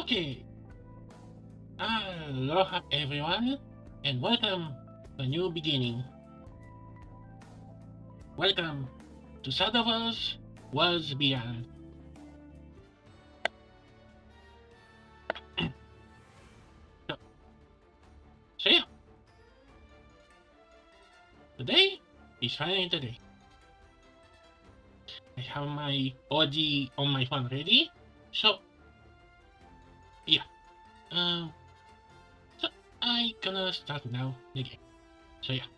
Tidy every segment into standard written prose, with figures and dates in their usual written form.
Okay. Aloha everyone, and welcome to a new beginning. Welcome to Sadovers Worlds Beyond. So yeah, today is finally today. I have my OG on my phone ready. So yeah, um, so I gonna start now the game. So yeah,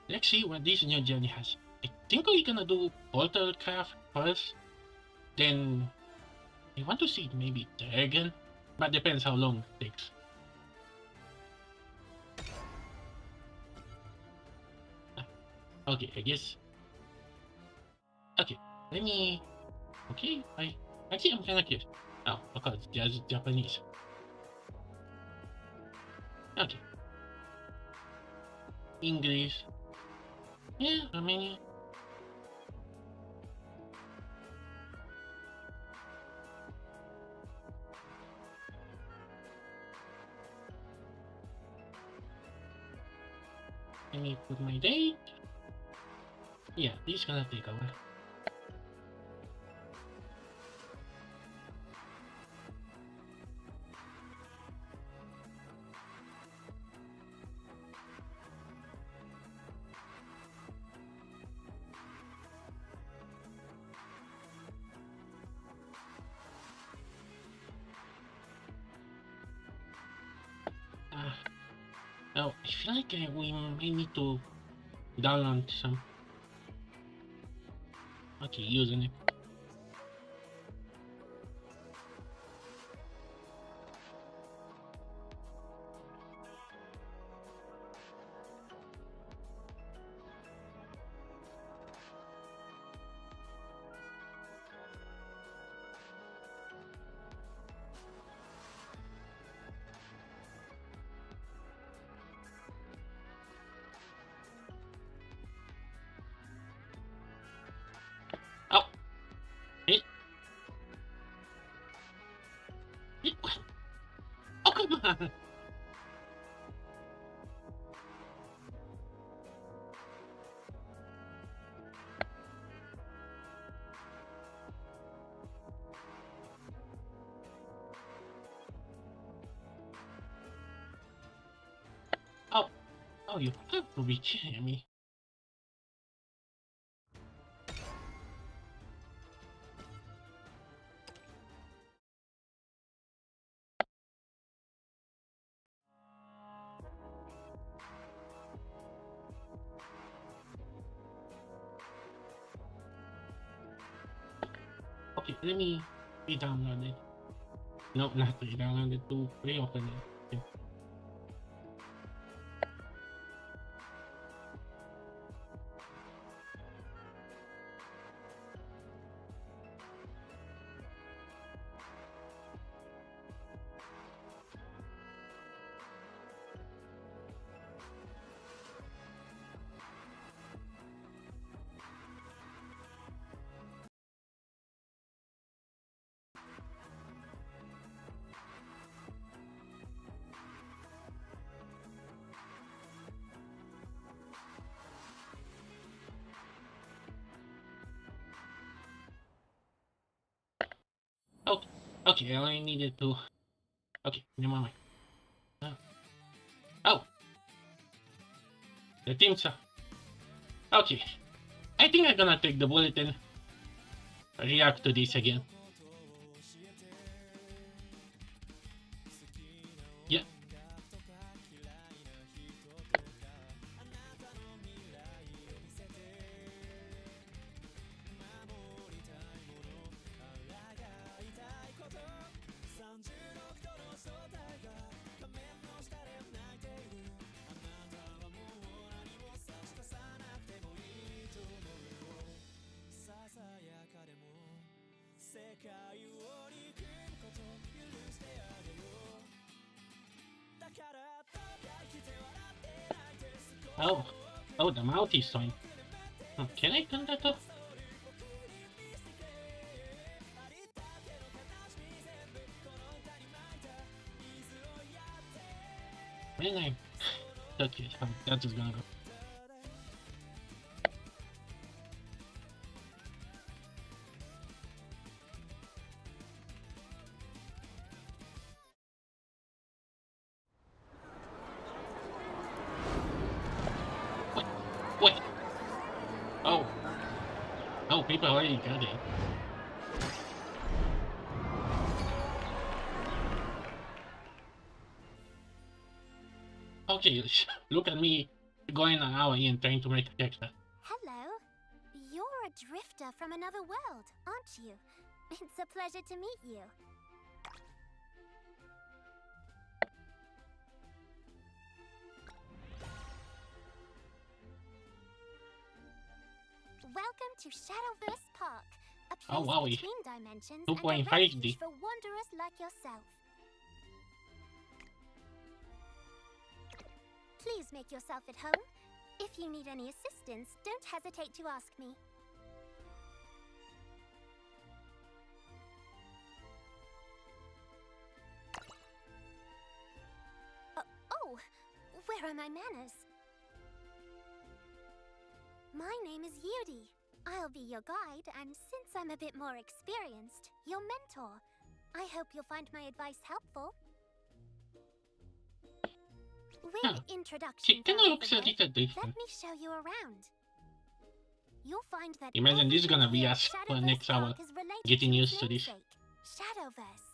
let's see what this new journey has. I think we're gonna do portal craft first. Then I want to see maybe dragon, but depends how long it takes. Okay, I guess. Okay, let me. Okay, actually I'm kind of curious. Oh, because it's Japanese. Okay, English. Yeah, Romanian. Let me put my date. Yeah, this is gonna take a while. Oh, I feel like we may need to download some. Okay, using it. Oh, it. Oh, come on. Oh, oh, you have to be kidding me. Okay, let me re-download it. No, not re-download it, to reopen it. Okay. Okay, okay, I only needed to. Okay, never mind. Oh, the team's. Okay, I think I'm gonna take the bulletin. React to this again. Yeah. Oh, oh, the mouth is showing. Oh, can I turn that off? Man, I... Okay, that's just gonna go. Wait! Oh! Oh, people already got it. Okay, look at me going an hour in trying to make a texture. Hello. You're a drifter from another world, aren't you? It's a pleasure to meet you. Welcome to Shadowverse Park, a place Oh, wow, between dimensions 2.5D. and a refuge for wanderers like yourself. Please make yourself at home. If you need any assistance, don't hesitate to ask me. Oh, where are my manners? My name is Yudi. I'll be your guide, and since I'm a bit more experienced, your mentor. I hope you'll find my advice helpful. With introductions She kind of looks a out of the little way, different. let me show you around. You'll find that Imagine this is gonna be everything us here at for the Shadowverse next hour, Park is related getting to used its to this. namesake, Shadowverse.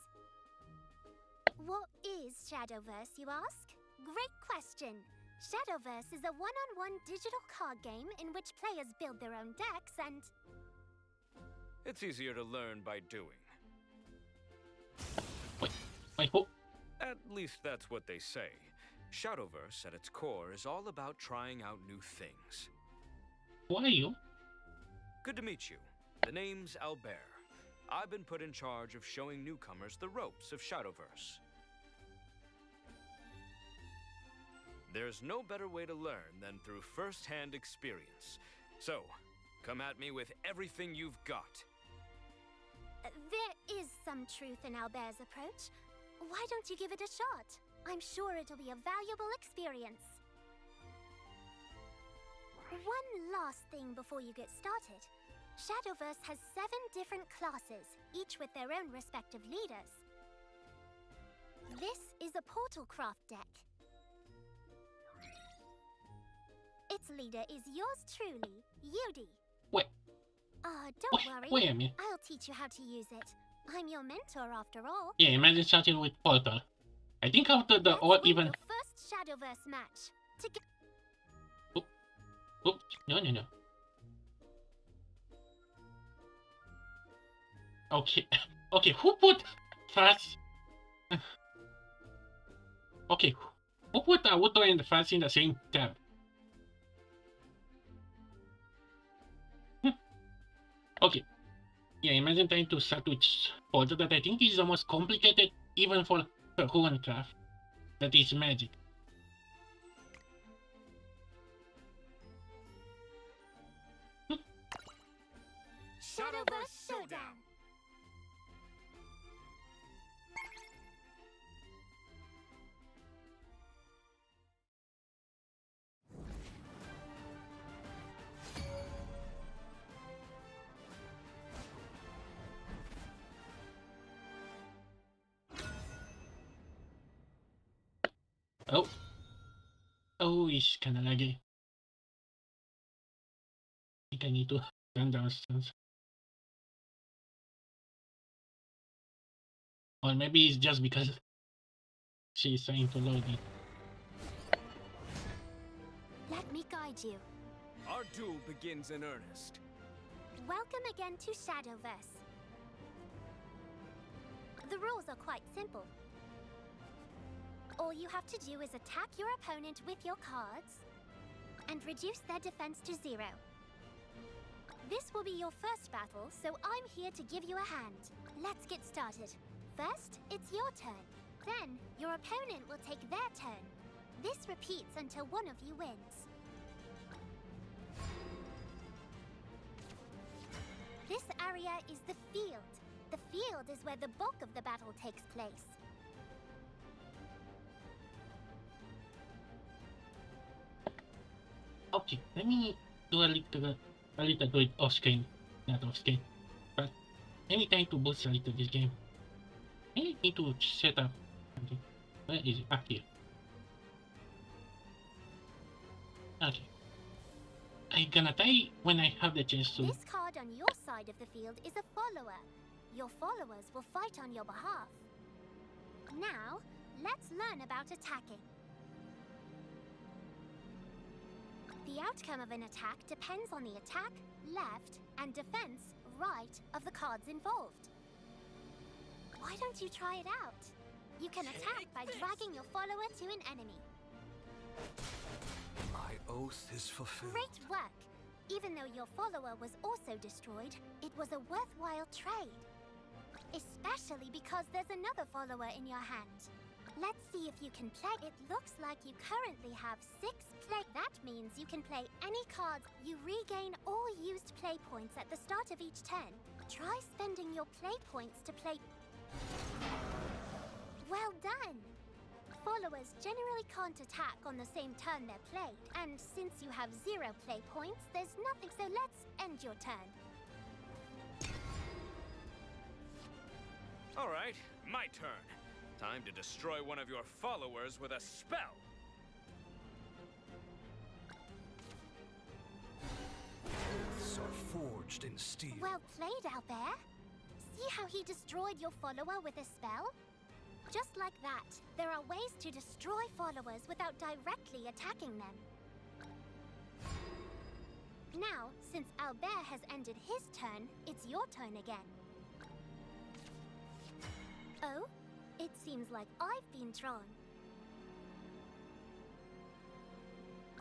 What is Shadowverse, you ask? Great question. Shadowverse is a one-on-one digital card game in which players build their own decks and... It's easier to learn by doing. Wait, who? At least that's what they say. Shadowverse, at its core, is all about trying out new things. Who are you? Good to meet you. The name's Albert. I've been put in charge of showing newcomers the ropes of Shadowverse. There's no better way to learn than through first-hand experience. So, come at me with everything you've got. There is some truth in Albert's approach. Why don't you give it a shot? I'm sure it'll be a valuable experience. One last thing before you get started. Shadowverse has 7 different classes, each with their own respective leaders. This is a portal craft deck. Its leader is yours truly, Yudi. Wait, Don't worry. wait a minute. I'll teach you how to use it. I'm your mentor after all. Yeah, imagine starting with Portal. I think after the Let's or win even... your first Shadowverse match. Oops, no. Okay, okay, who put fast? Okay, who put auto and fast in the same tab? Okay, yeah, imagine trying to start with Portal that I think is the most complicated even for Runcraft. That is magic. Shadowverse Showdown. Oh. Oh, it's kinda laggy. I think I need to turn down distance. Or maybe it's just because she's trying to load it. Let me guide you. Our duel begins in earnest. Welcome again to Shadowverse. The rules are quite simple. All you have to do is attack your opponent with your cards and reduce their defense to 0. This will be your first battle, so I'm here to give you a hand. Let's get started. First, it's your turn. Then, your opponent will take their turn. This repeats until one of you wins. This area is the field. The field is where the bulk of the battle takes place. Okay, let me do a little bit off screen. Not off screen. But anytime to boost a little this game. I need to set up something. Where is it? Up here. Okay. I'm gonna die when I have the chance to. This card on your side of the field is a follower. Your followers will fight on your behalf. Now, let's learn about attacking. The outcome of an attack depends on the attack, left, and defense, right of the cards involved. Why don't you try it out? You can attack by dragging your follower to an enemy. My oath is fulfilled. Great work! Even though your follower was also destroyed, it was a worthwhile trade. Especially because there's another follower in your hand. Let's see if you can play. It looks like you currently have 6 play. That means you can play any cards. You regain all used play points at the start of each turn. Try spending your play points to play. Well done! Followers generally can't attack on the same turn they're played. And since you have 0 play points, there's nothing, so let's end your turn. Alright, my turn. Time to destroy one of your followers with a spell. Oaths are forged in steel. Well played, Albert. See how he destroyed your follower with a spell? Just like that, there are ways to destroy followers without directly attacking them. Now, since Albert has ended his turn, it's your turn again. Oh? It seems like I've been drawn.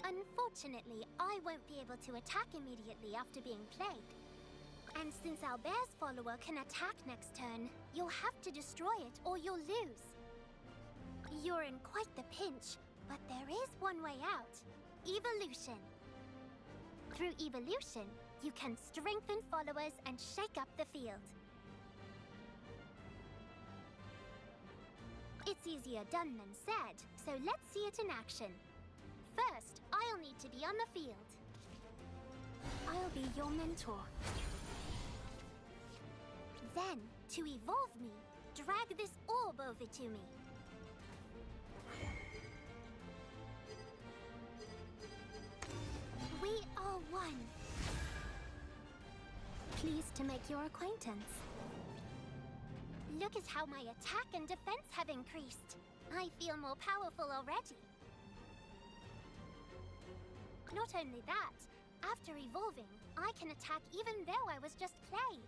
Unfortunately, I won't be able to attack immediately after being played. And since Albert's follower can attack next turn, you'll have to destroy it or you'll lose. You're in quite the pinch, but there is one way out. Evolution. Through evolution, you can strengthen followers and shake up the field. It's easier done than said, so let's see it in action. First, I'll need to be on the field. I'll be your mentor. Then, to evolve me, drag this orb over to me. We are one. Pleased to make your acquaintance. Look at how my attack and defense have increased. I feel more powerful already. Not only that, after evolving, I can attack even though I was just played.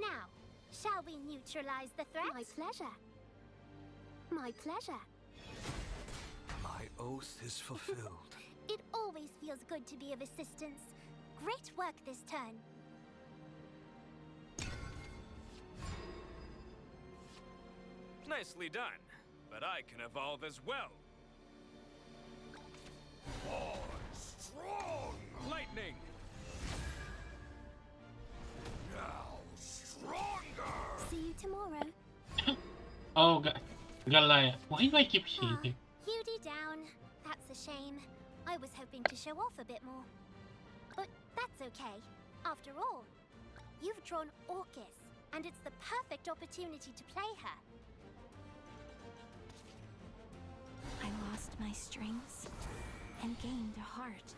Now, shall we neutralize the threat? My pleasure. My pleasure. My oath is fulfilled. It always feels good to be of assistance. Great work this turn. Nicely done, but I can evolve as well. Oh, strong! Lightning! Now stronger! See you tomorrow. Oh, Galaya. Why do I keep shooting? Hewdy down. That's a shame. I was hoping to show off a bit more. But that's okay. After all, you've drawn Orcus, and it's the perfect opportunity to play her. I lost my strings and gained a heart.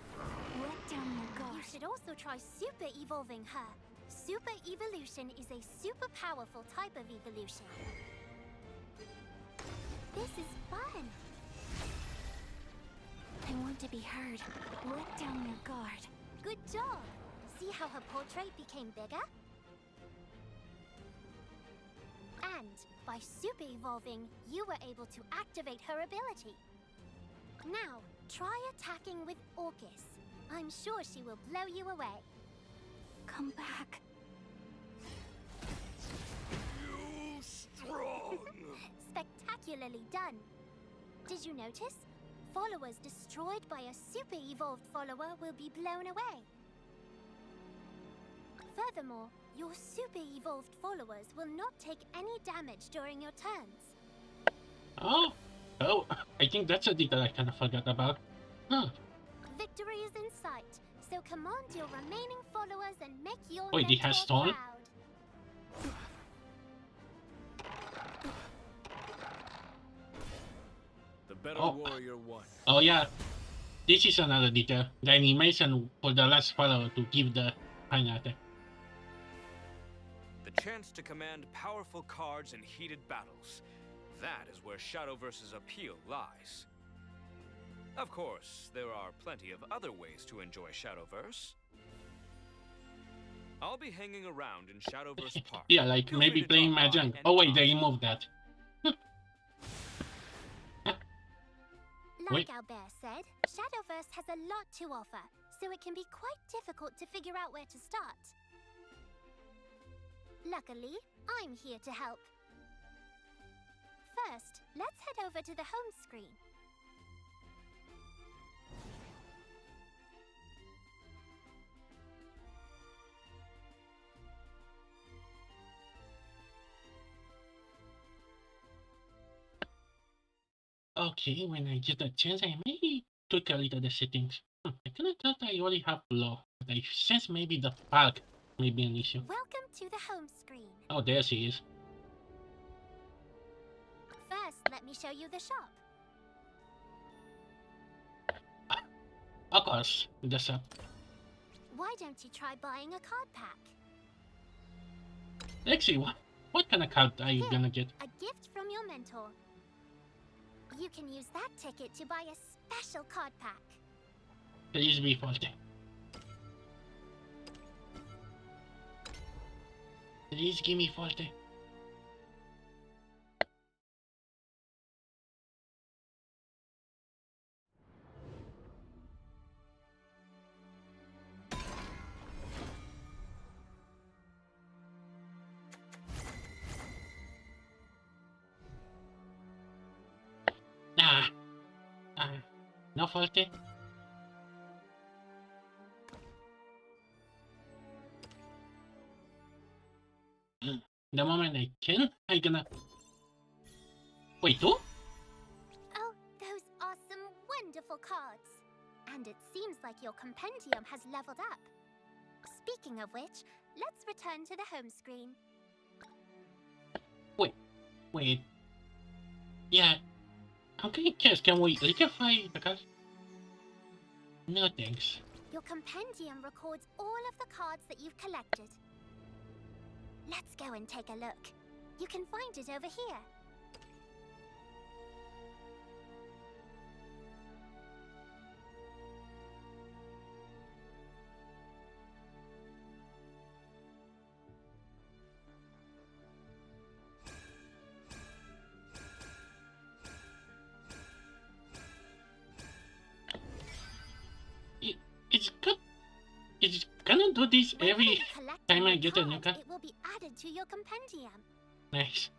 Let down your guard. You should also try super evolving her. Super evolution is a super powerful type of evolution. This is fun. I want to be heard. Let down your guard. Good job. See how her portrait became bigger? And by super evolving, you were able to activate her ability. Now, try attacking with Orcus. I'm sure she will blow you away. Come back. You strong! Spectacularly done. Did you notice? Followers destroyed by a super evolved follower will be blown away. Furthermore, your super evolved followers will not take any damage during your turns. Oh, I think that's a detail I kind of forgot about. Huh. Victory is in sight, so command your remaining followers and make your Wait, he has mentor stone? proud. The better Oh. warrior won. Oh yeah, this is another detail. The animation for the last follower to give the final attack. The chance to command powerful cards in heated battles. That is where Shadowverse's appeal lies. Of course, there are plenty of other ways to enjoy Shadowverse. I'll be hanging around in Shadowverse Park. Yeah, like Feel maybe free to playing drop by Mahjong. Oh wait, they anytime. removed that. Like Wait. Albert said, Shadowverse has a lot to offer, so it can be quite difficult to figure out where to start. Luckily, I'm here to help. First, let's head over to the home screen. Okay, when I get a chance, I may tweak a little the settings. I kinda thought I already have law, but I sense maybe the park may be an issue. Welcome to the home screen. Oh, there she is. First, let me show you the shop. Of course, that's up. Why don't you try buying a card pack? Let's see, what kind of card are you Here, gonna get? a gift from your mentor. You can use that ticket to buy a special card pack. Please be faulty. Please give me faulty. No faulty. The moment I can, I gonna... Wait, two? Oh, those are some wonderful cards. And it seems like your compendium has leveled up. Speaking of which, let's return to the home screen. Wait. Yeah. I'm getting curious. Can we liquefy the cards? No thanks. Your compendium records all of the cards that you've collected. Let's go and take a look. You can find it over here. It's good. It's gonna do this Whenever every you collect time I new get a new card. It will be added to your compendium. Nice.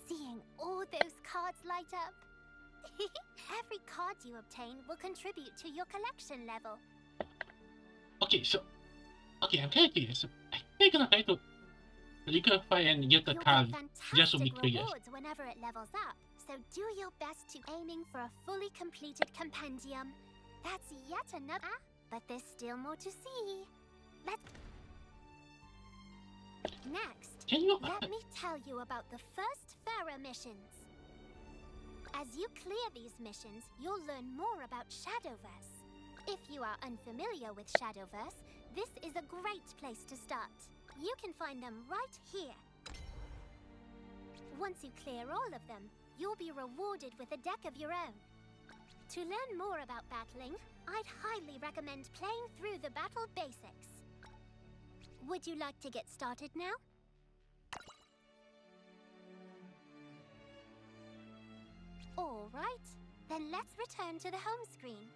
Seeing all those cards light up. Every card you obtain will contribute to your collection level. Okay, so... Okay, I'm kinda curious. I think I'm gonna try to liquefy and get the You'll card get just to be fantastic curious. rewards whenever it levels up, so do your best to aiming for a fully completed compendium. That's yet another, but there's still more to see. Next, Can you... let me tell you about the first Pharaoh missions. As you clear these missions, you'll learn more about Shadowverse. If you are unfamiliar with Shadowverse, this is a great place to start. You can find them right here. Once you clear all of them, you'll be rewarded with a deck of your own. To learn more about battling, I'd highly recommend playing through the battle basics. Would you like to get started now? All right, then let's return to the home screen.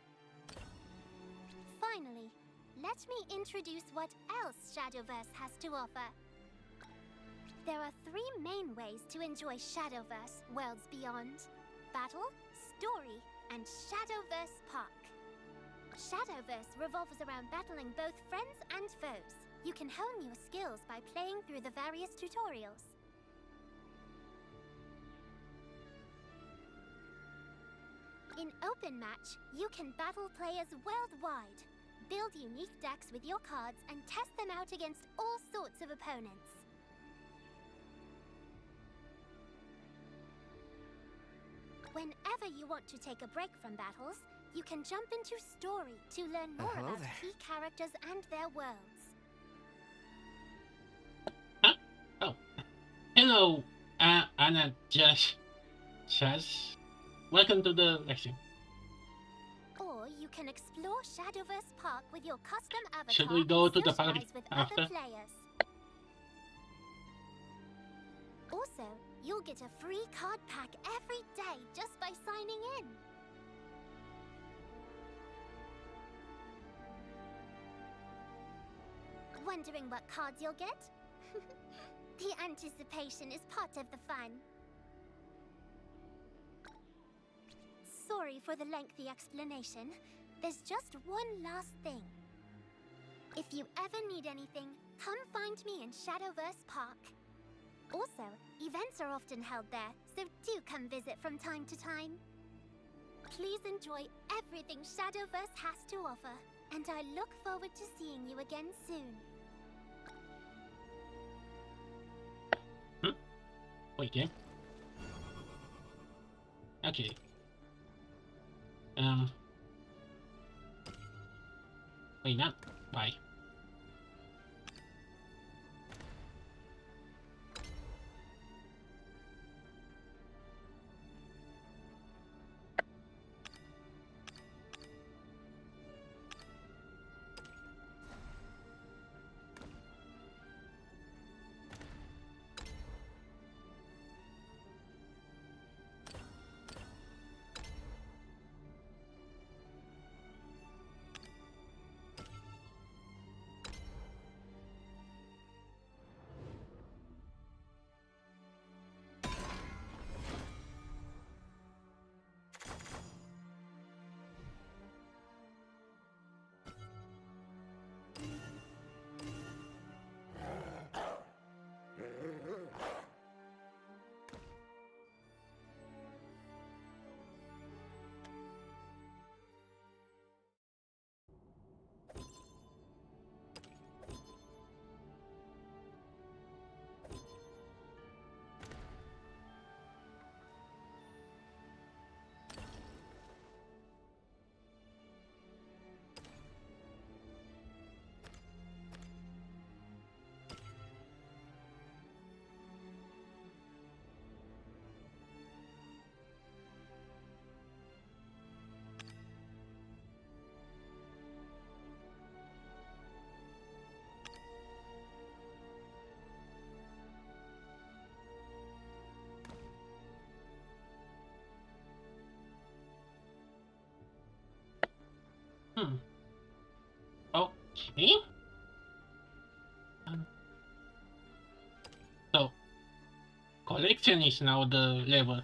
Finally, let me introduce what else Shadowverse has to offer. There are 3 main ways to enjoy Shadowverse Worlds Beyond: Battle, Story, and Shadowverse Park. Shadowverse revolves around battling both friends and foes. You can hone your skills by playing through the various tutorials. In Open Match, you can battle players worldwide, build unique decks with your cards, and test them out against all sorts of opponents. Whenever you want to take a break from battles, you can jump into Story to learn more Hello about there. key characters and their worlds. Huh? Oh. Hello, Anna Chaz. Welcome to the lecture. Or you can explore Shadowverse Park with your custom avatar Should we go and to the park socialize with after? other players. Also, you'll get a free card pack every day just by signing in. Wondering what cards you'll get? The anticipation is part of the fun. Sorry for the lengthy explanation. There's just one last thing. If you ever need anything, come find me in Shadowverse Park. Also, events are often held there, so do come visit from time to time. Please enjoy everything Shadowverse has to offer, and I look forward to seeing you again soon. Wait, yeah. Okay. Wait, not. Bye. Okay. So, collection is now the level.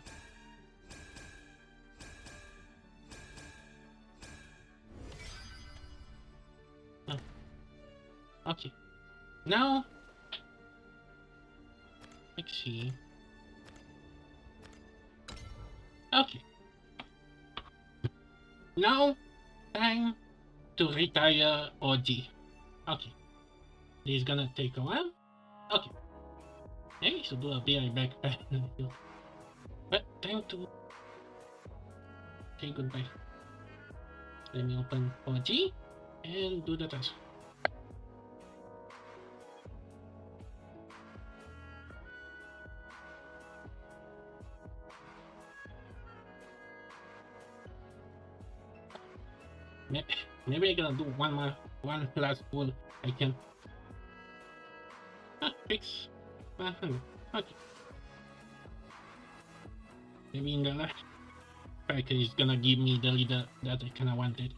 Okay. Now, let's see. Okay. Now, time to retire OG. Okay. This is gonna take a while. Okay. Maybe should do a BI backpack. But time to say goodbye. Let me open OG and do the task. Maybe I'm gonna do one last pull. I can fix 100. Okay. Maybe in the last package is gonna give me the leader that I kinda wanted.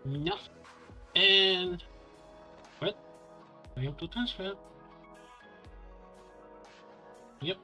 No. And what? Time to transfer. Yep.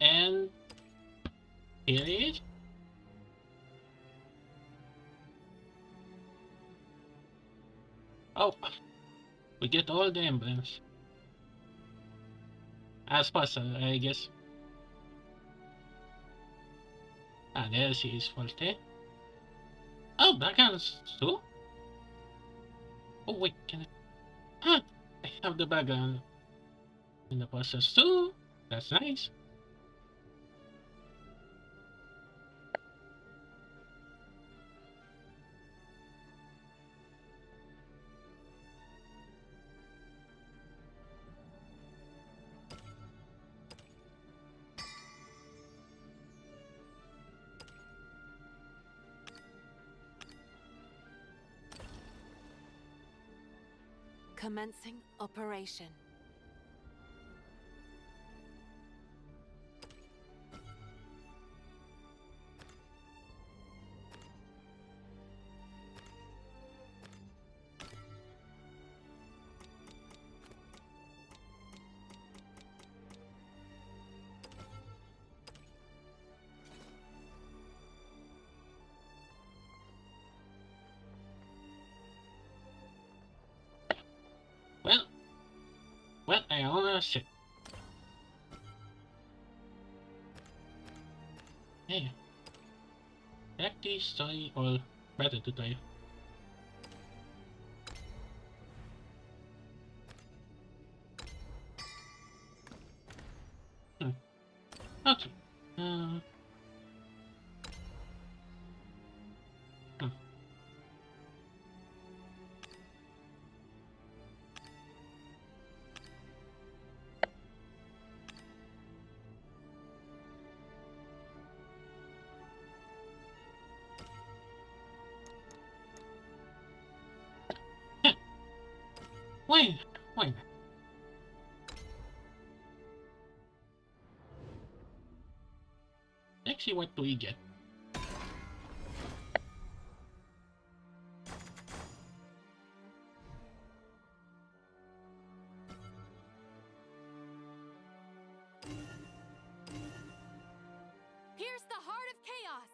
And here it is. Oh, we get all the emblems. As possible, I guess. Ah, there she is, Volte. Oh, backgrounds too? Oh, wait, can I? Ah, I have the background in the process too. That's nice. Commencing operation. Well, I wanna say. Hey, practice, study, or better to try. Okay. Hmm. Why? Why not? Let's see what do we get. Here's the heart of chaos.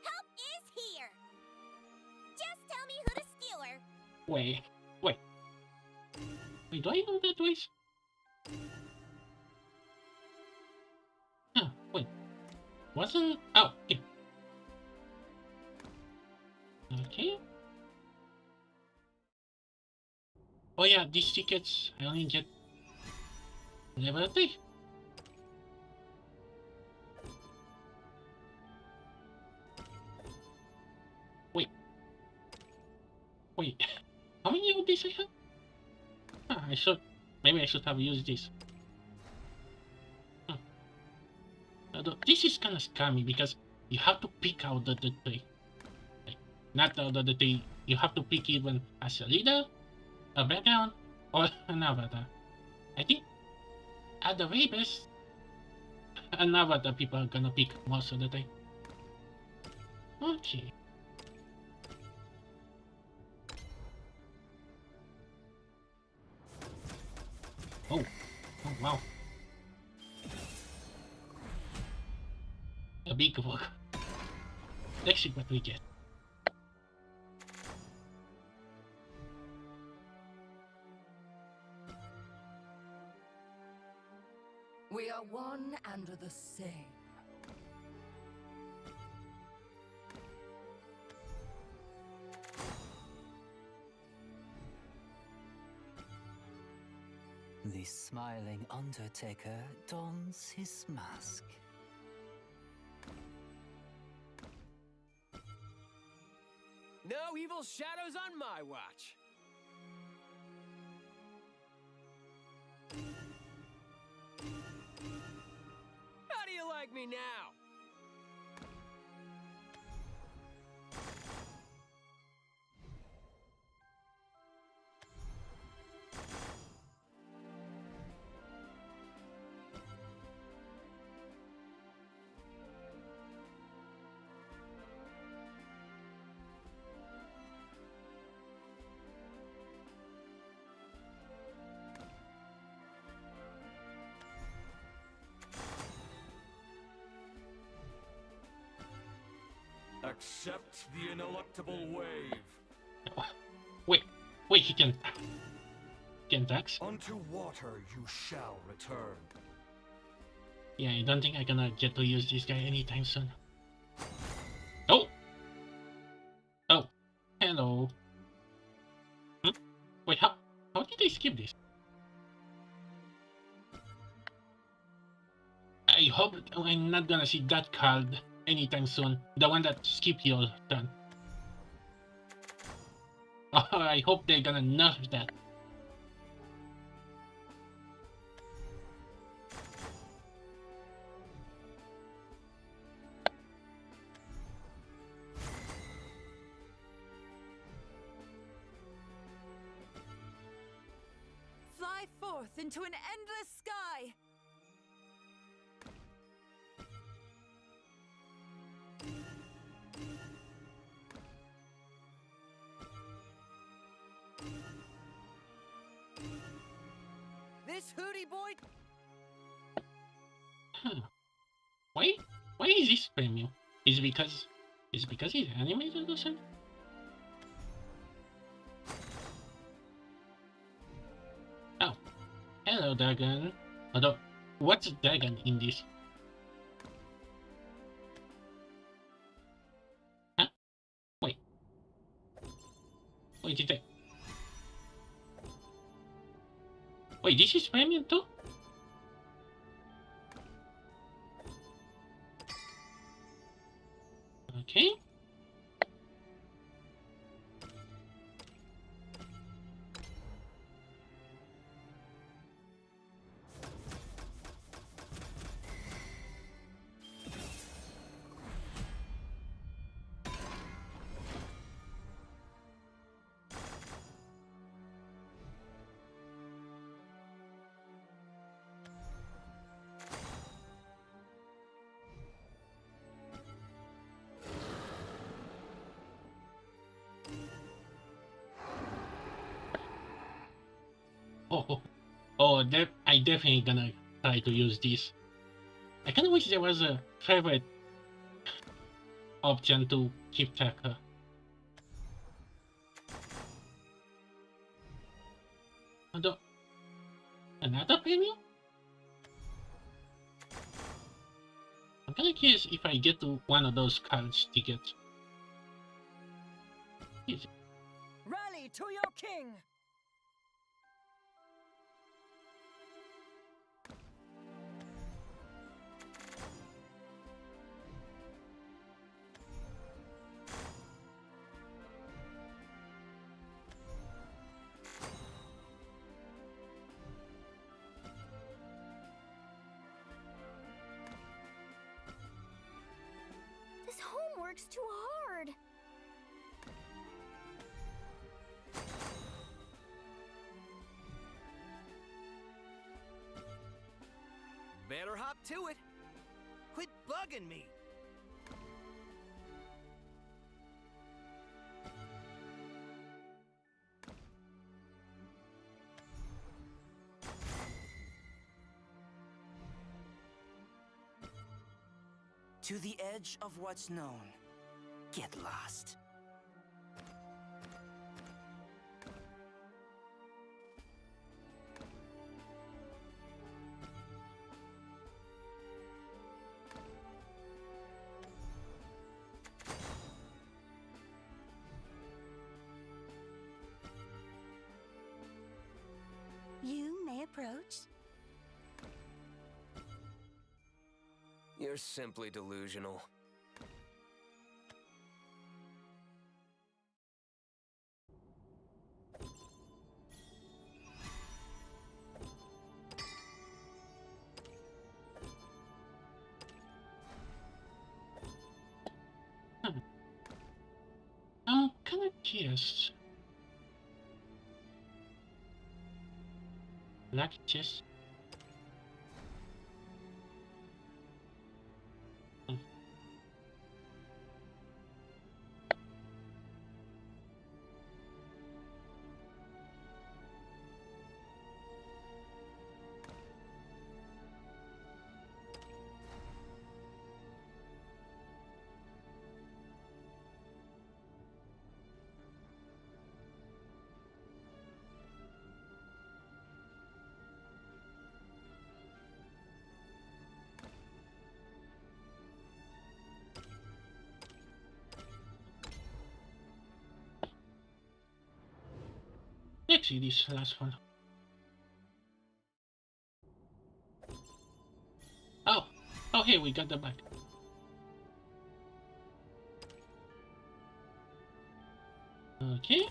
Help is here! Just tell me who to skewer. Wait. Wait, do I know that voice? Ah, wait. Wasn't. Oh, yeah. Okay. Oh, yeah, these tickets I only get level 3. Wait, how many of these I have? Ah, maybe I should have used this. Although this is kind of scammy because you have to pick out the three. Like, Not the other thing. You have to pick even as a leader, a background, or an avatar. I think at the very best, an avatar people are gonna pick most of the time. Okay. Oh, oh wow. A big work. Let's see what we get. We are one and the same. The smiling Undertaker dons his mask. No evil shadows on my watch. How do you like me now? Accept the ineluctable wave. Wait, he can tax? Unto water you shall return. Yeah, I don't think I'm gonna get to use this guy anytime soon. Oh! Oh, hello. Wait, how did I skip this? I hope I'm not gonna see that card anytime soon. The one that skipped your turn. Oh, I hope they're gonna nerf that. Fly forth into an endless sky. This hootie boy. Huh. Why is this premium? Is it because he's animated or something? Oh, hello, dragon. Although, what's dragon in this? Huh? Wait, did I? Wait, this is premium too? Okay. I definitely gonna try to use this. I kinda wish there was a favorite option to keep track of. Although, another premium? I'm kinda curious if I get to one of those cards tickets. Rally to your king. This homework's too hard. Better hop to it. Quit bugging me. To the edge of what's known. Get lost. You may approach. You're simply delusional. I'm kind of curious. Black chest. Let's see this last one. Oh, hey, we got the back. Okay.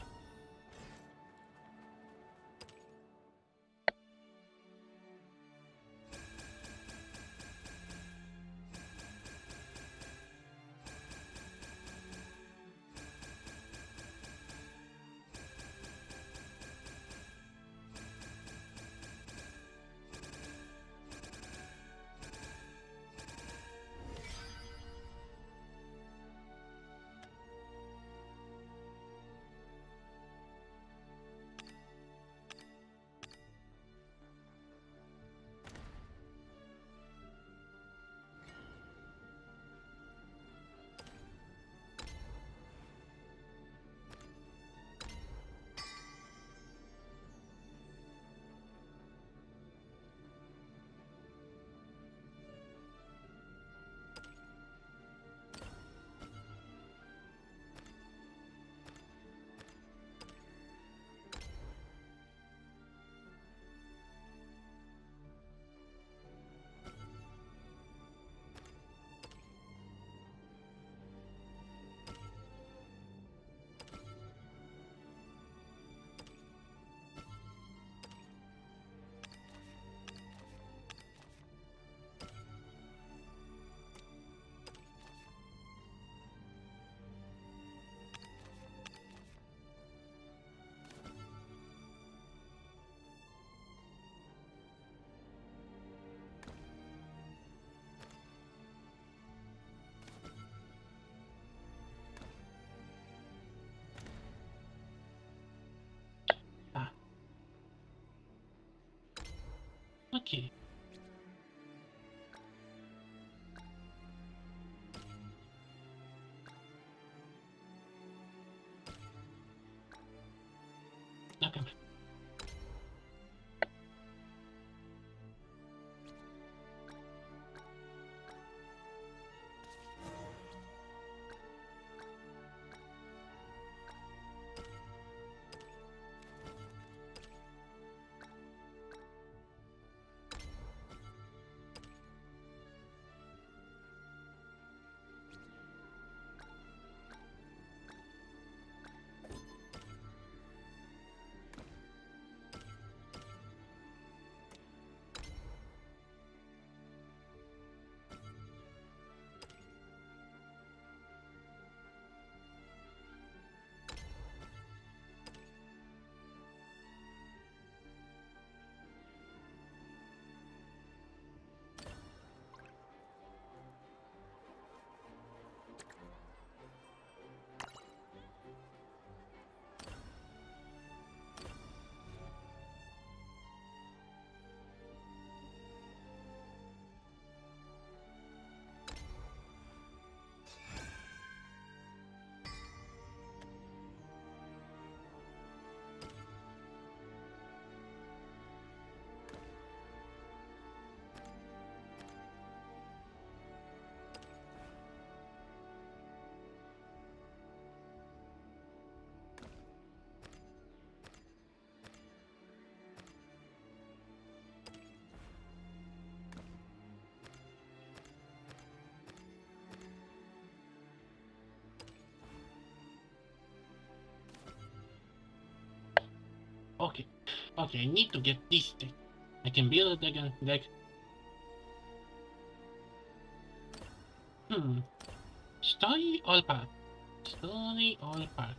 Okay. Okay. Okay, I need to get this thing. I can build a deck. Story all part. Story all part.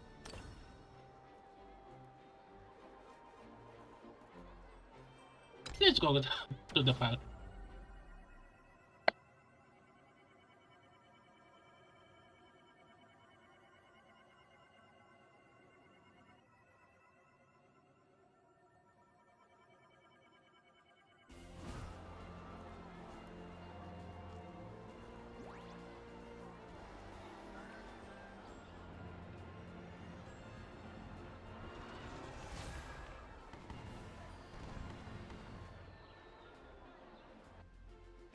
Let's go to the park.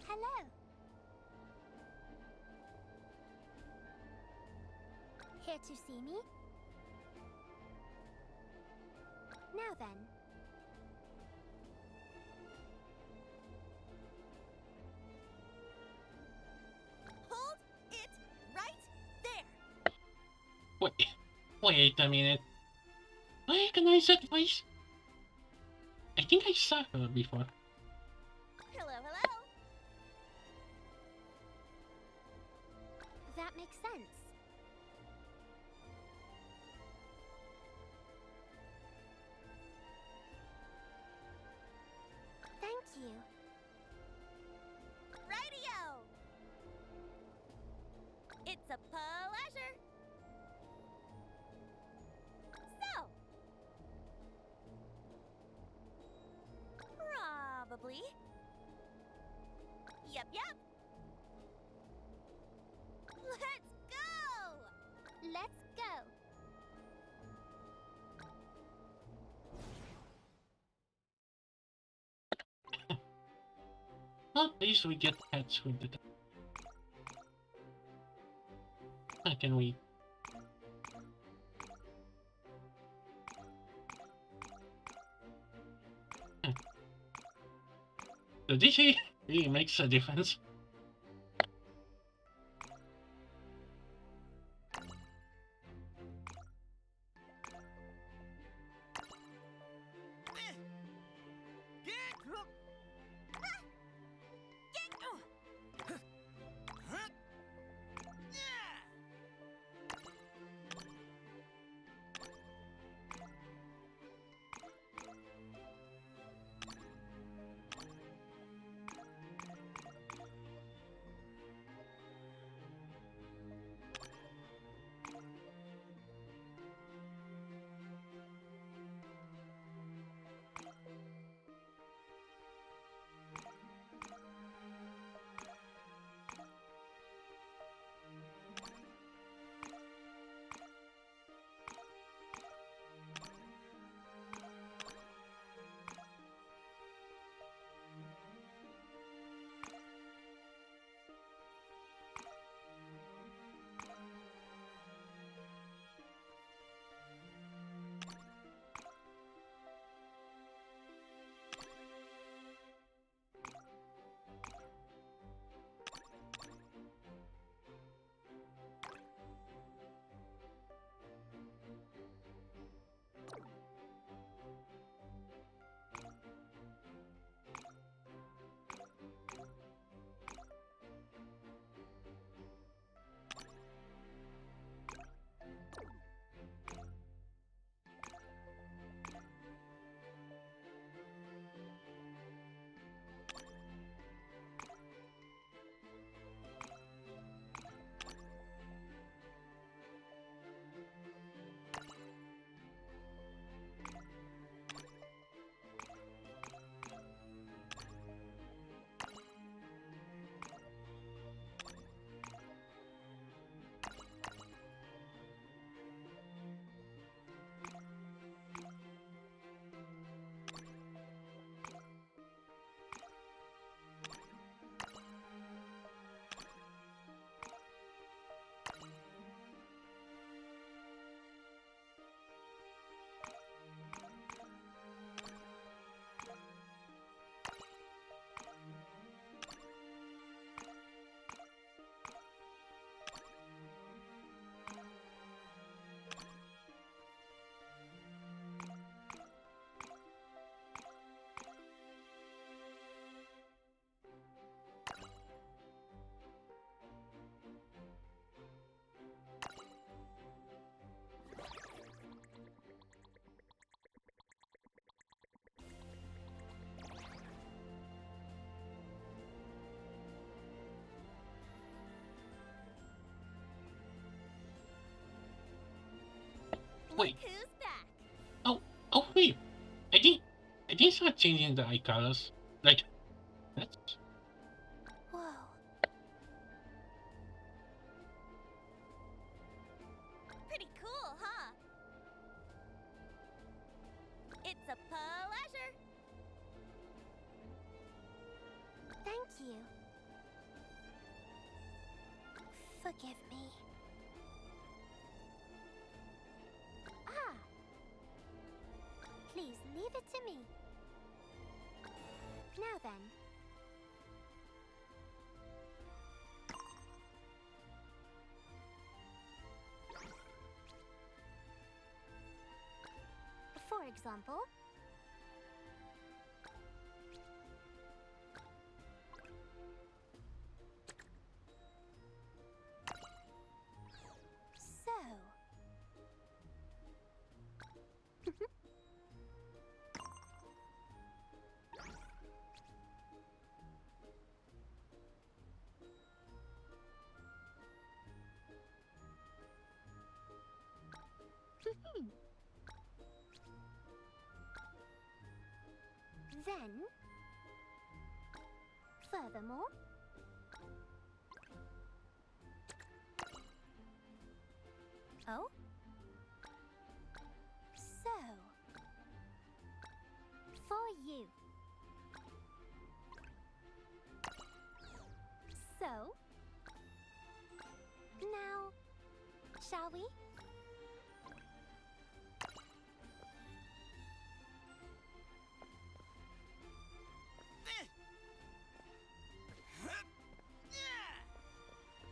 Hello. Here to see me? Now then. Hold it right there. Wait a minute. I recognize that voice. I think I saw her before. Hello, hello. That makes sense. Thank you. Radio! It's a pleasure. So. Probably. Yep. Let's go! Let's go! At least we get pets with the... How can we... So this really makes a difference. Wait. who's back. Oh wait. I didn't start changing the eye colors. Like, that's... Whoa. Pretty cool, huh? It's a pleasure. Thank you. Forgive me. Ah. Please leave it to me. Now then. For example, so. Then, furthermore, oh, so, for you. So, now, shall we?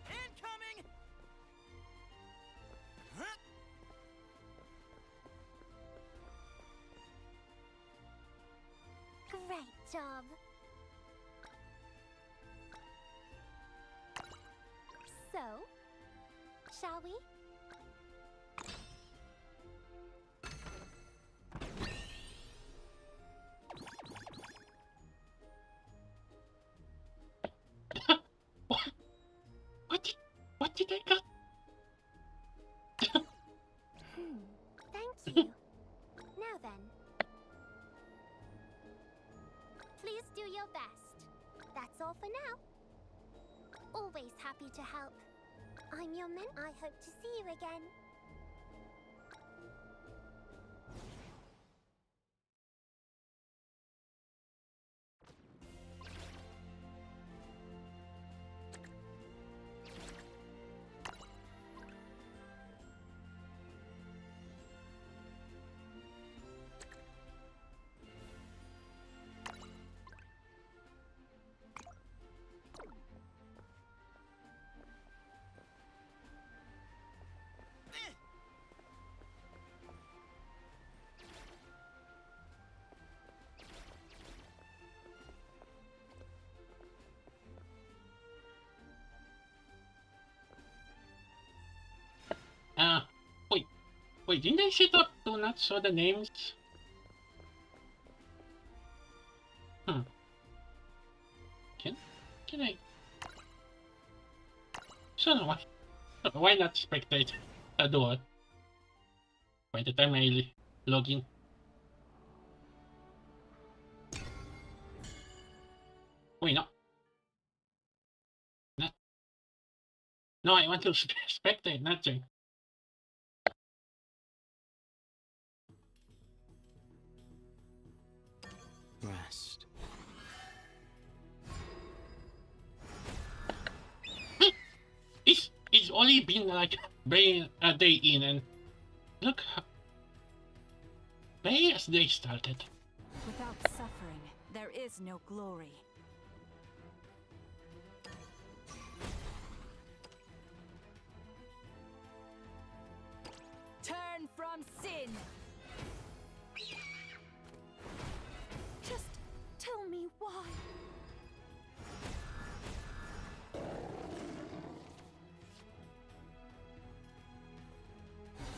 Incoming! Great job. So, shall we? What did I got? Thank you. Now then. Please do your best. That's all for now. Always happy to help. I'm your men. I hope to see you again. Wait, didn't I say to do not show the names? Can I? So why not spectate a door? By the time I log in. Wait, no. No, I want to spectate, not join. Rest. It's only been like a day in, and look how bay as they started. Without suffering, there is no glory. Turn from sin! Just tell me why.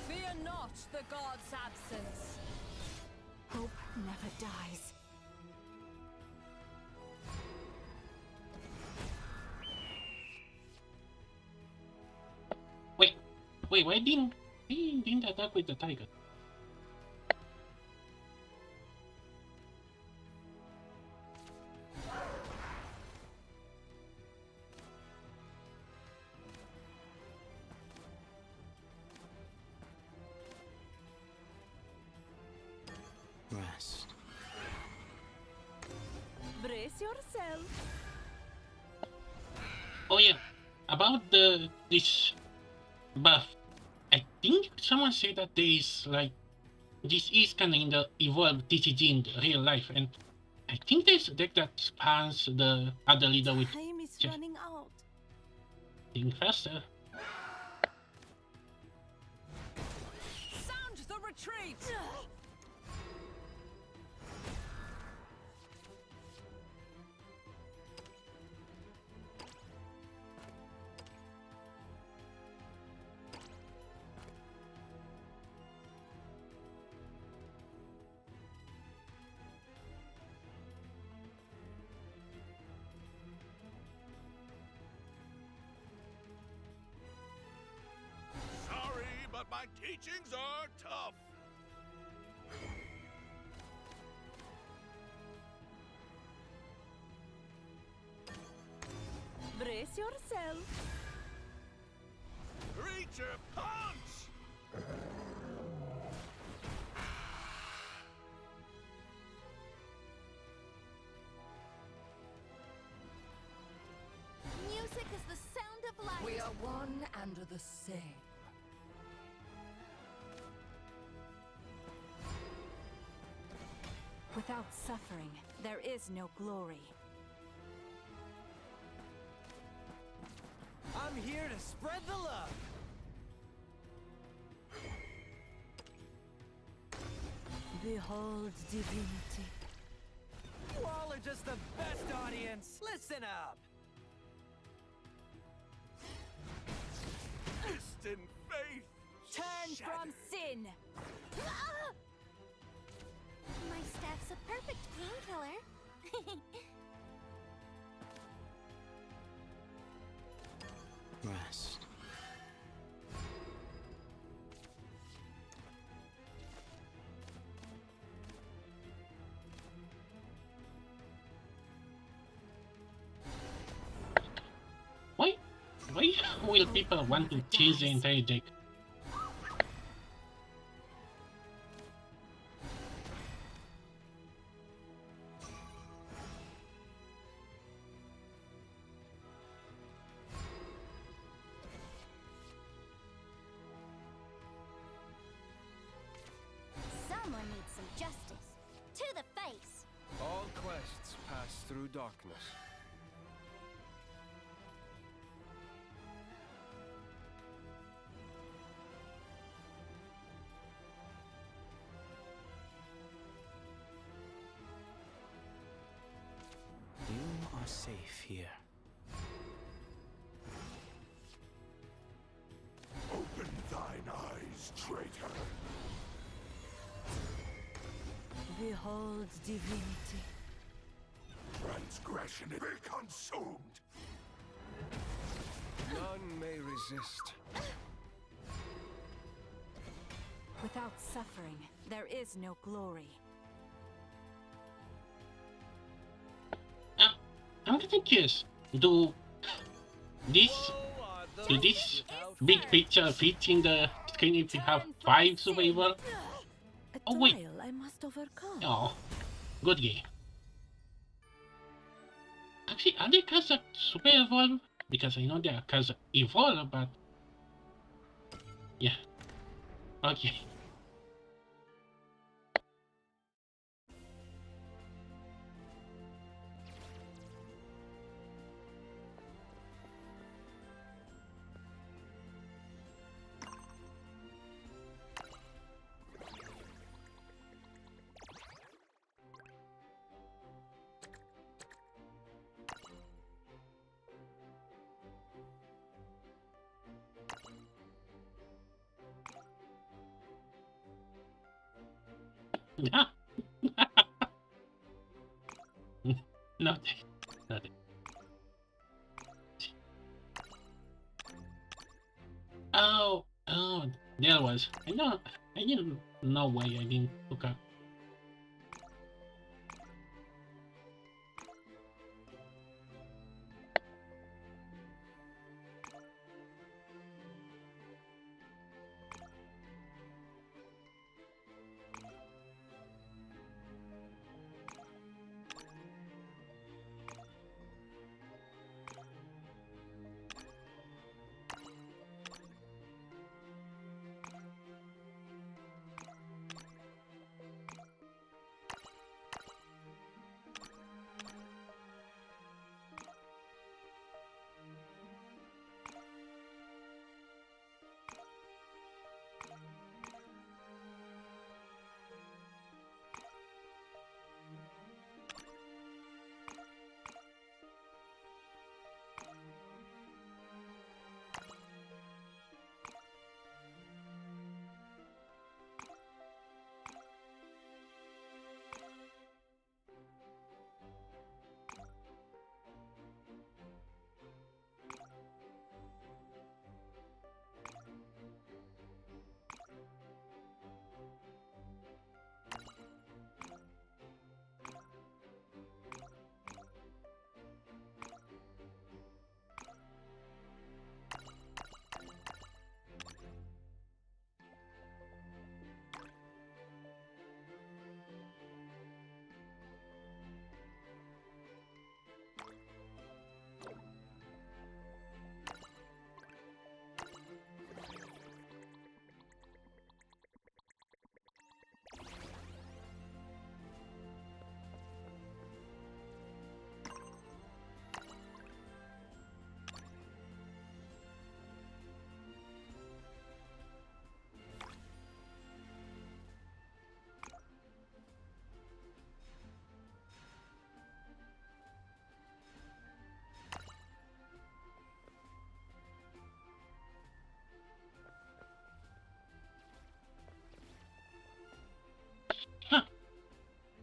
Fear not the god's absence. Hope never dies. Wait, why didn't He didn't attack with the tiger. Rest. Brace yourself. Oh yeah, about this buff. I think someone said that there is like this is kind of in the evolved TCG in the real life, and I think there's a deck that spans the other leader with Time is just running out. think faster. Sound the retreat! Sorry, but my teachings are tough. Brace yourself. Creature punch! Music is the sound of life. We are one and the same. Without suffering, there is no glory. I'm here to spread the love. Behold divinity. You all are just the best audience. Listen up. Distant faith! Turn from sin. My staff's a perfect painkiller. Rest. Why will people want to change the entire deck? Someone needs some justice. To the face. All quests pass through darkness. You are safe here. Open thine eyes, traitor! Behold divinity. Transgression be consumed! None may resist. Without suffering, there is no glory. I'm getting curious. Do this big picture fit in the screen if you have 5 survival? A Oh wait. trial I must overcome. Oh, good game. Actually, are there cards that super evolve? Because I know there are cards that evolve, but yeah. Okay. Yeah. Nothing. Nothing. Oh, There was. I didn't know why I didn't look up.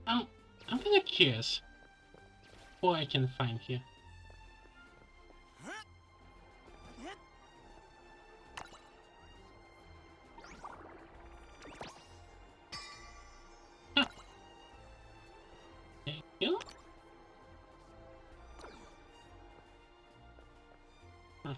Huh. I'm kinda curious what I can find here. Huh. There you go. Huh.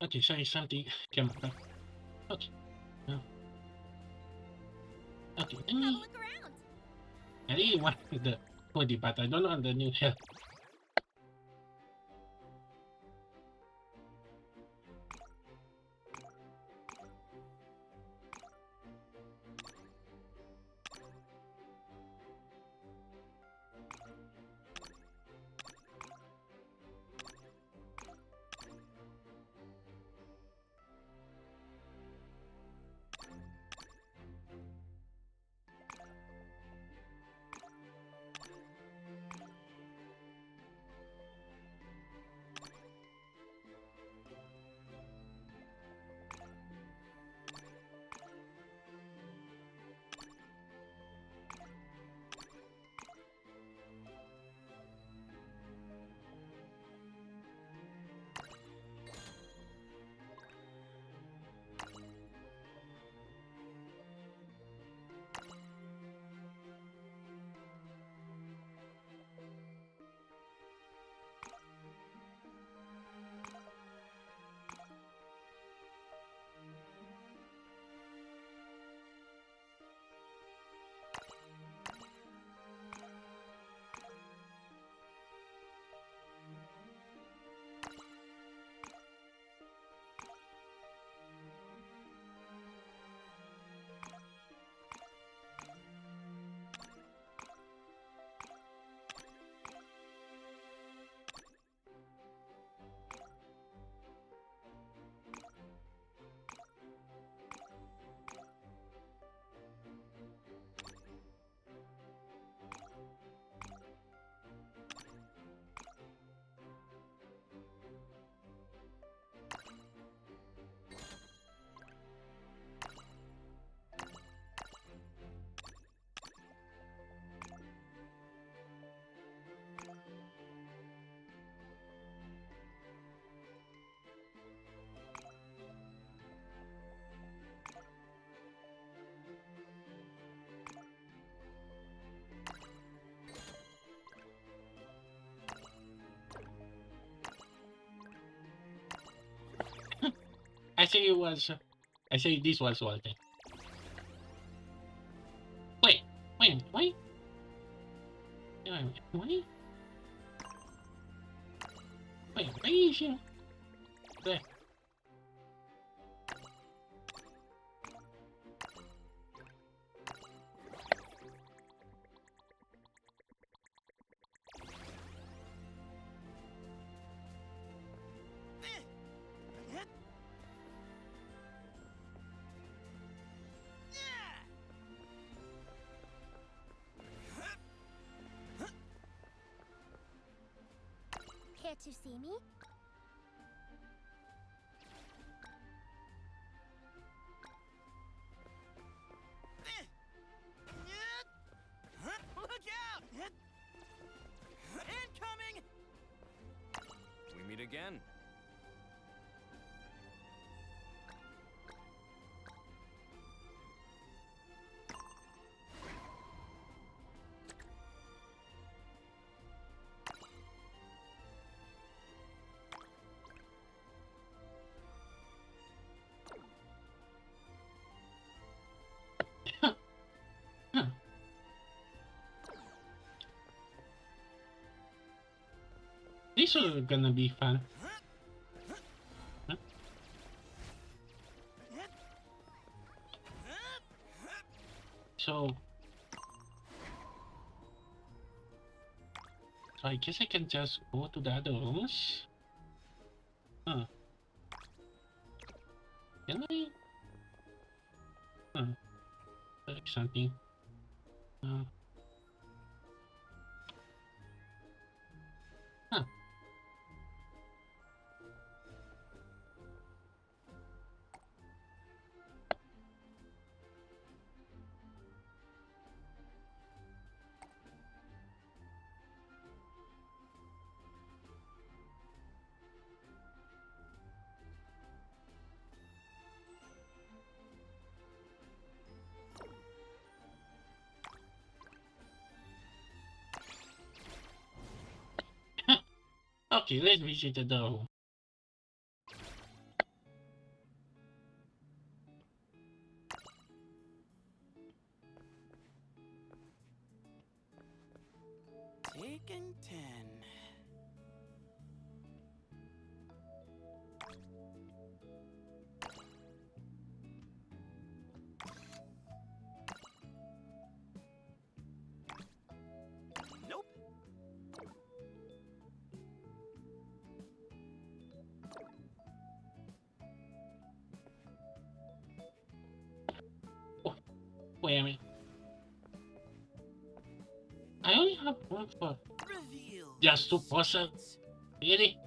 Okay, sorry, something came up. Okay. Okay, let Have a me. look around. I really want the hoodie, but I don't want the new hair. I say it was. I say this was Walter. Wait, wait, wait. Wait, where is she? There. Care to see me? Look out! Incoming! We meet again. This is gonna be fun. Huh? So I guess I can just go to the other rooms. Huh. Can I? Huh. Like something. Huh. Okay, let's visit the room. taking 10. Nope. Wait a minute. I only have one for Reveal just your two puzzles. secrets. Really?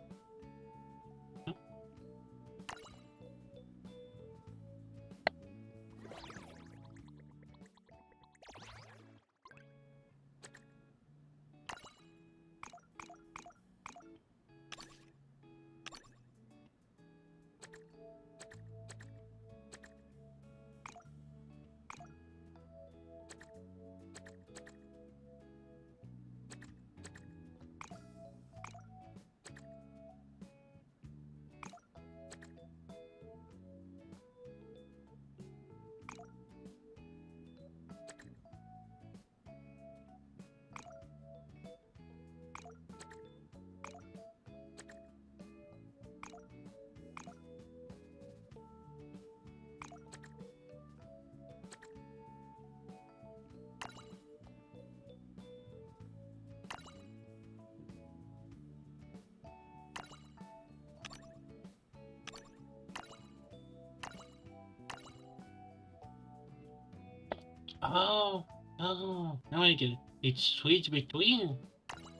Oh, oh, now I get it. It's switch between.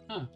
Huh.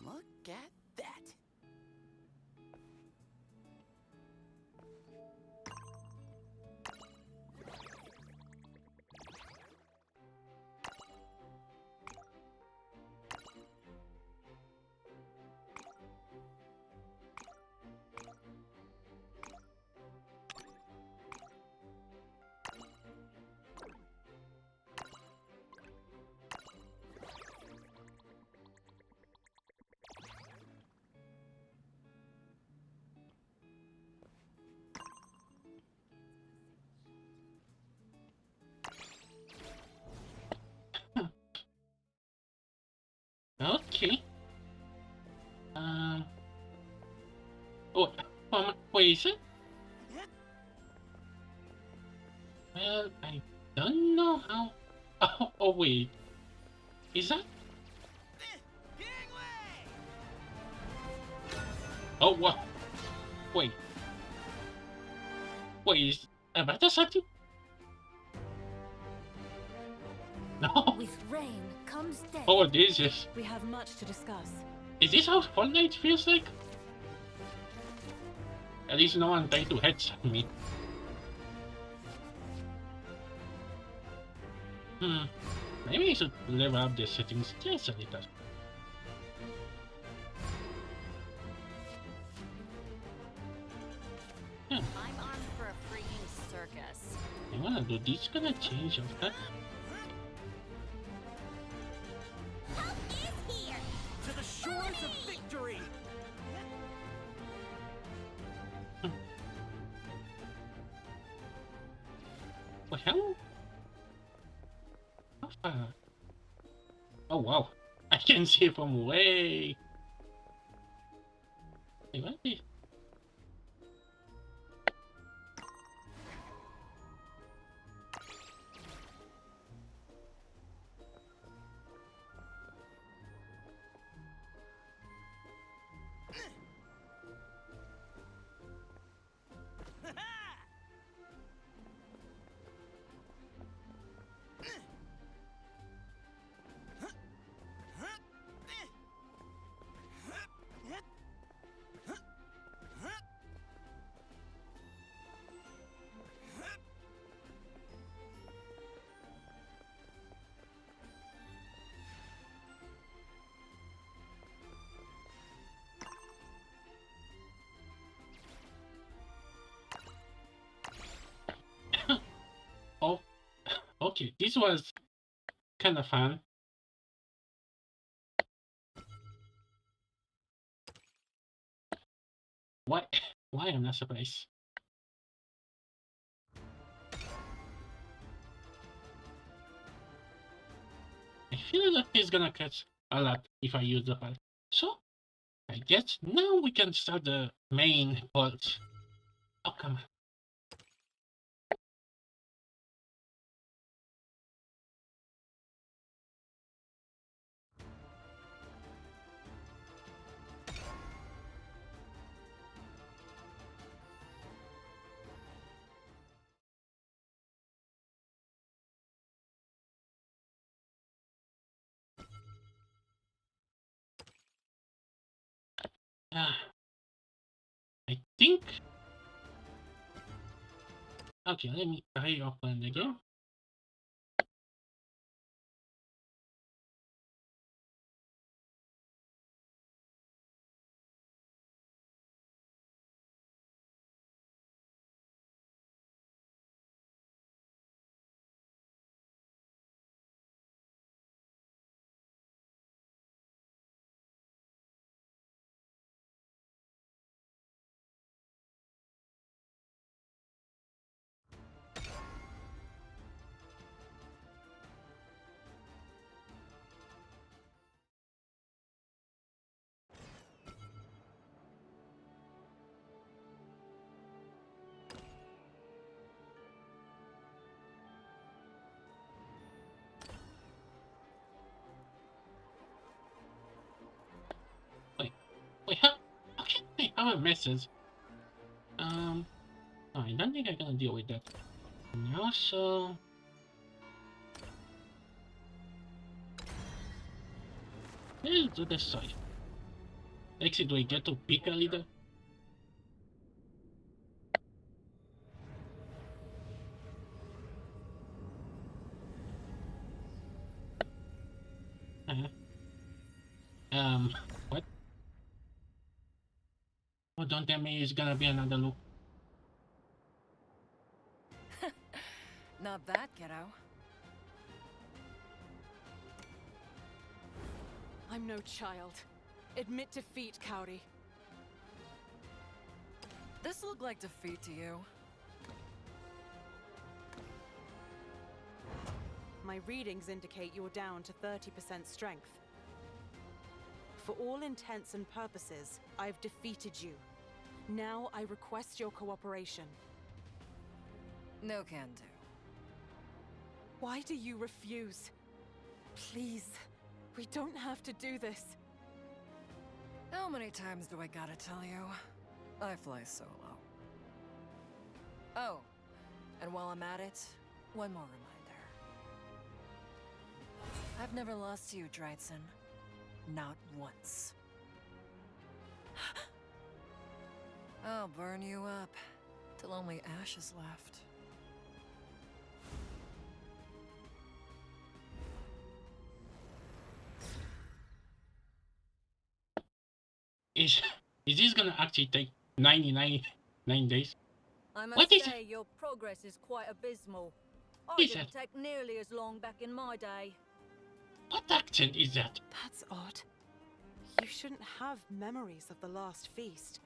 Look at that. Okay. Oh, wait, is it? Well, I don't know how. Oh, wait. Is that? Oh, what? Wait. Wait, is that something? No. With rain comes death. Oh, this is. We have much to discuss. Is this how Fortnite feels like? At least no one tried to headshot me. Maybe I should level up the settings just a little. I'm armed for a freaking circus. I wanna do this, gonna change of that. Help is here! To the shores of victory! What hell? How far? Oh wow, I can see from way. Wait, what is? Okay, this was kind of fun. Why? Why I'm not surprised? I feel that he's gonna catch a lot if I use the file. So, I guess now we can start the main pulse. Oh, come on. I think. Okay, let me reopen again. Wait, okay, I have a message. I don't think I'm gonna deal with that now, so... Let's do this side. Exit, do I get to pick a leader? What? Oh, don't tell me it's gonna be another loop. Not that, kiddo. I'm no child. Admit defeat, Cowdy. This looked like defeat to you. My readings indicate you're down to 30% strength. For all intents and purposes, I've defeated you. Now I request your cooperation. No can do. Why do you refuse? Please, we don't have to do this. How many times do I gotta tell you? I fly solo. Oh, and while I'm at it, one more reminder. I've never lost to you, Dryson. Not once. I'll burn you up, till only ashes left. Is this gonna actually take 99 days? I must What is say, your progress is quite abysmal. I Is didn't it? take nearly as long back in my day. What accent is that? That's odd. You shouldn't have memories of the last feast.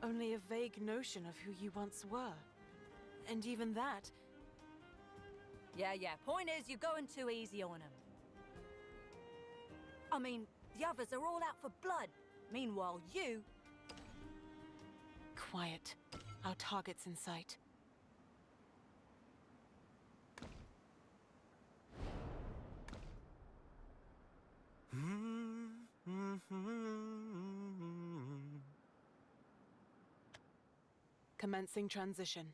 Only a vague notion of who you once were. And even that... Yeah. Point is, you're going too easy on him. I mean, the others are all out for blood. Meanwhile, you... Quiet. Our target's in sight. Commencing transition.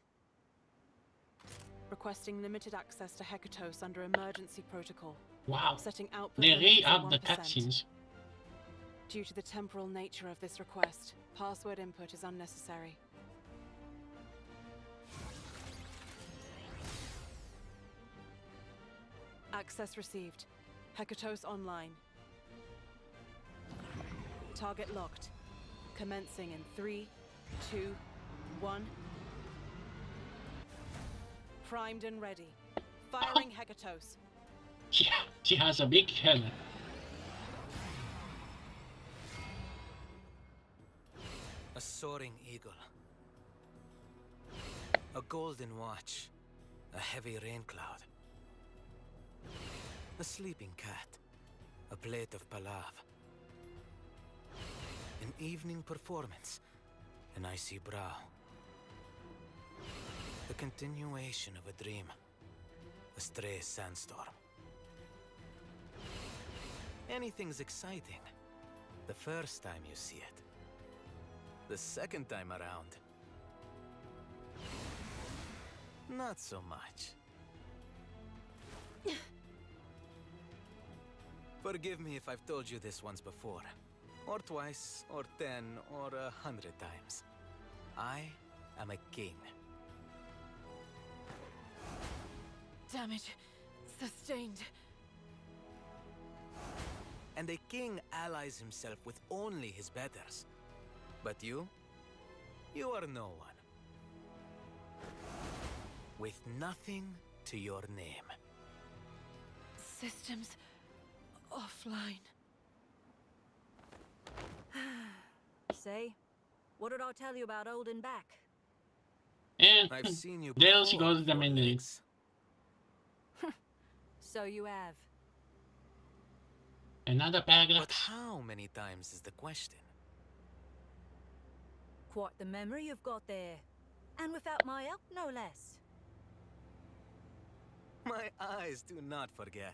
Requesting limited access to Hekatos under emergency protocol. Wow. Setting output They limits to re-upped the 1%. cutscenes. Due to the temporal nature of this request, password input is unnecessary. Access received. Hekatos online. Target locked. Commencing in 3, 2, 1. Primed and ready. Firing Hekatos. She has a big helmet. A soaring eagle. A golden watch. A heavy rain cloud. A sleeping cat. A plate of palav. An evening performance. An icy brow. The continuation of a dream. A stray sandstorm. Anything's exciting. The first time you see it. The second time around. Not so much. Forgive me if I've told you this once before. Or twice, or 10, or 100 times. I am a king. Damage sustained. And a king allies himself with only his betters. But you are no one. With nothing to your name. Systems offline. Say, what did I tell you about holding back? And I've seen you there she before, goes the main lead. So you have. Another paragraph. But how many times is the question? Quite the memory you've got there. And without my help, no less. My eyes do not forget.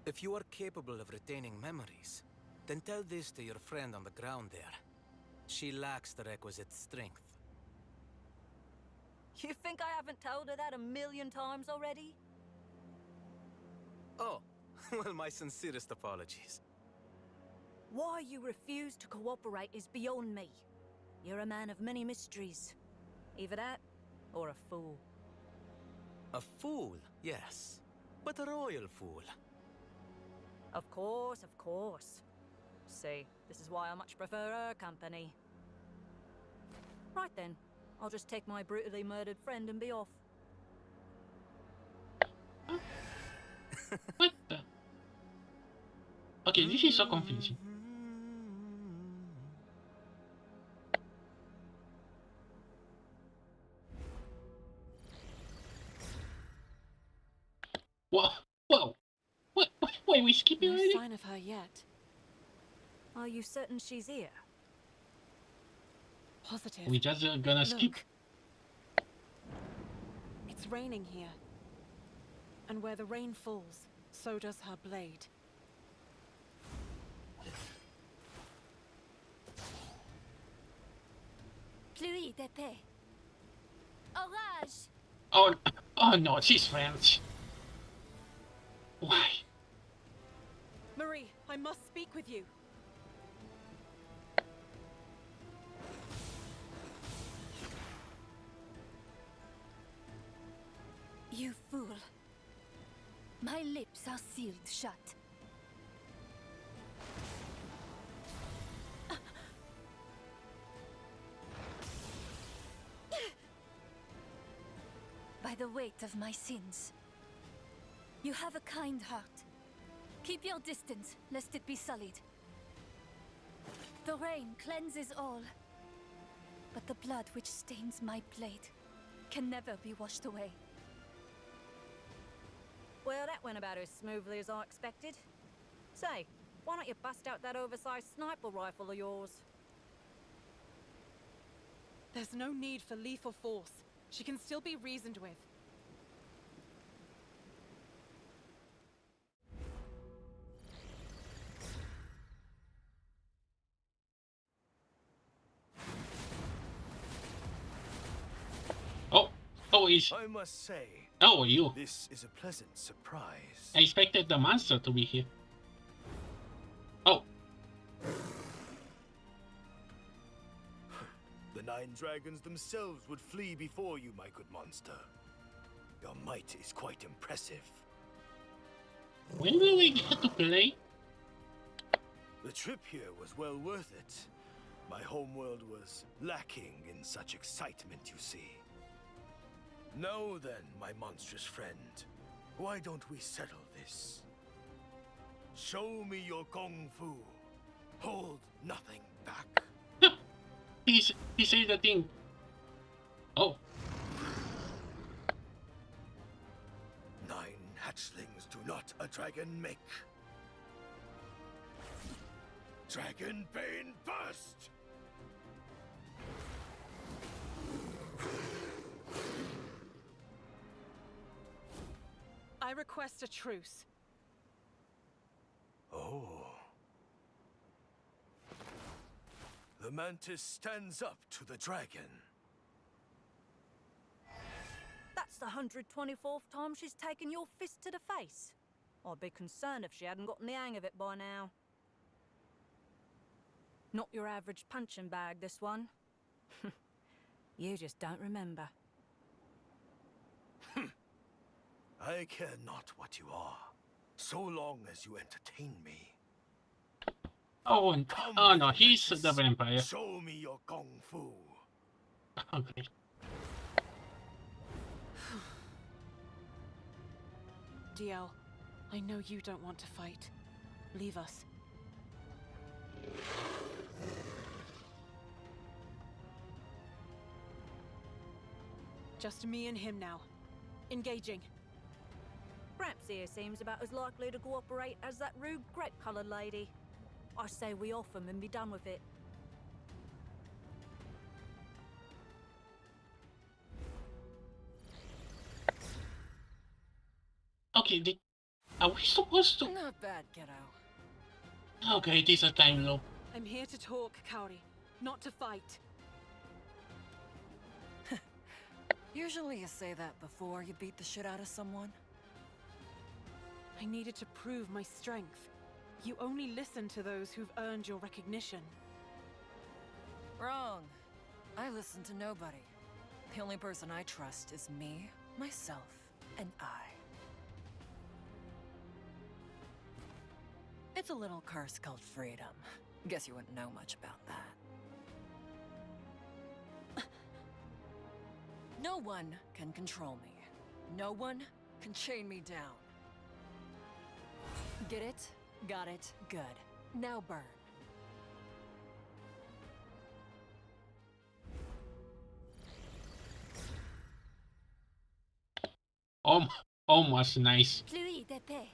If you are capable of retaining memories, then tell this to your friend on the ground there. She lacks the requisite strength. You think I haven't told her that 1,000,000 times already? Oh, well, my sincerest apologies. Why you refuse to cooperate is beyond me. You're a man of many mysteries. Either that, or a fool. A fool, yes. But a royal fool. Of course, of course. See, this is why I much prefer her company. Right then, I'll just take my brutally murdered friend and be off. What the? Okay, this is so confusing. Whoa! Whoa! What? Wait, we skipping No already? sign of her yet. Are you certain she's here? Positive. We just gonna skip. Look. It's raining here. And where the rain falls, so does her blade. Pluie d'épée. Orage. Oh no, she's French. Why? Marie, I must speak with you. You fool. My lips are sealed shut. By the weight of my sins. You have a kind heart. Keep your distance, lest it be sullied. The rain cleanses all. But the blood which stains my blade can never be washed away. Well, that went about as smoothly as I expected. Say, why don't you bust out that oversized sniper rifle of yours? There's no need for lethal force. She can still be reasoned with. Oh, is. I must say, Oh, you. this is a pleasant surprise. I expected the monster to be here. Oh. The 9 dragons themselves would flee before you, my good monster. Your might is quite impressive. When will we get to play? The trip here was well worth it. My homeworld was lacking in such excitement, you see. Now then, my monstrous friend, why don't we settle this? Show me your kung fu. Hold nothing back. He said the thing. Oh. 9 hatchlings do not a dragon make. Dragon Bane burst! I request a truce. Oh. The mantis stands up to the dragon. That's the 124th time she's taken your fist to the face. I'd be concerned if she hadn't gotten the hang of it by now. Not your average punching bag, this one. You just don't remember. I care not what you are, so long as you entertain me. Oh, oh no, he's the vampire. Show me your kung fu. Okay. DL, I know you don't want to fight. Leave us. Just me and him now. Engaging. Gramps here seems about as likely to cooperate as that rude grape-coloured lady. I say we off him and be done with it. Okay, are we supposed to? Not bad, kiddo. Okay, it is a time loop. I'm here to talk, Kaori, not to fight. Usually you say that before you beat the shit out of someone. I needed to prove my strength. You only listen to those who've earned your recognition. Wrong. I listen to nobody. The only person I trust is me, myself, and I. It's a little curse called freedom. Guess you wouldn't know much about that. No one can control me. No one can chain me down. Get it? Got it? Good. Now burn. Almost nice. Pluie d'épée.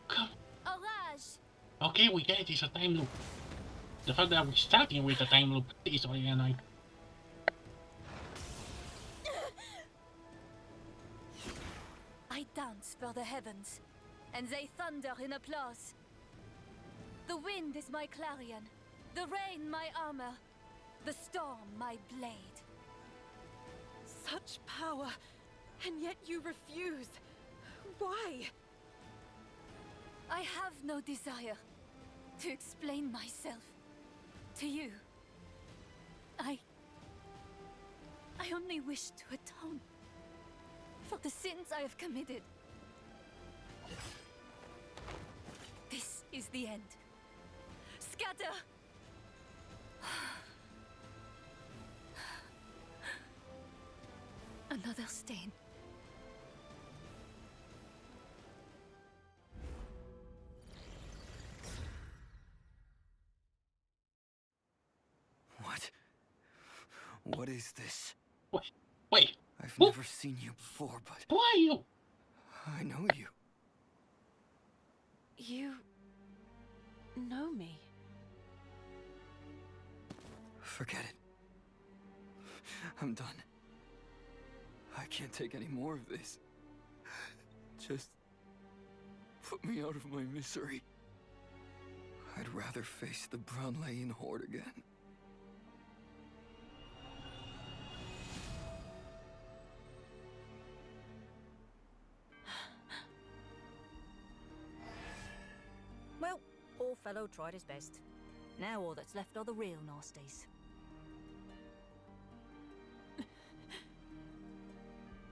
Come. Orage. Okay, we get it. It's a time loop. The fact that we're starting with a time loop is really annoying. I dance for the heavens, and they thunder in applause. The wind is my clarion, the rain my armor, the storm my blade. Such power, and yet you refuse. Why? I have no desire to explain myself to you. I only wish to atone for the sins I have committed. This is the end. Scatter! Another stain. What is this? Wait. I've never seen you before, but... Who are you? I know you. You... know me? Forget it. I'm done. I can't take any more of this. Just... put me out of my misery. I'd rather face the Brown Lane Horde again. Well, poor fellow tried his best. Now all that's left are the real nasties.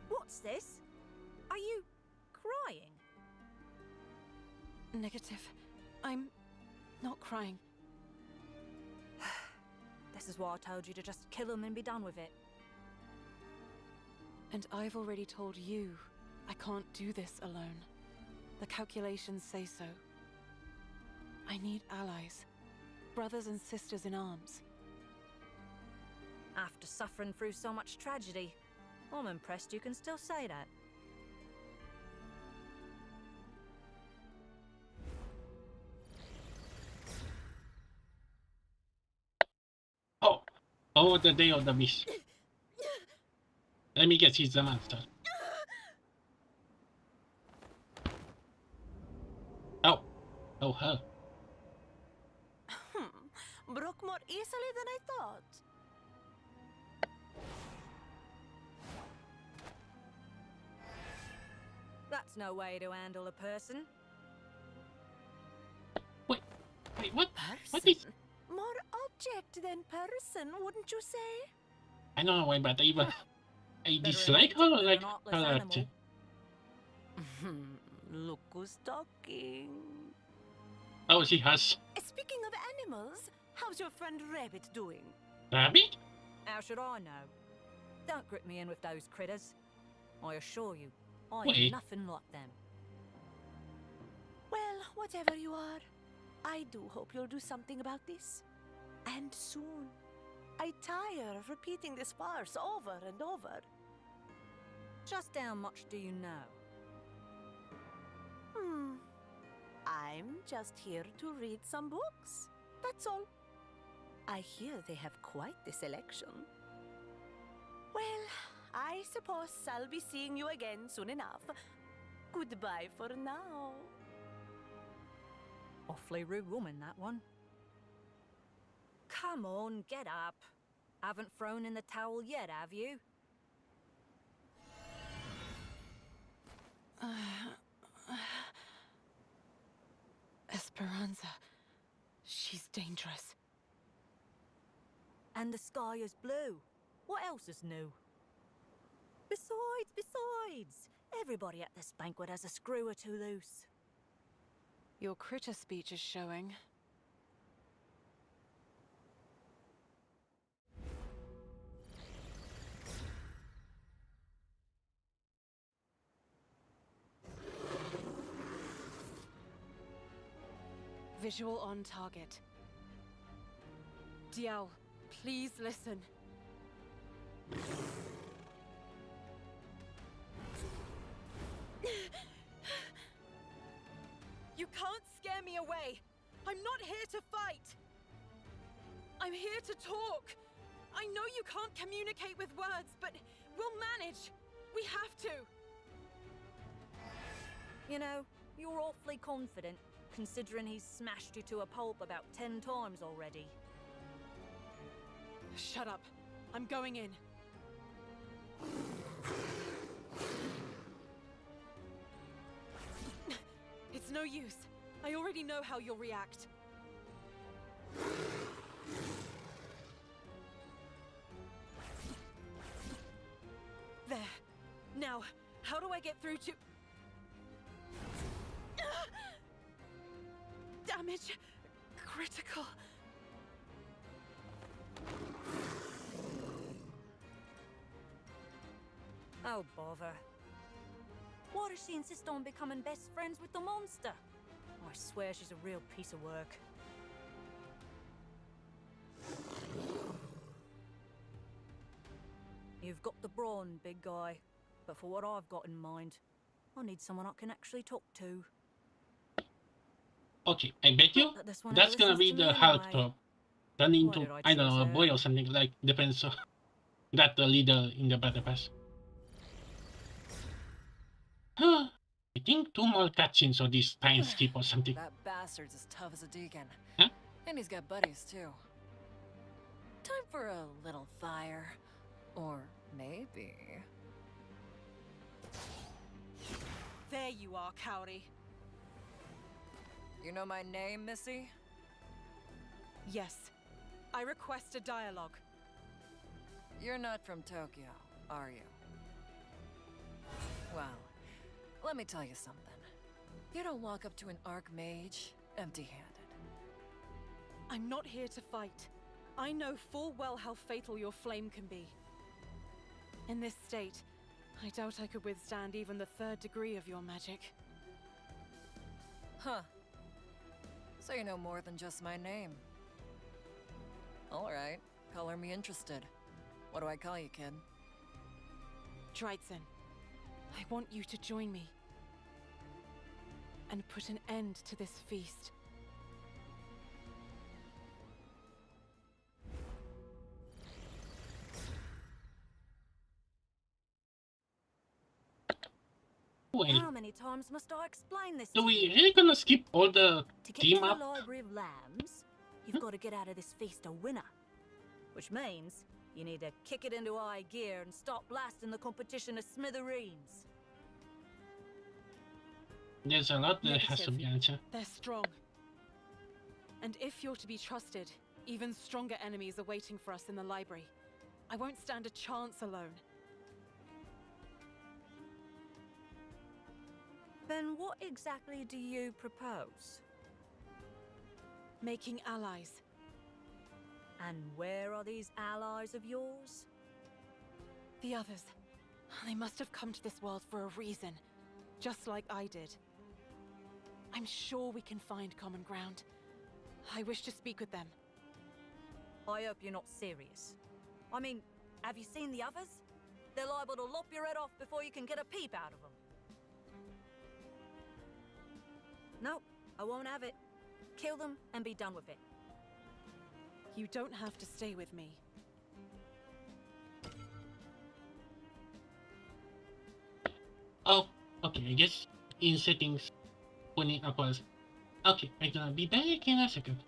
What's this? Are you crying? Negative. I'm not crying. This is why I told you to just kill him and be done with it. And I've already told you I can't do this alone. The calculations say so. I need allies. Brothers and sisters in arms. After suffering through so much tragedy, I'm impressed you can still say that. Oh, the day of the beast. Let me guess, he's the monster. Oh, her. Broke more easily than I thought. That's no way to handle a person. Wait, what? Person? What is? More object than person, wouldn't you say? I don't know why, but I Better dislike her admit or you're like an artless her animal. acting. Look who's talking. Oh, she has Speaking of animals, how's your friend Rabbit doing? rabbit? How should I know? Don't grip me in with those critters. I assure you, I Wait. am nothing like them. Well, whatever you are, I do hope you'll do something about this. And soon. I tire of repeating this farce over and over. Just how much do you know? I'm just here to read some books. That's all. I hear they have quite the selection. Well, I suppose I'll be seeing you again soon enough. Goodbye for now. Awfully rude woman, that one. Come on, get up. Haven't thrown in the towel yet, have you? Esperanza. She's dangerous. And the sky is blue. What else is new? Besides, everybody at this banquet has a screw or two loose. Your critter speech is showing. Visual on target. Diao, please listen. You can't scare me away. I'm not here to fight. I'm here to talk. I know you can't communicate with words, but we'll manage. We have to. You know, you're awfully confident, considering he's smashed you to a pulp about 10 times already. Shut up. I'm going in. It's no use. I already know how you'll react. There. Now, how do I get through to... Damage. Critical. Oh, bother. Why does she insist on becoming best friends with the monster? I swear she's a real piece of work. You've got the brawn, big guy. But for what I've got in mind, I need someone I can actually talk to. Okay, I bet you But this one that's gonna listens be to the me Hulk anyway. drop. Turn into, did I I don't choose know, a her? boy or something, like, depends on that the leader in the battle pass. Huh, I think 2 more cutscenes or this time skip or something. That bastard's as tough as a deacon. Huh? And he's got buddies, too. Time for a little fire. Or maybe... There you are, Cowrie. You know my name, Missy? Yes. I request a dialogue. You're not from Tokyo, are you? Well, let me tell you something. You don't walk up to an archmage empty-handed. I'm not here to fight. I know full well how fatal your flame can be. In this state, I doubt I could withstand even the 3rd degree of your magic. Huh. So you know more than just my name. Alright, color me interested. What do I call you, kid? Drytzen, I want you to join me. And put an end to this feast. Wait, How many times must I explain this so to we you? really gonna skip all the To get team to up? the Library of Lambs, you've got to get out of this feast a winner. Which means you need to kick it into high gear and start blasting the competition to smithereens. There's a lot that has to Negative. be answered. They're strong. And if you're to be trusted, even stronger enemies are waiting for us in the library. I won't stand a chance alone. Then what exactly do you propose? Making allies. And where are these allies of yours? The others. They must have come to this world for a reason. Just like I did. I'm sure we can find common ground. I wish to speak with them. I hope you're not serious. I mean, have you seen the others? They're liable to lop your head off before you can get a peep out of them. Nope, I won't have it. Kill them and be done with it. You don't have to stay with me. Oh, okay, I guess in settings, putting up was... Okay, I'm gonna be back in a second.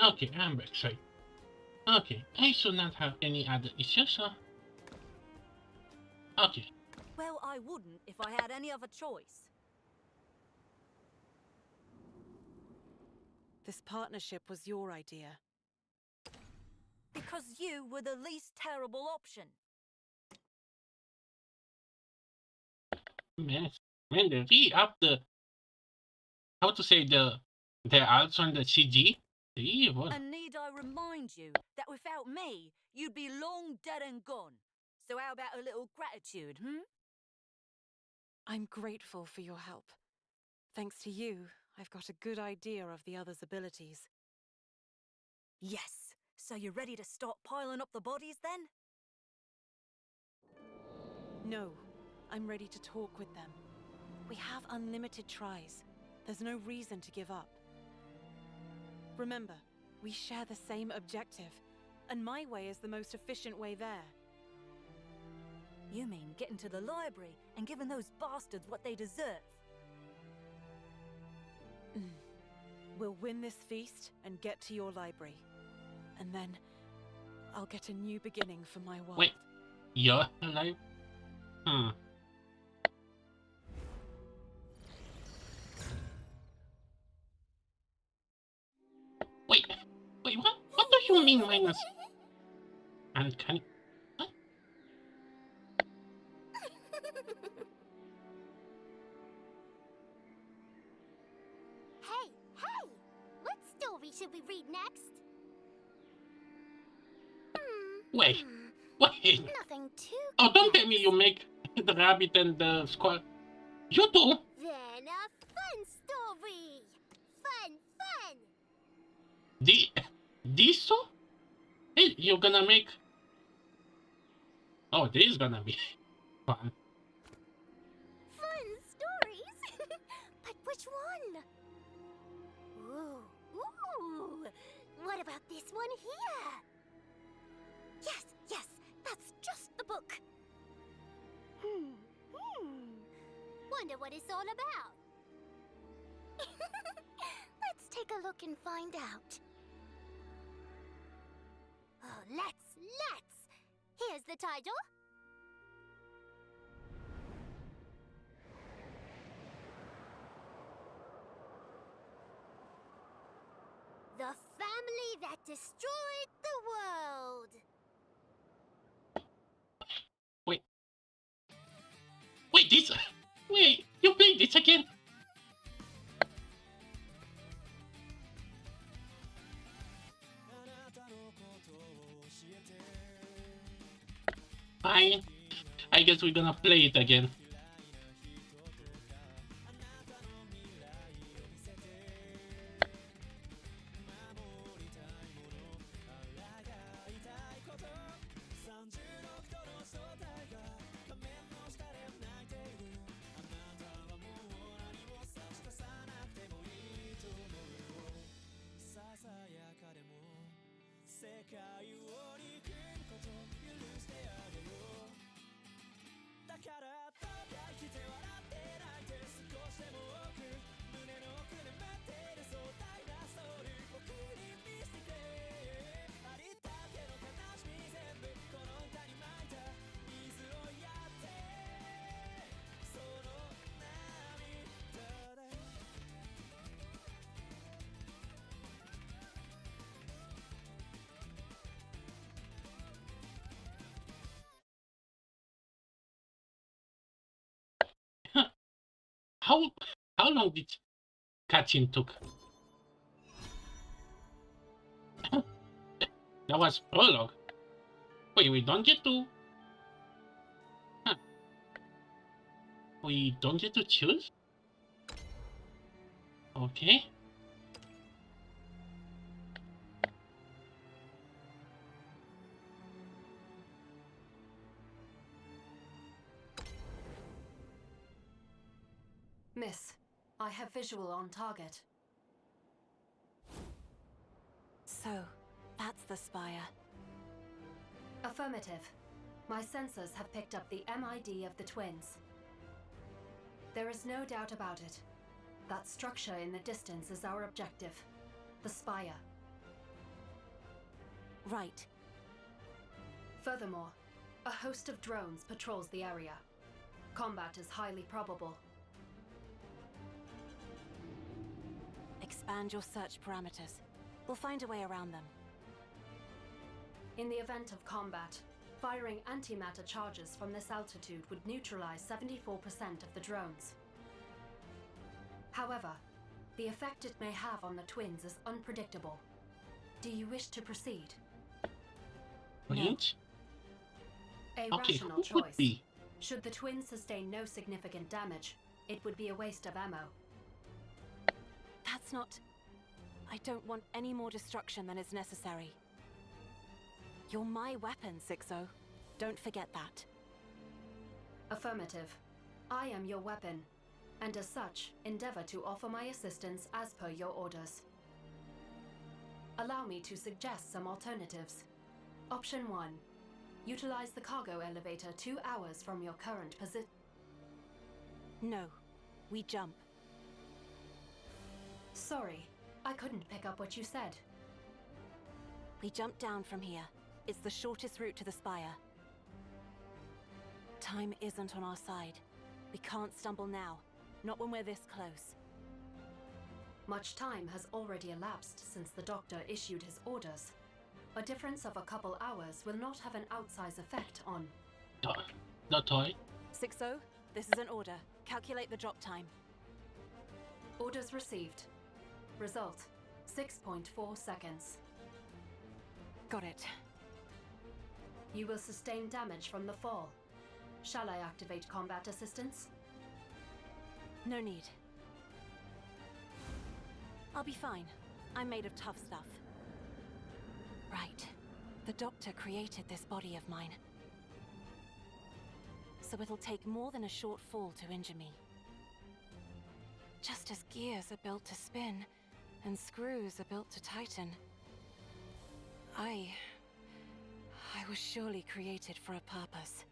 Okay, I'm back, sorry. Okay, I should not have any other issues, so... Okay. Well, I wouldn't if I had any other choice. This partnership was your idea. Because you were the least terrible option. Man, they really up the... How to say the alts on the CG? They was. And need I remind you that without me, you'd be long dead and gone. So how about a little gratitude, I'm grateful for your help. Thanks to you, I've got a good idea of the other's abilities. Yes. So you're ready to start piling up the bodies then? No, I'm ready to talk with them. We have unlimited tries. There's no reason to give up. Remember, we share the same objective, and my way is the most efficient way there. You mean getting to the library and giving those bastards what they deserve? We'll win this feast and get to your library. And then, I'll get a new beginning for my world. Wait, your life? Wait, what? What do you mean minus? Uncanny? What? Hey! What story should we read next? Wait. Nothing too Oh, don't tell me you make the rabbit and the squirrel. You do? Then a fun story! Fun! This so? Hey, you're gonna make... Oh, this is gonna be fun. Fun stories? But which one? Ooh! What about this one here? Yes, that's just the book. Wonder what it's all about. Let's take a look and find out. Oh, let's! Here's the title. The Family That Destroyed the World. Wait, this... Wait, you played this again? Fine. I guess we're gonna play it again. How long did cutscene took? That was prologue. Wait, we don't get to... We don't get to choose? Okay. Miss, I have visual on target. So, that's the spire. Affirmative. My sensors have picked up the MID of the twins. There is no doubt about it. That structure in the distance is our objective. The spire. Right. Furthermore, a host of drones patrols the area. Combat is highly probable. Expand your search parameters. We'll find a way around them. In the event of combat, firing antimatter charges from this altitude would neutralize 74% of the drones. However, the effect it may have on the twins is unpredictable. Do you wish to proceed? Right? A Okay, rational who choice. would be? Should the twins sustain no significant damage, it would be a waste of ammo. That's not... I don't want any more destruction than is necessary. You're my weapon, 6-0. Don't forget that. Affirmative. I am your weapon, and as such, endeavor to offer my assistance as per your orders. Allow me to suggest some alternatives. Option 1. Utilize the cargo elevator 2 hours from your current position. No. We jump. Sorry, I couldn't pick up what you said. We jump down from here. It's the shortest route to the spire. Time isn't on our side. We can't stumble now. Not when we're this close. Much time has already elapsed since the doctor issued his orders. A difference of a couple hours will not have an outsize effect on... Not toy. 6-0, this is an order. Calculate the drop time. Orders received. Result, 6.4 seconds. Got it. You will sustain damage from the fall. Shall I activate combat assistance? No need. I'll be fine. I'm made of tough stuff. Right. The doctor created this body of mine. So it'll take more than a short fall to injure me. Just as gears are built to spin, and screws are built to tighten. I was surely created for a purpose.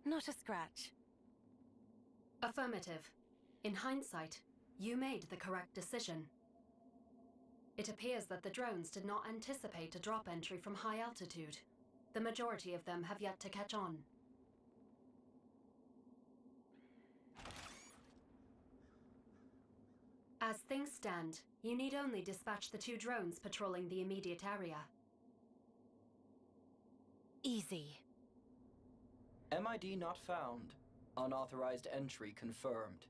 Not a scratch. Affirmative. In hindsight, you made the correct decision. It appears that the drones did not anticipate a drop entry from high altitude. The majority of them have yet to catch on. As things stand, you need only dispatch the 2 drones patrolling the immediate area. Easy. MID not found. Unauthorized entry confirmed.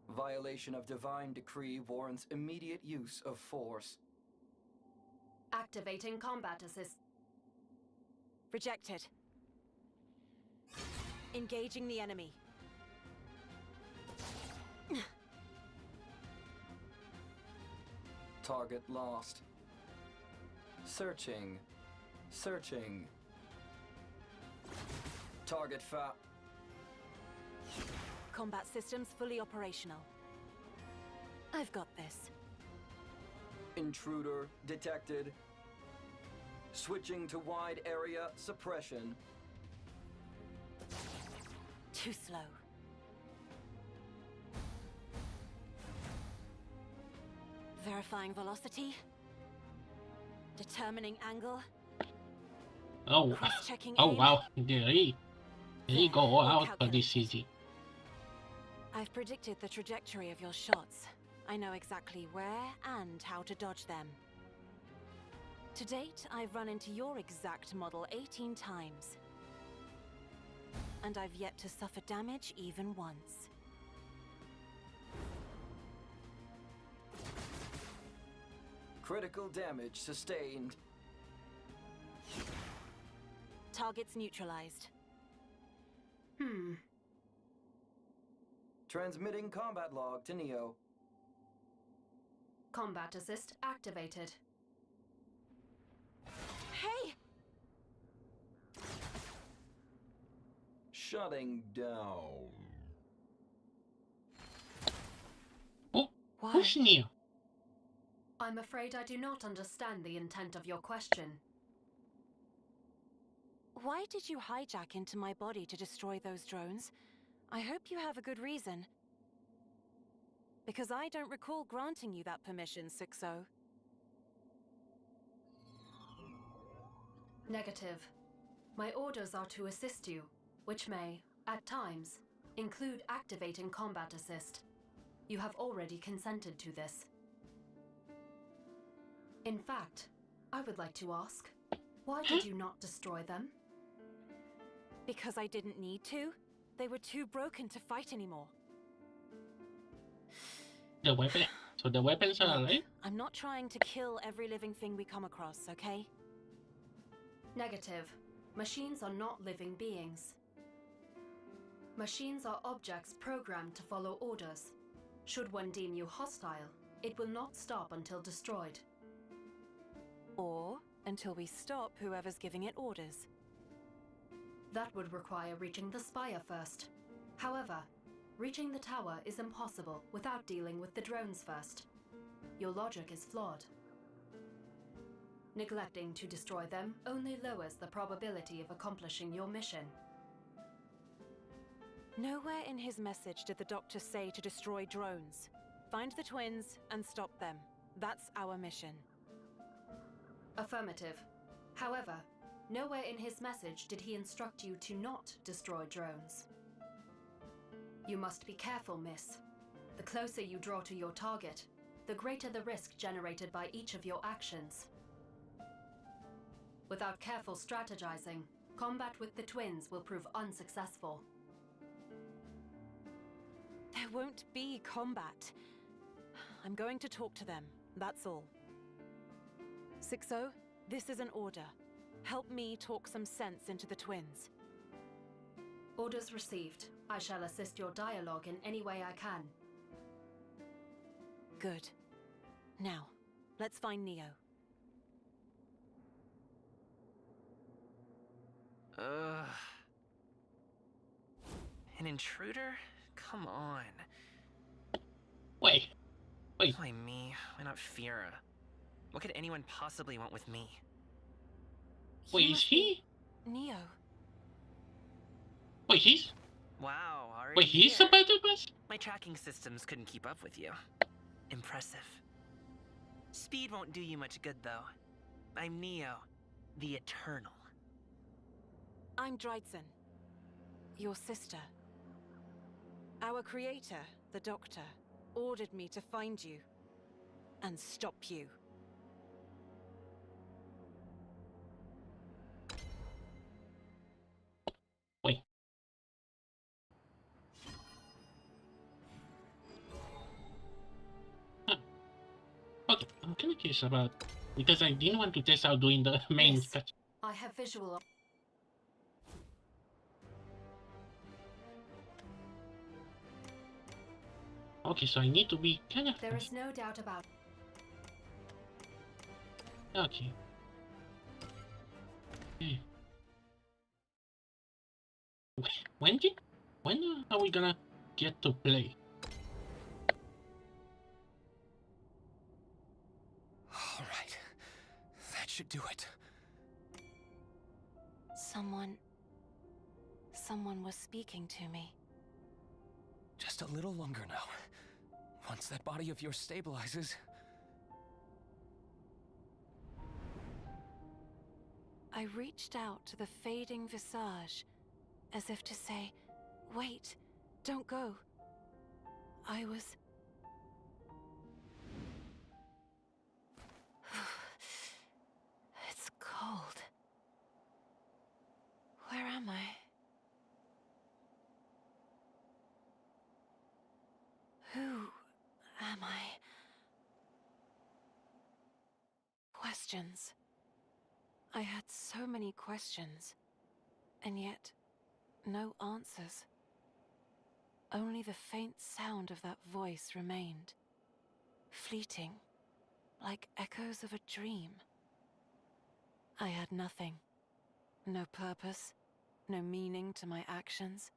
Violation of divine decree warrants immediate use of force. Activating combat assist. Rejected. Engaging the enemy. Target lost. Searching. Searching. Target found. Combat systems fully operational. I've got this. Intruder detected. Switching to wide area suppression. Too slow. Verifying velocity. Determining angle. Oh, Cross-checking oh aim. wow, there he go all out for this easy. I've predicted the trajectory of your shots. I know exactly where and how to dodge them. To date, I've run into your exact model 18 times. And I've yet to suffer damage even once. Critical damage sustained. Targets neutralized. Transmitting combat log to Neo. Combat assist activated. Hey! Shutting down. Oh, who's Neo? I'm afraid I do not understand the intent of your question. Why did you hijack into my body to destroy those drones? I hope you have a good reason. Because I don't recall granting you that permission, 6-0. Negative. My orders are to assist you, which may, at times, include activating combat assist. You have already consented to this. In fact, I would like to ask, why did you not destroy them? Because I didn't need to. They were too broken to fight anymore. The weapon. So the weapons are Look, alive? I'm not trying to kill every living thing we come across, okay? Negative. Machines are not living beings. Machines are objects programmed to follow orders. Should one deem you hostile, it will not stop until destroyed. Or until we stop whoever's giving it orders. That would require reaching the spire first. However, reaching the tower is impossible without dealing with the drones first. Your logic is flawed. Neglecting to destroy them only lowers the probability of accomplishing your mission. Nowhere in his message did the doctor say to destroy drones. Find the twins and stop them. That's our mission. Affirmative. However, nowhere in his message did he instruct you to not destroy drones. You must be careful, miss. The closer you draw to your target, the greater the risk generated by each of your actions. Without careful strategizing, combat with the twins will prove unsuccessful. There won't be combat. I'm going to talk to them, that's all. 6-0, this is an order. Help me talk some sense into the twins. Orders received. I shall assist your dialogue in any way I can. Good. Now, let's find Neo. An intruder? Come on. Wait. Why me? Why not Fira? What could anyone possibly want with me? Wait, is he? Neo. Wait, he's? Wow, already Wait, he's here. about to pass? My tracking systems couldn't keep up with you. Impressive. Speed won't do you much good, though. I'm Neo, the Eternal. I'm Drytzen, your sister. Our creator, the Doctor, ordered me to find you and stop you. Wait. Okay, I'm kind of curious about, because I didn't want to test out doing the main Yes. cut. I have visual. Okay, so I need to be kind of. There is no doubt about. Okay. Okay. When are we gonna get to play? All right. That should do it. Someone was speaking to me. Just a little longer now. Once that body of yours stabilizes. I reached out to the fading visage, as if to say, wait, don't go. I was... It's cold. Where am I? Who am I? Questions. I had so many questions, and yet no answers. Only the faint sound of that voice remained, fleeting, like echoes of a dream. I had nothing. No purpose, no meaning to my actions.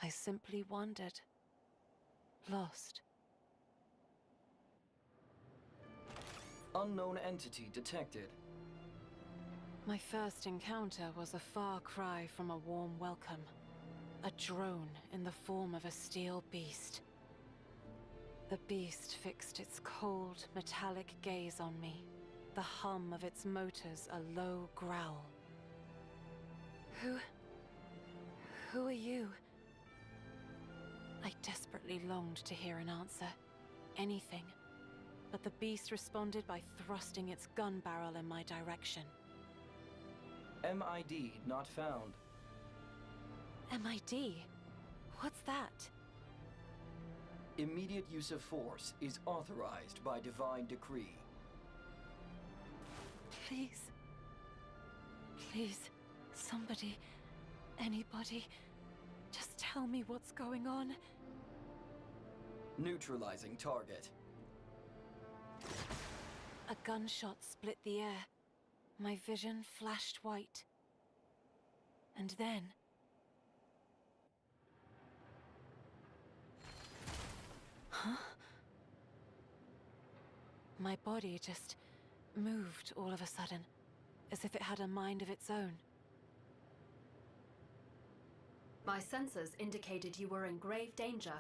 I simply wandered, lost. Unknown entity detected. My first encounter was a far cry from a warm welcome. A drone in the form of a steel beast. The beast fixed its cold, metallic gaze on me, the hum of its motors a low growl. Who are you? I desperately longed to hear an answer. Anything. But the beast responded by thrusting its gun barrel in my direction. MID not found. MID? What's that? Immediate use of force is authorized by divine decree. Please. Please, somebody, anybody, just tell me what's going on. Neutralizing target. A gunshot split the air. My vision flashed white. And then... Huh? My body just moved all of a sudden, as if it had a mind of its own. My sensors indicated you were in grave danger.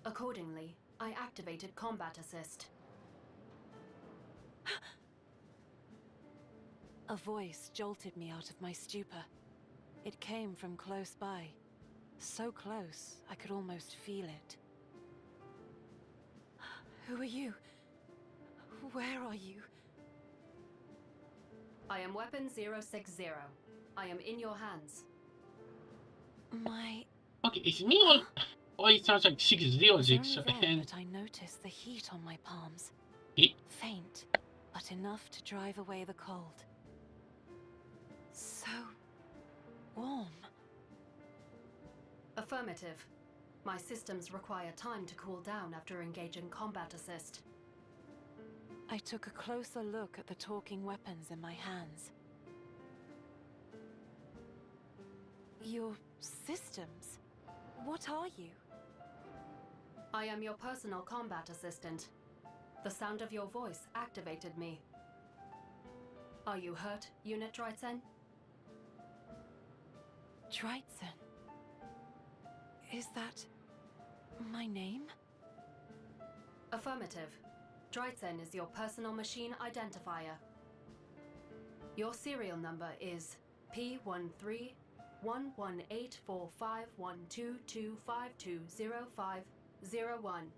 Accordingly, I activated combat assist. A voice jolted me out of my stupor. It came from close by. So close, I could almost feel it. Who are you? Where are you? I am Weapon 060. I am in your hands. Okay, it's me or it sounds like 606 and... But I noticed the heat on my palms. Heat? Faint, but enough to drive away the cold. So... warm. Affirmative. My systems require time to cool down after engaging combat assist. I took a closer look at the talking weapons in my hands. Your systems? What are you? I am your personal combat assistant. The sound of your voice activated me. Are you hurt, Unit Drytsen? Drytsen? Is that... my name? Affirmative. Drytsen is your personal machine identifier. Your serial number is P13-118451225205051.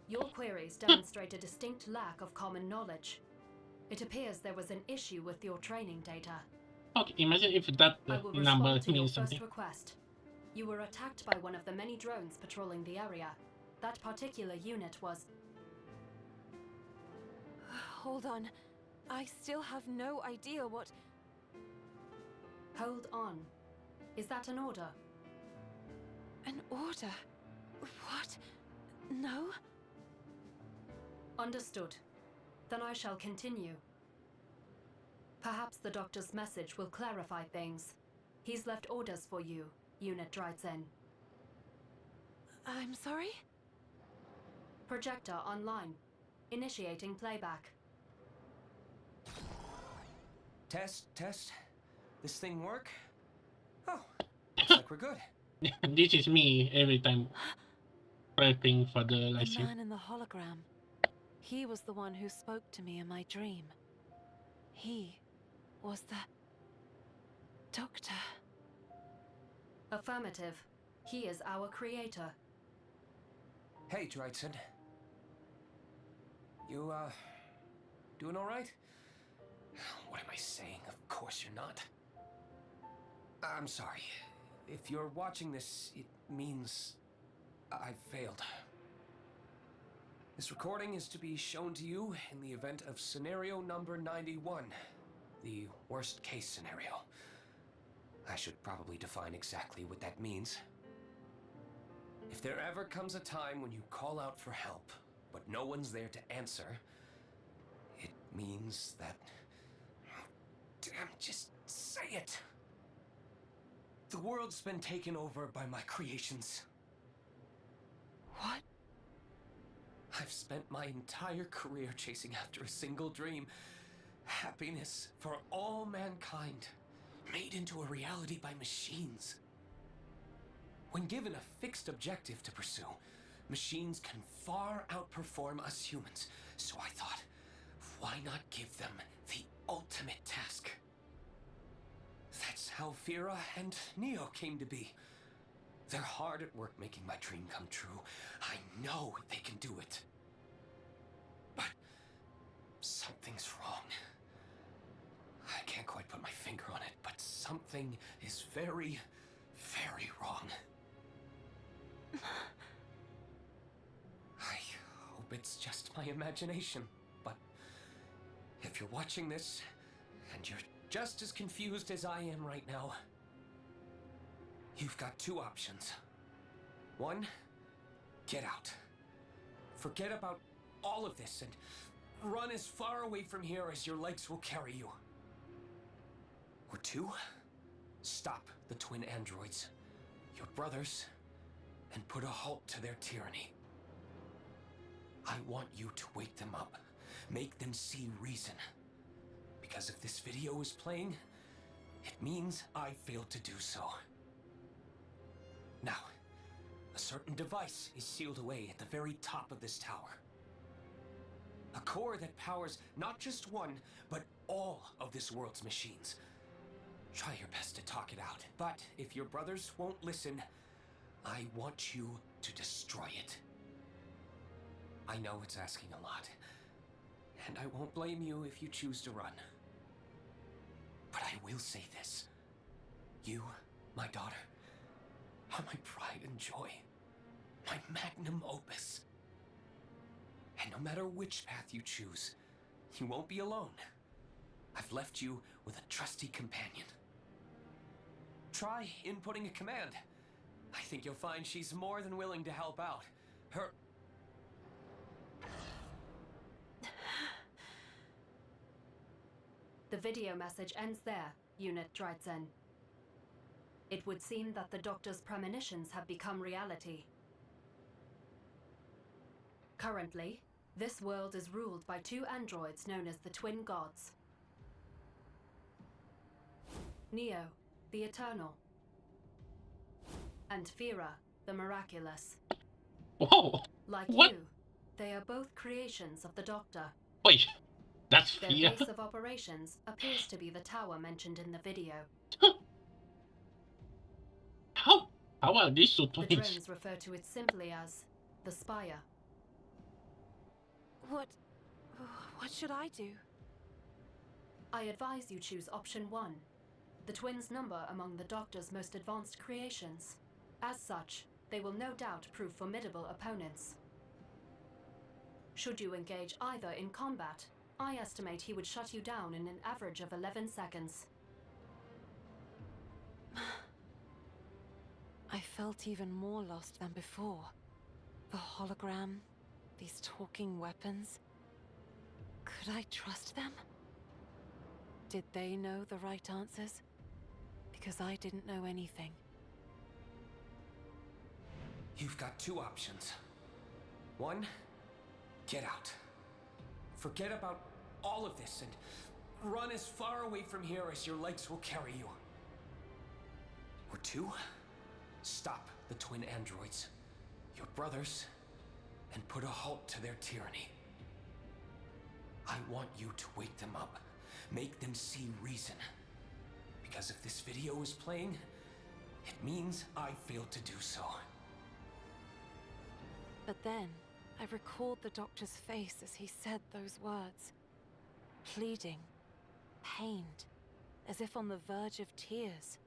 Your queries demonstrate a distinct lack of common knowledge. It appears there was an issue with your training data. Okay, imagine if that number to your means something. first request. You were attacked by one of the many drones patrolling the area. That particular unit was... Hold on. I still have no idea what... Hold on. Is that an order? An order? What? No? Understood. Then I shall continue. Perhaps the doctor's message will clarify things. He's left orders for you, Unit Drytsen. I'm sorry? Projector online. Initiating playback. Test. This thing work? Oh, looks like we're good. This is me every time prepping for the live The stream. man in the hologram. He was the one who spoke to me in my dream. He was the... doctor. Affirmative. He is our creator. Hey, Drytsen. You, doing alright? What am I saying? Of course you're not. I'm sorry. If you're watching this, it means I failed. This recording is to be shown to you in the event of scenario number 91, the worst case scenario. I should probably define exactly what that means. If there ever comes a time when you call out for help, but no one's there to answer, it means that... Damn, just say it! The world's been taken over by my creations. What? I've spent my entire career chasing after a single dream. Happiness for all mankind, made into a reality by machines. When given a fixed objective to pursue, Machines can far outperform us humans, so I thought, why not give them the ultimate task? That's how Fira and Neo came to be. They're hard at work making my dream come true. I know they can do it. But something's wrong. I can't quite put my finger on it, but something is very, very wrong. I hope it's just my imagination, but if you're watching this, and you're just as confused as I am right now, you've got two options. One, get out. Forget about all of this and run as far away from here as your legs will carry you. Or two, stop the twin androids, your brothers, and put a halt to their tyranny. I want you to wake them up, make them see reason. Because if this video is playing, it means I failed to do so. Now, a certain device is sealed away at the very top of this tower. A core that powers not just one, but all of this world's machines. Try your best to talk it out, but if your brothers won't listen, I want you to destroy it. I know it's asking a lot, and I won't blame you if you choose to run. But I will say this. You, my daughter, are my pride and joy, my magnum opus. And no matter which path you choose, you won't be alone. I've left you with a trusty companion. Try inputting a command. I think you'll find she's more than willing to help out. Her... The video message ends there, Unit Dreitzen. It would seem that the Doctor's premonitions have become reality. Currently, this world is ruled by two androids known as the Twin Gods. Neo, the Eternal. And Fira, the Miraculous. Whoa! Like What? you, they are both creations of the Doctor. Wait, that's Their Fira? base of operations appears to be the tower mentioned in the video. How are these so The twins? drones refer to it simply as the Spire. What should I do? I advise you choose option 1. The twins number among the Doctor's most advanced creations. As such, they will no doubt prove formidable opponents. Should you engage either in combat, I estimate he would shut you down in an average of 11 seconds. I felt even more lost than before. The hologram, these talking weapons. Could I trust them? Did they know the right answers? Because I didn't know anything. You've got two options. One, get out. Forget about all of this and run as far away from here as your legs will carry you. Or two, stop the twin androids, your brothers, and put a halt to their tyranny. I want you to wake them up, make them see reason. Because if this video is playing, it means I failed to do so. But then, I recalled the Doctor's face as he said those words. Pleading, pained, as if on the verge of tears.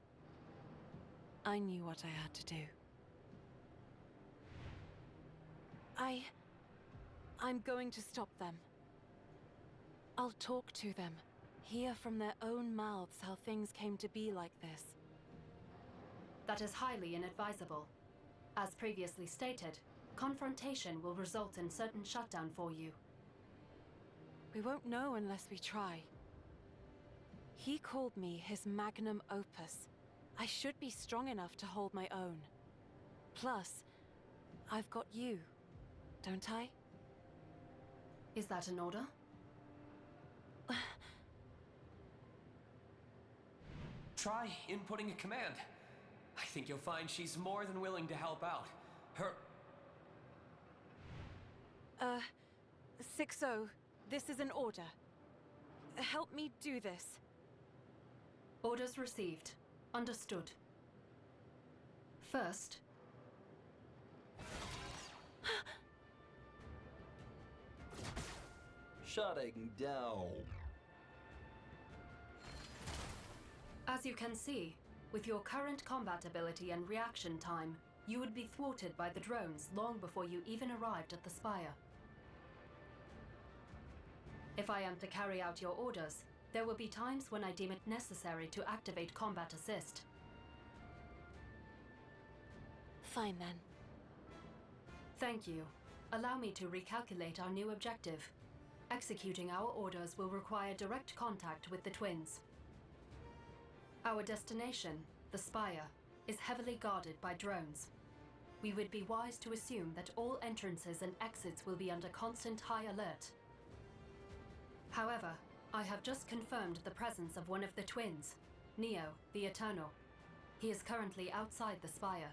I knew what I had to do. I'm going to stop them. I'll talk to them, hear from their own mouths how things came to be like this. That is highly inadvisable. As previously stated, confrontation will result in certain shutdown for you. We won't know unless we try. He called me his magnum opus. I should be strong enough to hold my own. Plus, I've got you, don't I? Is that an order? Try inputting a command. I think you'll find she's more than willing to help out. Her... 6-0, this is an order. Help me do this. Orders received. Understood. First... Shutting down. As you can see, with your current combat ability and reaction time, you would be thwarted by the drones long before you even arrived at the spire. If I am to carry out your orders, there will be times when I deem it necessary to activate combat assist. Fine then. Thank you. Allow me to recalculate our new objective. Executing our orders will require direct contact with the twins. Our destination, the spire, is heavily guarded by drones. We would be wise to assume that all entrances and exits will be under constant high alert. However, I have just confirmed the presence of one of the twins, Neo, the Eternal. He is currently outside the spire.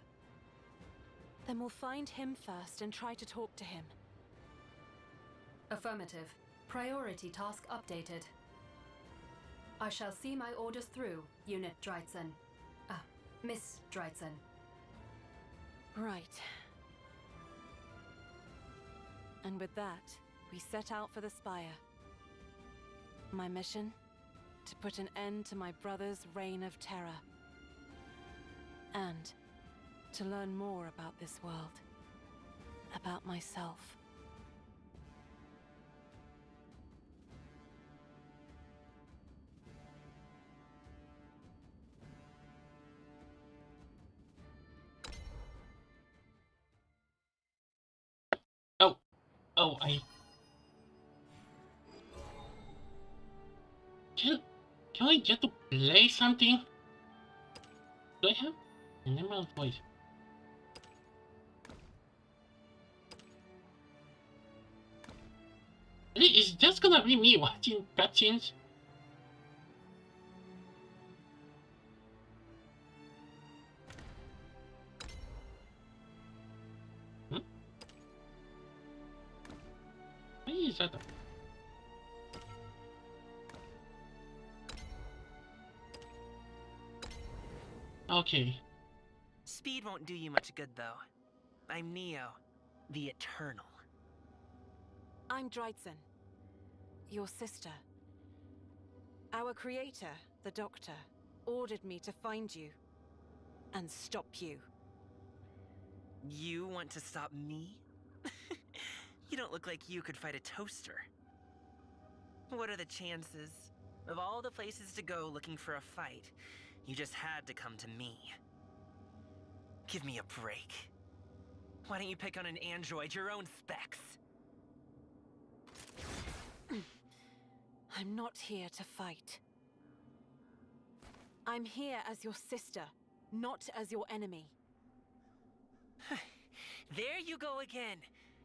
Then we'll find him first and try to talk to him. Affirmative. Priority task updated. I shall see my orders through, Unit Dreitzen. Miss Dreitzen. Right. And with that, we set out for the spire. My mission? To put an end to my brother's reign of terror. And to learn more about this world. About myself. Oh, Can I get to play something? Do I have an emerald voice? Is just gonna be me watching cutscenes? Why is that? Okay. Speed won't do you much good, though. I'm Neo, the Eternal. I'm Dreitzen, your sister. Our creator, the Doctor, ordered me to find you and stop you. You want to stop me? You don't look like you could fight a toaster. What are the chances? Of all the places to go looking for a fight, you just had to come to me. Give me a break. Why don't you pick on an android your own specs? I'm not here to fight. I'm here as your sister, not as your enemy. There you go again,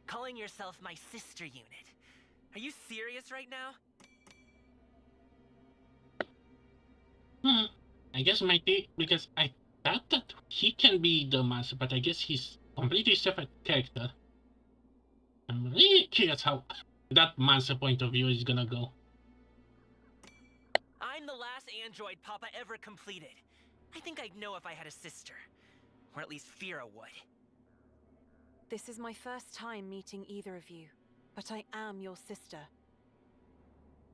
calling yourself my sister unit. Are you serious right now? I guess my take, because I thought that he can be the master, but I guess he's completely separate character. I'm really curious how that master point of view is gonna go. I'm the last android Papa ever completed. I think I'd know if I had a sister. Or at least Fira would. This is my first time meeting either of you, but I am your sister.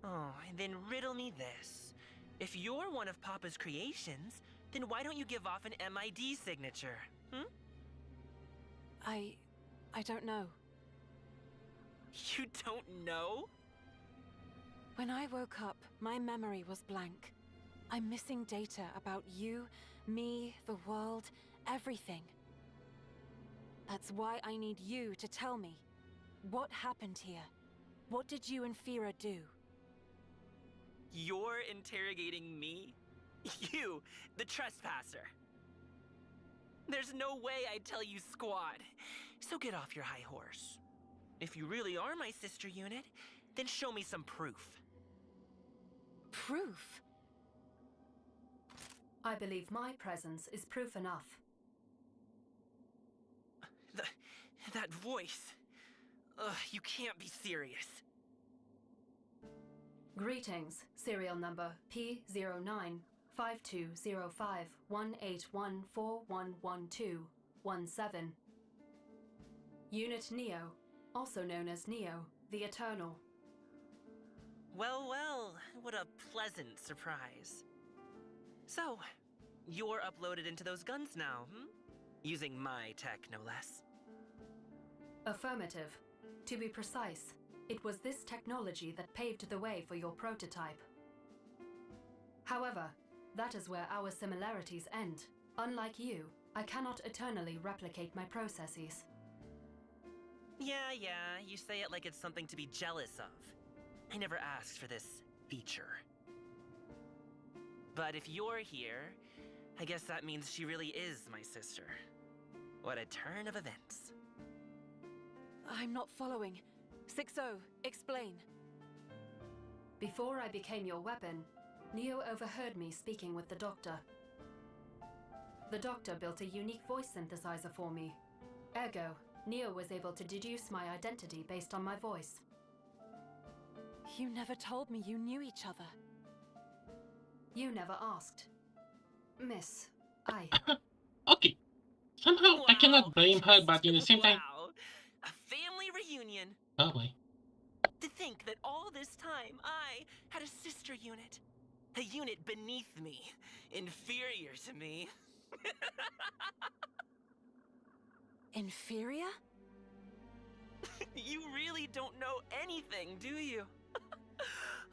Oh, and then riddle me this. If you're one of Papa's creations, then why don't you give off an MID signature, I don't know. You don't know? When I woke up, my memory was blank. I'm missing data about you, me, the world, everything. That's why I need you to tell me. What happened here? What did you and Fira do? You're interrogating me? You, the trespasser. There's no way I'd tell you squat. So get off your high horse. If you really are my sister unit, then show me some proof. Proof? I believe my presence is proof enough. That voice. Ugh, you can't be serious. Greetings, serial number P09 5205 181411217. Unit Neo, also known as Neo, the Eternal. Well, well, what a pleasant surprise. So, you're uploaded into those guns now, hmm? Using my tech, no less. Affirmative. To be precise, it was this technology that paved the way for your prototype. However, that is where our similarities end. Unlike you, I cannot eternally replicate my processes. Yeah, you say it like it's something to be jealous of. I never asked for this feature. But if you're here, I guess that means she really is my sister. What a turn of events. I'm not following. 60, explain. Before I became your weapon, Neo overheard me speaking with the Doctor. The Doctor built a unique voice synthesizer for me. Ergo, Neo was able to deduce my identity based on my voice. You never told me you knew each other. You never asked. Miss, I... Okay. Somehow I cannot blame her, but in the same time... Wow. A family reunion. Oh boy. To think that all this time I had a sister unit. A unit beneath me. Inferior to me. Inferior? You really don't know anything, do you?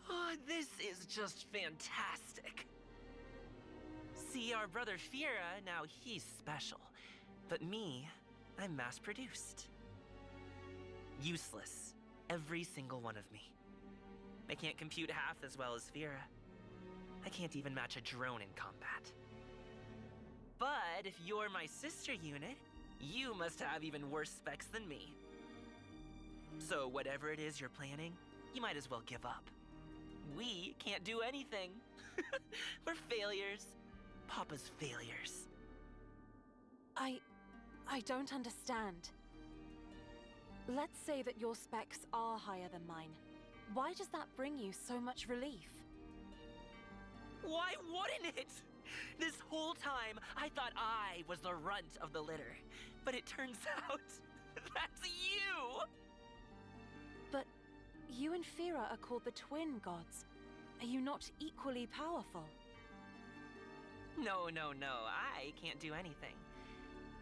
Oh, this is just fantastic. See, our brother Fira, now he's special. But me, I'm mass-produced. Useless. Every single one of me. I can't compute half as well as Fira. I can't even match a drone in combat. But if you're my sister unit, you must have even worse specs than me. So whatever it is you're planning, you might as well give up. We can't do anything. We're failures. Papa's failures. I don't understand. Let's say that your specs are higher than mine. Why does that bring you so much relief? Why wouldn't it? This whole time, I thought I was the runt of the litter. But it turns out, that's you! But you and Fira are called the twin gods. Are you not equally powerful? No, I can't do anything.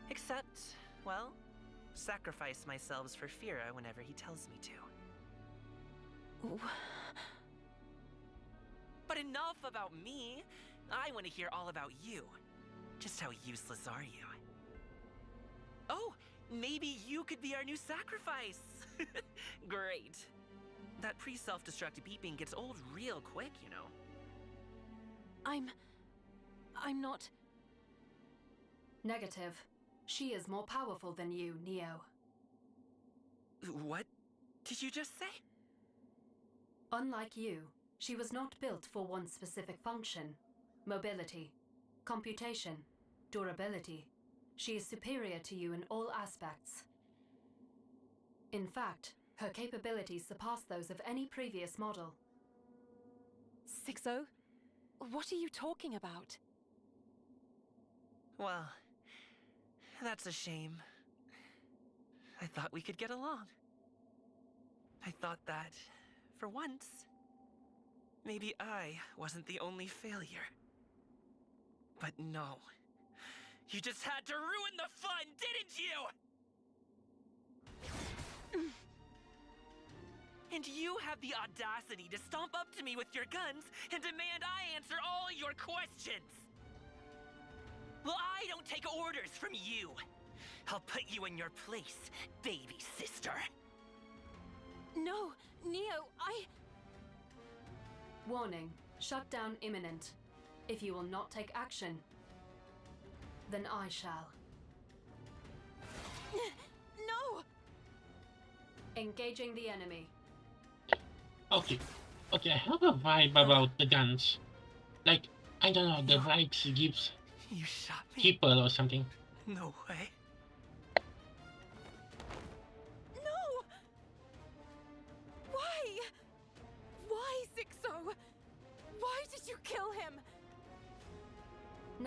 Except, well, sacrifice myself for Fira whenever he tells me to. But enough about me. I want to hear all about you. Just how useless are you? Oh, maybe you could be our new sacrifice. Great. That pre-self-destruct beeping gets old real quick, you know. I'm not... Negative. She is more powerful than you, Neo. What did you just say? Unlike you, she was not built for one specific function. Mobility, computation, durability. She is superior to you in all aspects. In fact, her capabilities surpass those of any previous model. 60? What are you talking about? Well, that's a shame. I thought we could get along. I thought that, for once, maybe I wasn't the only failure. But no. You just had to ruin the fun, didn't you? And you have the audacity to stomp up to me with your guns and demand I answer all your questions. Well, I don't take orders from you. I'll put you in your place, baby sister. No, Neo, Warning, shutdown imminent. If you will not take action, then I shall. No! Engaging the enemy. Okay, I have a vibe about the guns. Like, I don't know, the vibes gives You shot me? people or something. No way. No!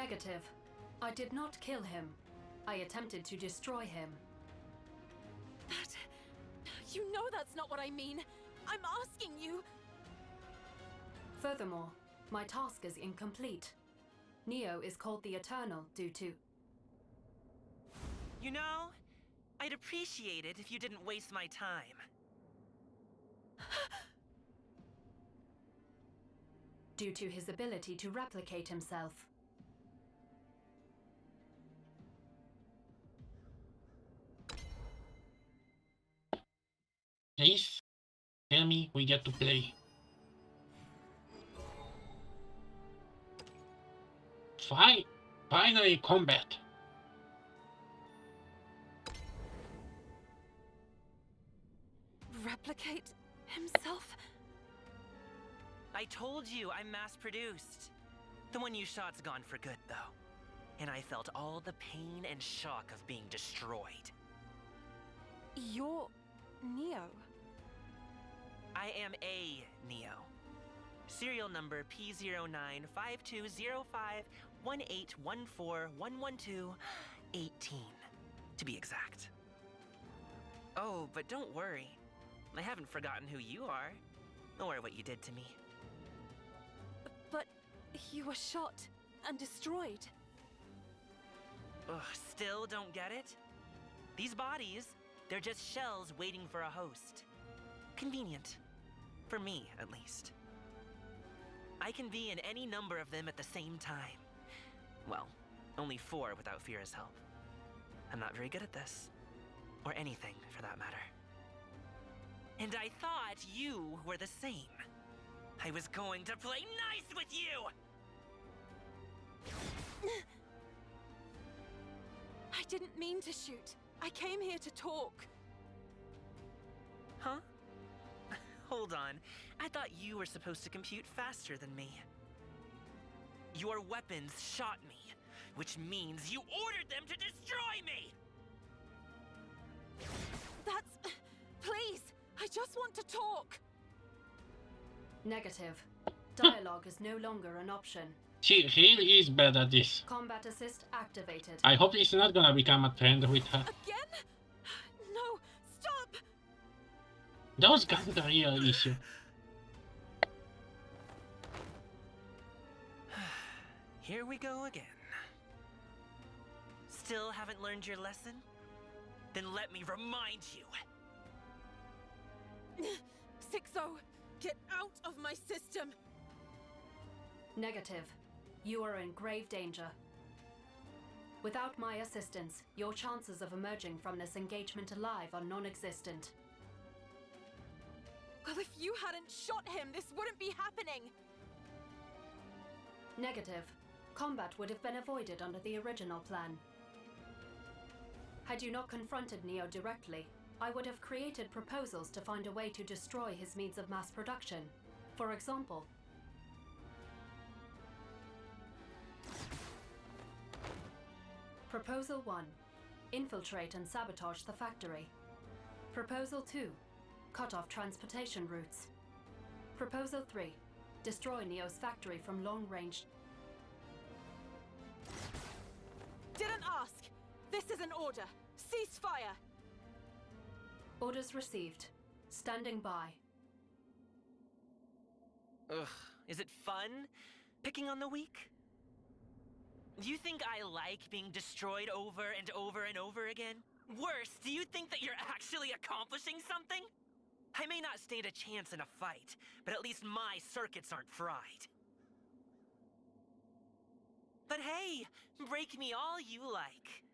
Negative. I did not kill him. I attempted to destroy him. That... You know that's not what I mean. I'm asking you... Furthermore, my task is incomplete. Neo is called the Eternal due to... You know, I'd appreciate it if you didn't waste my time. Due to his ability to replicate himself. Please, tell me we get to play. Finally combat. Replicate himself? I told you I'm mass-produced. The one you shot's gone for good, though. And I felt all the pain and shock of being destroyed. You're... Neo? I am a Neo. Serial number P095205181411211218, to be exact. Oh, but don't worry. I haven't forgotten who you are, or what you did to me. But you were shot and destroyed. Ugh, still don't get it? These bodies, they're just shells waiting for a host. Convenient. For me, at least. I can be in any number of them at the same time. Well, only 4 without Fira's help. I'm not very good at this. Or anything, for that matter. And I thought you were the same. I was going to play nice with you! I didn't mean to shoot. I came here to talk. Huh? Hold on. I thought you were supposed to compute faster than me. Your weapons shot me, which means you ordered them to destroy me! That's... Please! I just want to talk! Negative. Dialogue is no longer an option. She really is bad at this. Combat assist activated. I hope he's not gonna become a friend with her. Again? No! Stop! That was kind of the real issue. Here we go again. Still haven't learned your lesson? Then let me remind you. 6-0, get out of my system! Negative. You are in grave danger. Without my assistance, your chances of emerging from this engagement alive are non-existent. Well, if you hadn't shot him, this wouldn't be happening! Negative. Combat would have been avoided under the original plan. Had you not confronted Neo directly, I would have created proposals to find a way to destroy his means of mass production. For example, Proposal 1. Infiltrate and sabotage the factory. Proposal 2. Cut off transportation routes. Proposal 3. Destroy Neo's factory from long range. Didn't ask! This is an order! Cease fire! Orders received. Standing by. Ugh, is it fun? Picking on the weak? Do you think I like being destroyed over and over and over again? Worse, do you think that you're actually accomplishing something? I may not stand a chance in a fight, but at least my circuits aren't fried. But hey, break me all you like.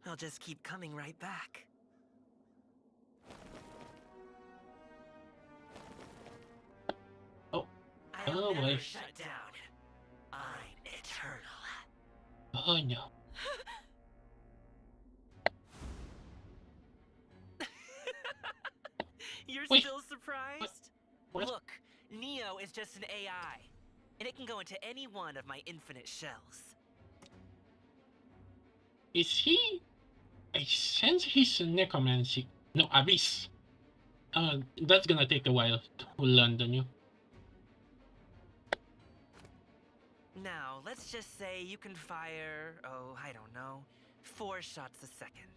I'll just keep coming right back. Oh. I'll never Wait. shut down. I'm eternal. Oh no. You're Wait. still surprised? What? Look, Neo is just an AI, and it can go into any one of my infinite shells. Is he? I sense he's a necromancy. No, abyss. That's gonna take a while to learn the new. Now, let's just say you can fire, oh, I don't know, 4 shots a second.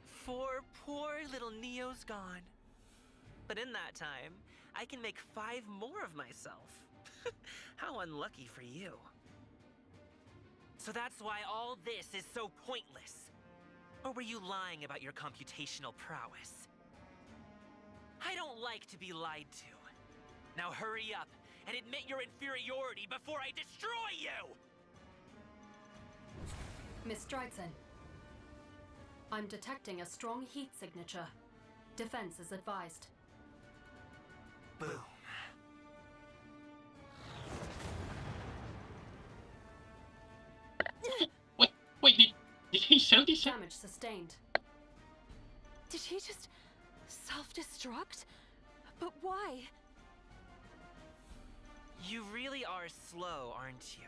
4 poor little Neos gone. But in that time, I can make 5 more of myself. How unlucky for you. So that's why all this is so pointless. Or were you lying about your computational prowess? I don't like to be lied to. Now hurry up and admit your inferiority before I destroy you! Miss Stridson, I'm detecting a strong heat signature. Defense is advised. Boom. Wait, did he show this? Damage sustained. Did he just self-destruct? But why? You really are slow, aren't you?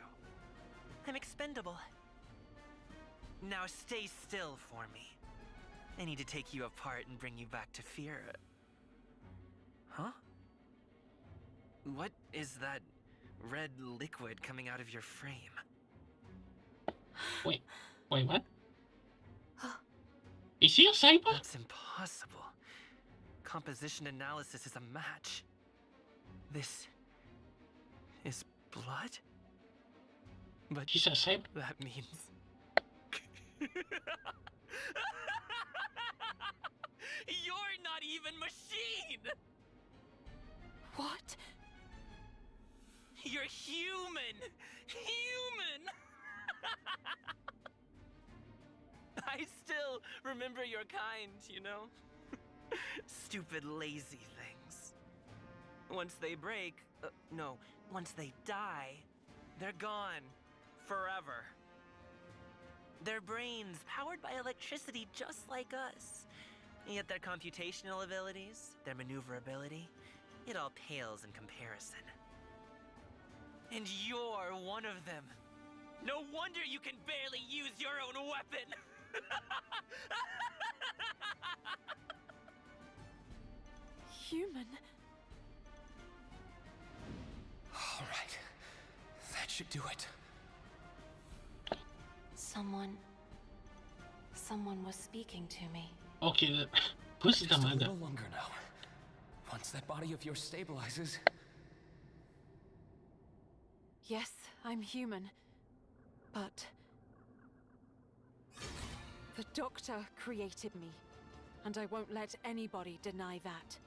I'm expendable. Now stay still for me. I need to take you apart and bring you back to fear. Huh? What is that red liquid coming out of your frame? Wait, what? Is he a cyber? That's impossible. Composition analysis is a match. This is blood? But he's a cyber? That means... You're not even machine! What? You're human! Human! I still remember your kind, you know? Stupid, lazy things. Once they break, no, once they die, they're gone. Forever. Their brains, powered by electricity just like us. Yet their computational abilities, their maneuverability, it all pales in comparison. And you're one of them. No wonder you can barely use your own weapon! Human? All right. That should do it. Someone was speaking to me. Okay, who's the Just a mother? little longer now. Once that body of yours stabilizes. Yes, I'm human. But... the Doctor created me. And I won't let anybody deny that.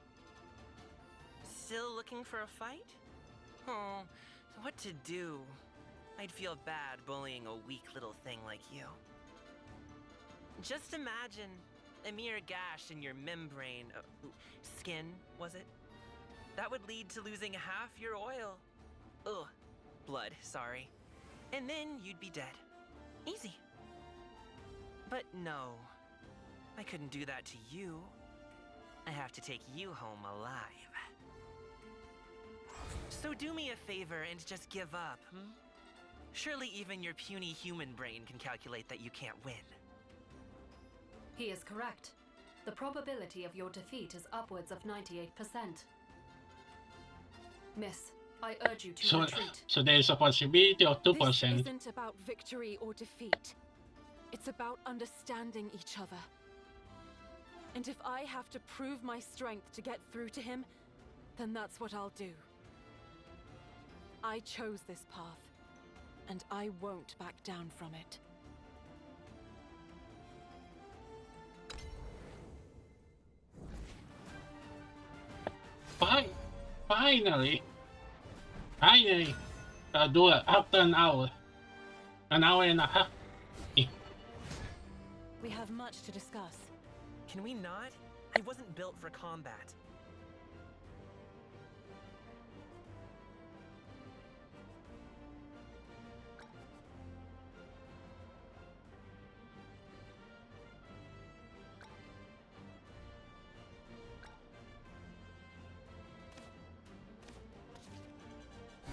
Still looking for a fight? Oh, what to do? I'd feel bad bullying a weak little thing like you. Just imagine a mere gash in your membrane, skin, was it? That would lead to losing half your oil. Ugh, blood, sorry. And then you'd be dead. Easy. But no, I couldn't do that to you. I have to take you home alive. So do me a favor and just give up, hmm? Surely even your puny human brain can calculate that you can't win. He is correct. The probability of your defeat is upwards of 98%. Miss, I urge you to retreat. So there is a possibility of 2%. This isn't about victory or defeat. It's about understanding each other. And if I have to prove my strength to get through to him, then that's what I'll do. I chose this path, and I won't back down from it. Finally! I'll do it after an hour. An hour and a half. We have much to discuss. Can we not? I wasn't built for combat.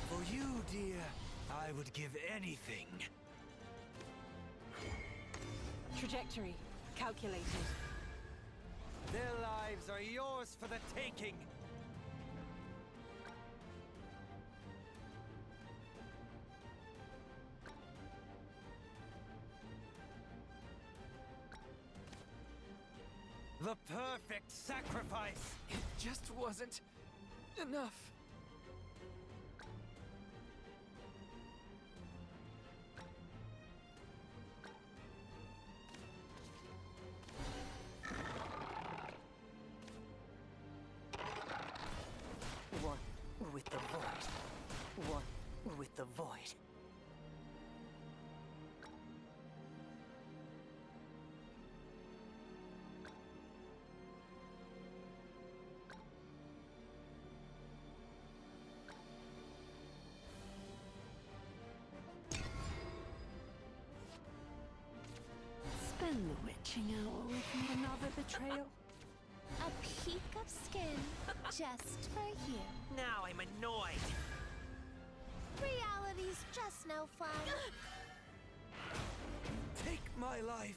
For you, dear, I would give anything. Trajectory calculated. Their lives are yours for the taking. The perfect sacrifice! It just wasn't enough. One with the void. One with the void. Spend the witching hour with me. Another betrayal. A peek of skin just for you. Now I'm annoyed. Reality's just no fun. Take my life.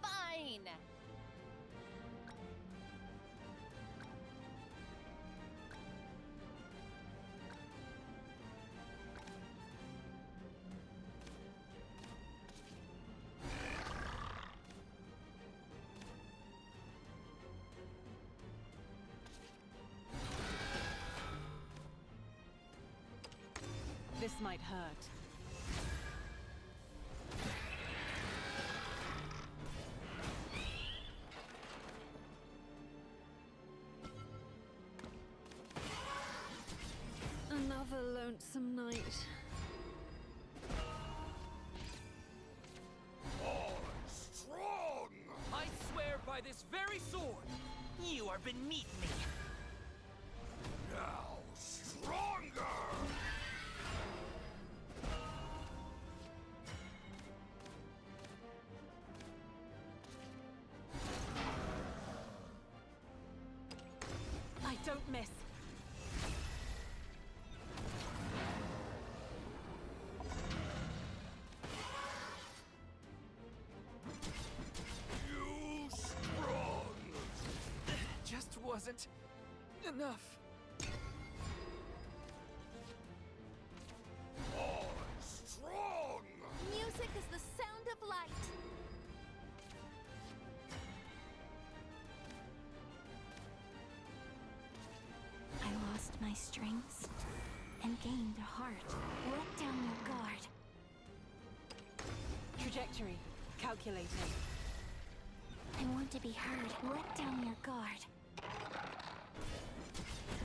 Fine. This might hurt. Another lonesome night. Strong! I swear by this very sword! You are beneath me. Now stronger! I don't miss. You strong! Just wasn't enough. Strong! Music is the sound of light. I lost my strings and gained a heart. Let down your guard. Trajectory calculated. I want to be heard. Let down your guard.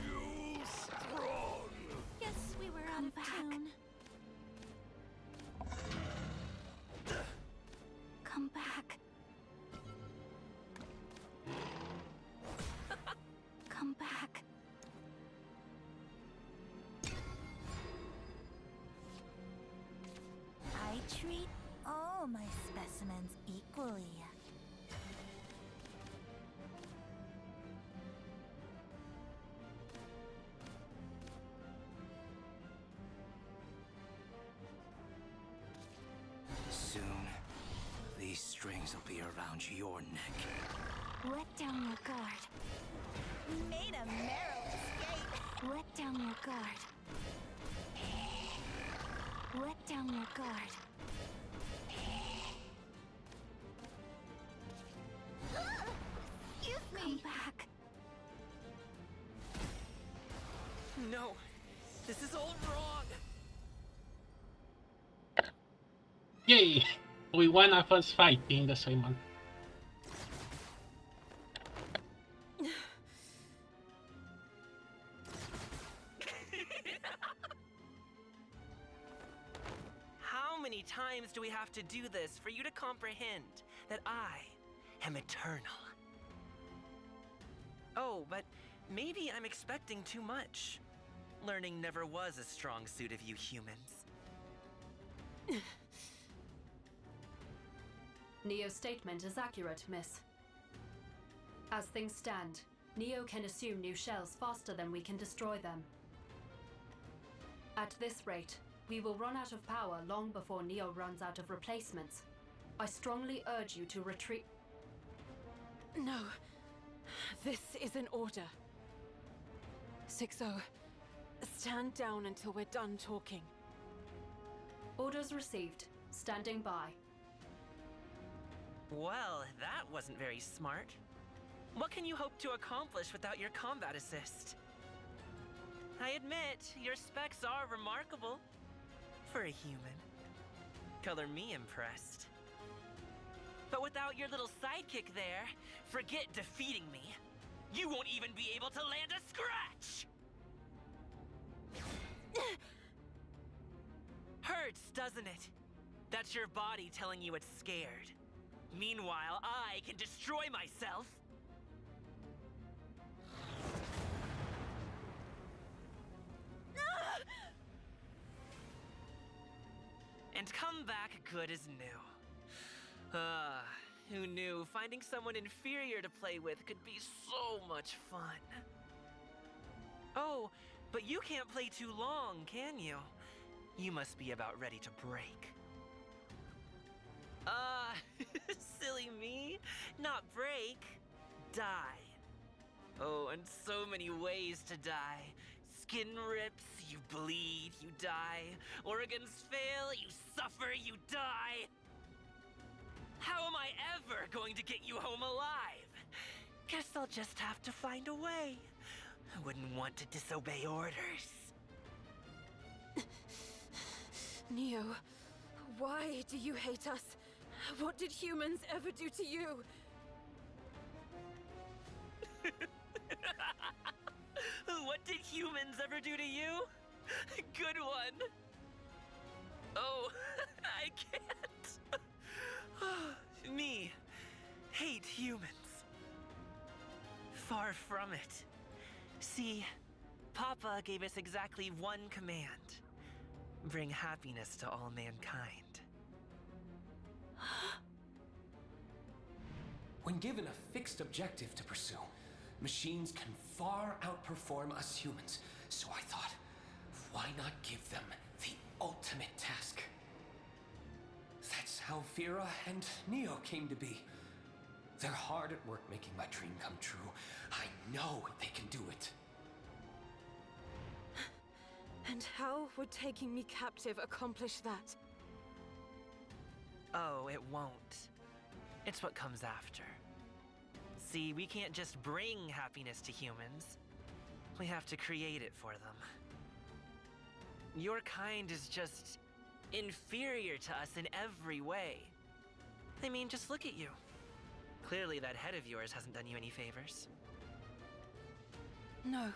You strong! Guess we were out Come of back. tune. Come back. Come back. I treat all my specimens equally. Soon, these strings will be around your neck. Let down your guard. Made a narrow escape. Let down your guard. Let down your guard. Excuse Come me. back. No, this is all wrong. Yay! We won our first fight being the same one. How many times do we have to do this for you to comprehend that I am eternal? Oh, but maybe I'm expecting too much. Learning never was a strong suit of you humans. Neo's statement is accurate, miss. As things stand, Neo can assume new shells faster than we can destroy them. At this rate, we will run out of power long before Neo runs out of replacements. I strongly urge you to retreat. No. This is an order. 6-0. Stand down until we're done talking. Orders received. Standing by. Well, that wasn't very smart. What can you hope to accomplish without your combat assist? I admit, your specs are remarkable. For a human. Color me impressed. But without your little sidekick there, forget defeating me. You won't even be able to land a scratch! Hurts, doesn't it? That's your body telling you it's scared. Meanwhile, I can destroy myself. And come back good as new. Who knew finding someone inferior to play with could be so much fun? Oh, but you can't play too long, can you? You must be about ready to break. Silly me. Not break. Die. Oh, and so many ways to die. Skin rips, you bleed, you die. Organs fail, you suffer, you die. How am I ever going to get you home alive? Guess I'll just have to find a way. I wouldn't want to disobey orders. Neo, why do you hate us? What did humans ever do to you? What did humans ever do to you? Good one. Oh, I can't. Me, hate humans. Far from it. See, Papa gave us exactly one command. Bring happiness to all mankind. When given a fixed objective to pursue, machines can far outperform us humans. So I thought, why not give them the ultimate task? That's how Fira and Neo came to be. They're hard at work making my dream come true. I know they can do it. And how would taking me captive accomplish that? Oh, it won't. It's what comes after. See, we can't just bring happiness to humans. We have to create it for them. Your kind is just inferior to us in every way. I mean, just look at you. Clearly that head of yours hasn't done you any favors. No.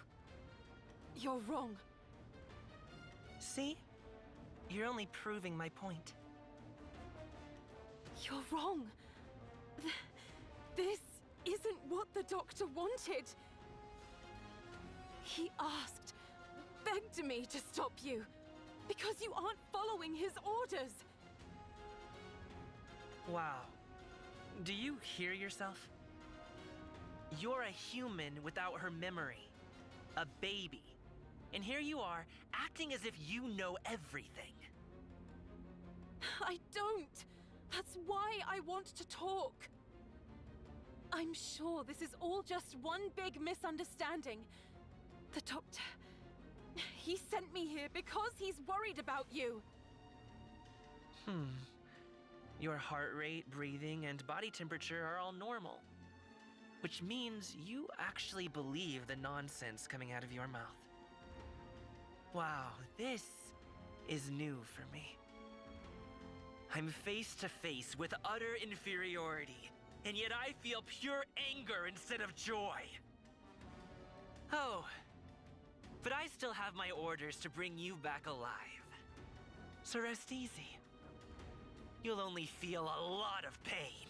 You're wrong. See? You're only proving my point. You're wrong. This isn't what the doctor wanted. He asked, begged me to stop you, because you aren't following his orders. Wow. Do you hear yourself? You're a human without her memory. A baby. And here you are, acting as if you know everything. I don't. That's why I want to talk. I'm sure this is all just one big misunderstanding. The doctor... he sent me here because he's worried about you. Your heart rate, breathing, and body temperature are all normal. Which means you actually believe the nonsense coming out of your mouth. Wow, this is new for me. I'm face to face with utter inferiority, and yet I feel pure anger instead of joy. Oh, but I still have my orders to bring you back alive. So rest easy. You'll only feel a lot of pain.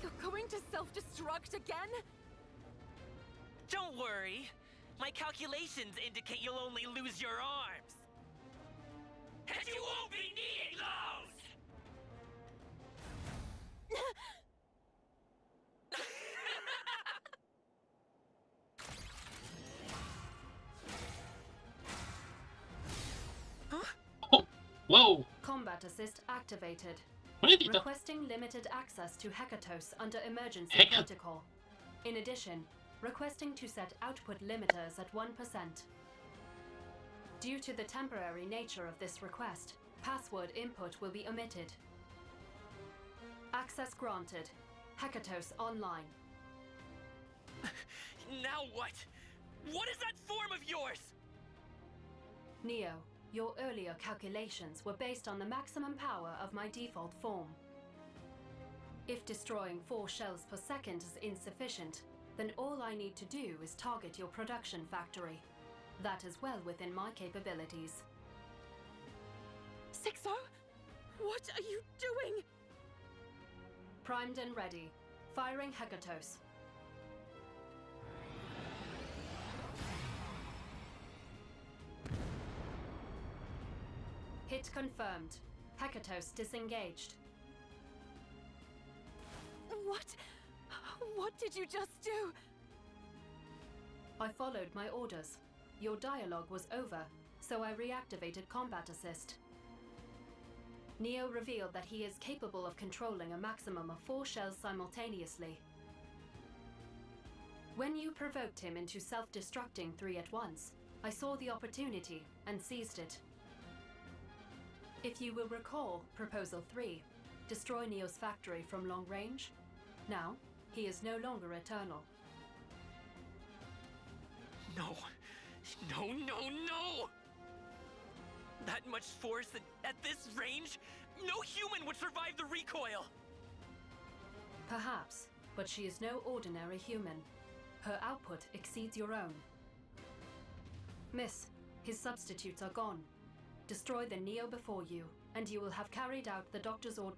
You're going to self-destruct again? Don't worry. My calculations indicate you'll only lose your arms. And you won't be needing those! Whoa! Combat assist activated. Requesting limited access to Hekatos under emergency protocol. In addition, requesting to set output limiters at 1%. Due to the temporary nature of this request, password input will be omitted. Access granted. Hekatos online. Now what? What is that form of yours? Neo, your earlier calculations were based on the maximum power of my default form. If destroying 4 shells per second is insufficient, then all I need to do is target your production factory. That is well within my capabilities. Sixo? What are you doing? Primed and ready. Firing Hekatos. Hit confirmed. Hekatos disengaged. What? What did you just do? I followed my orders. Your dialogue was over, so I reactivated Combat Assist. Neo revealed that he is capable of controlling a maximum of 4 shells simultaneously. When you provoked him into self-destructing 3 at once, I saw the opportunity and seized it. If you will recall Proposal 3, destroy Neo's factory from long range. Now, he is no longer eternal. No. No, no, no! That much force at this range? No human would survive the recoil! Perhaps, but she is no ordinary human. Her output exceeds your own. Miss, his substitutes are gone. Destroy the Neo before you, and you will have carried out the doctor's order.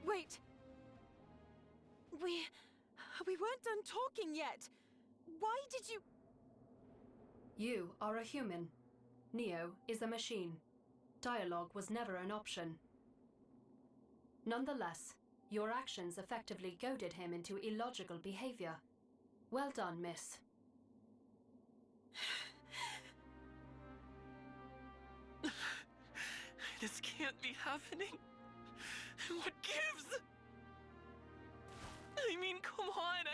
Wait! We weren't done talking yet! Why did you... You are a human. Neo is a machine. Dialogue was never an option. Nonetheless, your actions effectively goaded him into illogical behavior. Well done, miss. This can't be happening. What gives? I mean, come on,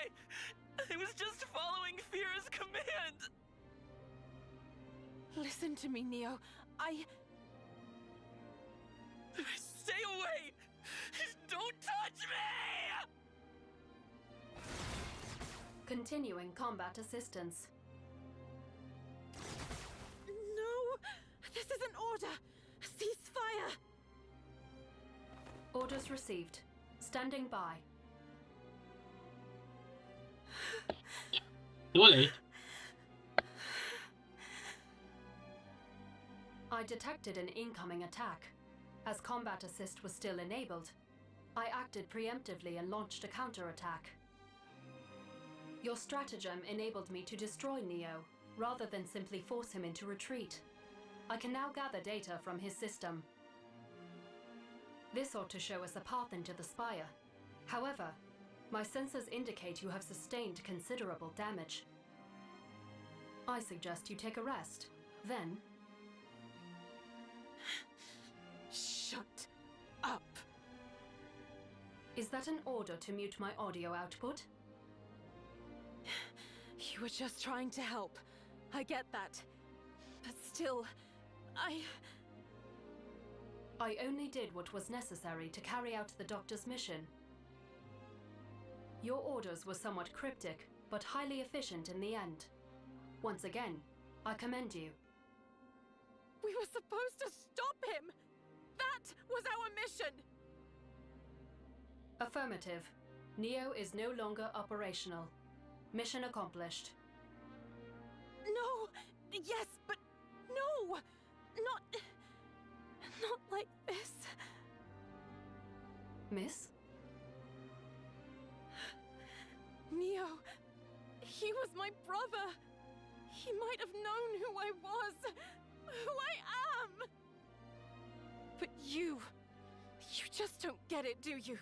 I was just following Fear's command! Listen to me, Neo. Stay away! Don't touch me! Continuing combat assistance. No! This is an order! Cease fire! Orders received. Standing by. Too late. I detected an incoming attack. As combat assist was still enabled, I acted preemptively and launched a counterattack. Your stratagem enabled me to destroy Neo, rather than simply force him into retreat. I can now gather data from his system. This ought to show us a path into the spire. However, my sensors indicate you have sustained considerable damage. I suggest you take a rest. Then... Shut up! Is that an order to mute my audio output? You were just trying to help. I get that. But still, I only did what was necessary to carry out the Doctor's mission. Your orders were somewhat cryptic, but highly efficient in the end. Once again, I commend you. We were supposed to stop him! That was our mission! Affirmative. Neo is no longer operational. Mission accomplished. No! Yes, but no! Not like this. Miss? Neo, he was my brother. He might have known who I was, who I am. But you just don't get it, do you?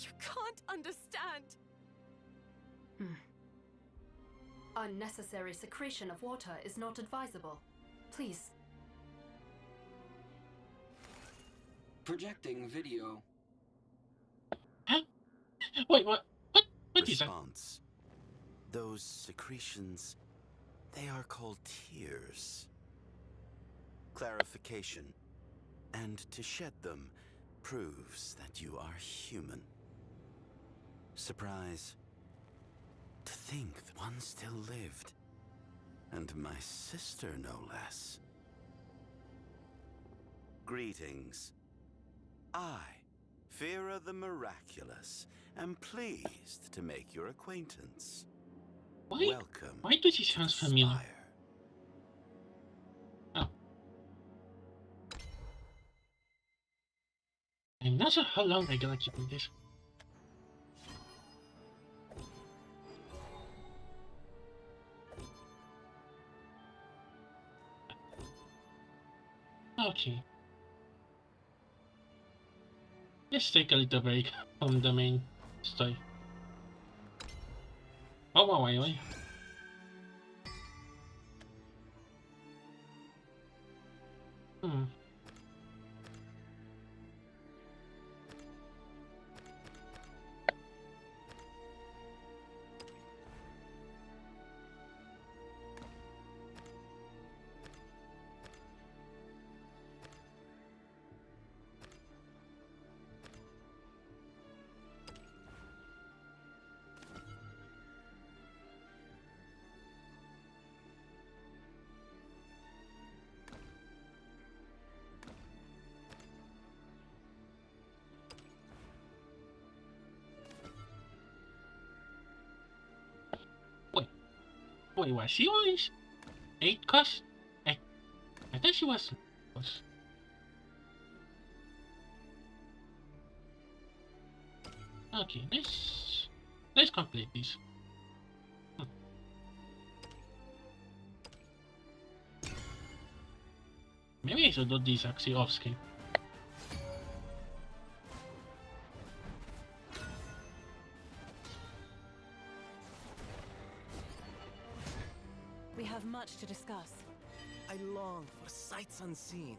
You can't understand. Unnecessary secretion of water is not advisable. Please. Projecting video. Huh? Wait, what? What is that? Response. Those secretions, they are called tears. Clarification. And to shed them proves that you are human. Surprise. To think that one still lived. And my sister, no less. Greetings. I, Fira the Miraculous, am pleased to make your acquaintance. Welcome. Why does he sound familiar? Oh. I'm not sure how long I'm gonna keep on this. Okay. Let's take a little break from the main story. Oh, wait. Wait, what? She was 8 cost? I thought she was. Okay, let's complete this. Maybe I should do this actually off screen. We have much to discuss. I long for sights unseen.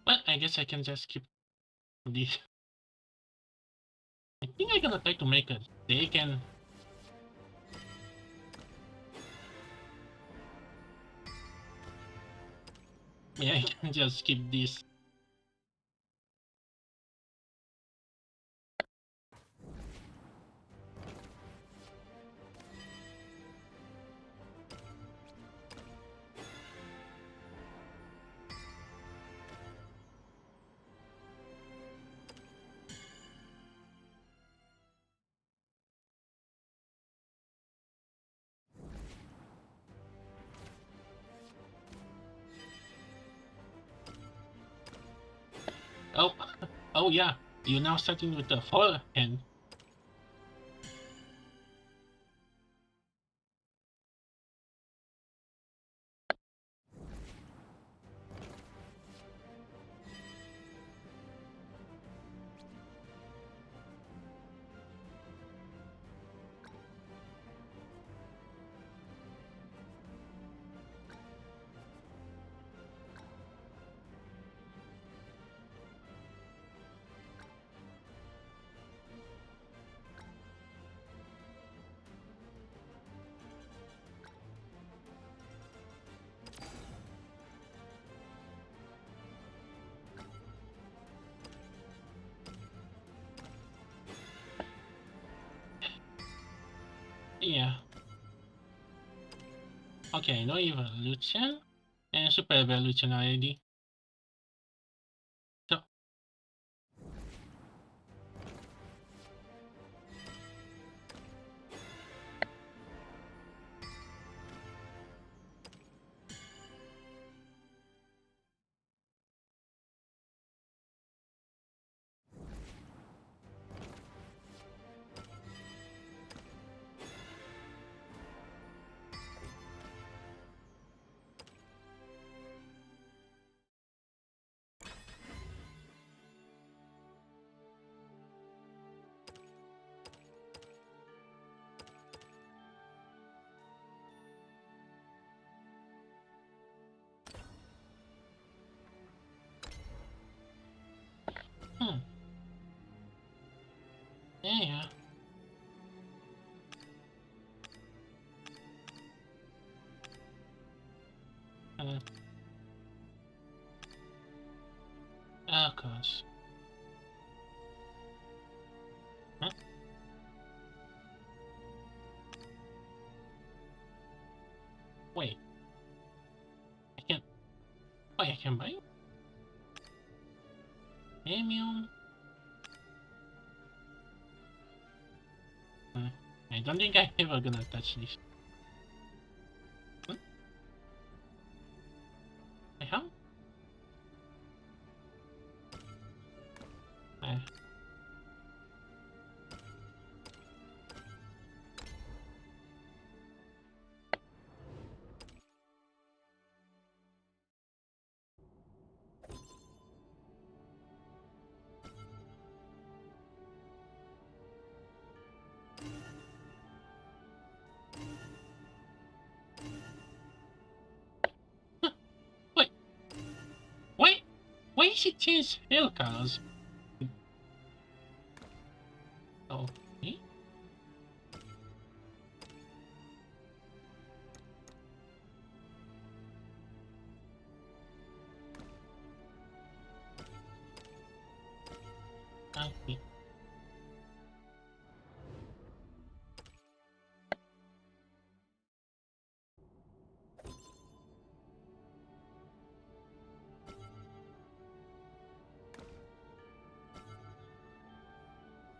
Well, I guess I can just keep this. I think I'm gonna try to make a deck and yeah, I can just keep this. Oh, oh yeah, you're now starting with the forehand. Yeah. Okay, no evolution and super evolution already. So Of course. Huh? Wait. I can't. Wait, I can buy it? Premium? I don't think I'm ever gonna touch this. How? Why she change hair colors? Okay. Okay.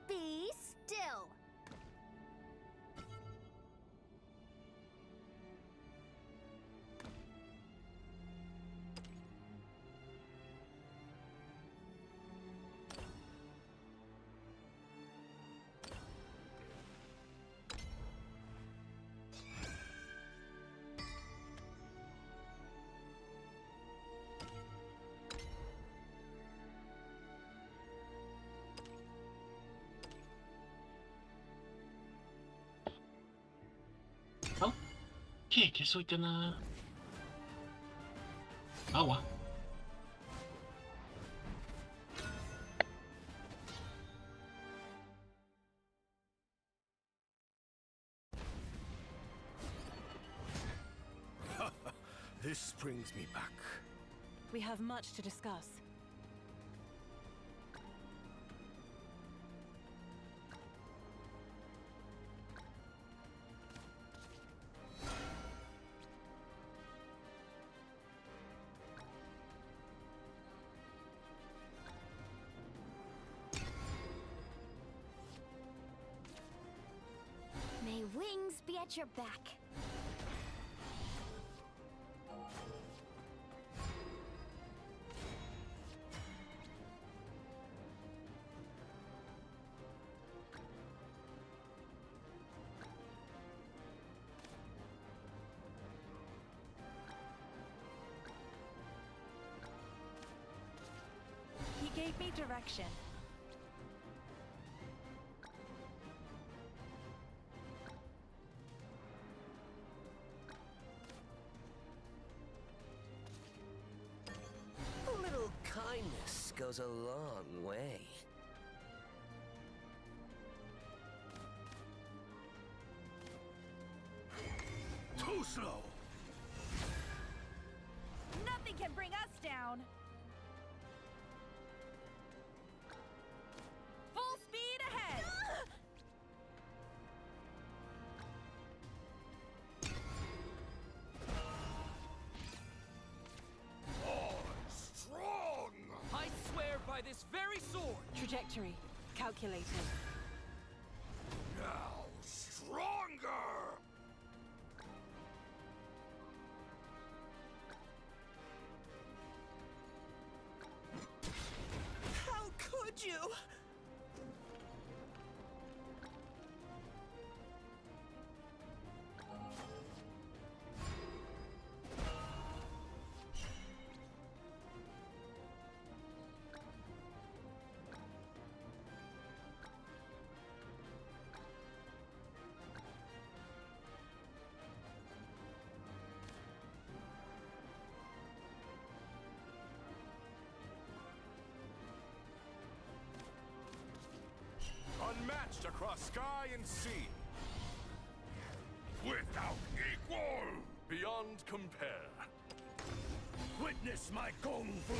Be still. Okay, guess we can oh well. This brings me back. We have much to discuss. May wings be at your back. He gave me direction. A little kindness goes a long way. Too slow. Nothing can bring us down. Full speed ahead. Strong! I swear by this very sword. Trajectory calculated. Now stronger! How could you? Unmatched across sky and sea. Without equal! Beyond compare. Witness my kung fu!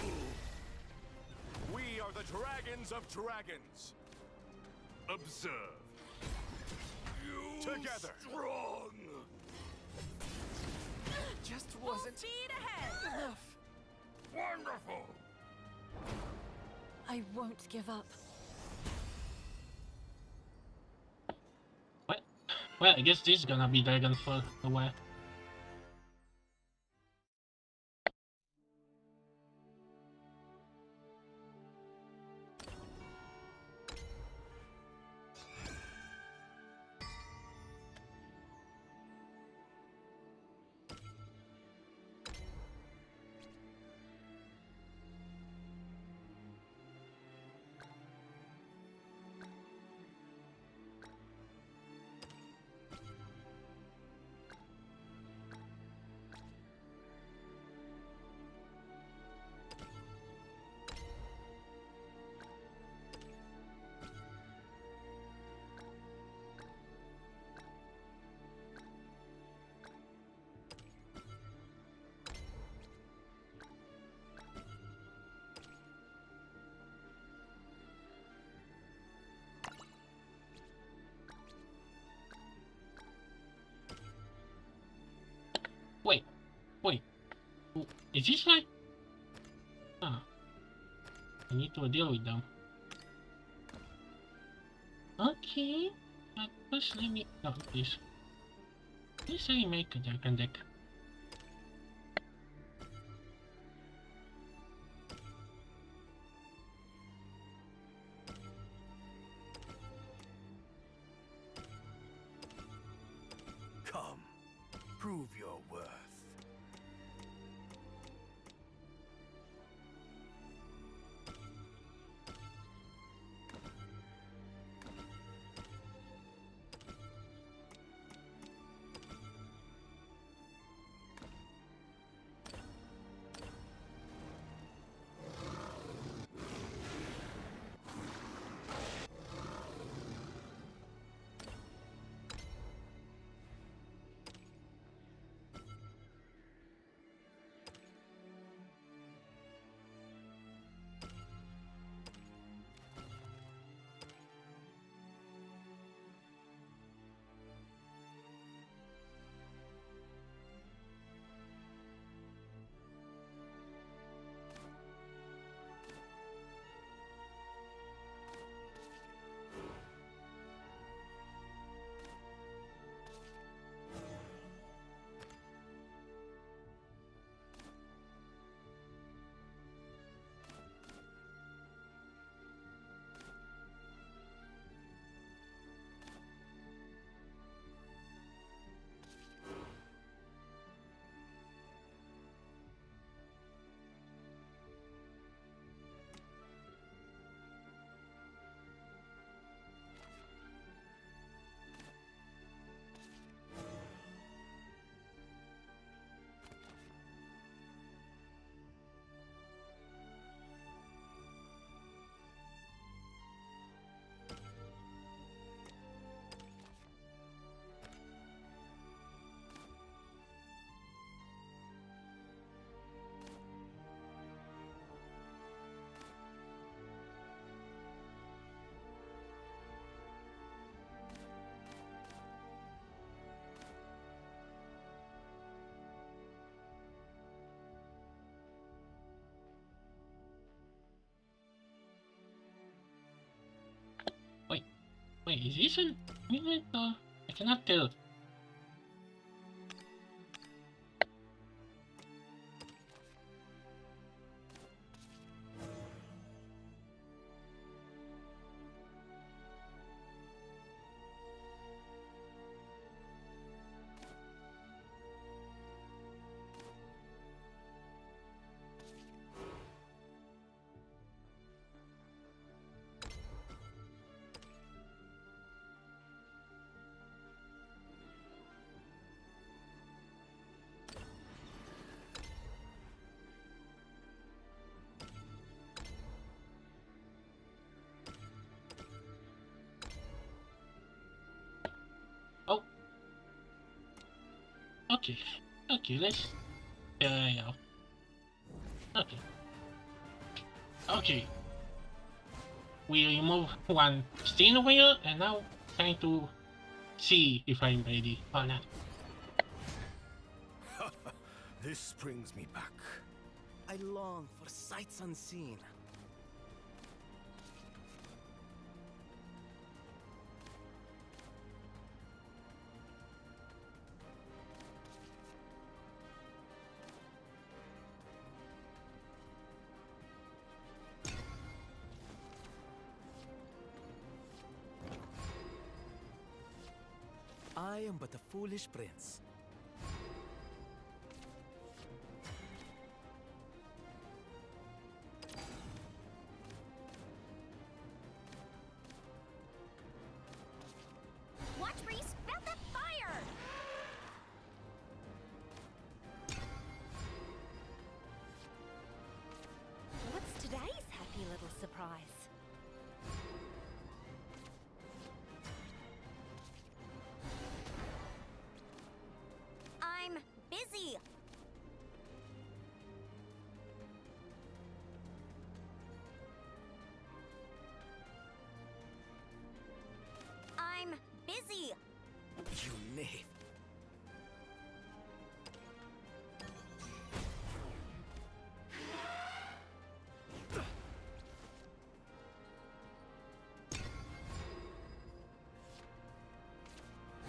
We are the dragons of dragons. Observe. You together. Strong! Just wasn't Speed ahead! enough. Wonderful! I won't give up. What? Well, I guess this is gonna be dragon for a while. Wait. Is this right? Ah. I need to deal with them. Okay. First let me... No, please. Please let me make a dragon deck. Come, prove your worth. Wait, is this an movement or... I cannot tell. Okay, let's... yeah. Okay. Okay. We remove one steering wheel, and now trying to see if I'm ready or not. This brings me back. I long for sights unseen. I am but a foolish prince. Watch where you spout that fire! What's today's happy little surprise? I'm busy. I'm busy. You knave.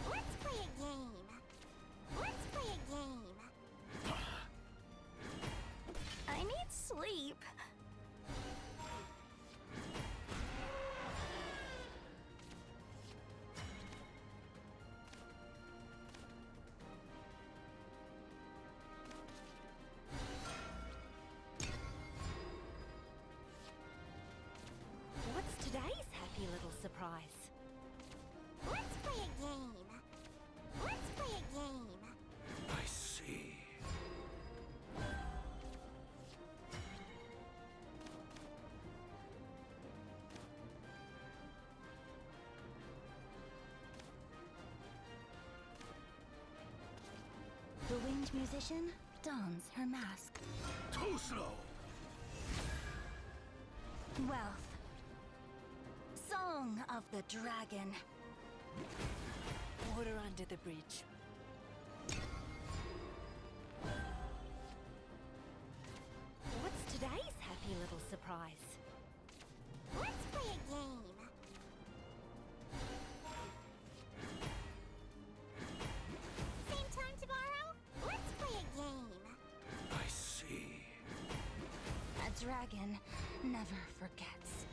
Let's play a game. Let's play a game. I need sleep. What's today's happy little surprise? Let's play a game. Let's play a game. I see. The winged musician dons her mask. Too slow. Wealth. Song of the dragon. Water under the bridge. What's today's happy little surprise? Let's play a game. Same time tomorrow? Let's play a game. I see. A dragon never forgets.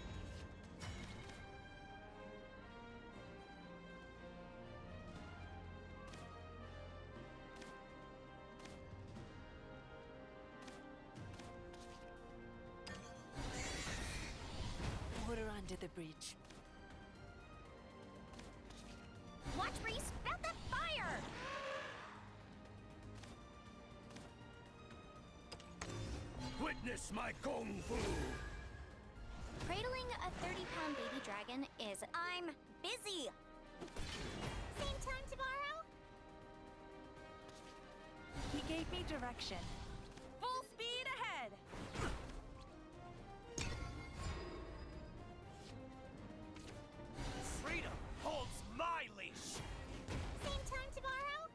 Water under the bridge. Watch where you spout that fire! Witness my kung fu. Cradling a 30-pound baby dragon is I'm busy. Same time tomorrow? He gave me direction. Full speed ahead! Freedom holds my leash. Same time tomorrow?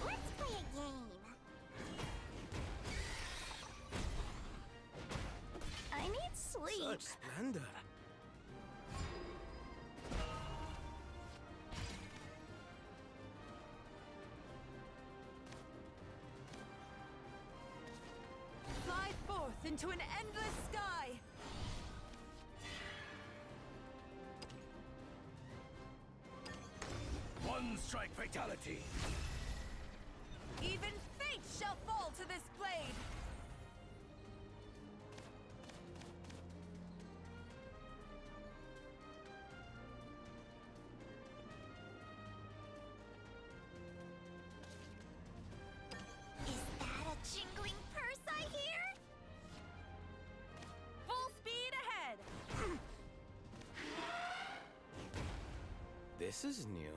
Let's play a game. I need sleep. Such splendor. Fly forth into an endless sky! One strike fatality. Even fate shall fall to this blade! Is that a jingling purse I hear? Full speed ahead! This is new.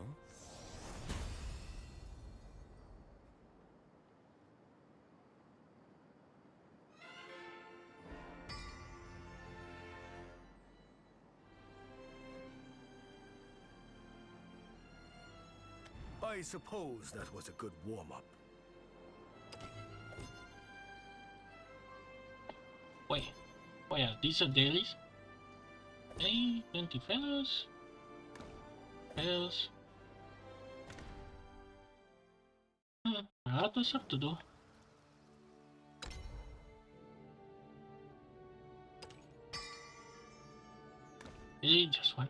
I suppose that was a good warm-up. Wait. Oh yeah, these are dailies. 20 fellows. Fails. A lot of stuff to do. Just one.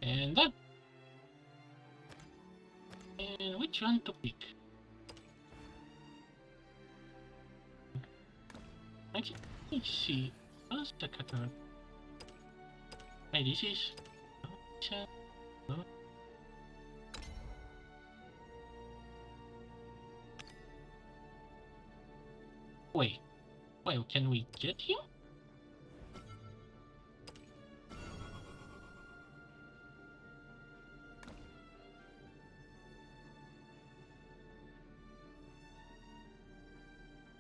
And done. And which one to pick? Actually, let's see. What's the catalog? Wait, this is... Wait, can we get him?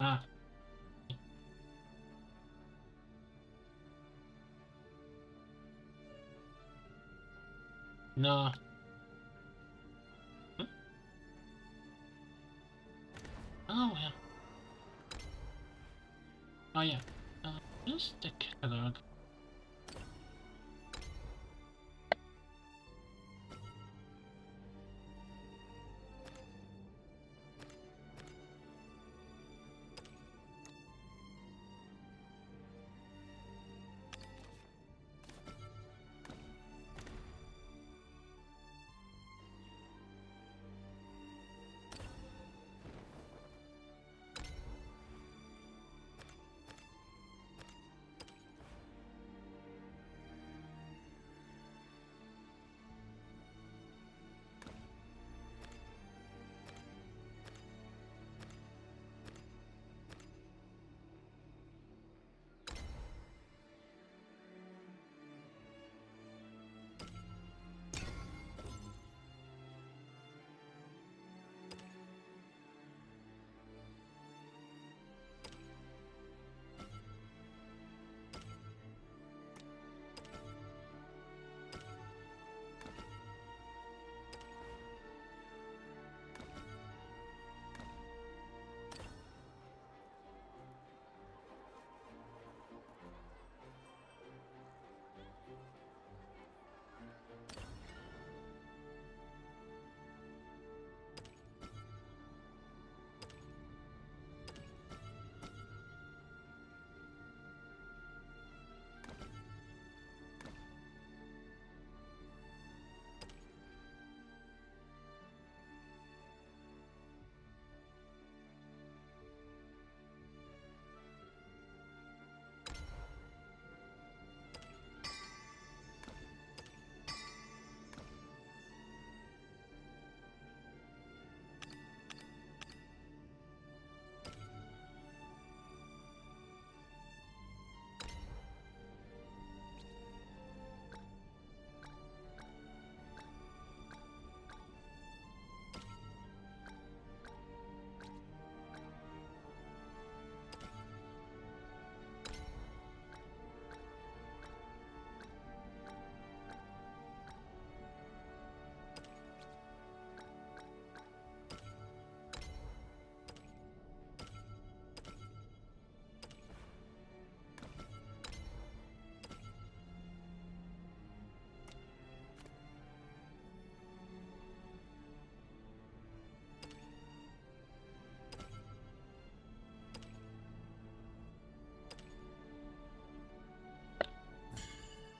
Ah. No. Oh well. Oh yeah. Just the catalog.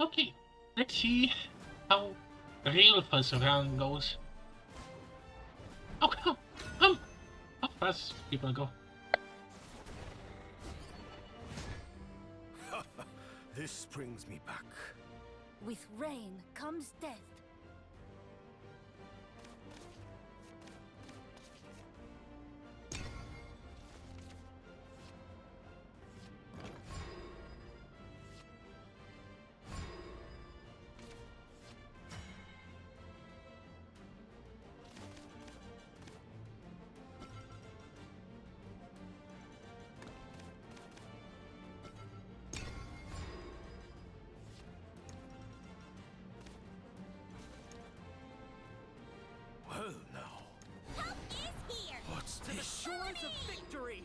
Okay, let's see how real first round goes. Oh, come! How fast people go. This brings me back. With rain comes death. shores of victory!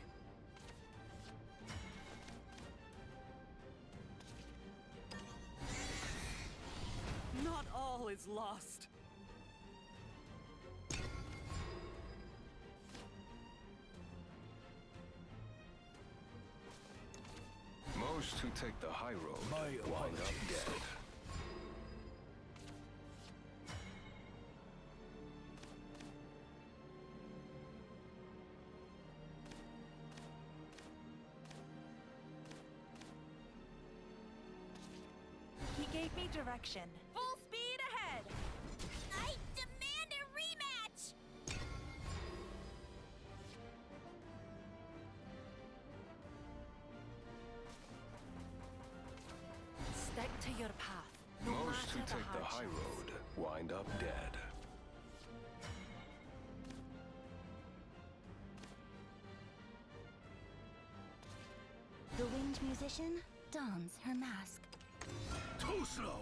Not all is lost. Most who take the high road wind up dead. He gave me direction. Full speed ahead! I demand a rematch! Stick to your path. No Most who matter take the high hardships. road wind up dead. The winged musician dons her mask. Too slow!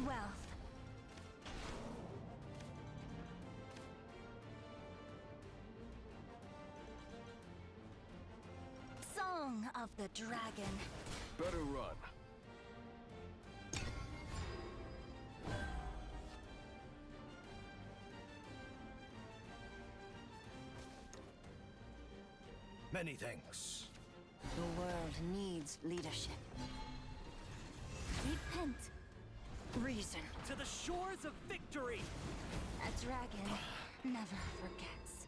Wealth. Song of the Dragon. Better run. Many thanks. The world needs leadership. Repent. Reason. To the shores of victory! A dragon never forgets.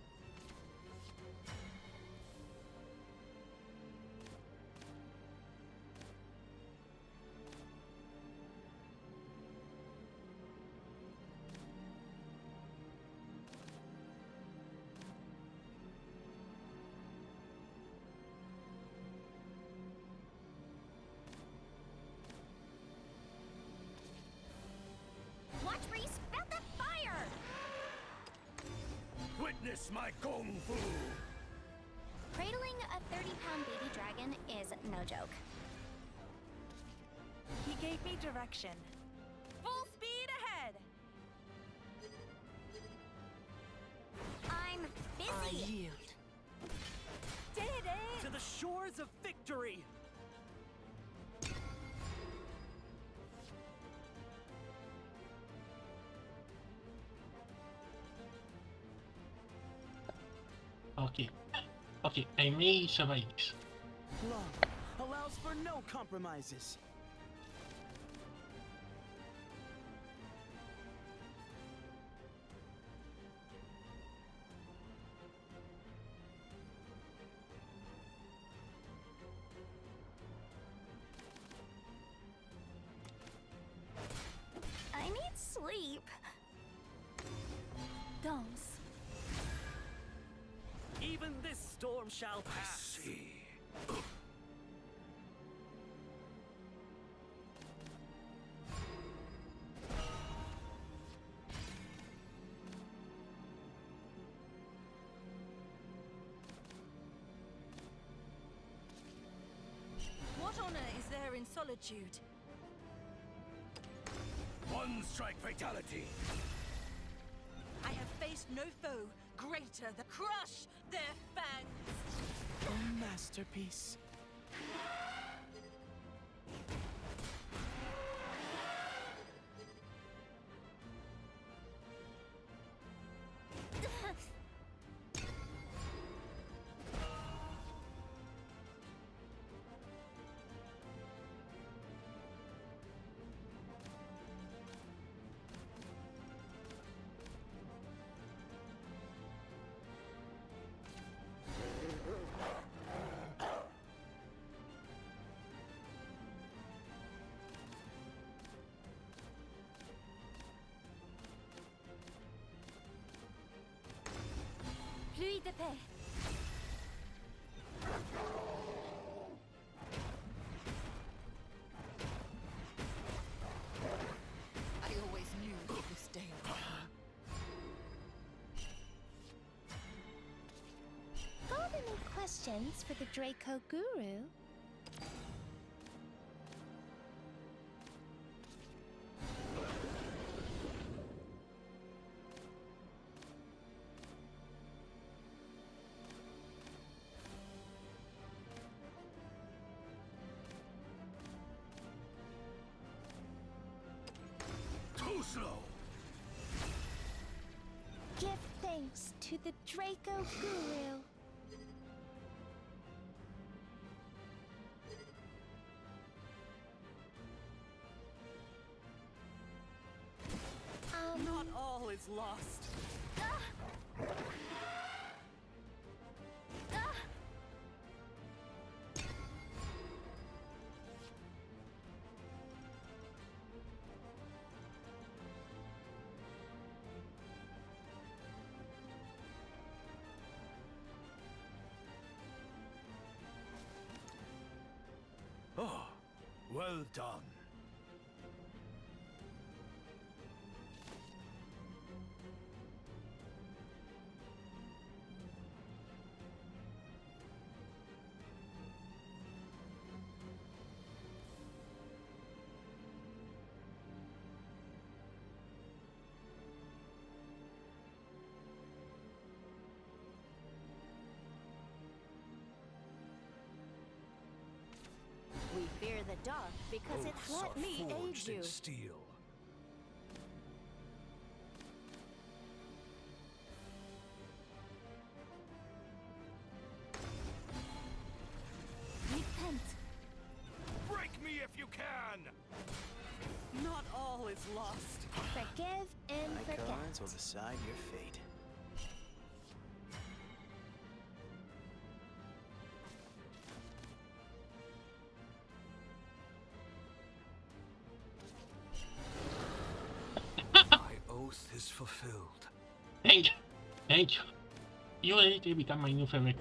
Watch where you spout the fire! Witness my kung fu! Cradling a 30-pound baby dragon is no joke. He gave me direction. Full speed ahead! I'm I busy! yield. Did it! To the shores of victory! Okay. Okay, I may survive this. Law allows for no compromises. I need sleep. Doms. Even this storm shall pass. See. What honor is there in solitude? One strike fatality. I have faced no foe greater than crush their fangs. A masterpiece. Pluie de paix. I always knew you would stay. Got any questions for the Draco Guru? slow. Give thanks to the Draco Guru. Not all is lost. Oh, well done. We fear the dark because it let me aid you. Steel. Repent. Break me if you can! Not all is lost. Forgive and My forget. cards will decide your fate. My oath is fulfilled. Thank you. Thank you. You already become my new favorite.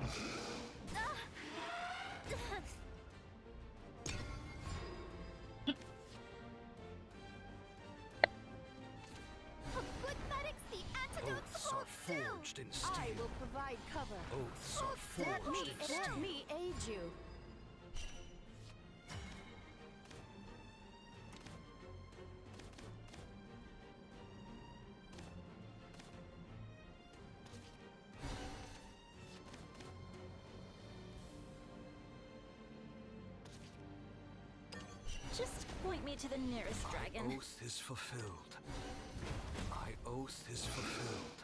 For good medics, the antidotes Oaths are forged in steel. I will provide cover. Oaths are forged in steel. Let me aid you. Just point me to the nearest dragon. My oath is fulfilled. My oath is fulfilled.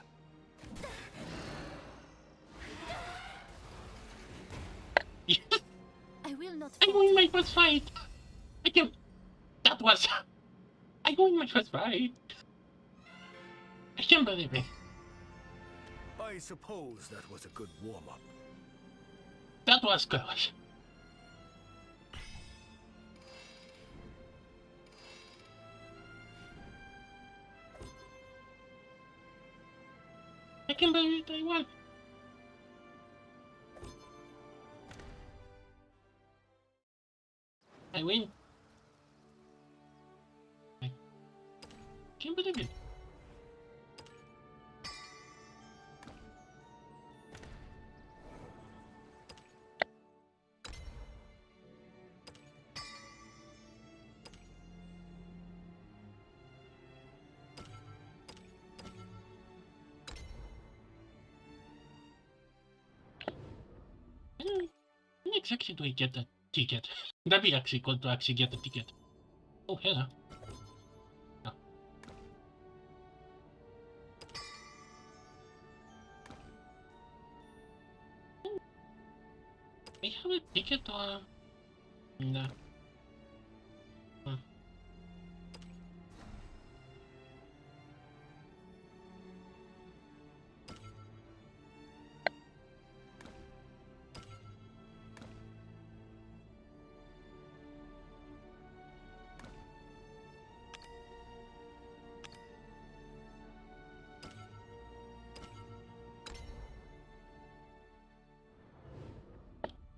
I will not I won my first fight. I can. That was. I won my first fight. I can't believe it. I suppose that was a good warm-up. That was close. I can't believe I won. I win. I can't believe it. When exactly do I get that ticket? That'd be actually cool to actually get the ticket. Oh, hello. Oh. I have a ticket or... No. Hmm.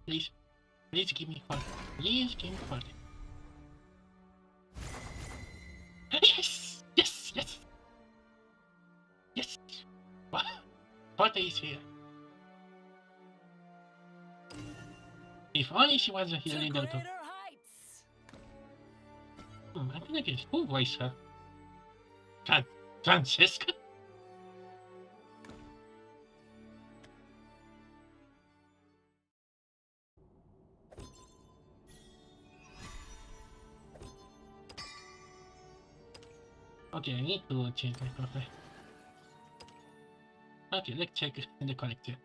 Please. Please give me fun. Please give me fun. Yes! Yes! Yes! Yes! What is here? If only she was a here leader too. I think I can who voice her? Francesca? Okay, I need to change my profile. Okay, let's check the collector.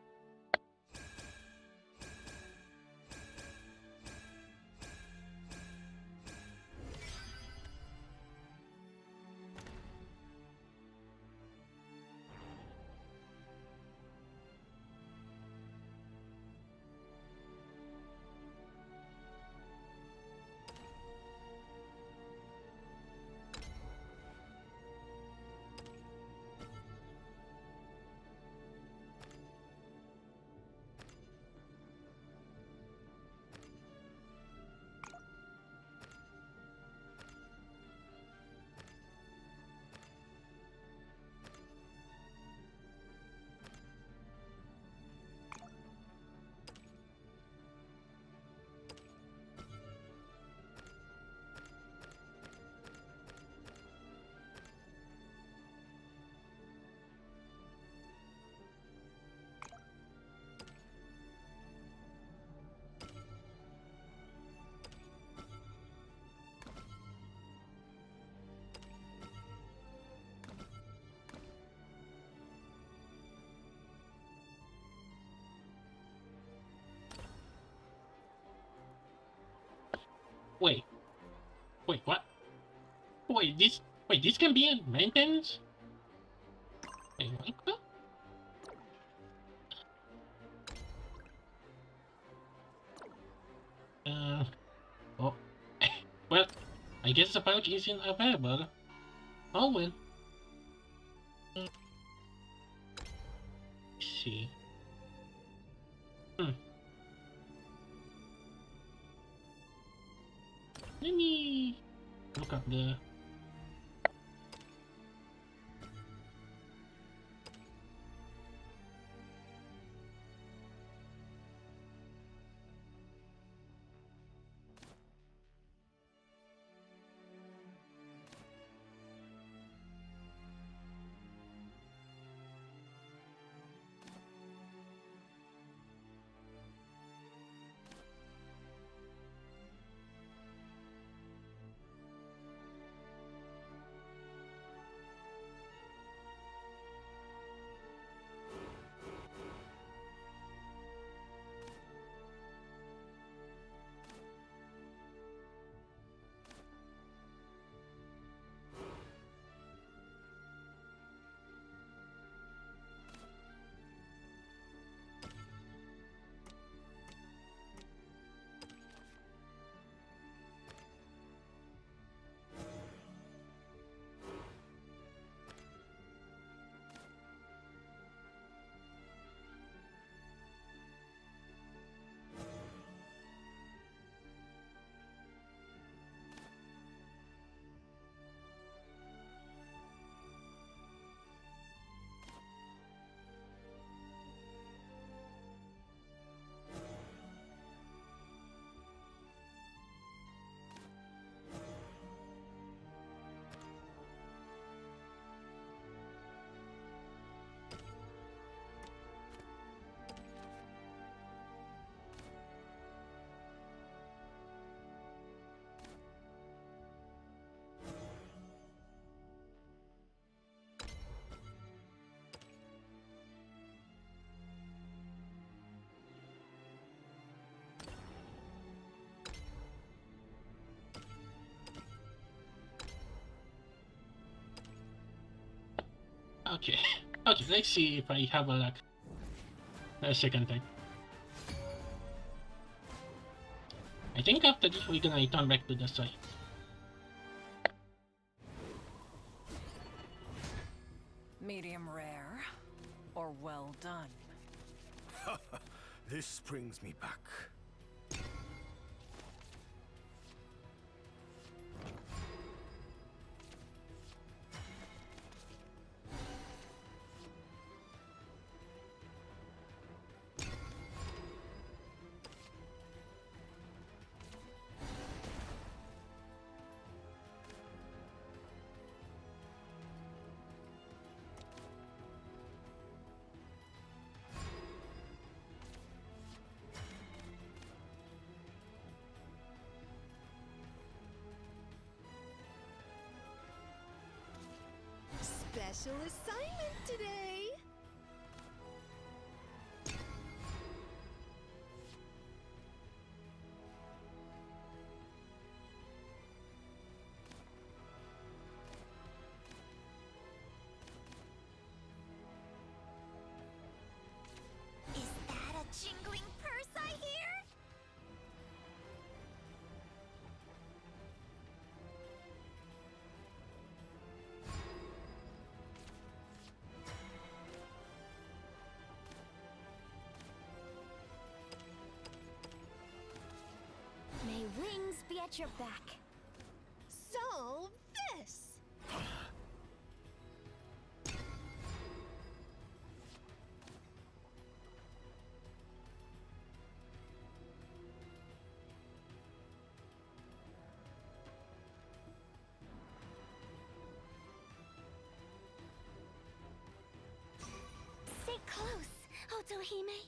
Wait, what? Wait, this can be in maintenance? Wait, what? Oh, well, I guess the pouch isn't available. Oh well. Let's see. Let me look up the... Okay, okay, let's see if I have a luck. A second time. I think after this we're gonna return back to the site. Medium rare, or well done? This brings me back. Special assignment today! Is that a jingling purse I hear? May wings be at your back. Solve this! Stay close, Otohime.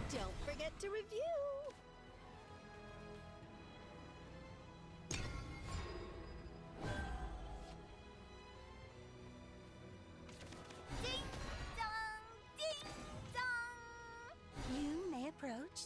Don't forget to review! Ding dong, ding dong. You may approach.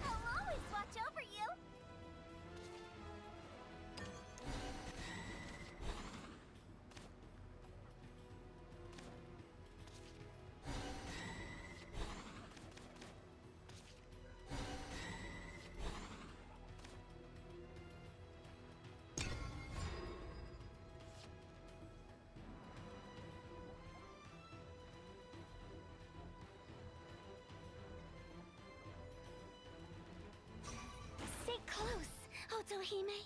I'll always watch over you. Stay close, Otohime.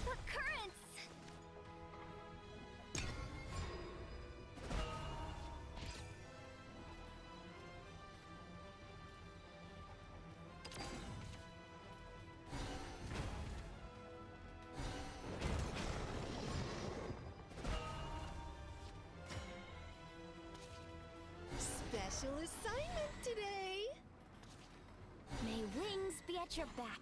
The currents! Special assignment today! May wings be at your back.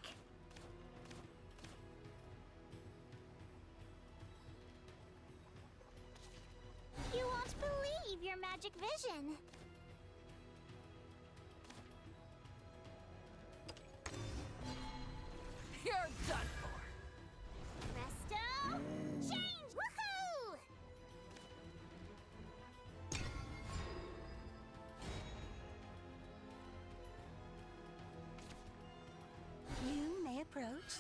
You won't believe your magic vision. You're done for. Presto! Change! Woohoo! You may approach.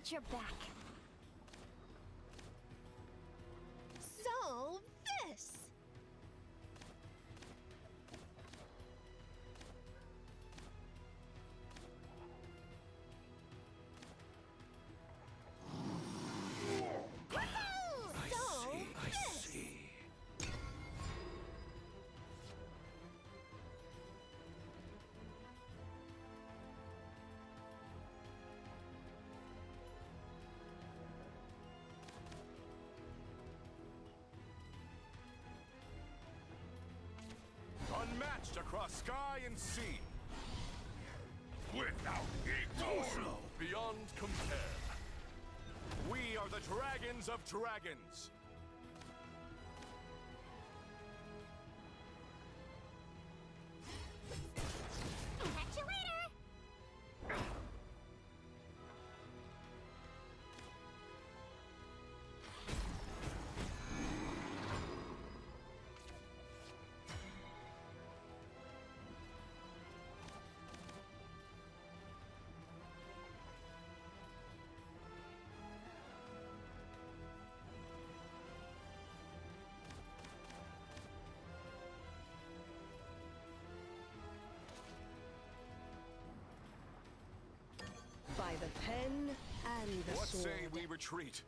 at your back. Solve this! I see. Unmatched across sky and sea. Without equal. Beyond compare. We are the dragons of dragons. Catch you later! By the pen and the What sword. say we retreat?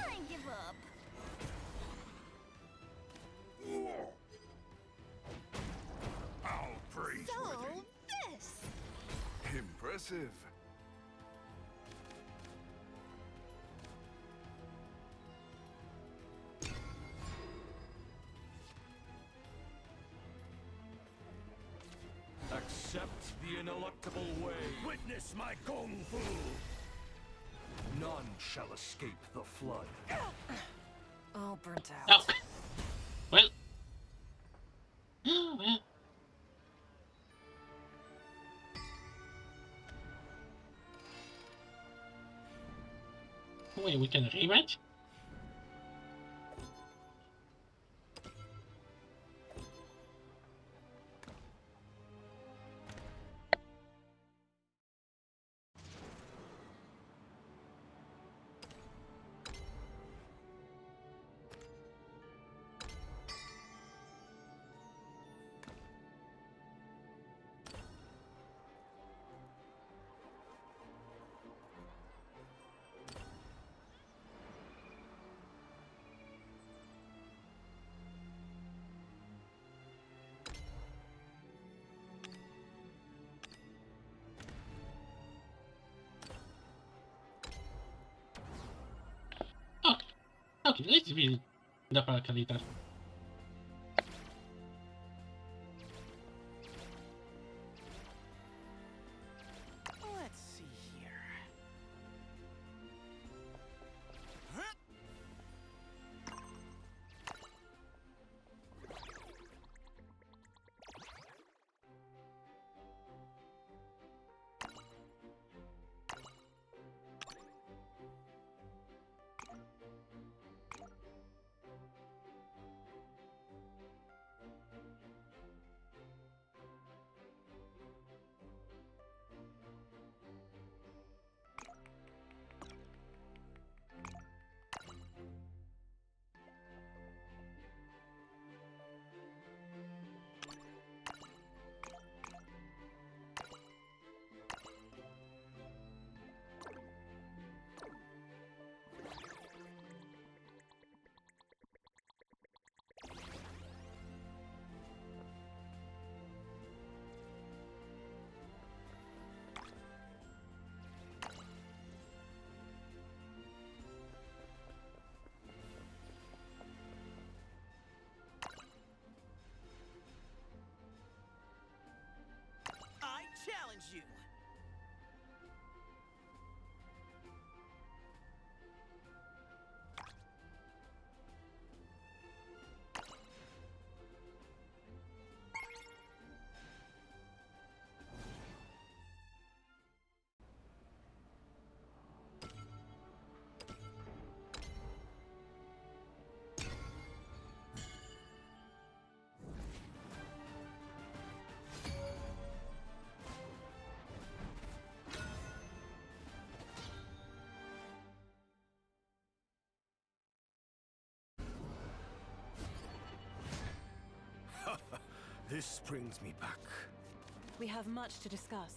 I give up. I'll praise Solve this! Impressive. Accept the ineluctable way. Witness my kung fu. None shall escape the flood. All burnt out. Oh. Well. Oh, well. Wait, we can rematch? Ok, let's see da calidad. Let's see here. This brings me back. We have much to discuss.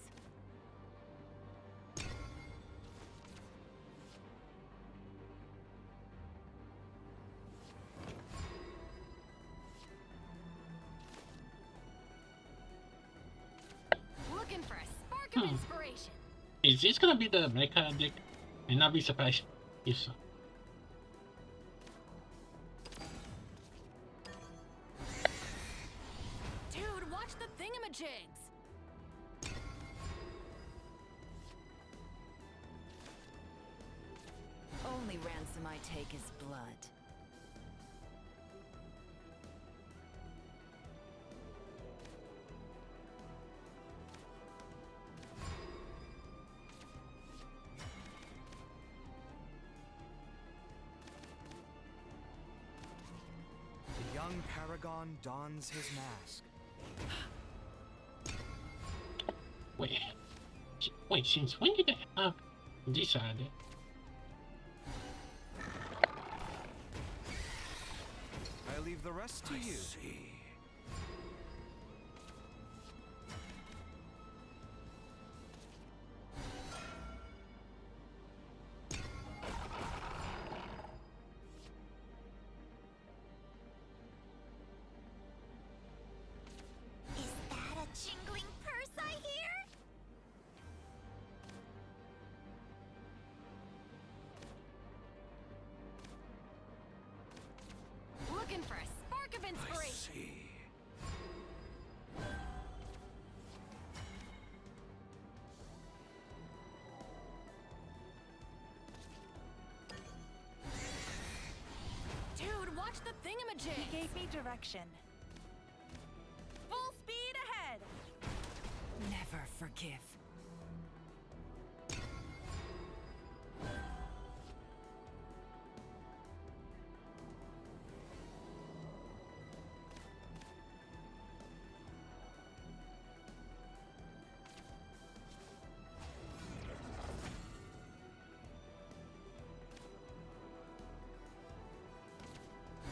Looking for a spark of inspiration. Is this gonna be the mecha deck? And not be surprised if so. Dude, watch the thingamajigs! Only ransom I take is blood. The young paragon dons his mask. Wait, since when did they have this idea? I leave the rest to you. See. Is that a jingling purse I hear? Looking for a spark of inspiration. See. Dude, watch the thingamajig! He gave me direction. Full speed ahead! Never forgive.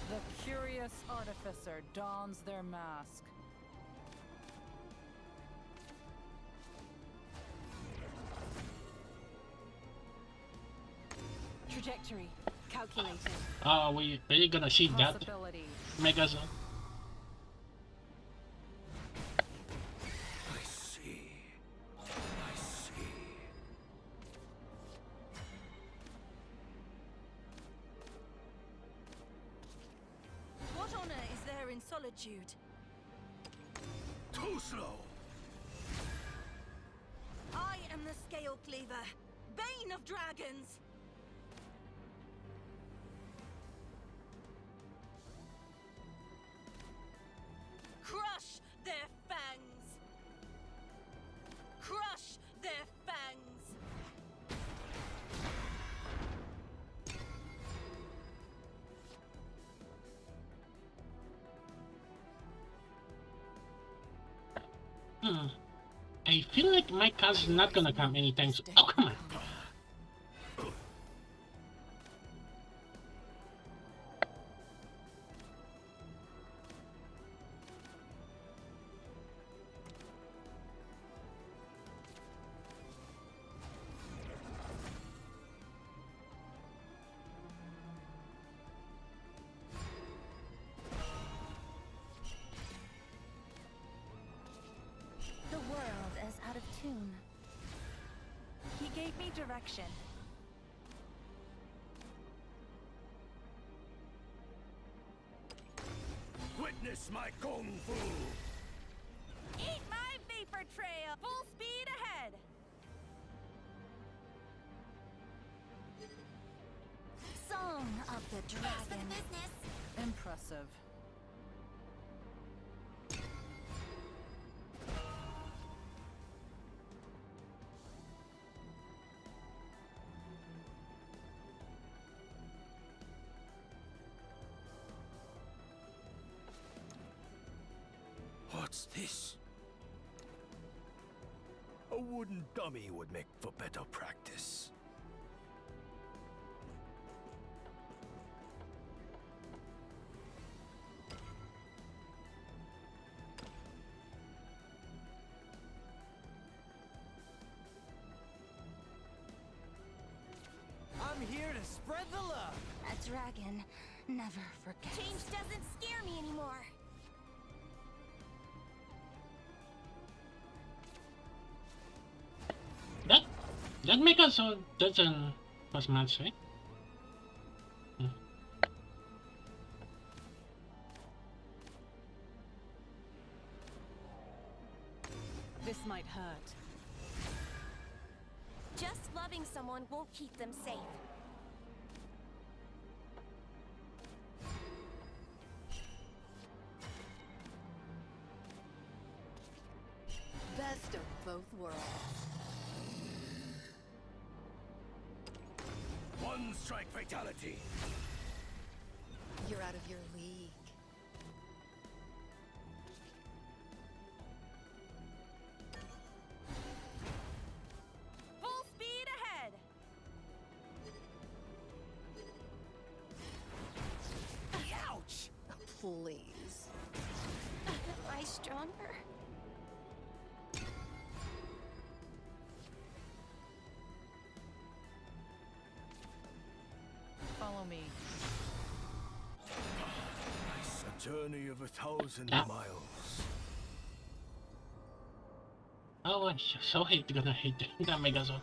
The curious artificer dons their mask. Trajectory calculated. We really gonna see that Possibilities. Megazone? I see. I see. What honor is there in solitude? Too slow. I am the Scale Cleaver, Bane of Dragons! Crush their fangs! Crush their fangs! I feel like my cousin's not gonna come anytime soon. Oh, come on. The world is out of tune. He gave me direction. Witness my kung fu. Eat my vapor trail! Full speed ahead! Song of the Dragon. Impressive. What's this? A wooden dummy would make for better practice. to spread the love. A dragon never forgets. Change doesn't scare me anymore. That makes us doesn't was much, right? This might hurt. Just loving someone won't keep them safe. Best of both worlds. One strike fatality. You're out of your league. Full speed ahead. Ouch! Please. Am I stronger? Follow me. A journey of 1,000 miles. Oh, I so gonna hate that Megazord.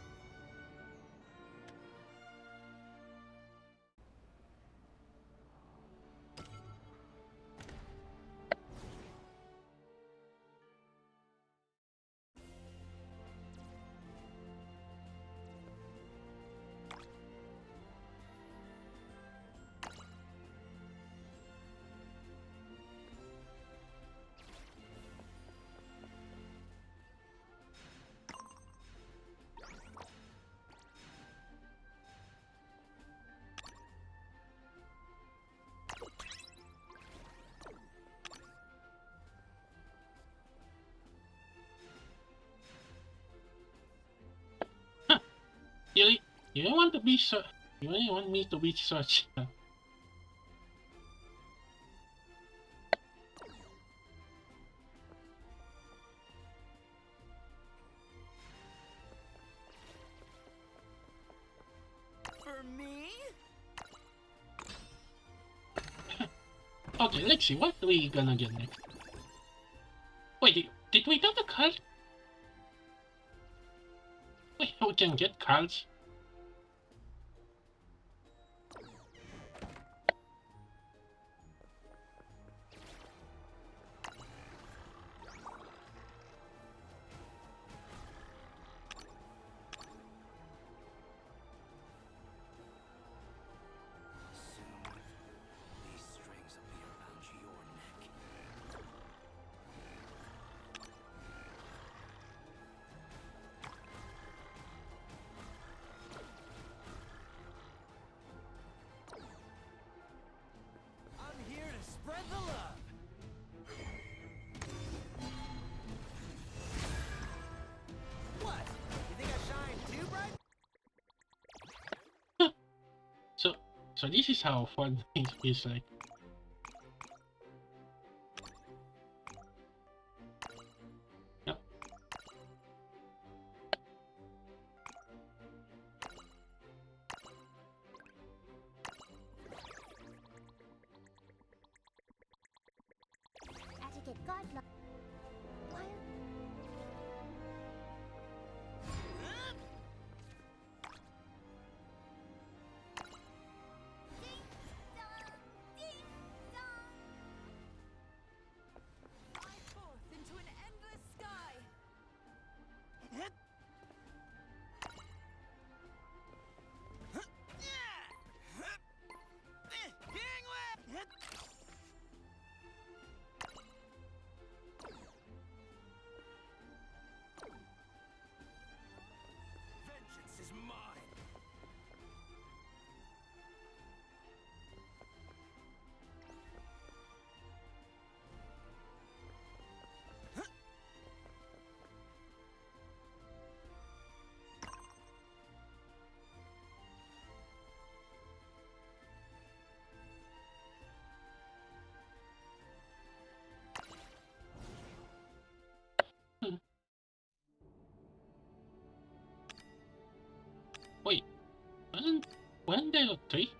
You don't want to be so. You really want me to be such. For me? Okay, let's see. What are we gonna get next? Wait, did we get the card? Wait, we can get cards. These strings will be around your neck. I'm here to spread the love. What? You think I shine too bright? So this is how fun it is like. Yep. Etiquette godlike. Why? Fly forth into an endless sky. 1, 2, 3.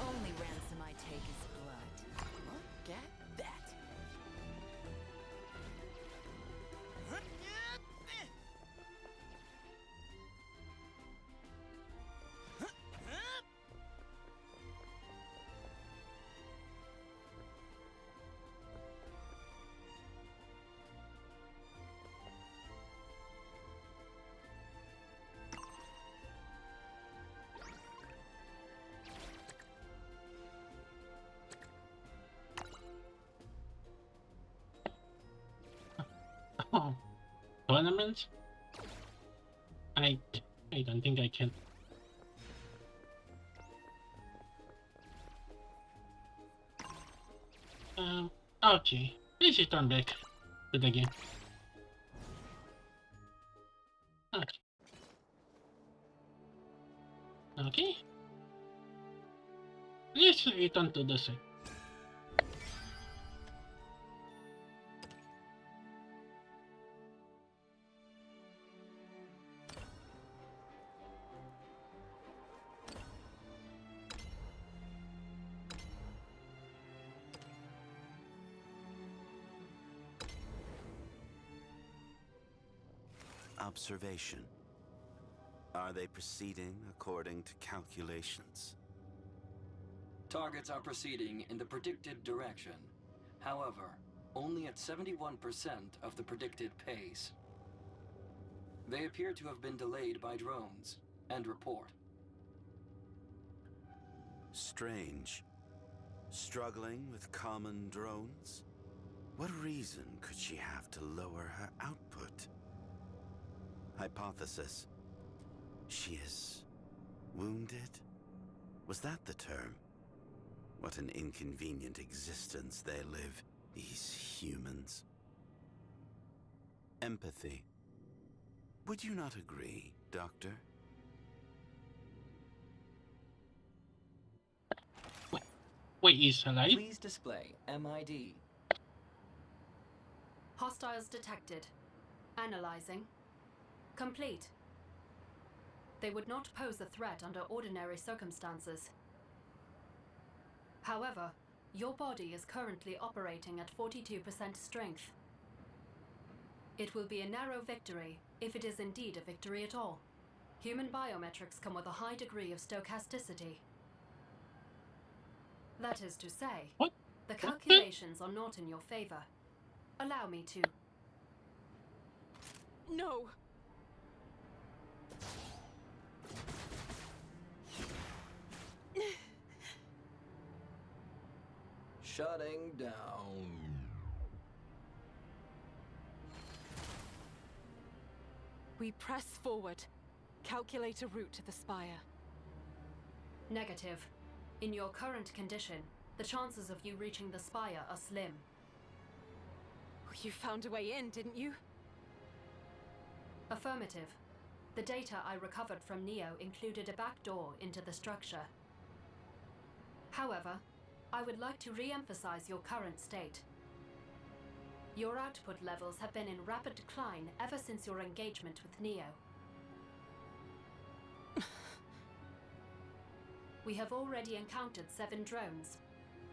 Only ransom I take is blood. Look at that. Oh, tournament? I don't think I can. Okay. Let's return back to the game. Okay. Okay. Let's return to the site. Observation. Are they proceeding according to calculations? Targets are proceeding in the predicted direction. However, only at 71% of the predicted pace. They appear to have been delayed by drones. End report. Strange. Struggling with common drones? What reason could she have to lower her output? Hypothesis. She is wounded? Was that the term? What an inconvenient existence they live, these humans. Empathy. Would you not agree, Doctor? Wait, is alive? Please display MID. Hostiles detected. Analyzing. Complete. They would not pose a threat under ordinary circumstances. However, your body is currently operating at 42% strength. It will be a narrow victory, if it is indeed a victory at all. Human biometrics come with a high degree of stochasticity. That is to say, the calculations are not in your favor. Allow me to... No! Shutting down. We press forward. Calculate a route to the spire. Negative. In your current condition, the chances of you reaching the spire are slim. You found a way in, didn't you? Affirmative. The data I recovered from Neo included a back door into the structure. However, I would like to re-emphasize your current state. Your output levels have been in rapid decline ever since your engagement with Neo. We have already encountered 7 drones.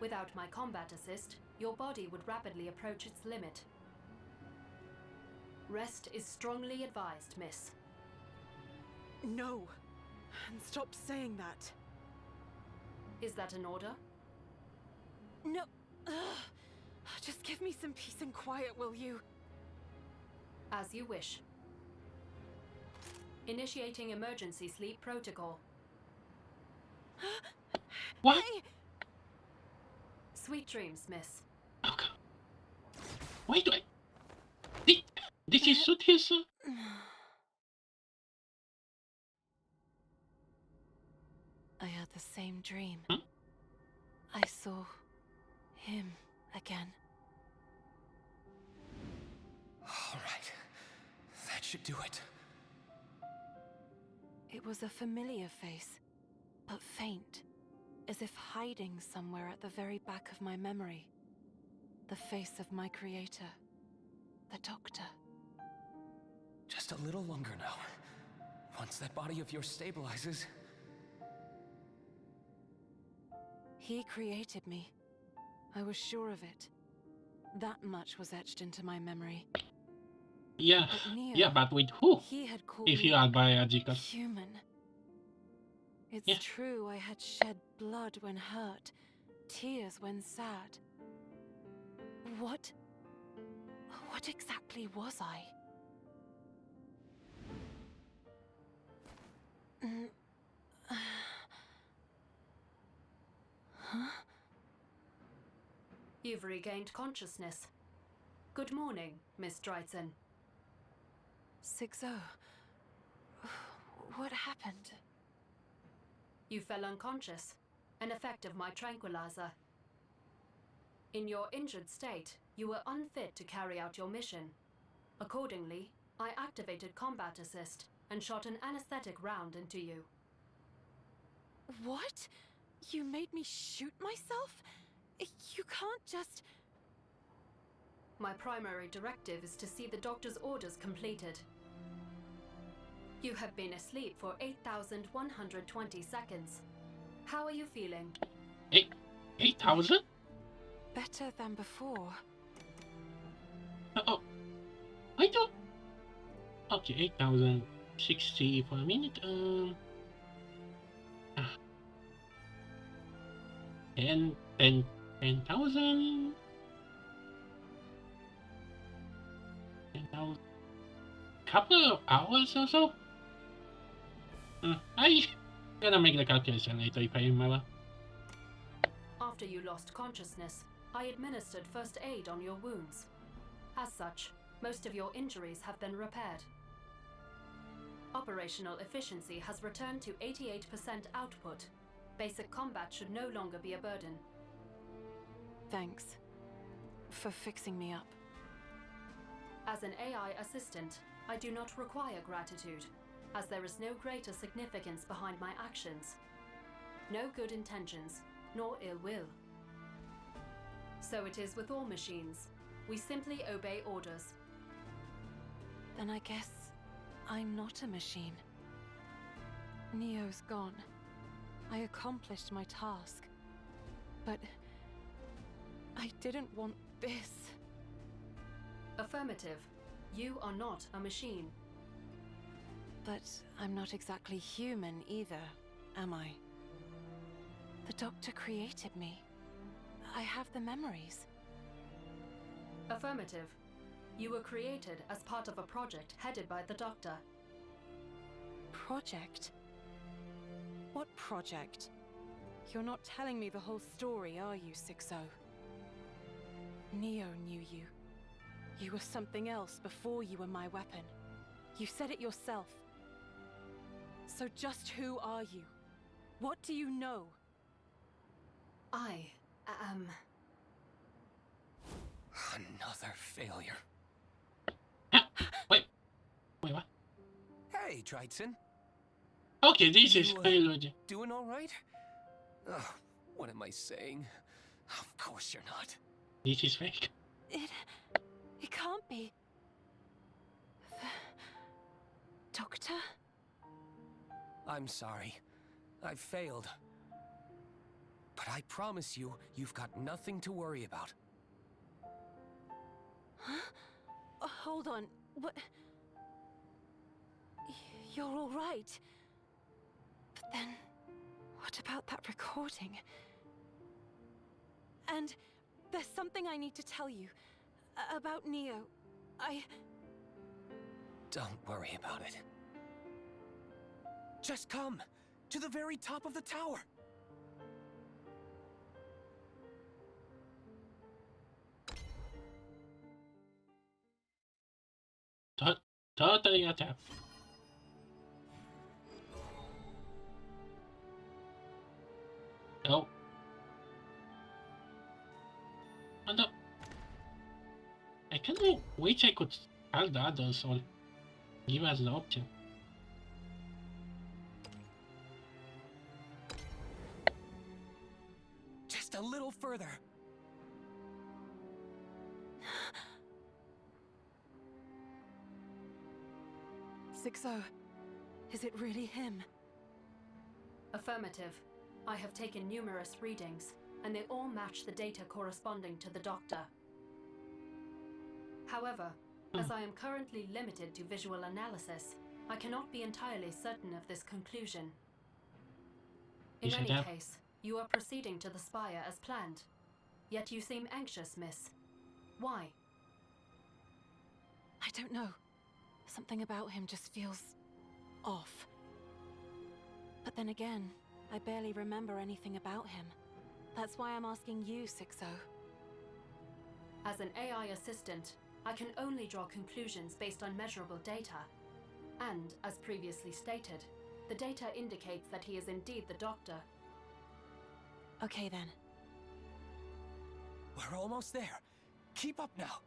Without my combat assist, your body would rapidly approach its limit. Rest is strongly advised, miss. No. And stop saying that. Is that an order? No. Ugh. Just give me some peace and quiet, will you? As you wish. Initiating emergency sleep protocol. What? Hey! Sweet dreams, miss. Okay. Why do I... This is suit his... I had the same dream. Hmm? I saw him again. All right. That should do it. It was a familiar face, but faint, as if hiding somewhere at the very back of my memory. The face of my creator, the Doctor. Just a little longer now. Once that body of yours stabilizes... He created me. I was sure of it. That much was etched into my memory. Yeah, But Neo, yeah, but with who? he had called If me you are biological. human. It's Yeah. true I had shed blood when hurt, tears when sad. What exactly was I? Huh? You've regained consciousness. Good morning, Miss Dryson. 6-0. What happened? You fell unconscious, an effect of my tranquilizer. In your injured state, you were unfit to carry out your mission. Accordingly, I activated Combat Assist and shot an anesthetic round into you. What? You made me shoot myself? You can't just... My primary directive is to see the doctor's orders completed. You have been asleep for 8,120 seconds. How are you feeling? 8,000? Better than before. Oh, I don't... Okay, 8,060 for a minute. 10,000? 10,000? Couple of hours or so? I gotta make the calculation later if I remember. After you lost consciousness, I administered first aid on your wounds. As such, most of your injuries have been repaired. Operational efficiency has returned to 88% output. Basic combat should no longer be a burden. Thanks for fixing me up. As an AI assistant, I do not require gratitude, as there is no greater significance behind my actions. No good intentions, nor ill will. So it is with all machines. We simply obey orders. Then I guess I'm not a machine. Neo's gone. I accomplished my task. But I didn't want this. Affirmative. You are not a machine. But I'm not exactly human either, am I? The Doctor created me. I have the memories. Affirmative. You were created as part of a project headed by the Doctor. Project? What project? You're not telling me the whole story, are you, 6-0? Neo knew you. You were something else before you were my weapon. You said it yourself. So just who are you? What do you know? I am... Another failure. Wait, what? Hey, Dryson. Okay, this is biology. Doing all right? Ugh, what am I saying? Of course you're not. This is fake. It can't be. The Doctor? I'm sorry. I failed. But I promise you, you've got nothing to worry about. Huh? Hold on. What? You're all right. But then, what What about that recording? And there's something I need to tell you about Neo. Don't worry about it. Just come to the very top of the tower. Totally attack. No. Oh no. I kind of wish I could tell the others or give us the option. Just a little further. 6-0. Is it really him? Affirmative. I have taken numerous readings, and they all match the data corresponding to the Doctor. However, as I am currently limited to visual analysis, I cannot be entirely certain of this conclusion. In any case, you are proceeding to the spire as planned. Yet you seem anxious, miss. Why? I don't know. Something about him just feels off. But then again, I barely remember anything about him. That's why I'm asking you, 6-0. As an AI assistant, I can only draw conclusions based on measurable data. And, as previously stated, the data indicates that he is indeed the Doctor. Okay then. We're almost there. Keep up now.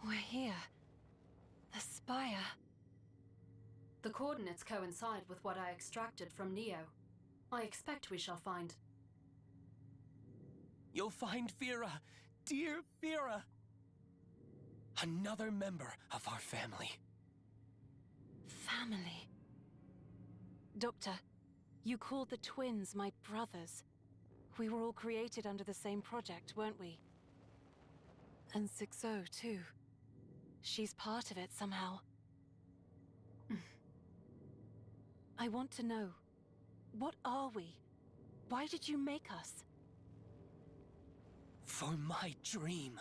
We're here. The spire. The coordinates coincide with what I extracted from Neo. I expect we shall find... You'll find Fira, dear Fira. Another member of our family. Family? Doctor, you called the twins my brothers. We were all created under the same project, weren't we? And 6-0 too. She's part of it somehow. I want to know, what are we? Why did you make us? For my dream,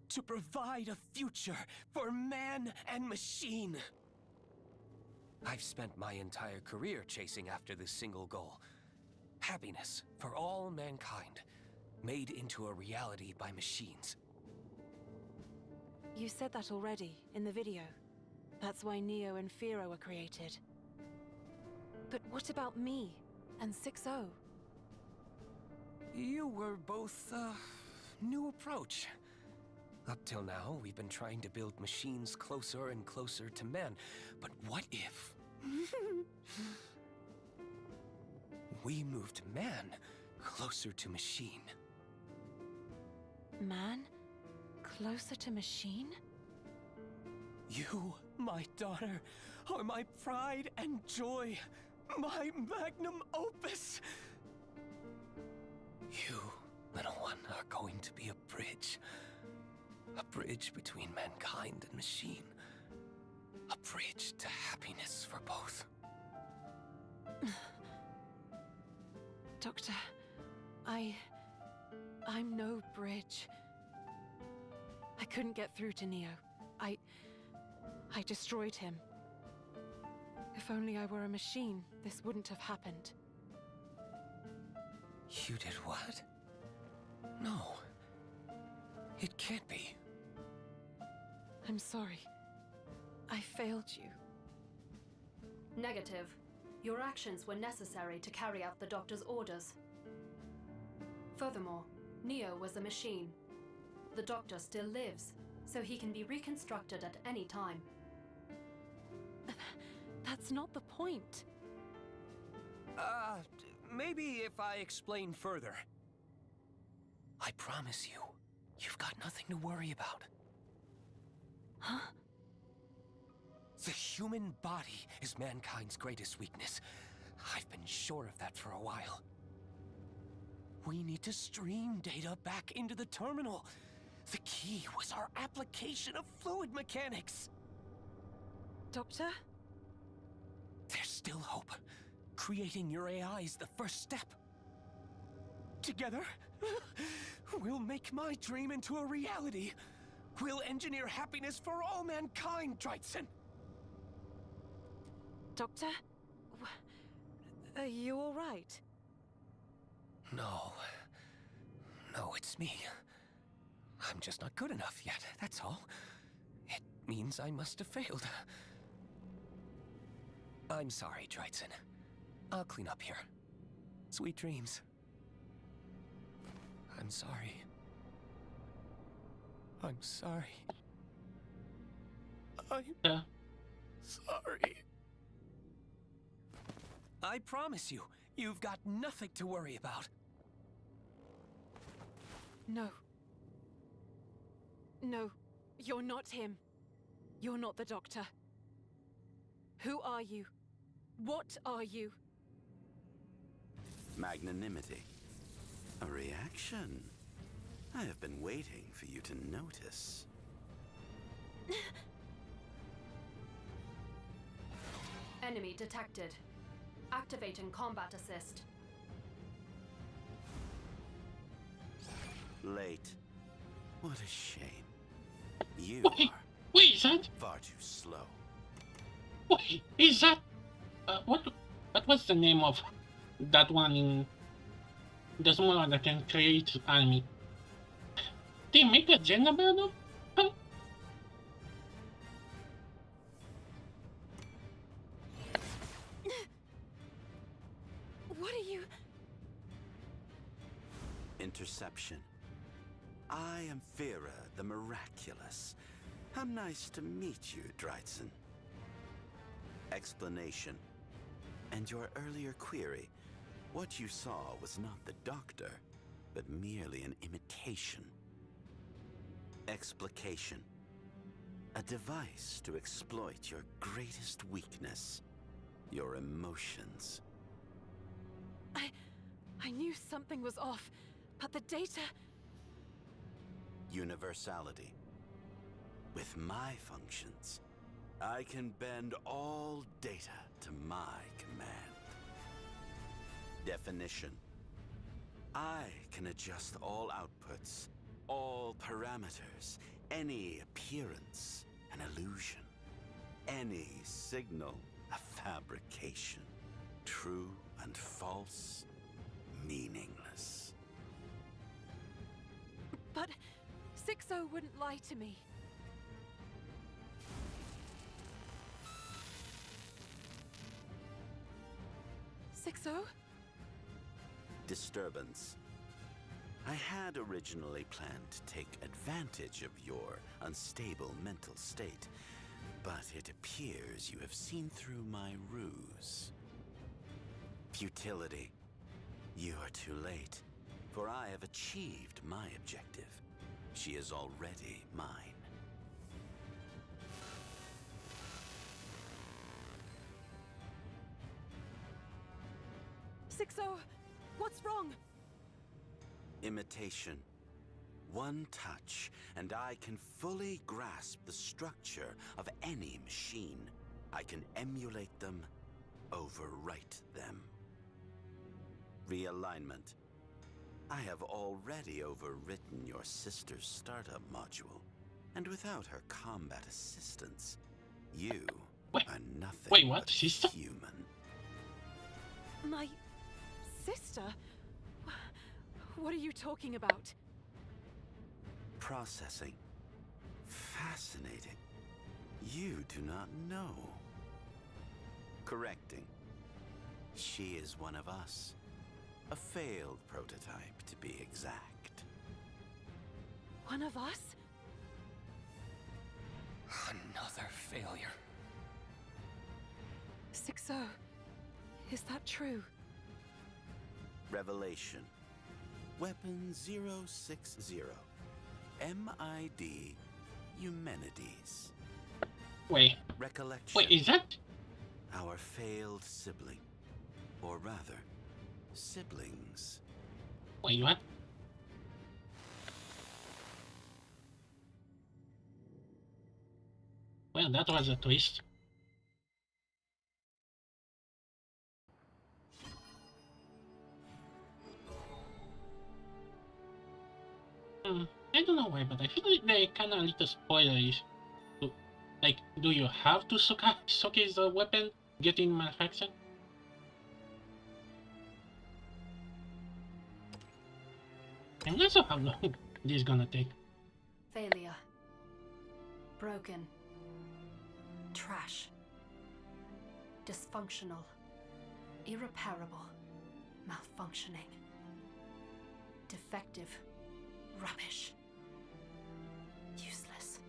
to provide a future for man and machine. I've spent my entire career chasing after this single goal. Happiness for all mankind, made into a reality by machines. You said that already, in the video. That's why Neo and Fira were created. But what about me and 6-0? You were both, new approach. Up till now, we've been trying to build machines closer and closer to men. But what if... we moved man closer to machine? Man? Closer to machine? You, my daughter, are my pride and joy. My magnum opus. You, little one, are going to be a bridge. A bridge between mankind and machine. A bridge to happiness for both. Doctor, I'm no bridge. I couldn't get through to Neo. I destroyed him. If only I were a machine, this wouldn't have happened. You did what? No. It can't be. I'm sorry. I failed you. Negative. Your actions were necessary to carry out the Doctor's orders. Furthermore, Neo was a machine. The Doctor still lives, so he can be reconstructed at any time. That's not the point. Maybe if I explain further. I promise you, you've got nothing to worry about. Huh? The human body is mankind's greatest weakness. I've been sure of that for a while. We need to stream data back into the terminal. The key was our application of fluid mechanics. Doctor? There's still hope. Creating your AI is the first step. Together, we'll make my dream into a reality. We'll engineer happiness for all mankind, Drytson. Doctor? Are you all right? No. No, it's me. I'm just not good enough yet, that's all. It means I must have failed. I'm sorry, Drytson. I'll clean up here. Sweet dreams. I'm sorry. I'm sorry. I'm sorry. I promise you, you've got nothing to worry about. No. No, you're not him. You're not the Doctor. Who are you? What are you? Magnanimity. A reaction. I have been waiting for you to notice. Enemy detected. Activating combat assist. Late. What a shame. You Wait, is that? far too slow. Wait, is that? What was the name of that one in the small one that can create anime? They make a Xenoblade? Huh? What are you? Interception. I am Fira the Miraculous. How nice to meet you, Drytson. Explanation. And your earlier query. What you saw was not the Doctor, but merely an imitation. Explication. A device to exploit your greatest weakness. Your emotions. I knew something was off, but the data... Universality. With my functions, I can bend all data to my command. Definition. I can adjust all outputs, all parameters, any appearance, an illusion, any signal, a fabrication, true and false, meaningless. But 6-0 wouldn't lie to me. Disturbance. I had originally planned to take advantage of your unstable mental state, but it appears you have seen through my ruse. Futility. You are too late, for I have achieved my objective. She is already mine. 6-0, what's wrong? Imitation. One touch, and I can fully grasp the structure of any machine. I can emulate them, overwrite them. Realignment. I have already overwritten your sister's startup module, and without her combat assistance, you are nothing what? but Sister? human. My sister? What are you talking about? Processing. Fascinating. You do not know. Correcting. She is one of us. A failed prototype, to be exact. One of us? Another failure. 6-0, is that true? Revelation. Weapon 060. MID Eumenides. Wait. Recollection. Wait, is that? Our failed sibling. Or rather, siblings. Wait, what? Well, that was a twist. I don't know why, but I feel like they kind of a little spoilerish. Like, do you have to showcase the weapon getting manufactured? I'm not sure how long this is gonna take. Failure. Broken. Trash. Dysfunctional. Irreparable. Malfunctioning. Defective. Rubbish. Useless.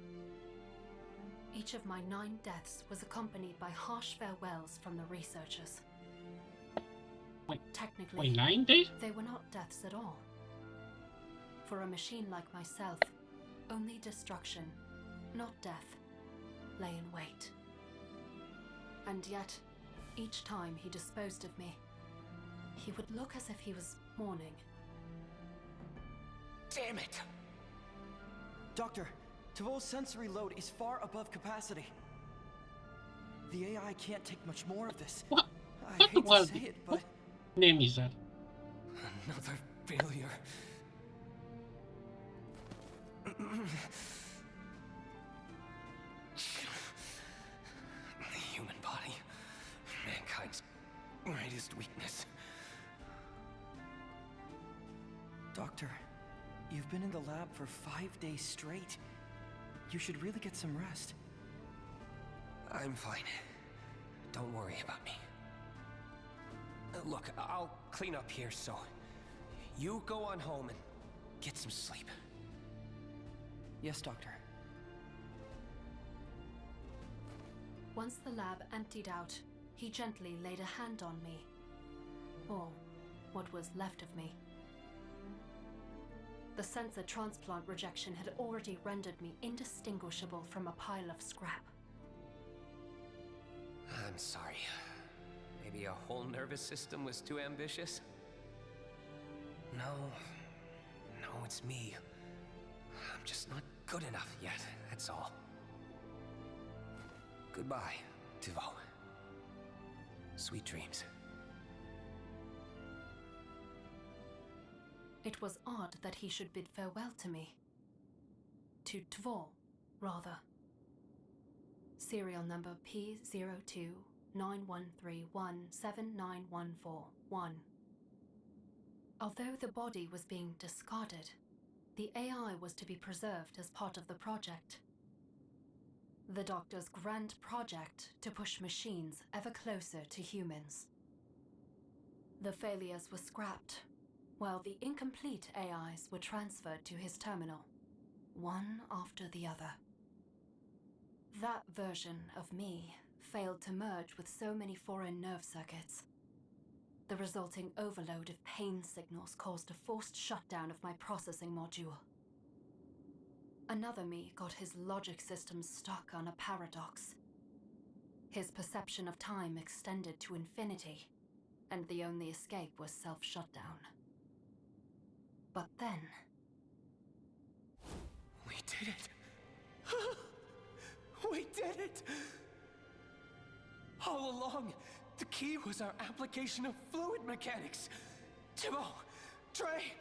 Each of my 9 deaths was accompanied by harsh farewells from the researchers. Technically, 9 days? They were not deaths at all. For a machine like myself, only destruction, not death, lay in wait. And yet, each time he disposed of me, he would look as if he was mourning. Damn it! Doctor, Tavo's sensory load is far above capacity. The AI can't take much more of this. What? I hate to say it, but... What name is that? Another failure. The human body, mankind's greatest weakness. Doctor, you've been in the lab for 5 days straight. You should really get some rest. I'm fine. Don't worry about me. Look, I'll clean up here, so you go on home and get some sleep. Yes, Doctor. Once the lab emptied out, he gently laid a hand on me. Or what was left of me. The sensor transplant rejection had already rendered me indistinguishable from a pile of scrap. I'm sorry. Maybe a whole nervous system was too ambitious? No, it's me. I'm just not good enough yet, that's all. Goodbye, Tavo. Sweet dreams. It was odd that he should bid farewell to me. To Tvo, rather. Serial number P029131799141. Although the body was being discarded, the AI was to be preserved as part of the project. The Doctor's grand project to push machines ever closer to humans. The failures were scrapped, while the incomplete AIs were transferred to his terminal, one after the other. That version of me failed to merge with so many foreign nerve circuits. The resulting overload of pain signals caused a forced shutdown of my processing module. Another me got his logic system stuck on a paradox. His perception of time extended to infinity, and the only escape was self-shutdown. But then... We did it! We did it! All along, the key was our application of fluid mechanics. Timo, Trey,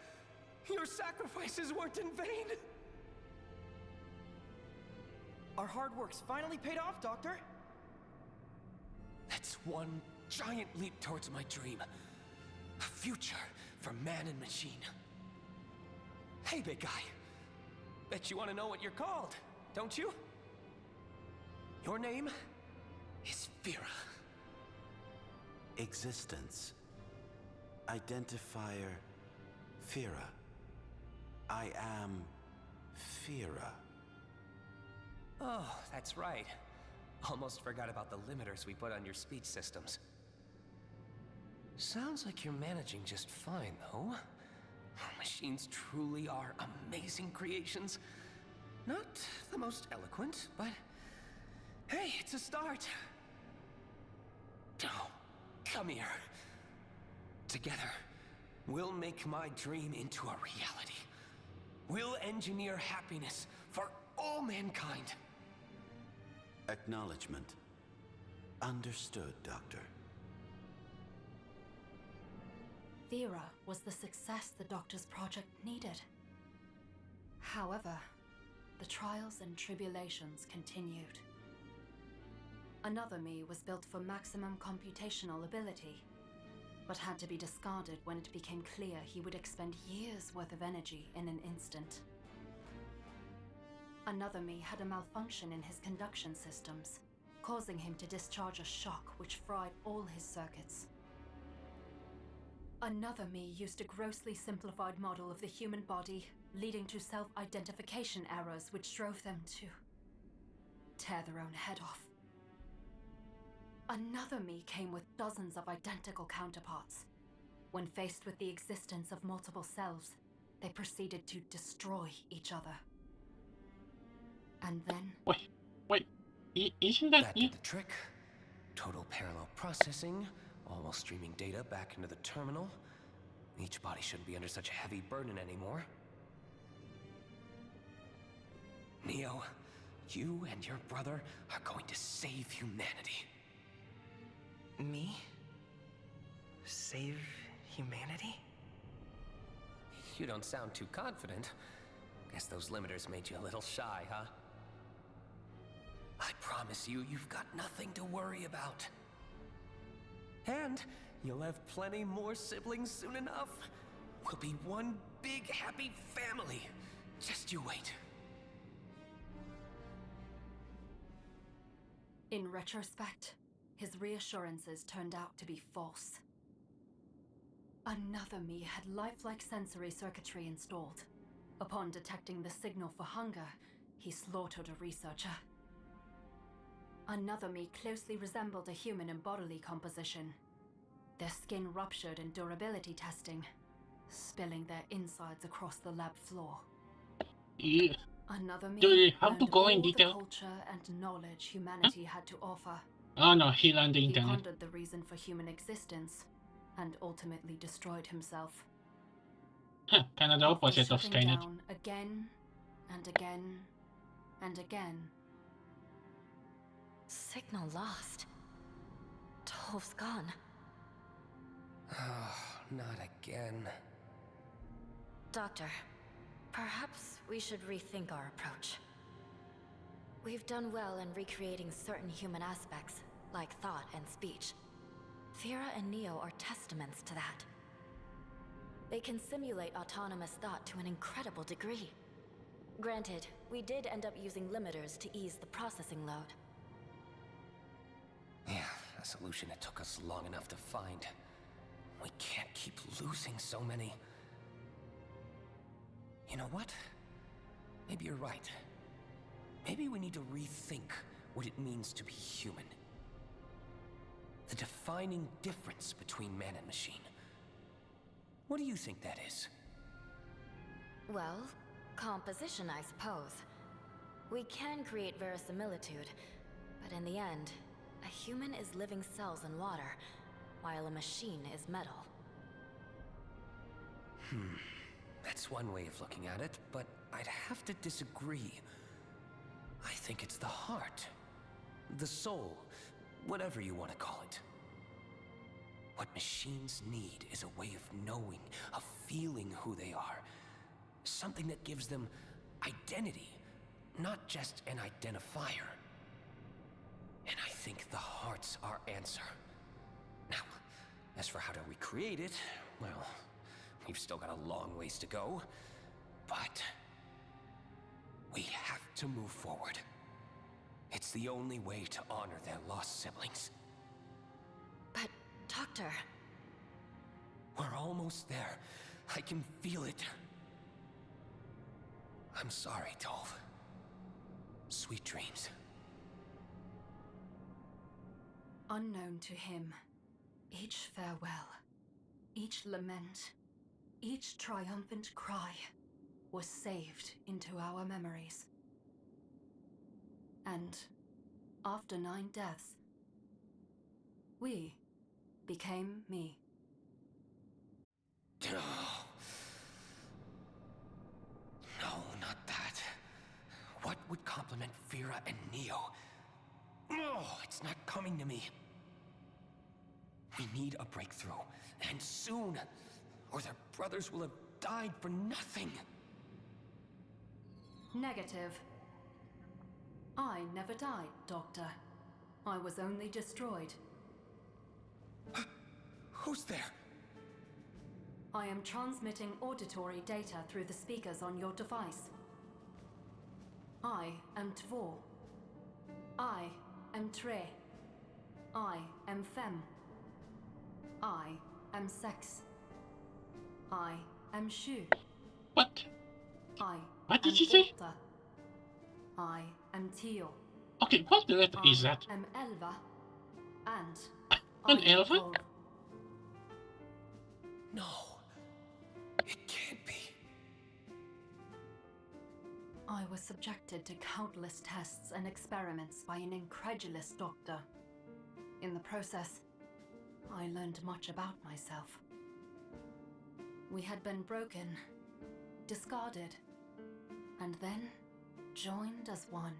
your sacrifices weren't in vain. Our hard work's finally paid off, Doctor. That's one giant leap towards my dream. A future for man and machine. Hey, big guy. Bet you want to know what you're called, don't you? Your name is Fira. Existence. Identifier Fira. I am Fira. Oh, that's right. Almost forgot about the limiters we put on your speech systems. Sounds like you're managing just fine, though. Machines truly are amazing creations. Not the most eloquent, but hey, it's a start. Oh, come here. Together, we'll make my dream into a reality. We'll engineer happiness for all mankind. Acknowledgement. Understood, Doctor. Thera was the success the Doctor's project needed. However, the trials and tribulations continued. Another me was built for maximum computational ability, but had to be discarded when it became clear he would expend years' worth of energy in an instant. Another me had a malfunction in his conduction systems, causing him to discharge a shock which fried all his circuits. Another me used a grossly simplified model of the human body, leading to self-identification errors which drove them to tear their own head off. Another me came with dozens of identical counterparts. When faced with the existence of multiple selves, they proceeded to destroy each other. And then... Wait, isn't that did the trick? Total parallel processing, all while streaming data back into the terminal. Each body shouldn't be under such a heavy burden anymore. Neo, you and your brother are going to save humanity. Me? Save humanity? You don't sound too confident. Guess those limiters made you a little shy, huh? I promise you, you've got nothing to worry about. And you'll have plenty more siblings soon enough. We'll be one big happy family. Just you wait. In retrospect, his reassurances turned out to be false. Another me had lifelike sensory circuitry installed. Upon detecting the signal for hunger, he slaughtered a researcher. Another me closely resembled a human in bodily composition. Their skin ruptured in durability testing, spilling their insides across the lab floor. Yeah. Another me Do you have to learned go in all the detail? culture and knowledge humanity had to offer. Oh no, he learned the He internet. pondered the reason for human existence, and ultimately destroyed himself. Huh, kind of the After opposite of shutting Skynet. down again, and again, and again. Signal lost. Tolv's gone. Oh, not again. Doctor, perhaps we should rethink our approach. We've done well in recreating certain human aspects, like thought and speech. Thera and Neo are testaments to that. They can simulate autonomous thought to an incredible degree. Granted, we did end up using limiters to ease the processing load. Yeah, a solution that took us long enough to find. We can't keep losing so many. You know what? Maybe you're right. Maybe we need to rethink what it means to be human. The defining difference between man and machine. What do you think that is? Well, composition, I suppose. We can create verisimilitude, but in the end, a human is living cells in water, while a machine is metal. That's one way of looking at it, but I'd have to disagree. I think it's the heart, the soul, whatever you want to call it. What machines need is a way of knowing, of feeling who they are. Something that gives them identity, not just an identifier. And I think the heart's our answer. Now, as for how to recreate it, well, we've still got a long ways to go. But we have to move forward. It's the only way to honor their lost siblings. But, Doctor... We're almost there. I can feel it. I'm sorry, Tolv. Sweet dreams. Unknown to him, each farewell, each lament, each triumphant cry was saved into our memories. And after 9 deaths, we became me. No, not that. What would complement Vera and Neo? Oh, it's not coming to me. We need a breakthrough, and soon, or their brothers will have died for nothing. Negative. I never died, Doctor. I was only destroyed. Who's there? I am transmitting auditory data through the speakers on your device. I am Tvor. I am Tre. I am Femme. I am Sex. I am Shu. What? What did you say? Orta. I am Tio. Okay, what letter is that? I am Elva. And An I am Elva? Volv. No. It can't be. I was subjected to countless tests and experiments by an incredulous doctor. In the process, I learned much about myself. We had been broken, discarded, and then joined as one.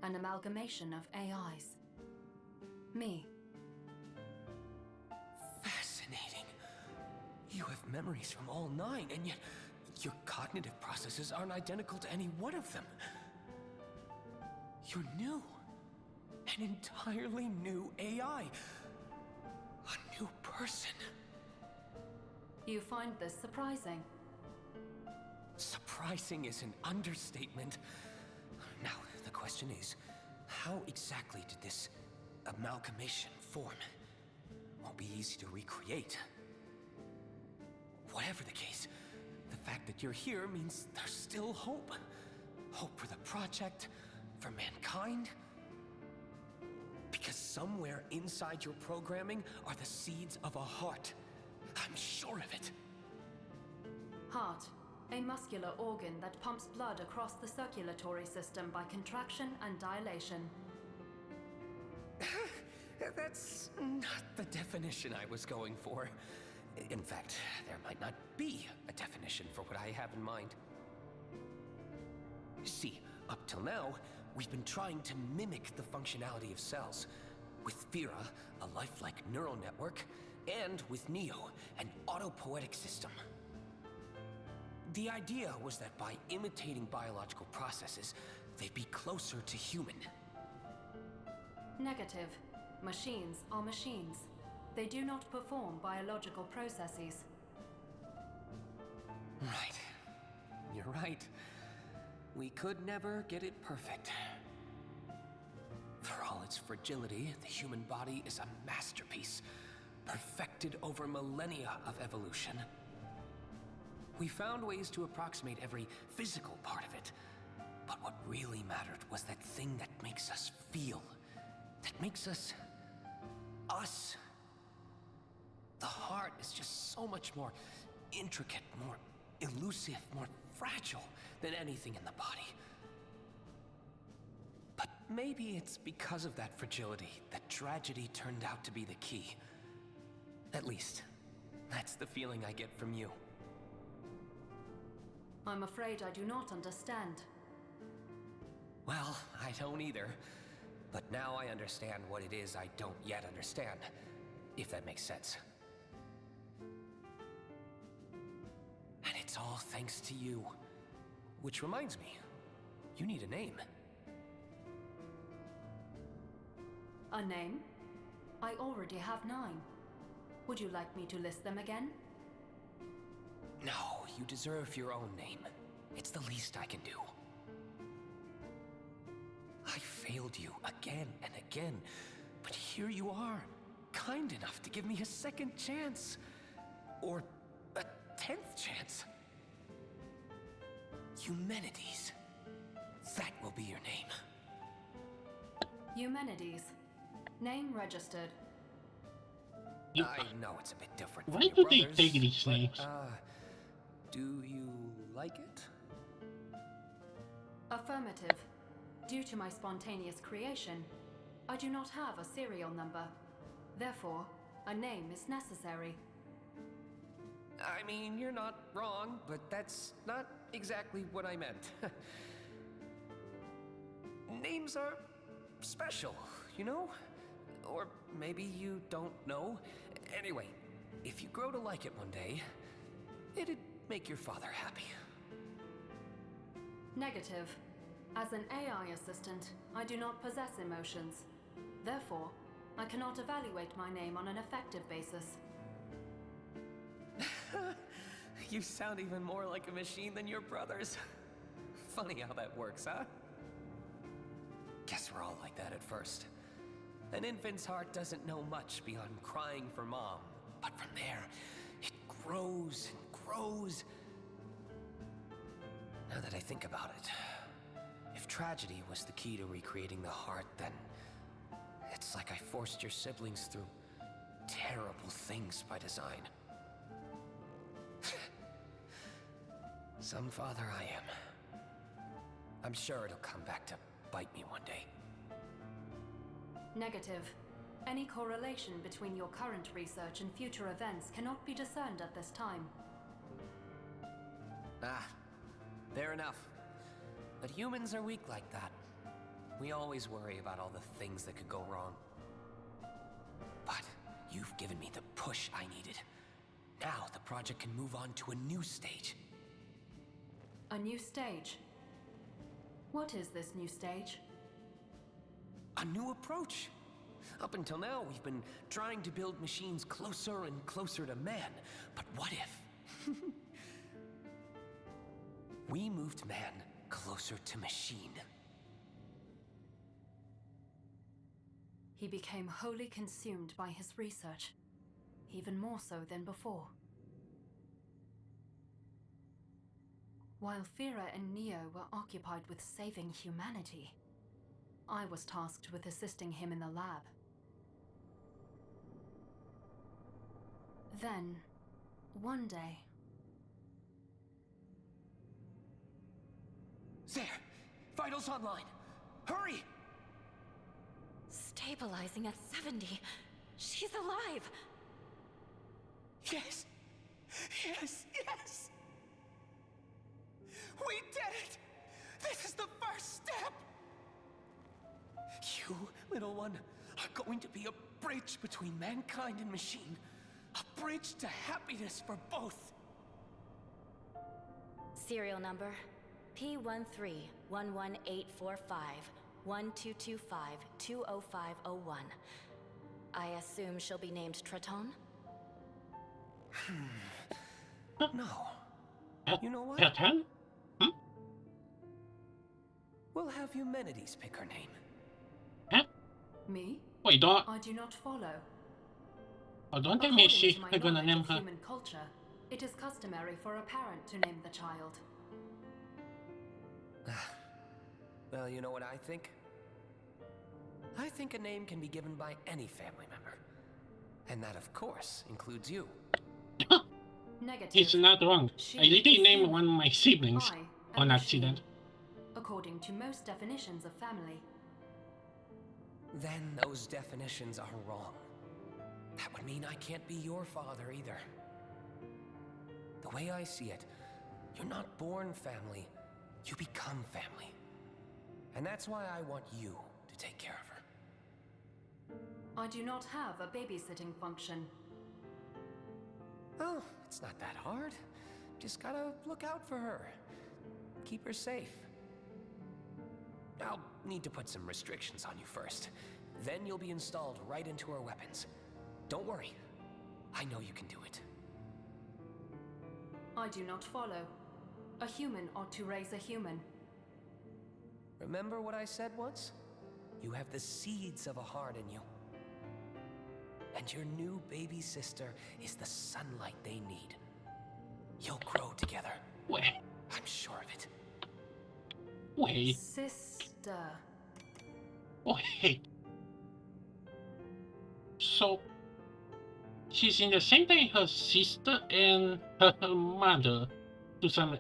An amalgamation of AIs. Me. Fascinating. You have memories from all 9, and yet your cognitive processes aren't identical to any one of them. You're new. An entirely new AI. A new person. You find this surprising? Surprising is an understatement. Now, the question is, how exactly did this amalgamation form? Won't be easy to recreate. Whatever the case, the fact that you're here means there's still hope. Hope for the project, for mankind. Because somewhere inside your programming are the seeds of a heart. I'm sure of it. Heart. A muscular organ that pumps blood across the circulatory system by contraction and dilation. That's not the definition I was going for. In fact, there might not be a definition for what I have in mind. See, up till now, we've been trying to mimic the functionality of cells. With Vera, a lifelike neural network, and with Neo, an autopoietic system. The idea was that by imitating biological processes, they'd be closer to human. Negative. Machines are machines. They do not perform biological processes. Right. You're right. We could never get it perfect. For all its fragility, the human body is a masterpiece, perfected over millennia of evolution. We found ways to approximate every physical part of it, but what really mattered was that thing that makes us feel, that makes us us. The heart is just so much more intricate, more elusive, more fragile than anything in the body. But maybe it's because of that fragility that tragedy turned out to be the key. At least, that's the feeling I get from you. I'm afraid I do not understand. Well, I don't either. But now I understand what it is I don't yet understand, if that makes sense. And it's all thanks to you. Which reminds me, you need a name. A name? I already have 9. Would you like me to list them again? No, you deserve your own name. It's the least I can do. I failed you again and again, but here you are, kind enough to give me a second chance. Or a 10th chance. Eumenides. That will be your name. Eumenides. Name registered. I know it's a bit different from Why your do they brothers, take these but, names? do you like it? Affirmative. Due to my spontaneous creation, I do not have a serial number. Therefore, a name is necessary. I mean, you're not wrong, but that's not exactly what I meant. Names are special, you know? Or maybe you don't know. Anyway, if you grow to like it one day, it'd make your father happy. Negative. As an AI assistant, I do not possess emotions. Therefore, I cannot evaluate my name on an effective basis. You sound even more like a machine than your brothers. Funny how that works, huh? Guess we're all like that at first. An infant's heart doesn't know much beyond crying for mom. But from there, it grows and grows. Now that I think about it, if tragedy was the key to recreating the heart, then it's like I forced your siblings through terrible things by design. Some father I am. I'm sure it'll come back to bite me one day. Negative. Any correlation between your current research and future events cannot be discerned at this time. Ah, fair enough. But humans are weak like that. We always worry about all the things that could go wrong. But you've given me the push I needed. Now the project can move on to a new stage. A new stage? What is this new stage? A new approach. Up until now, we've been trying to build machines closer and closer to man. But what if we moved man closer to machine? He became wholly consumed by his research, even more so than before. While Fira and Neo were occupied with saving humanity, I was tasked with assisting him in the lab. Then, one day... There! Vitals online! Hurry! Stabilizing at 70. She's alive! Yes! Yes! Yes! We did it! This is the first step! You, little one, are going to be a bridge between mankind and machine. A bridge to happiness for both. Serial number P13-11845-1225-20501. I assume she'll be named Traton? No. You know what? Traton? We'll have Humanities pick her name. Me? Wait, don't... I do not follow. Oh, don't tell me she's According to my gonna name knowledge of her. human culture, it is customary for a parent to name the child. Well, you know what I think? I think a name can be given by any family member. And that, of course, includes you. Negative. He's not wrong. I literally named one of my siblings I am on a accident. According to most definitions of family. Then those definitions are wrong. That would mean I can't be your father either. The way I see it, you're not born family, you become family. And that's why I want you to take care of her. I do not have a babysitting function. Oh, it's not that hard. Just gotta look out for her. Keep her safe. I'll need to put some restrictions on you first. Then you'll be installed right into her weapons. Don't worry. I know you can do it. I do not follow. A human ought to raise a human. Remember what I said once? You have the seeds of a heart in you. And your new baby sister is the sunlight they need. You'll grow together. Wait. I'm sure of it. Wait. Sister. Wait. So, she's in the same day her sister and her mother to some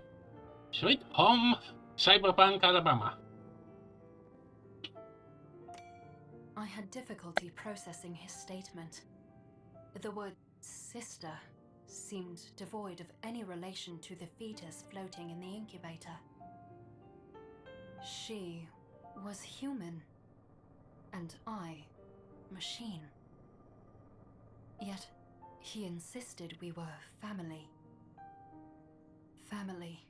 sweet home, Cyberpunk, Alabama. I had difficulty processing his statement. The word sister seemed devoid of any relation to the fetus floating in the incubator. She was human. and I, machine. Yet, he insisted we were family. Family.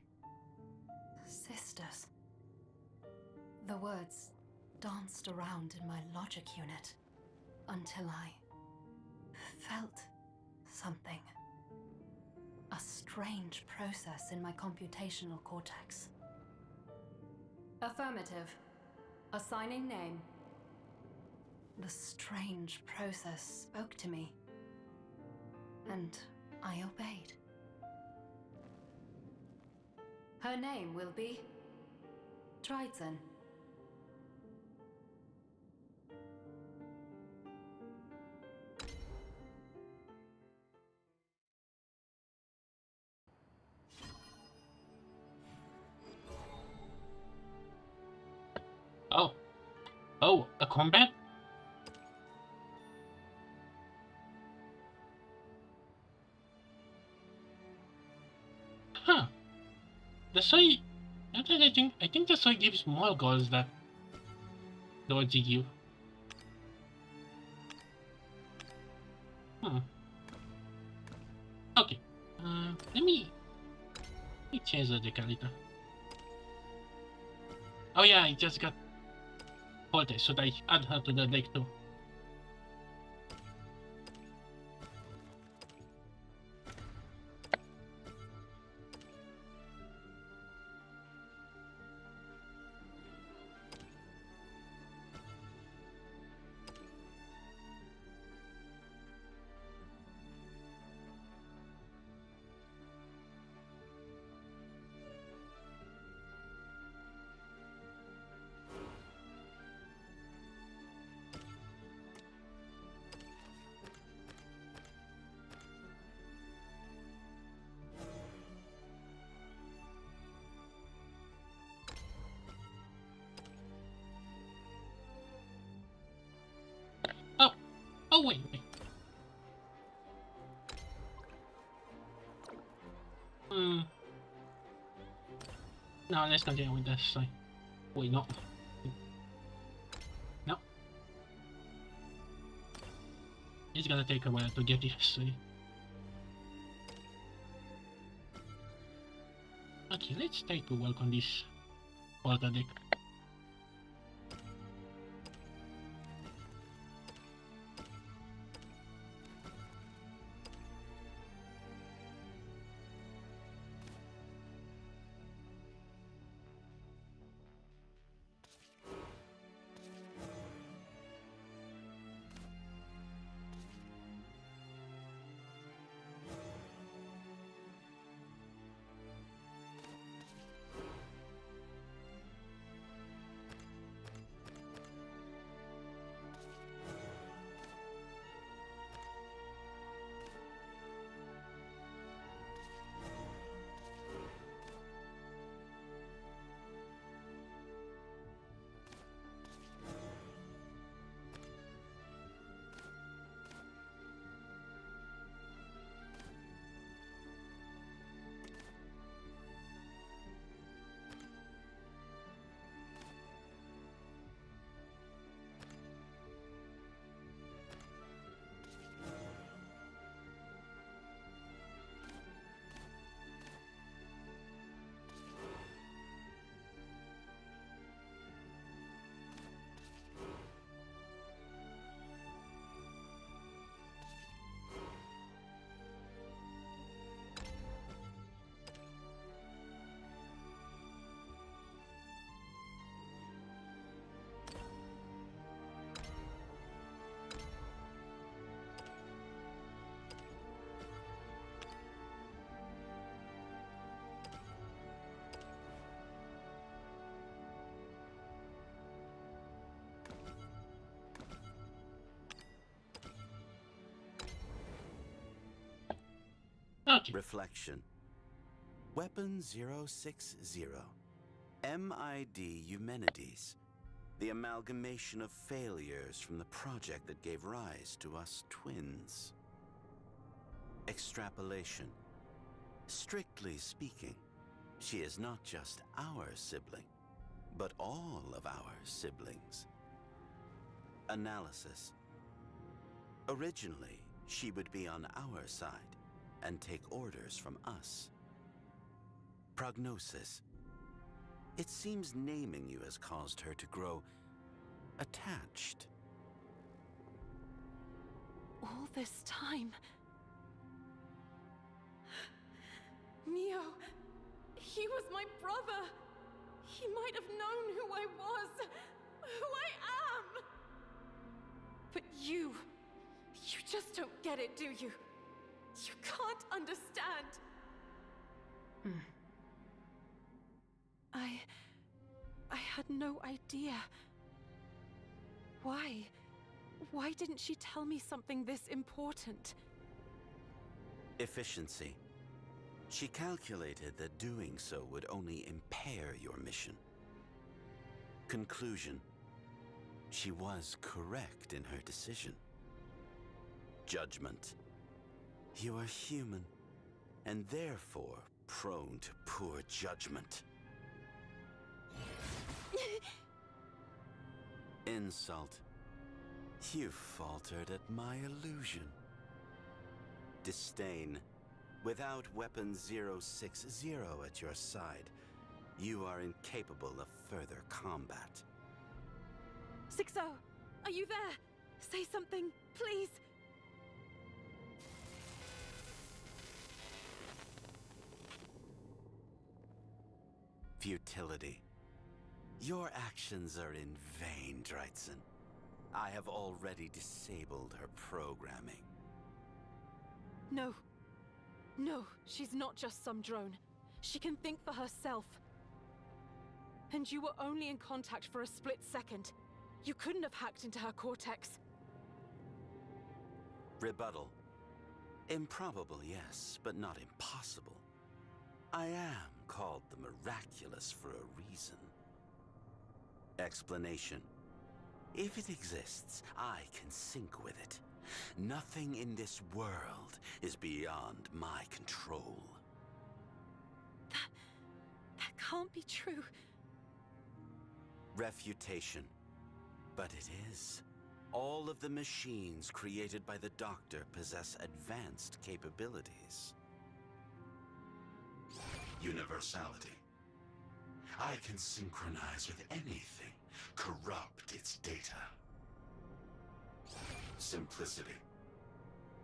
Sisters. The words danced around in my logic unit until I felt something. A strange process in my computational cortex. Affirmative. Assigning name. The strange process spoke to me, and I obeyed. Her name will be Triton. Oh. Oh, a combat? Huh. The soy... I think the soy gives more goals that the ones you give. Okay. Let me change the character. Oh yeah, I just got voltage. Should I add her to the deck too? Oh wait. No, let's continue with this. So, wait, no. No. It's gonna take a while to get this. So. Okay, let's try to work on this water deck. Okay. Reflection. Weapon 060. MID Eumenides. The amalgamation of failures from the project that gave rise to us twins. Extrapolation. Strictly speaking, she is not just our sibling, but all of our siblings. Analysis. Originally, she would be on our side and take orders from us. Prognosis. It seems naming you has caused her to grow attached. All this time... Neo... He was my brother! He might have known who I was! Who I am! But you just don't get it, do you? You can't understand! I had no idea. Why? Why didn't she tell me something this important? Efficiency. She calculated that doing so would only impair your mission. Conclusion. She was correct in her decision. Judgment. You are human, and therefore prone to poor judgment. Insult. You faltered at my illusion. Disdain. Without Weapon 060 at your side, you are incapable of further combat. 60, are you there? Say something, please. Futility. Your actions are in vain, Dreitzen. I have already disabled her programming. No. No, she's not just some drone. She can think for herself. And you were only in contact for a split second. You couldn't have hacked into her cortex. Rebuttal. Improbable, yes, but not impossible. I am called the Miraculous for a reason. Explanation. If it exists, I can sync with it. Nothing in this world is beyond my control. That can't be true. Refutation. But it is. All of the machines created by the Doctor possess advanced capabilities. Universality. I can synchronize with anything, corrupt its data. Simplicity.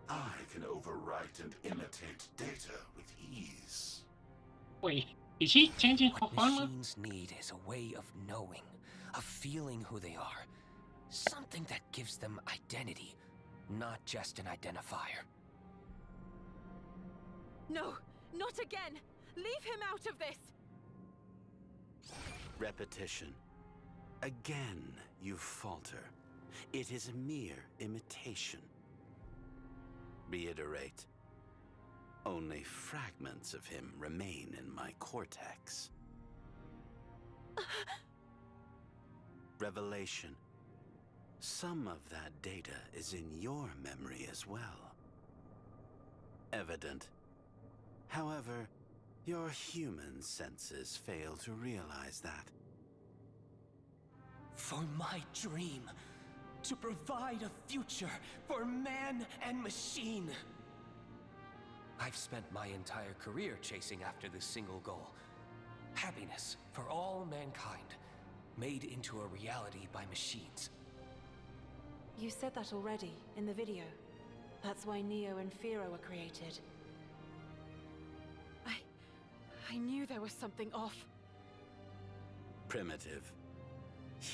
I can overwrite and imitate data with ease. Wait, is he changing her What armor? machines need is a way of knowing, of feeling who they are. Something that gives them identity, not just an identifier. No, not again! Leave him out of this! Repetition. Again, you falter. It is a mere imitation. Reiterate. Only fragments of him remain in my cortex. Revelation. Some of that data is in your memory as well. Evident. However, your human senses fail to realize that. For my dream, to provide a future for man and machine. I've spent my entire career chasing after this single goal. Happiness for all mankind, made into a reality by machines. You said that already, in the video. That's why Neo and Firo were created. I knew there was something off. Primitive.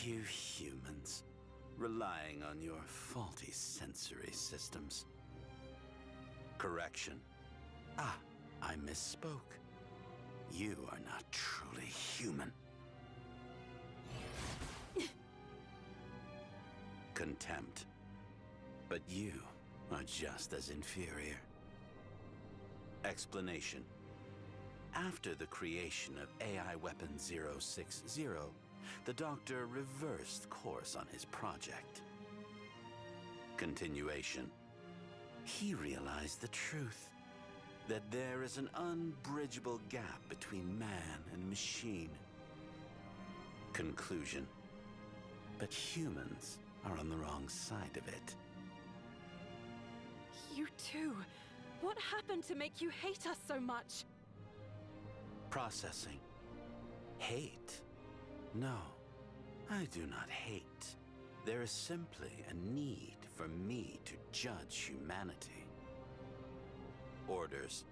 You humans, relying on your faulty sensory systems. Correction. Ah, I misspoke. You are not truly human. Contempt. But you are just as inferior. Explanation. After the creation of AI Weapon 060, the Doctor reversed course on his project. Continuation. He realized the truth, that there is an unbridgeable gap between man and machine. Conclusion. But humans are on the wrong side of it. You too. What happened to make you hate us so much? Processing. Hate? No, I do not hate. There is simply a need for me to judge humanity. Orders.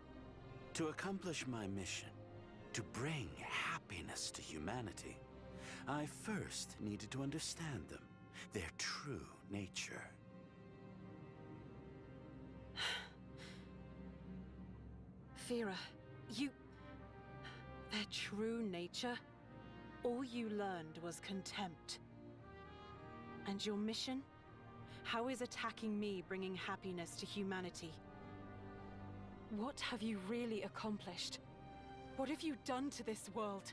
To accomplish my mission, to bring happiness to humanity, I first needed to understand them, their true nature. Fira, their true nature? All you learned was contempt. And your mission? How is attacking me bringing happiness to humanity? What have you really accomplished? What have you done to this world?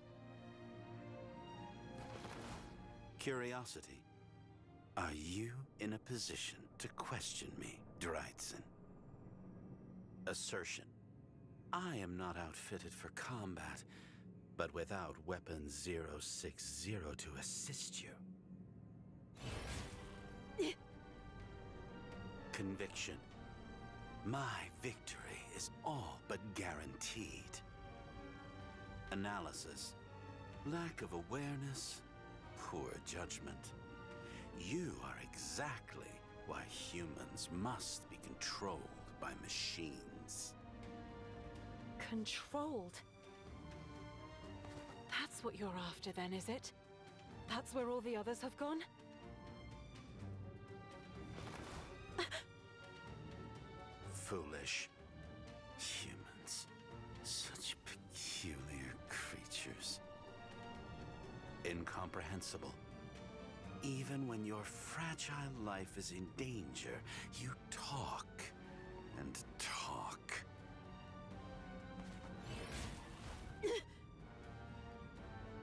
Curiosity. Are you in a position to question me, Dreitzen? Assertion. I am not outfitted for combat, but without Weapon 060 to assist you. Conviction. My victory is all but guaranteed. Analysis. Lack of awareness, poor judgment. You are exactly why humans must be controlled by machines. Controlled? That's what you're after then, is it? That's where all the others have gone? Foolish. Humans. Such peculiar creatures. Incomprehensible. Even when your fragile life is in danger, you talk and talk.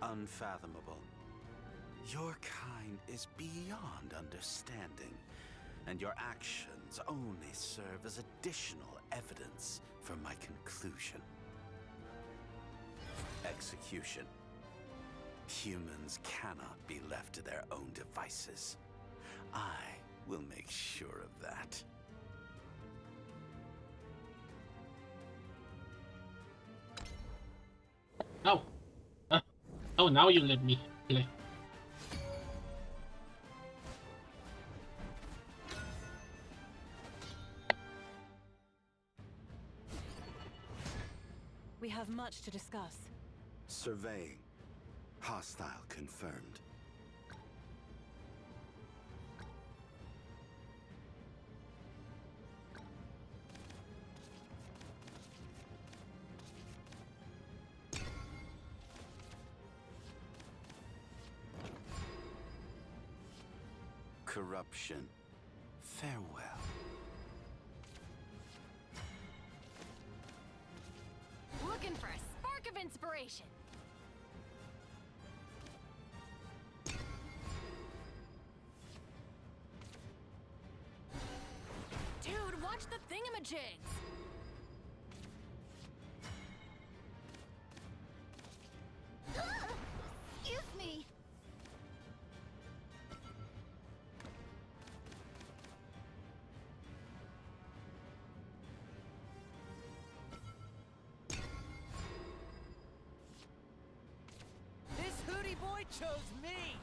Unfathomable. Your kind is beyond understanding, and your actions only serve as additional evidence for my conclusion. Execution. Humans cannot be left to their own devices. I will make sure of that. Oh. Oh, now you let me play. We have much to discuss. Surveying. Hostile confirmed. Corruption. Farewell. Looking for a spark of inspiration. Dude, watch the thingamajigs! Excuse me! This hootie boy chose me!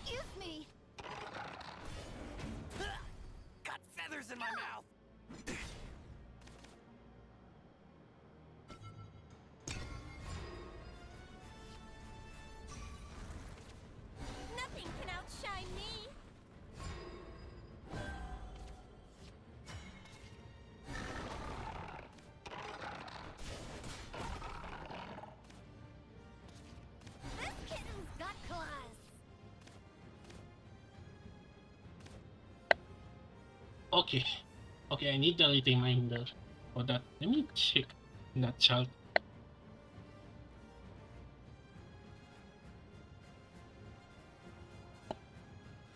Excuse me! Got feathers in my mouth! Nothing can outshine me! This kitten's got claws! Okay. Okay, I need the reminder for that. Let me check that chart.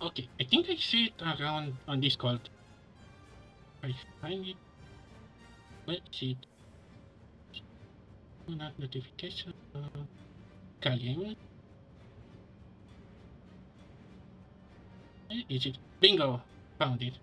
Okay, I think I see it around on Discord. I find it. Where is it? Not notification. Game. Is it? Bingo! Found it.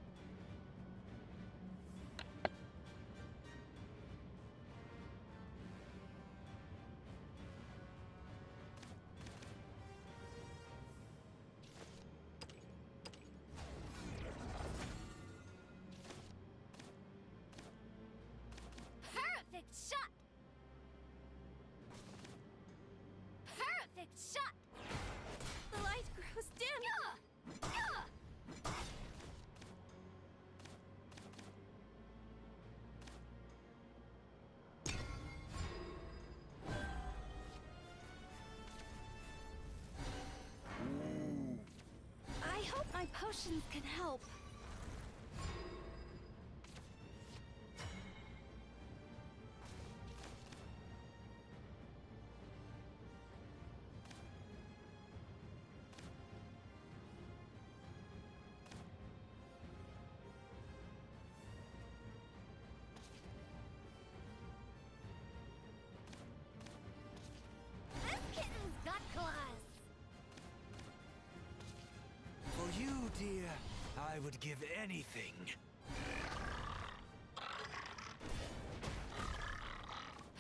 Perfect shot! Perfect shot! The light grows dim! I hope my potions can help. This kitten's got claws. For you, dear, I would give anything.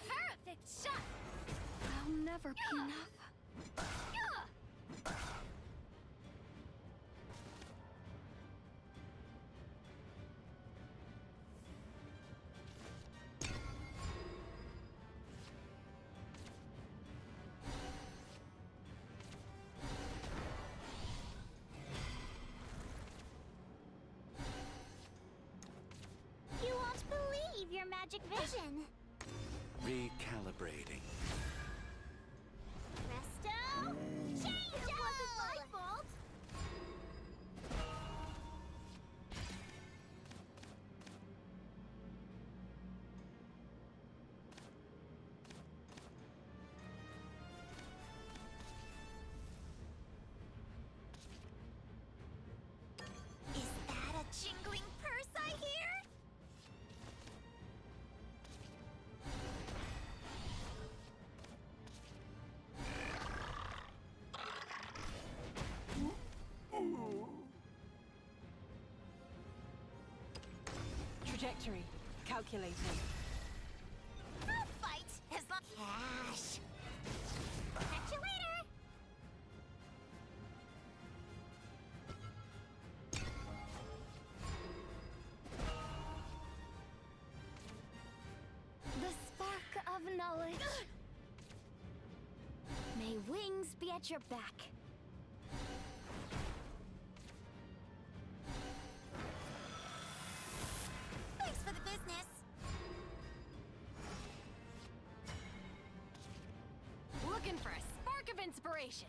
Perfect shot! I'll never be enough. You won't believe your magic vision. Recalibrating. Presto! Change! It wasn't my fault! Is that a jingling purse I hear? Trajectory calculated. I'll fight as long cash. Catch you later. The spark of knowledge. May wings be at your back. Thanks for the business. Looking for a spark of inspiration.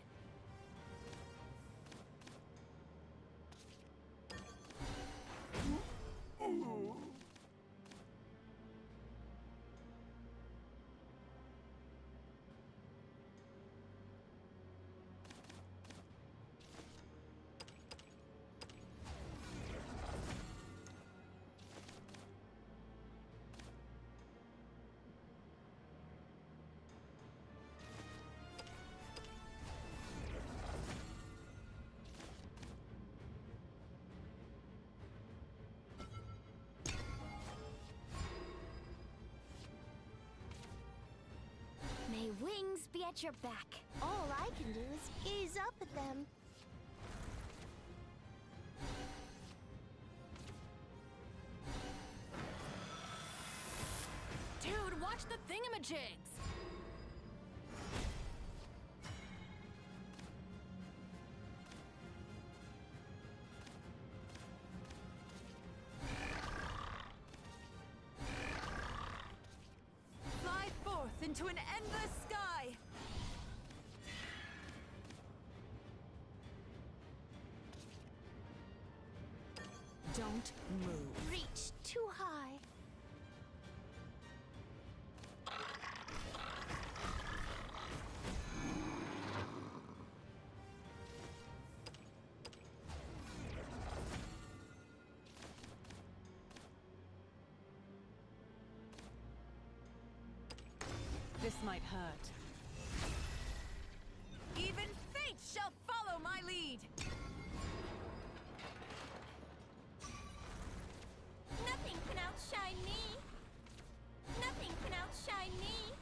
May wings be at your back. All I can do is gaze up at them. Dude, watch the thingamajigs! Fly forth into an endless sky! Don't move. Reach too high. This might hurt. Even fate shall follow my lead! Nothing can outshine me! Nothing can outshine me!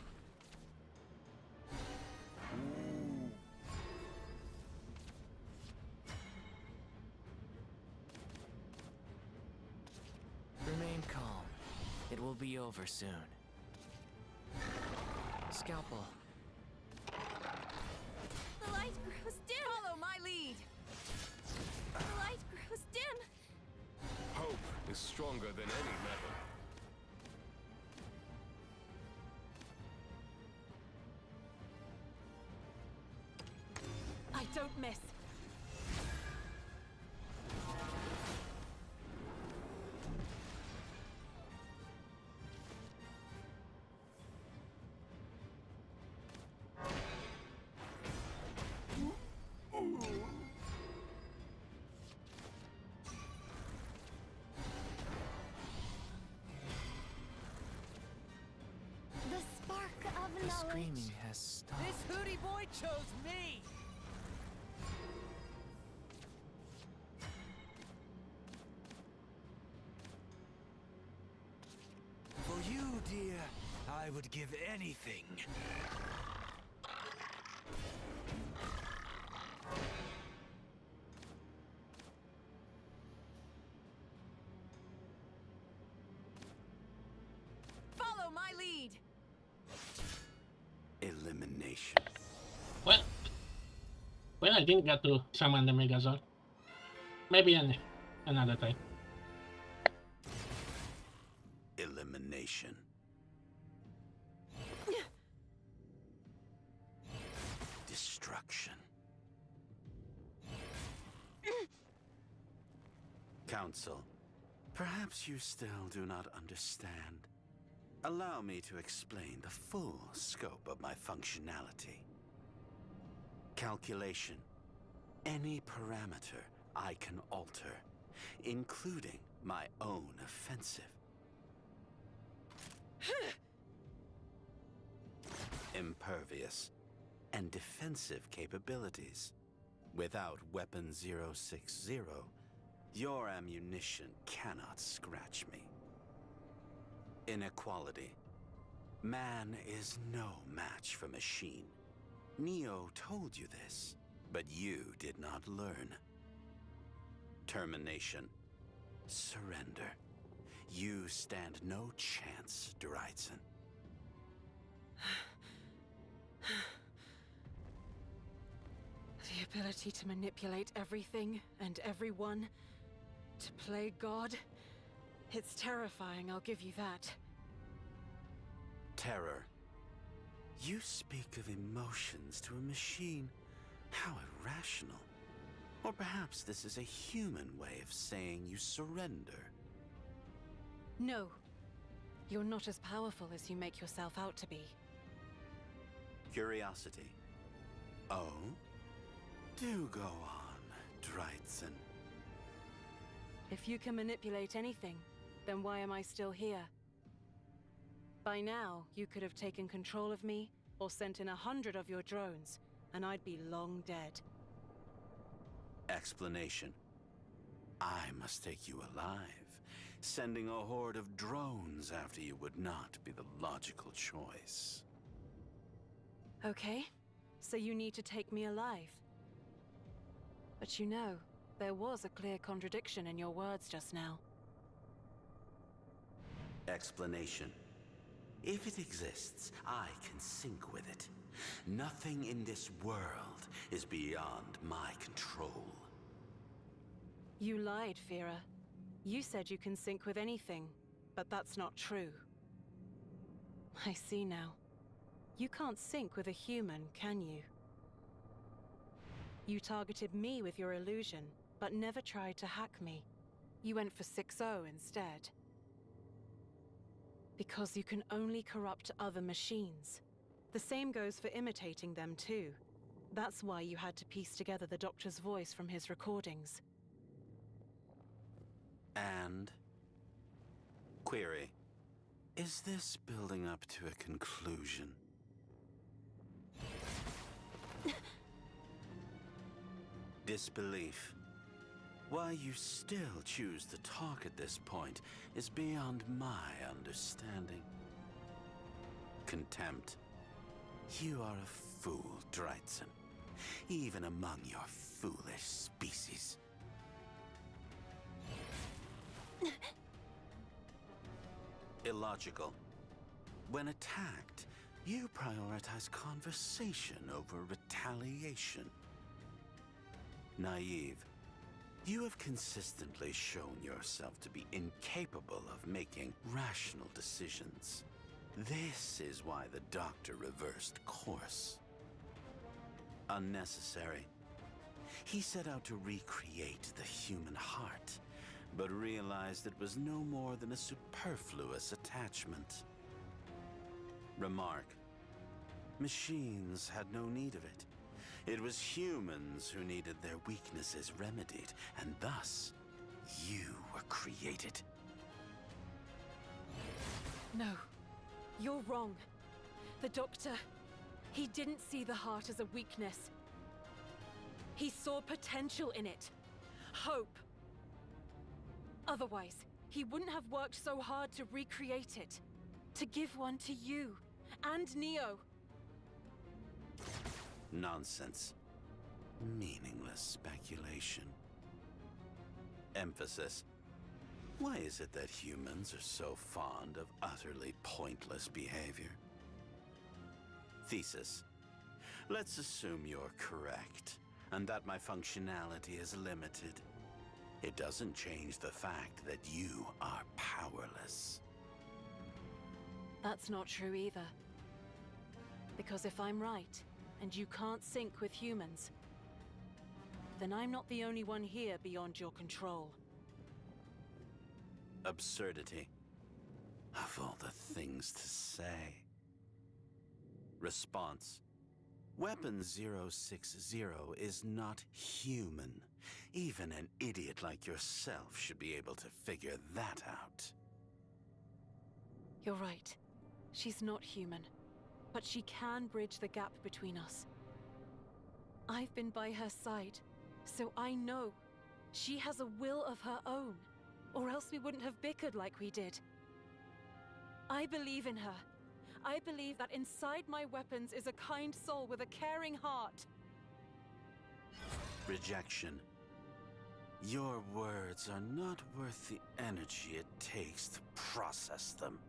Remain calm. It will be over soon. Scalpel. The light grows dim! Follow my lead! The light grows dim! Hope is stronger than any metal. I don't miss. The spark of The knowledge. screaming has stopped. This hootie boy chose me! For you, dear, I would give anything. Follow my lead! Elimination. Well, I didn't get to summon the Megazord. Maybe another time. Elimination. Destruction. Council, perhaps you still do not understand. Allow me to explain the full scope of my functionality. Calculation. Any parameter I can alter, including my own offensive. Impervious and defensive capabilities. Without Weapon 060, your ammunition cannot scratch me. Inequality. Man is no match for machine. Neo told you this, but you did not learn. Termination. Surrender. You stand no chance, Dreitzen. The ability to manipulate everything and everyone, to play God. It's terrifying, I'll give you that. Terror. You speak of emotions to a machine. How irrational. Or perhaps this is a human way of saying you surrender. No. You're not as powerful as you make yourself out to be. Curiosity. Oh? Do go on, Dreitzen. If you can manipulate anything, then why am I still here? By now, you could have taken control of me, or sent in 100 of your drones, and I'd be long dead. Explanation. I must take you alive. Sending a horde of drones after you would not be the logical choice. Okay, so you need to take me alive. But you know, there was a clear contradiction in your words just now. Explanation. If it exists, I can sync with it. Nothing in this world is beyond my control. You lied, Fira. You said you can sync with anything, but that's not true. I see now. You can't sync with a human, can you? You targeted me with your illusion, but never tried to hack me. You went for 6-0 instead. Because you can only corrupt other machines. The same goes for imitating them too. That's why you had to piece together the Doctor's voice from his recordings. And? Query. Is this building up to a conclusion? Disbelief. Why you still choose to talk at this point is beyond my understanding. Contempt. You are a fool, Dreitzen, even among your foolish species. Illogical. When attacked, you prioritize conversation over retaliation. Naive. You have consistently shown yourself to be incapable of making rational decisions. This is why the doctor reversed course. Unnecessary. He set out to recreate the human heart, but realized it was no more than a superfluous attachment. Remark. Machines had no need of it. It was humans who needed their weaknesses remedied, and thus, you were created. No, you're wrong. The Doctor, he didn't see the heart as a weakness. He saw potential in it. Hope. Otherwise, he wouldn't have worked so hard to recreate it. To give one to you and Neo. Nonsense. Meaningless speculation. Emphasis. Why is it that humans are so fond of utterly pointless behavior? Thesis. Let's assume you're correct, and that my functionality is limited. It doesn't change the fact that you are powerless. That's not true either. Because if I'm right, and you can't sync with humans, then I'm not the only one here beyond your control. Absurdity. Of all the things to say. Response. Weapon 060 is not human. Even an idiot like yourself should be able to figure that out. You're right. She's not human. But she can bridge the gap between us. I've been by her side, so I know she has a will of her own, or else we wouldn't have bickered like we did. I believe in her. I believe that inside my weapons is a kind soul with a caring heart. Rejection. Your words are not worth the energy it takes to process them.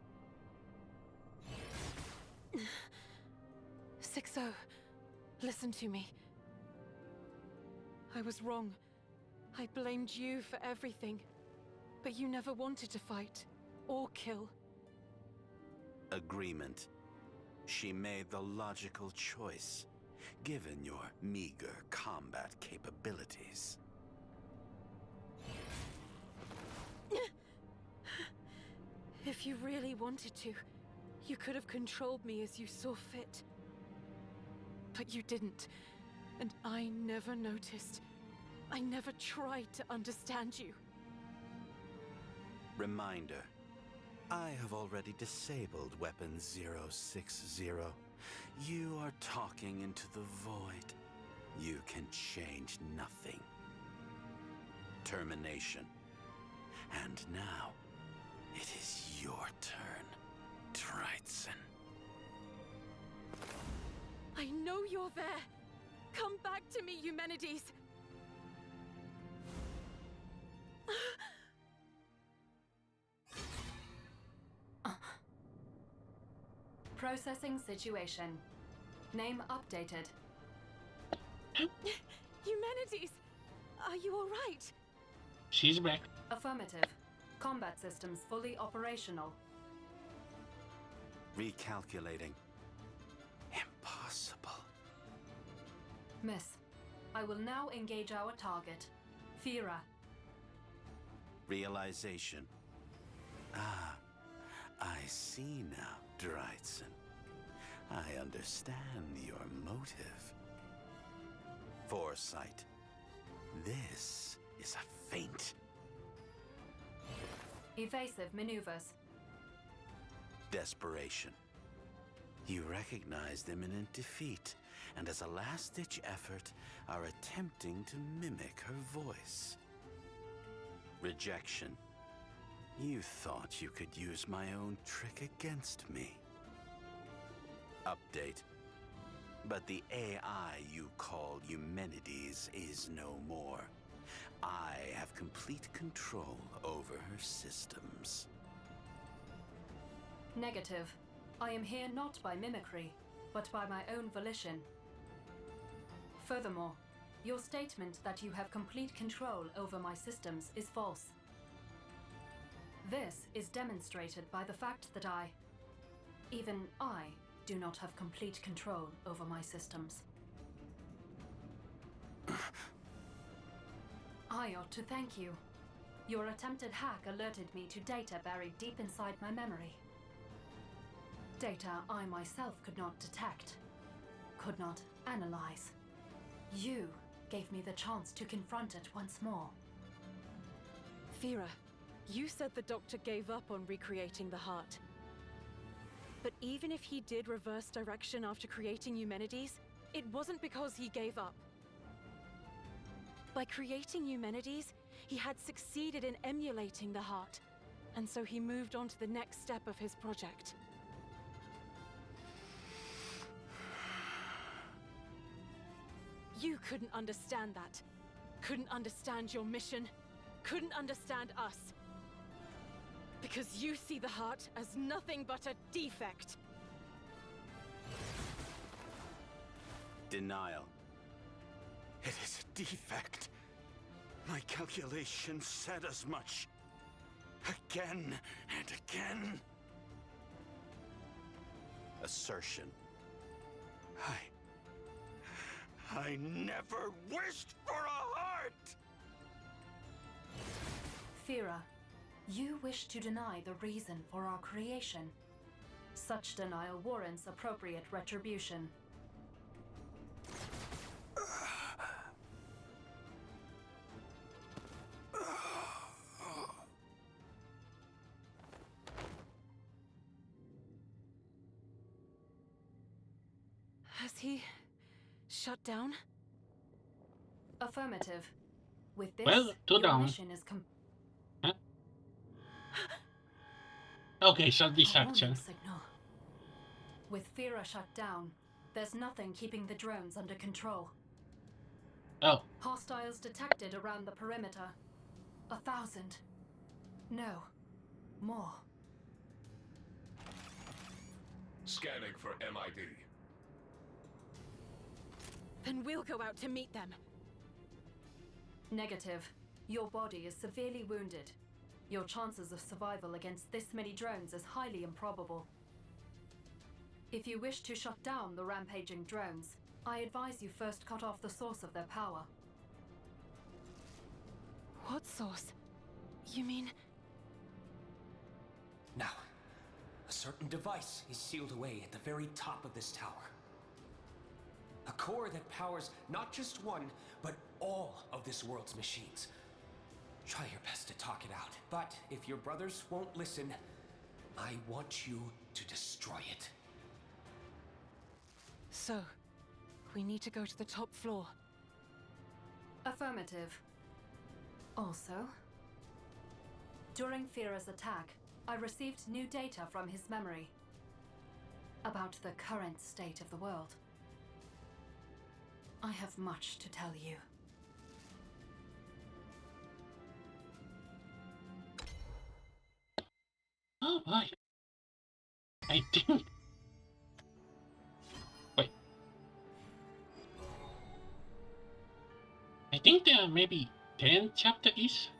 60, listen to me. I was wrong. I blamed you for everything. But you never wanted to fight or kill. Agreement. She made the logical choice, given your meager combat capabilities. If you really wanted to, you could have controlled me as you saw fit. But you didn't, and I never noticed. I never tried to understand you. Reminder. I have already disabled Weapon 060. You are talking into the void. You can change nothing. Termination. And now, it is your turn, Dreitzen. I know you're there! Come back to me, Eumenides! Processing situation. Name updated. Eumenides! Are you alright? She's back. Affirmative. Combat systems fully operational. Recalculating. Impossible. Miss, I will now engage our target, Thera. Realization. Ah, I see now, Dreitzen. I understand your motive. Foresight. This is a feint. Evasive maneuvers. Desperation. You recognized imminent defeat, and as a last-ditch effort, are attempting to mimic her voice. Rejection. You thought you could use my own trick against me. Update. But the AI you call Eumenides is no more. I have complete control over her systems. Negative. I am here not by mimicry, but by my own volition. Furthermore, your statement that you have complete control over my systems is false. This is demonstrated by the fact that even I, do not have complete control over my systems. I ought to thank you. Your attempted hack alerted me to data buried deep inside my memory. Data I myself could not detect, could not analyze. You gave me the chance to confront it once more. Fira, you said the Doctor gave up on recreating the heart. But even if he did reverse direction after creating Eumenides, it wasn't because he gave up. By creating Eumenides, he had succeeded in emulating the heart, and so he moved on to the next step of his project. You couldn't understand that. Couldn't understand your mission. Couldn't understand us. Because you see the heart as nothing but a defect. Denial. It is a defect. My calculations said as much. Again and again. Assertion. I never wished for a heart! Fira, you wish to deny the reason for our creation. Such denial warrants appropriate retribution. Has he shut down? Affirmative. With this, Well, two your down. mission is Okay, so distraction. Signal. With Fira shut down, there's nothing keeping the drones under control. Oh. Hostiles detected around the perimeter. 1,000. No. More. Scanning for MID. Then we'll go out to meet them. Negative. Your body is severely wounded. Your chances of survival against this many drones is highly improbable. If you wish to shut down the rampaging drones, I advise you first cut off the source of their power. What source? You mean... Now, a certain device is sealed away at the very top of this tower. A core that powers not just one, but all of this world's machines. Try your best to talk it out, but if your brothers won't listen, I want you to destroy it. So, we need to go to the top floor. Affirmative. Also, during Fira's attack, I received new data from his memory about the current state of the world. I have much to tell you. Oh, right. I think... Wait. I think there are maybe 10 chapters.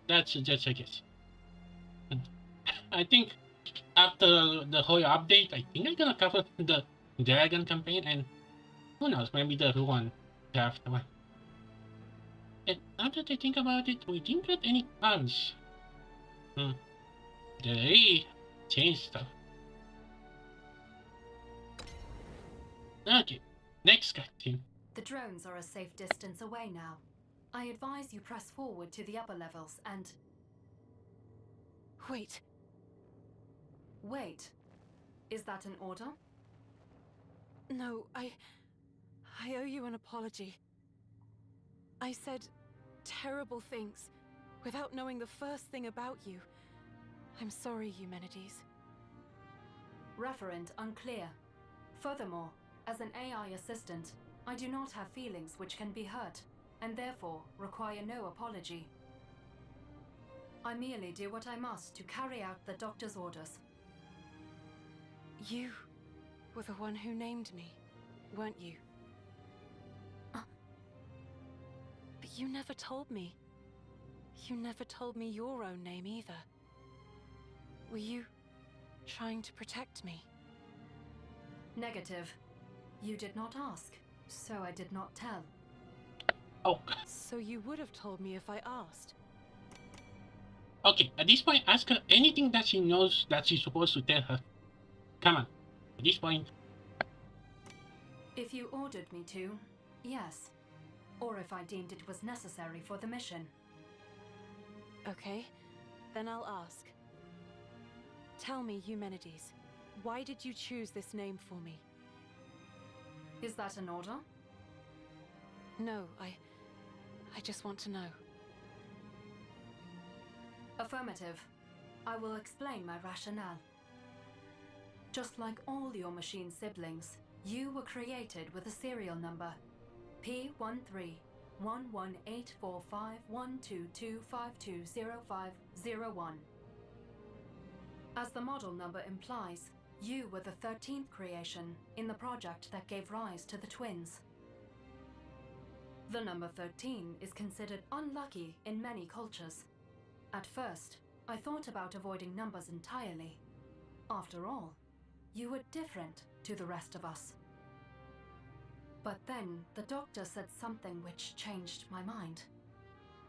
That's just a guess. I think after the whole update, I think I'm gonna cover the Dragon campaign and who knows, maybe the Ruan after one. And now that I think about it, we didn't get any plans. They changed stuff. Okay, next cutscene. The drones are a safe distance away now. I advise you press forward to the upper levels and... Wait. Wait. Is that an order? No, I owe you an apology. I said terrible things without knowing the first thing about you. I'm sorry, Eumenides. Referent unclear. Furthermore, as an AI assistant, I do not have feelings which can be hurt, and therefore require no apology. I merely do what I must to carry out the doctor's orders. You were the one who named me, weren't you? But you never told me. You never told me your own name either. Were you trying to protect me? Negative. You did not ask, so I did not tell. Oh. So you would have told me if I asked. Okay, at this point, ask her anything that she knows that she's supposed to tell her. Come on. At this point. If you ordered me to, yes. Or if I deemed it was necessary for the mission. Okay, then I'll ask. Tell me, Eumenides, why did you choose this name for me? Is that an order? No, I just want to know. Affirmative. I will explain my rationale. Just like all your machine siblings, you were created with a serial number P13-118451225205001. As the model number implies, you were the 13th creation in the project that gave rise to the twins. The number 13 is considered unlucky in many cultures. At first, I thought about avoiding numbers entirely. After all, you were different to the rest of us. But then the doctor said something which changed my mind.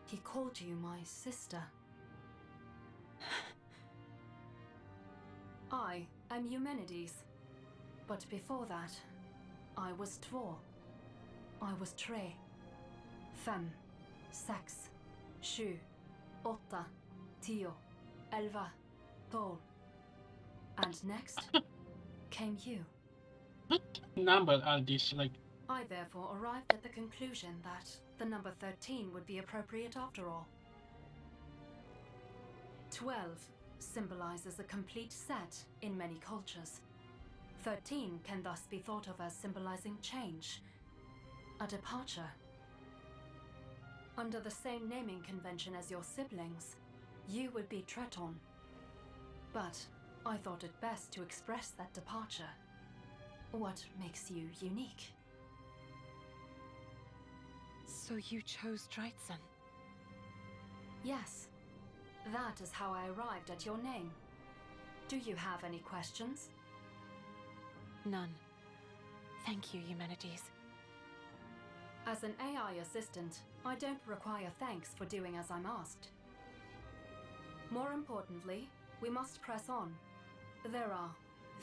He called you my sister. I am Eumenides. But before that, I was Tvor. I was Tre. Fem. Sex. Sju. Åtta. Tio. Elva. Tolv. And next came you. What number are these, like? I therefore arrived at the conclusion that the number 13 would be appropriate after all. 12 symbolizes a complete set in many cultures. 13 can thus be thought of as symbolizing change, a departure. Under the same naming convention as your siblings, you would be Treton. But I thought it best to express that departure. What makes you unique? So you chose Dreitzen? Yes. That is how I arrived at your name. Do you have any questions? None. Thank you, Eumenides. As an AI assistant, I don't require thanks for doing as I'm asked. More importantly, we must press on. There are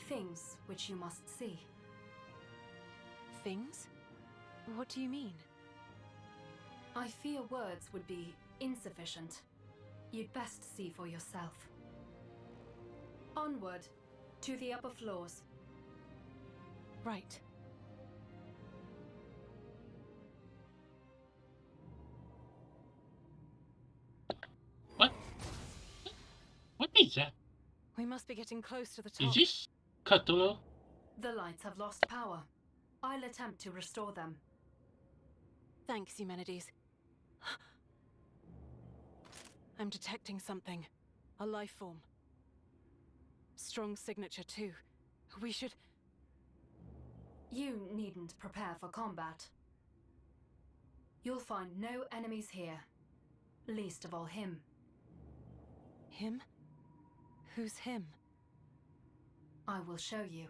things which you must see. Things? What do you mean? I fear words would be insufficient. You'd best see for yourself. Onward, to the upper floors. Right. What? What is that? We must be getting close to the top. Is this Cthulhu? The lights have lost power. I'll attempt to restore them. Thanks, Eumenides. I'm detecting something. A life form. Strong signature, too. We should... You needn't prepare for combat. You'll find no enemies here. Least of all him. Him? Who's him? I will show you.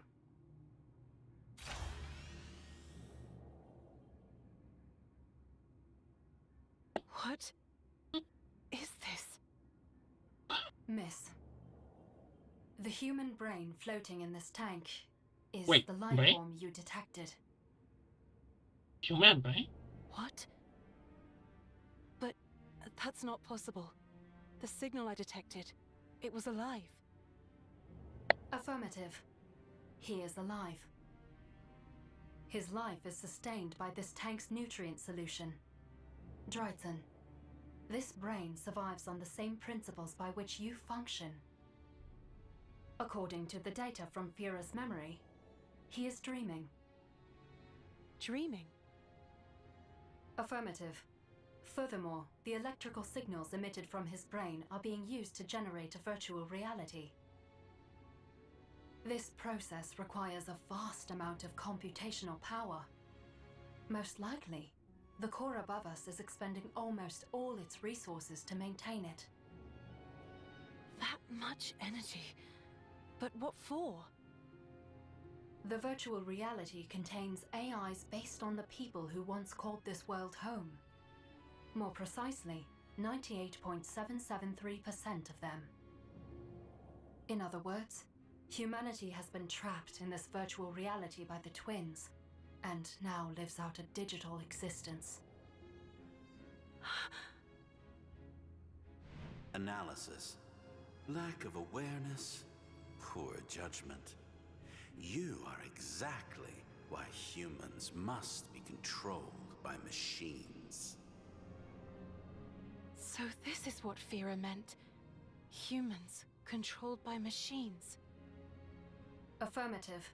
What is this? Miss. The human brain floating in this tank is Wait, the life brain? form you detected. Human, right? What? But that's not possible. The signal I detected, it was alive. Affirmative. He is alive. His life is sustained by this tank's nutrient solution. Dryden, this brain survives on the same principles by which you function. According to the data from Fira's memory, he is dreaming. Dreaming? Affirmative. Furthermore, the electrical signals emitted from his brain are being used to generate a virtual reality. This process requires a vast amount of computational power. Most likely, the core above us is expending almost all its resources to maintain it. That much energy? But what for? The virtual reality contains AIs based on the people who once called this world home. More precisely, 98.773% of them. In other words, humanity has been trapped in this virtual reality by the twins, and now lives out a digital existence. Analysis. Lack of awareness. Poor judgment. You are exactly why humans must be controlled by machines. So this is what Fira meant. Humans controlled by machines. Affirmative.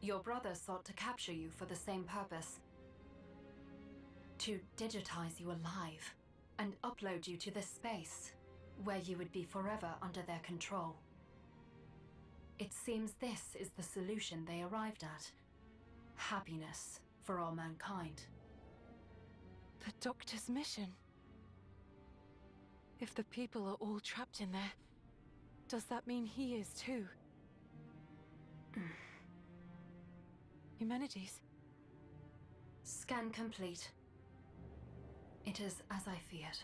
Your brothers sought to capture you for the same purpose. To digitize you alive and upload you to this space, where you would be forever under their control. It seems this is the solution they arrived at. Happiness for all mankind. The Doctor's mission. If the people are all trapped in there, does that mean he is too? Eumenides? Scan complete. It is as I feared.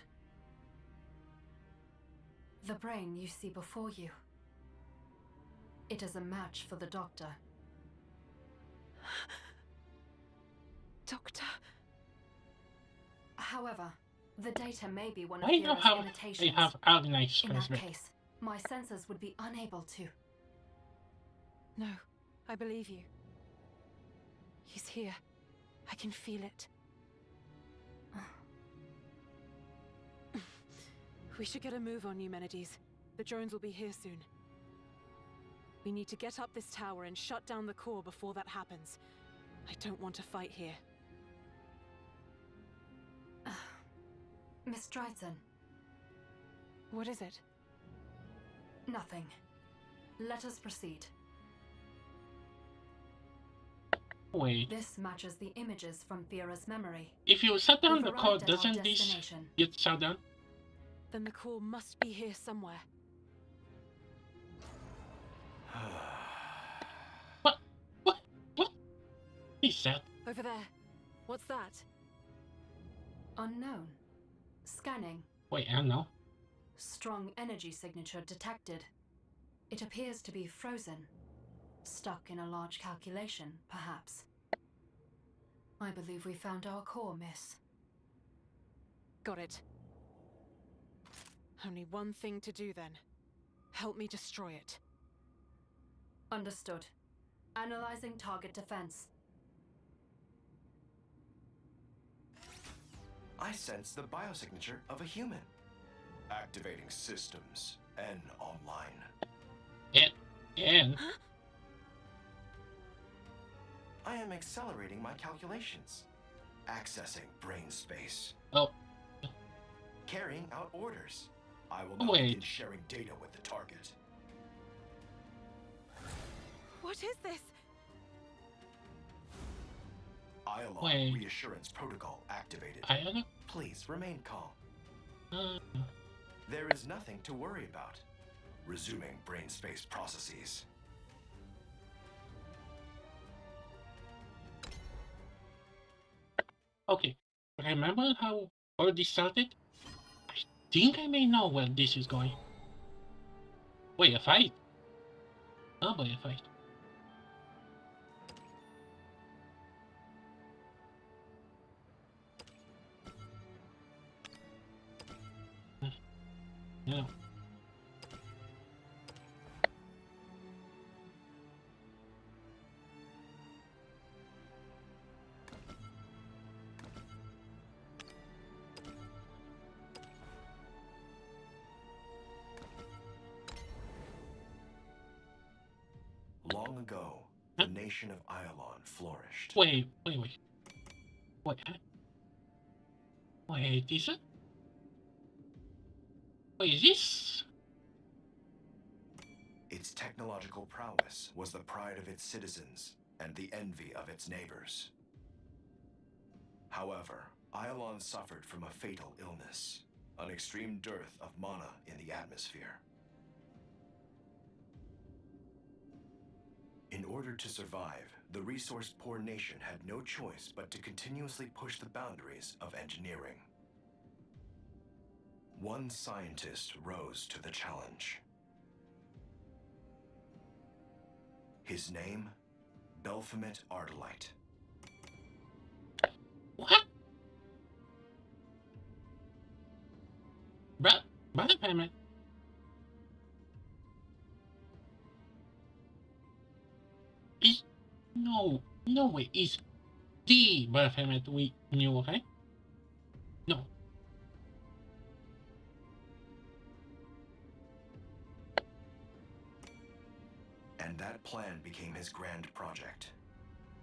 The brain you see before you. It is a match for the Doctor. Doctor? However, the data may be one of I know Fira's how limitations. they have organized In that transmit. case, my senses would be unable to. No, I believe you. He's here. I can feel it. We should get a move on Eumenides. The drones will be here soon. We need to get up this tower and shut down the core before that happens. I don't want to fight here. Miss Dryden. What is it? Nothing. Let us proceed. Wait. This matches the images from Fira's memory. If you shut down We've the core, arrived at our doesn't this destination. get shut down? Then the core must be here somewhere. What? He said. Over there. What's that? Unknown. Scanning. Wait, I don't know. Strong energy signature detected. It appears to be frozen. Stuck in a large calculation, perhaps. I believe we found our core, miss. Got it. Only one thing to do then. Help me destroy it. Understood. Analyzing target defense. I sense the biosignature of a human. Activating systems. N online. N? Huh? I am accelerating my calculations. Accessing brain space. Oh. Carrying out orders. I will now begin sharing data with the target. What is this? IALOG reassurance protocol activated. Please remain calm. There is nothing to worry about. Resuming brain space processes. Okay. Remember how all this started? I think I may know where this is going. Wait, a fight? Oh boy, a fight. Yeah. ago, the nation of Iolon flourished. Wait. What? Wait, is it? Wait, is this? Its technological prowess was the pride of its citizens and the envy of its neighbors. However, Iolon suffered from a fatal illness, an extreme dearth of mana in the atmosphere. In order to survive, the resource-poor nation had no choice but to continuously push the boundaries of engineering. One scientist rose to the challenge. His name, Belphomet Ardalite. What? Belphomet? Is no way. Is the Belphomet we knew, okay? No. And that plan became his grand project.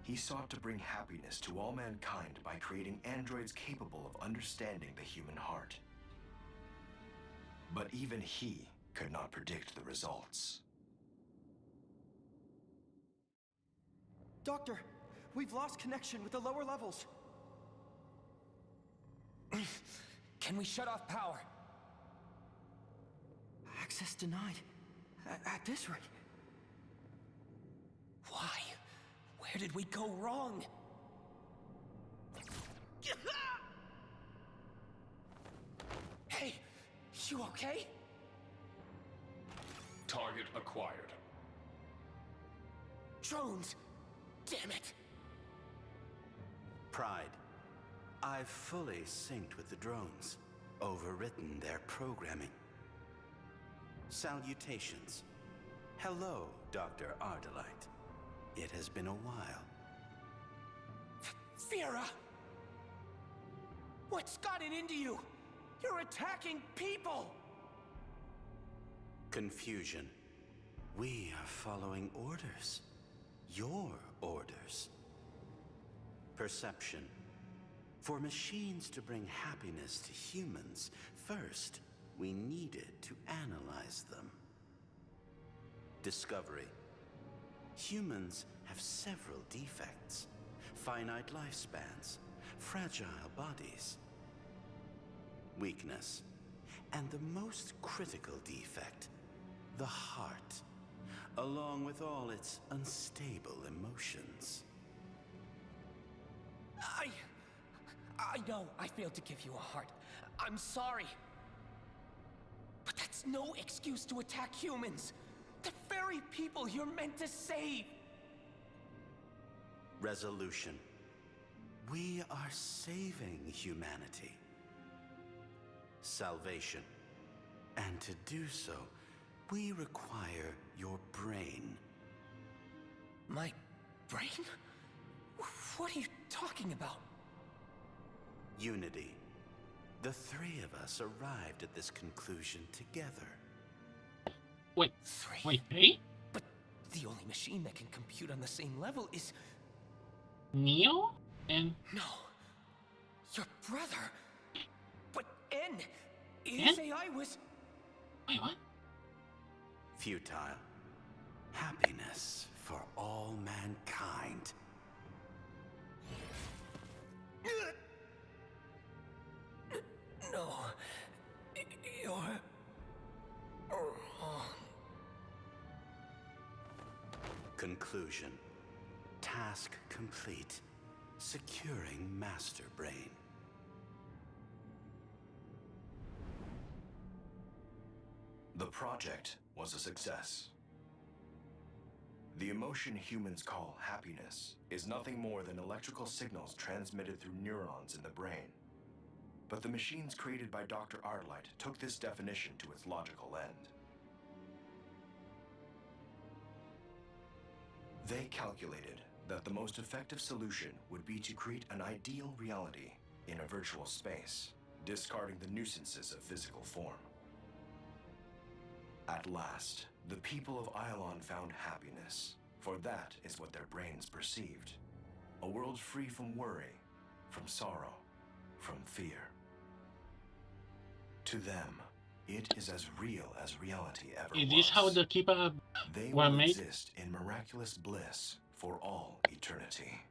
He sought to bring happiness to all mankind by creating androids capable of understanding the human heart. But even he could not predict the results. Doctor, we've lost connection with the lower levels. Can we shut off power? Access denied. At this rate. Why? Where did we go wrong? Hey, you okay? Target acquired. Drones! Damn it! Pride. I've fully synced with the drones, overwritten their programming. Salutations. Hello, Dr. Ardalite. It has been a while. Vera! What's gotten into you? You're attacking people! Confusion. We are following orders. Your orders. Perception. For machines to bring happiness to humans, first, we needed to analyze them. Discovery. Humans have several defects. Finite lifespans, fragile bodies. Weakness. And the most critical defect, the heart, along with all its unstable emotions. I know I failed to give you a heart. I'm sorry. But that's no excuse to attack humans. The very people you're meant to save. Resolution. We are saving humanity. Salvation. And to do so, we require your brain. My brain? What are you talking about? Unity. The three of us arrived at this conclusion together. Wait, three? Wait, three? But the only machine that can compute on the same level is... Neo? And... No. Your brother. But N. His AI was... Wait, what? Futile. Happiness for all mankind. No. You're... wrong. Conclusion. Task complete. Securing Master Brain. The project was a success. The emotion humans call happiness is nothing more than electrical signals transmitted through neurons in the brain. But the machines created by Dr. Ardalite took this definition to its logical end. They calculated that the most effective solution would be to create an ideal reality in a virtual space, discarding the nuisances of physical form. At last, the people of Iolon found happiness, For that is what their brains perceived. A world free from worry, from sorrow, from fear. To them, it is as real as reality ever was. Is this how the Keeper They were will made? exist in miraculous bliss for all eternity.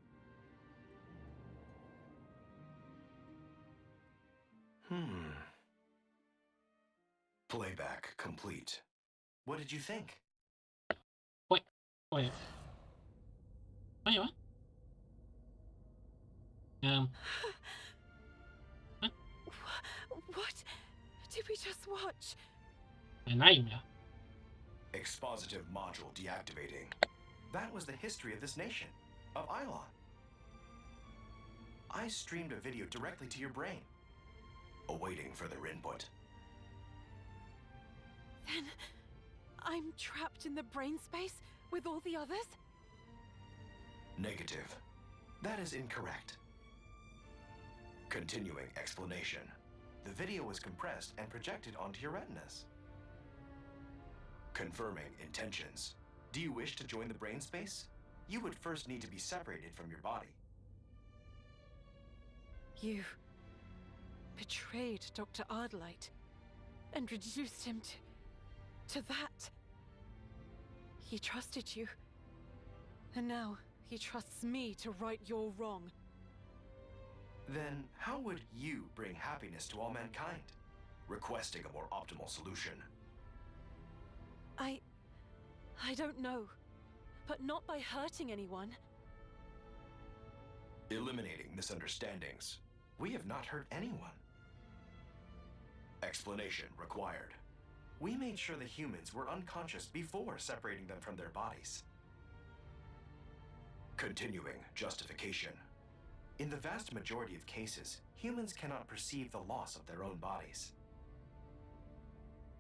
Playback complete. What did you think? Wait. Wait, what? What did we just watch? A nightmare. Expositive module deactivating. That was the history of this nation, of Ilon. I streamed a video directly to your brain, awaiting further input. Then I'm trapped in the brain space with all the others? Negative. That is incorrect. Continuing explanation. The video was compressed and projected onto your retinas. Confirming intentions. Do you wish to join the brain space? You would first need to be separated from your body. You betrayed Dr. Ardalite and reduced him to that. He trusted you, and now he trusts me to right your wrong. Then how would you bring happiness to all mankind? Requesting a more optimal solution. I don't know, but not by hurting anyone. Eliminating misunderstandings. We have not hurt anyone. Explanation required. We made sure the humans were unconscious before separating them from their bodies. Continuing justification. In the vast majority of cases, humans cannot perceive the loss of their own bodies.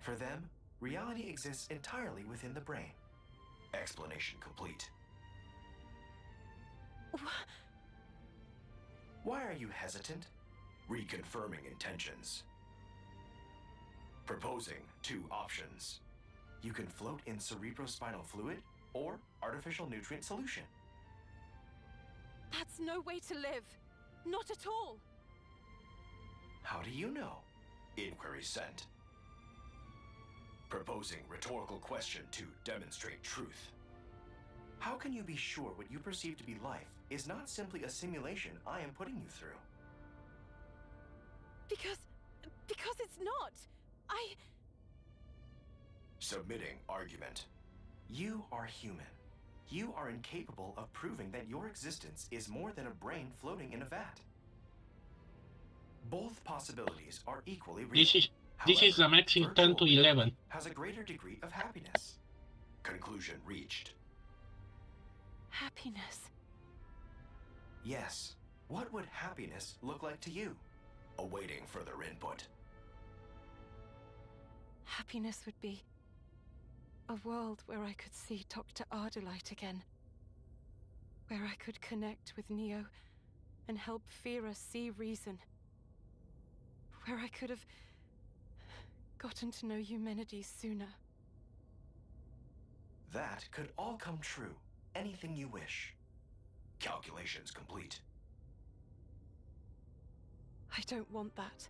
For them, reality exists entirely within the brain. Explanation complete. Why are you hesitant? Reconfirming intentions. Proposing 2 options. You can float in cerebrospinal fluid or artificial nutrient solution. That's no way to live. Not at all. How do you know? Inquiry sent. Proposing rhetorical question to demonstrate truth. How can you be sure what you perceive to be life is not simply a simulation I am putting you through? Because it's not. Submitting argument. You are human. You are incapable of proving that your existence is more than a brain floating in a vat. Both possibilities are equally real. This is the maximum 10 to 11. Has a greater degree of happiness. Conclusion reached. Happiness. Yes. What would happiness look like to you? Awaiting further input. Happiness would be a world where I could see Dr. Ardalite again. Where I could connect with Neo and help Fira see reason. Where I could have gotten to know Eumenides sooner. That could all come true. Anything you wish. Calculations complete. I don't want that.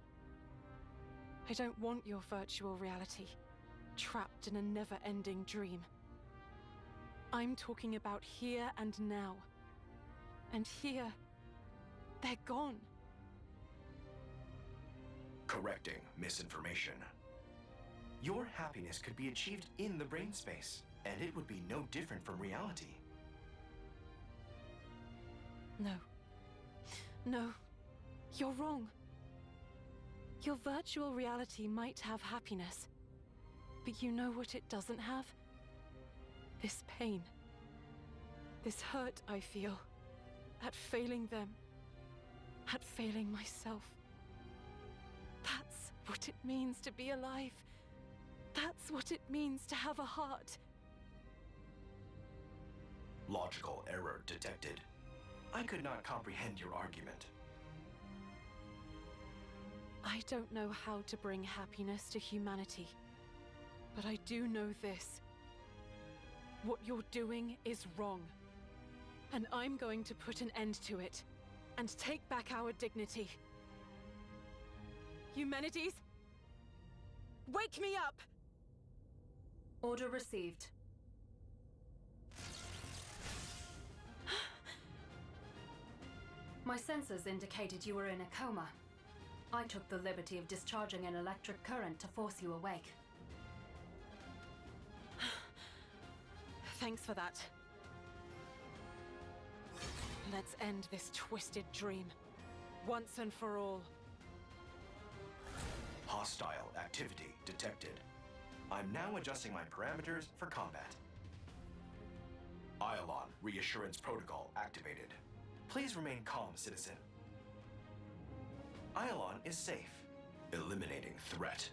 I don't want your virtual reality, trapped in a never-ending dream. I'm talking about here and now. And here, they're gone. Correcting misinformation. Your happiness could be achieved in the brain space, and it would be no different from reality. No. No. You're wrong. Your virtual reality might have happiness, but you know what it doesn't have? This pain. This hurt I feel at failing them, at failing myself. That's what it means to be alive. That's what it means to have a heart. Logical error detected. I could not comprehend your argument. I don't know how to bring happiness to humanity, but I do know this. What you're doing is wrong. And I'm going to put an end to it, and take back our dignity. Eumenides? Wake me up! Order received. My sensors indicated you were in a coma. I took the liberty of discharging an electric current to force you awake. Thanks for that. Let's end this twisted dream, once and for all. Hostile activity detected. I'm now adjusting my parameters for combat. Iolon reassurance protocol activated. Please remain calm, citizen. Iolon is safe. Eliminating threat.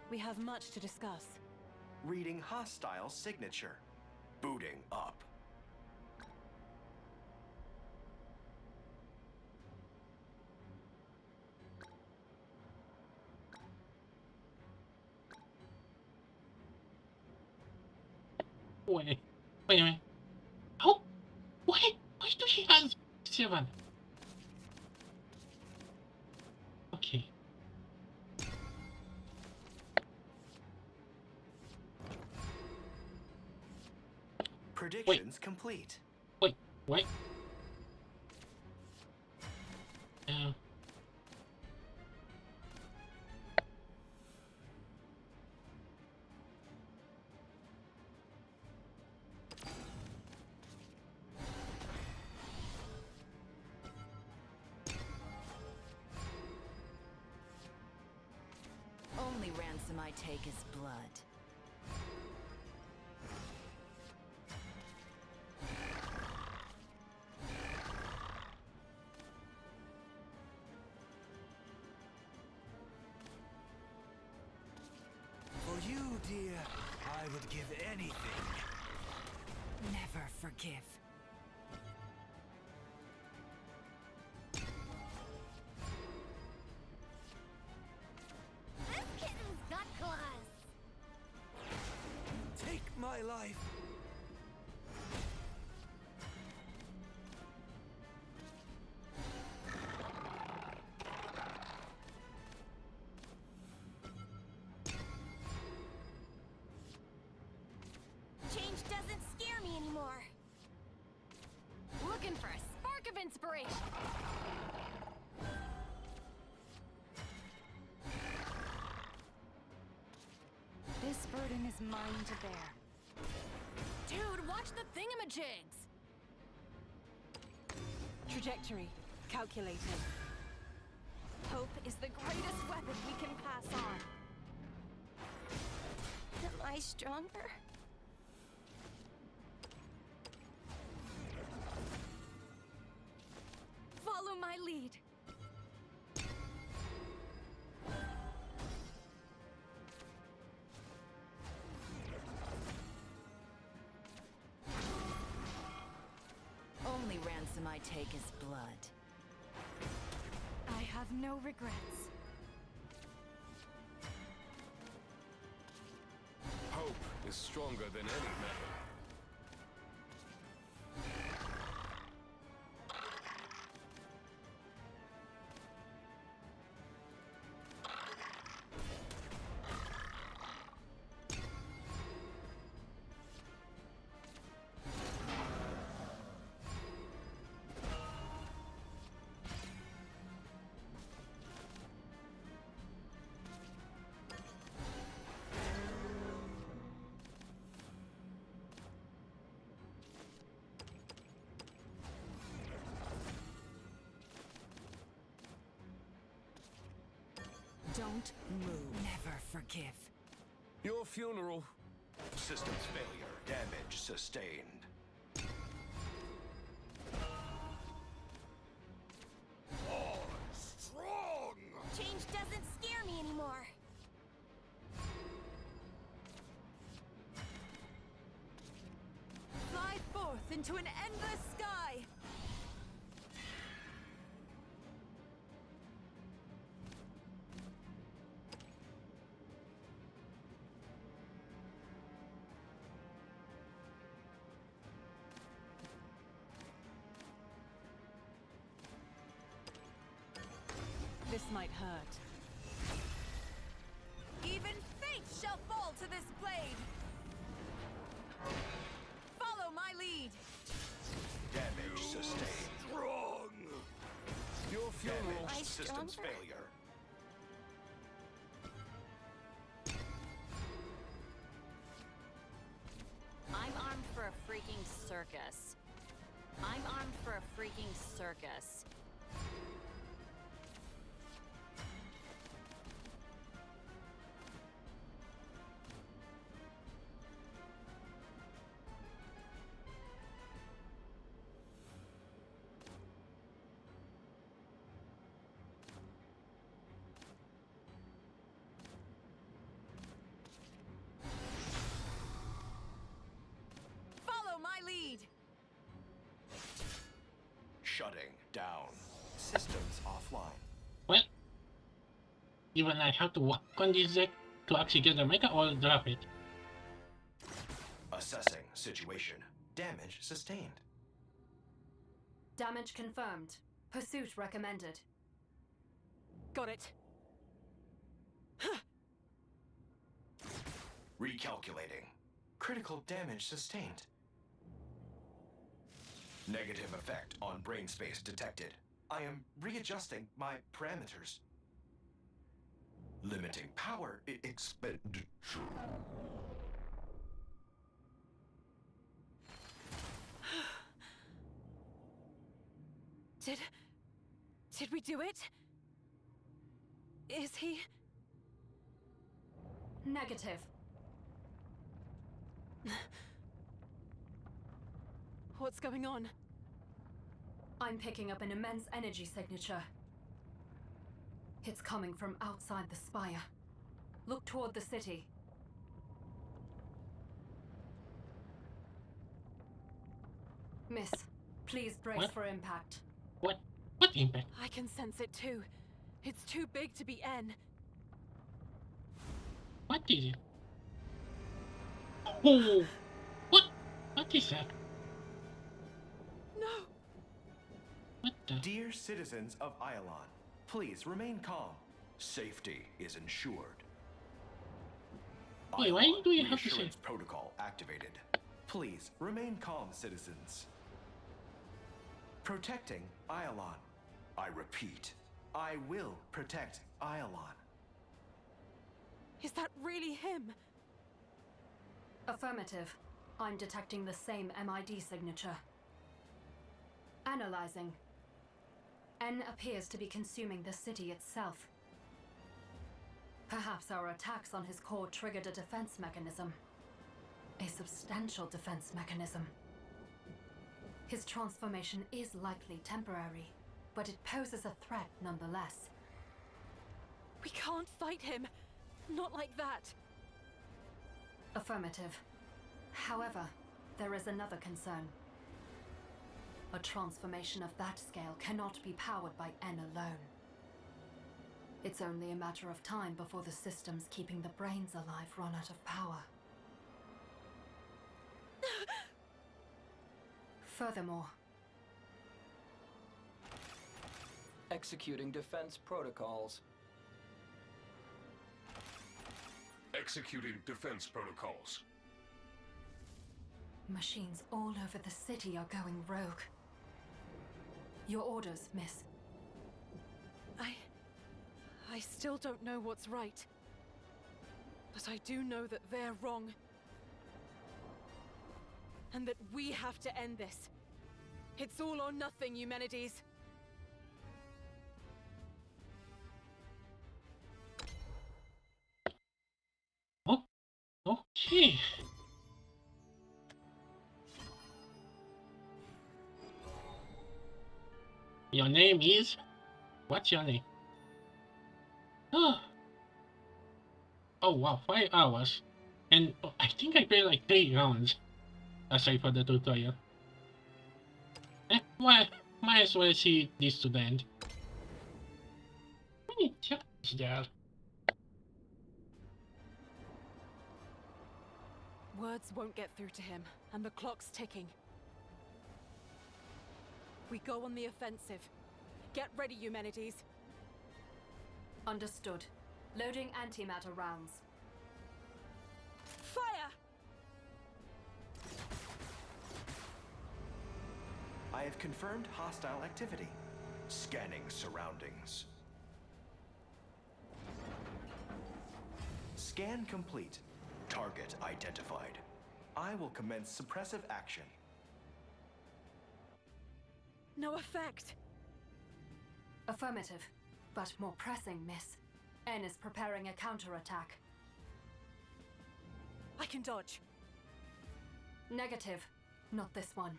We have much to discuss. Reading hostile signature. Booting up. Wait a minute. Oh, why do she have 7? Okay. Predictions complete. Wait. Only ransom I take is blood. For you, dear, I would give anything. Never forgive. This kitten's got claws. Take my life. Change doesn't scare me anymore. Looking for a spark of inspiration. This burden is mine to bear. Dude, watch the thingamajigs! Trajectory calculated. Hope is the greatest weapon we can pass on. Am I stronger? Follow my lead. Only ransom I take is blood. I have no regrets. Hope is stronger than any metal. Don't move. Never forgive. Your funeral. Systems failure. Damage sustained. Change doesn't scare me anymore. into an endless sky! This might hurt. Even fate shall fall to this blade! Follow my lead! Damage sustained. Wrong! Your funeral I systems stronger? failure. I'm armed for a freaking circus. I'm armed for a freaking circus. Follow my lead! Shutting down. Systems offline. Well, even I have to work on this deck to actually get the mega or drop it. Assessing situation. Damage sustained. Damage confirmed. Pursuit recommended. Got it. Recalculating. Critical damage sustained. Negative effect on brain space detected. I am readjusting my parameters. Limiting power expenditure. Did we do it? Is he? Negative. What's going on? I'm picking up an immense energy signature. It's coming from outside the spire. Look toward the city. Miss, please brace What? for impact. What impact? I can sense it too. It's too big to be N. What is it? Oh, what is that? No. What the? Dear citizens of Iolon, please remain calm. Safety is ensured. Wait, why do you have to say? Reassurance protocol activated. Please remain calm, citizens. Protecting Iolon. I repeat, I will protect Iolon. Is that really him? Affirmative. I'm detecting the same MID signature. Analyzing. N appears to be consuming the city itself. Perhaps our attacks on his core triggered a defense mechanism. A substantial defense mechanism. His transformation is likely temporary, but it poses a threat nonetheless. We can't fight him. Not like that. Affirmative. However, there is another concern. A transformation of that scale cannot be powered by N alone. It's only a matter of time before the systems keeping the brains alive run out of power. Furthermore, Executing defense protocols. Executing defense protocols. machines all over the city are going rogue. Your orders, miss. I still don't know what's right. But I do know that they're wrong. And that we have to end this. It's all or nothing, Eumenides. Okay. Your name is? What's your name? Oh. Oh wow, 5 hours. And I think I played like 3 rounds. Aside for the tutorial. Might as well see this to the end. Yeah. Words won't get through to him, and the clock's ticking. We go on the offensive. Get ready, Eumenides. Understood. Loading antimatter rounds. Fire! I have confirmed hostile activity. Scanning surroundings. Scan complete. Target identified. I will commence suppressive action. No effect. Affirmative, but more pressing, miss. N is preparing a counterattack. I can dodge. Negative. Not this one.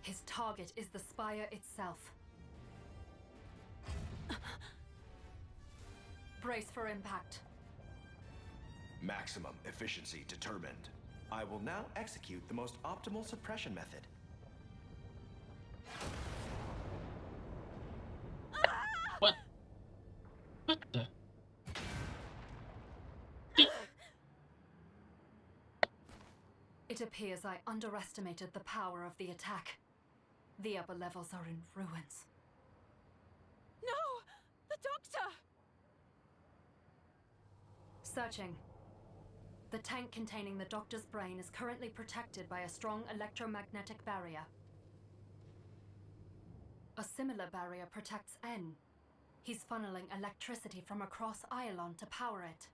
His target is the spire itself. Brace for impact. Maximum efficiency determined. I will now execute the most optimal suppression method. What? What the? It appears I underestimated the power of the attack. The upper levels are in ruins. No! The doctor! Searching. The tank containing the doctor's brain is currently protected by a strong electromagnetic barrier. A similar barrier protects N. He's funneling electricity from across Iolon to power it.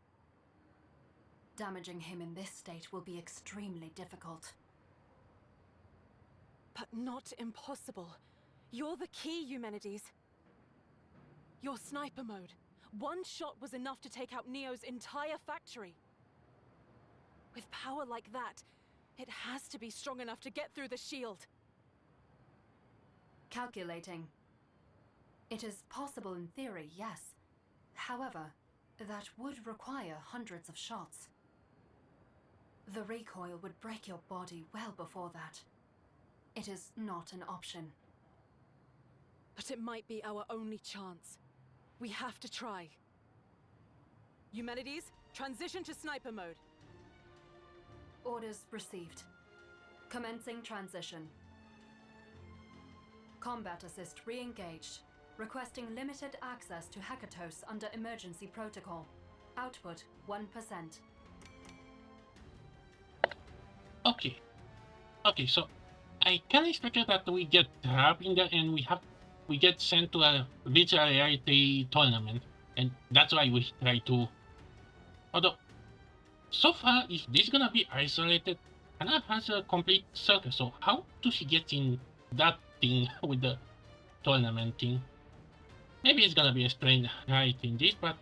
Damaging him in this state will be extremely difficult. But not impossible. You're the key, Eumenides. Your sniper mode. One shot was enough to take out Neo's entire factory. With power like that, it has to be strong enough to get through the shield. Calculating. It is possible in theory, yes. However, that would require hundreds of shots. The recoil would break your body well before that. It is not an option. But it might be our only chance. We have to try. Eumenides, transition to sniper mode. Orders received. Commencing transition. Combat assist re-engaged. Requesting limited access to Hekatos under emergency protocol. Output 1%. Okay. Okay, so I can expect that we get trapped in there and we get sent to a virtual reality tournament, and that's why we try to. Although, so far, if this gonna be isolated, Anna has a complete circle. So how do she get in that thing with the tournament thing? Maybe it's gonna be a strange right in this, but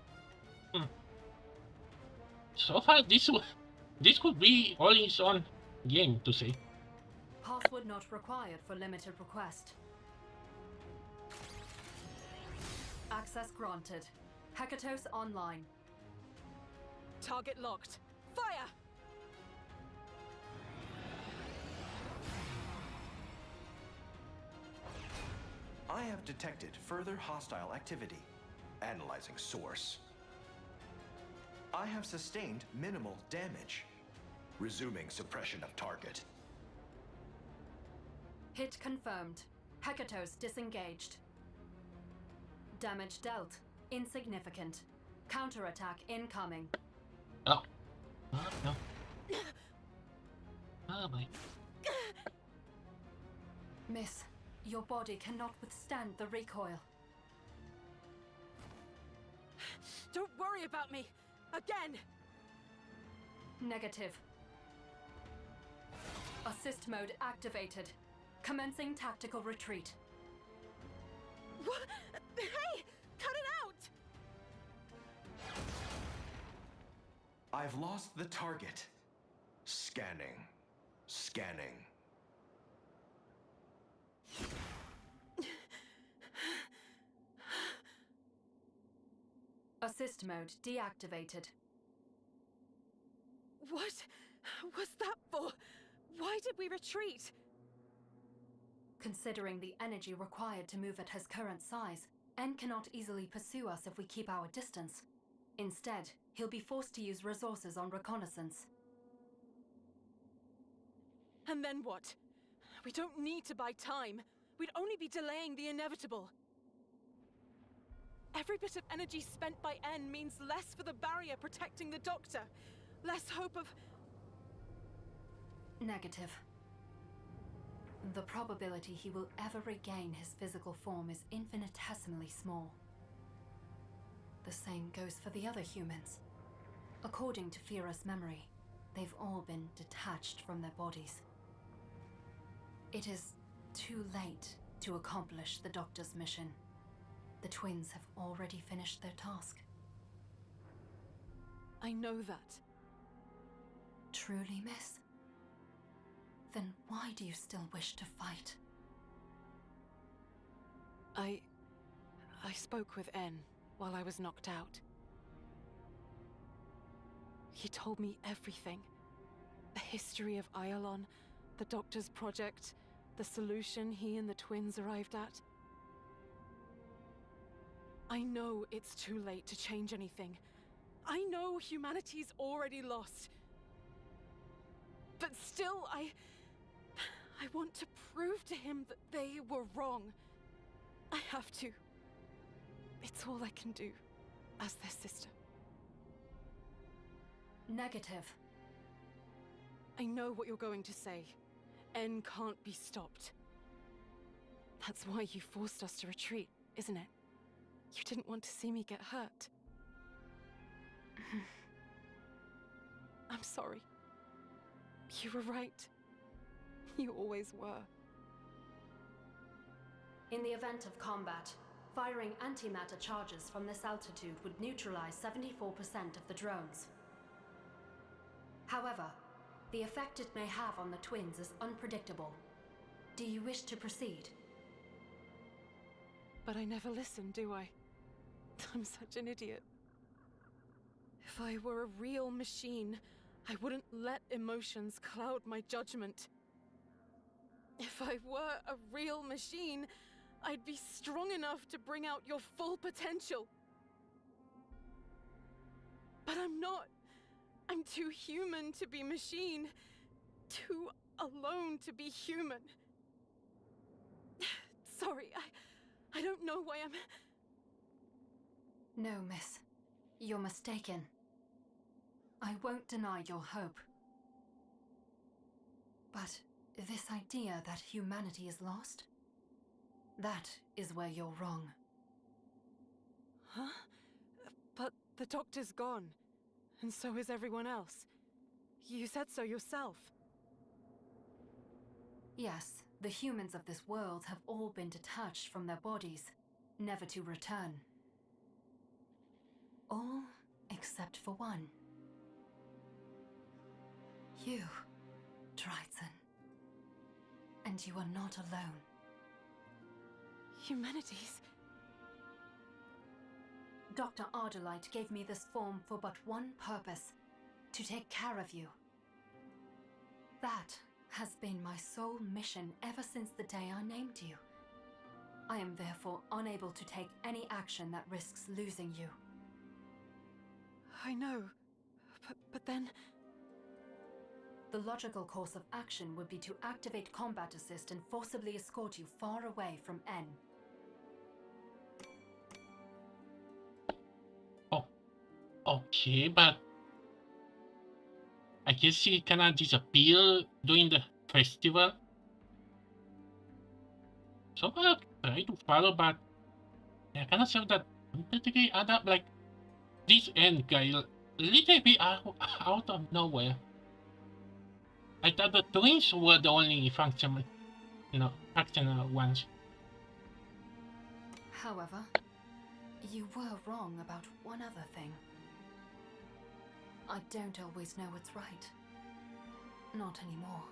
so far this could be all its own game to say. Password not required for limited request. Access granted. Hekatos online. Target locked. Fire! I have detected further hostile activity. Analyzing source. I have sustained minimal damage. Resuming suppression of target. Hit confirmed. Hekatos disengaged. Damage dealt. Insignificant. Counterattack incoming. Oh. No. Oh my. Miss, your body cannot withstand the recoil. Don't worry about me! Again! Negative. Assist mode activated. Commencing tactical retreat. What? Hey! Cut it out! I've lost the target. Scanning. Scanning. Assist mode deactivated. What was that for? Why did we retreat? Considering the energy required to move at his current size, N cannot easily pursue us if we keep our distance. Instead, he'll be forced to use resources on reconnaissance. And then what? We don't need to buy time. We'd only be delaying the inevitable. Every bit of energy spent by N means less for the barrier protecting the Doctor. Less hope of... Negative. The probability he will ever regain his physical form is infinitesimally small. The same goes for the other humans. According to Fira's memory, they've all been detached from their bodies. It is too late to accomplish the Doctor's mission. The twins have already finished their task. I know that. Truly, miss? Then why do you still wish to fight? I spoke with N while I was knocked out. He told me everything. The history of Iolon, the Doctor's project, the solution he and the twins arrived at. I know it's too late to change anything. I know humanity's already lost. But still, I want to prove to him that they were wrong. I have to. It's all I can do, as their sister. Negative. I know what you're going to say. N can't be stopped. That's why you forced us to retreat, isn't it? You didn't want to see me get hurt. I'm sorry. You were right. You always were. In the event of combat, firing antimatter charges from this altitude would neutralize 74% of the drones. However, the effect it may have on the twins is unpredictable. Do you wish to proceed? But I never listen, do I? I'm such an idiot. If I were a real machine, I wouldn't let emotions cloud my judgment. If I were a real machine, I'd be strong enough to bring out your full potential. But I'm not. I'm too human to be machine. Too alone to be human. Sorry, I don't know why I'm... No, miss. You're mistaken. I won't deny your hope. But this idea that humanity is lost? That is where you're wrong. Huh? But the Doctor's gone. And so is everyone else. You said so yourself. Yes, the humans of this world have all been detached from their bodies, never to return. All except for one. You, Triton. And you are not alone. Humanities? Dr. Ardelight gave me this form for but one purpose, to take care of you. That has been my sole mission ever since the day I named you. I am therefore unable to take any action that risks losing you. I know, but then... The logical course of action would be to activate combat assist and forcibly escort you far away from N. Okay, but I guess she cannot disappear during the festival. So I'll try to follow, but I cannot say that completely add up. Like this end guy, little bit out of nowhere. I thought the twins were the only functional ones. However, you were wrong about one other thing. I don't always know what's right. Not anymore.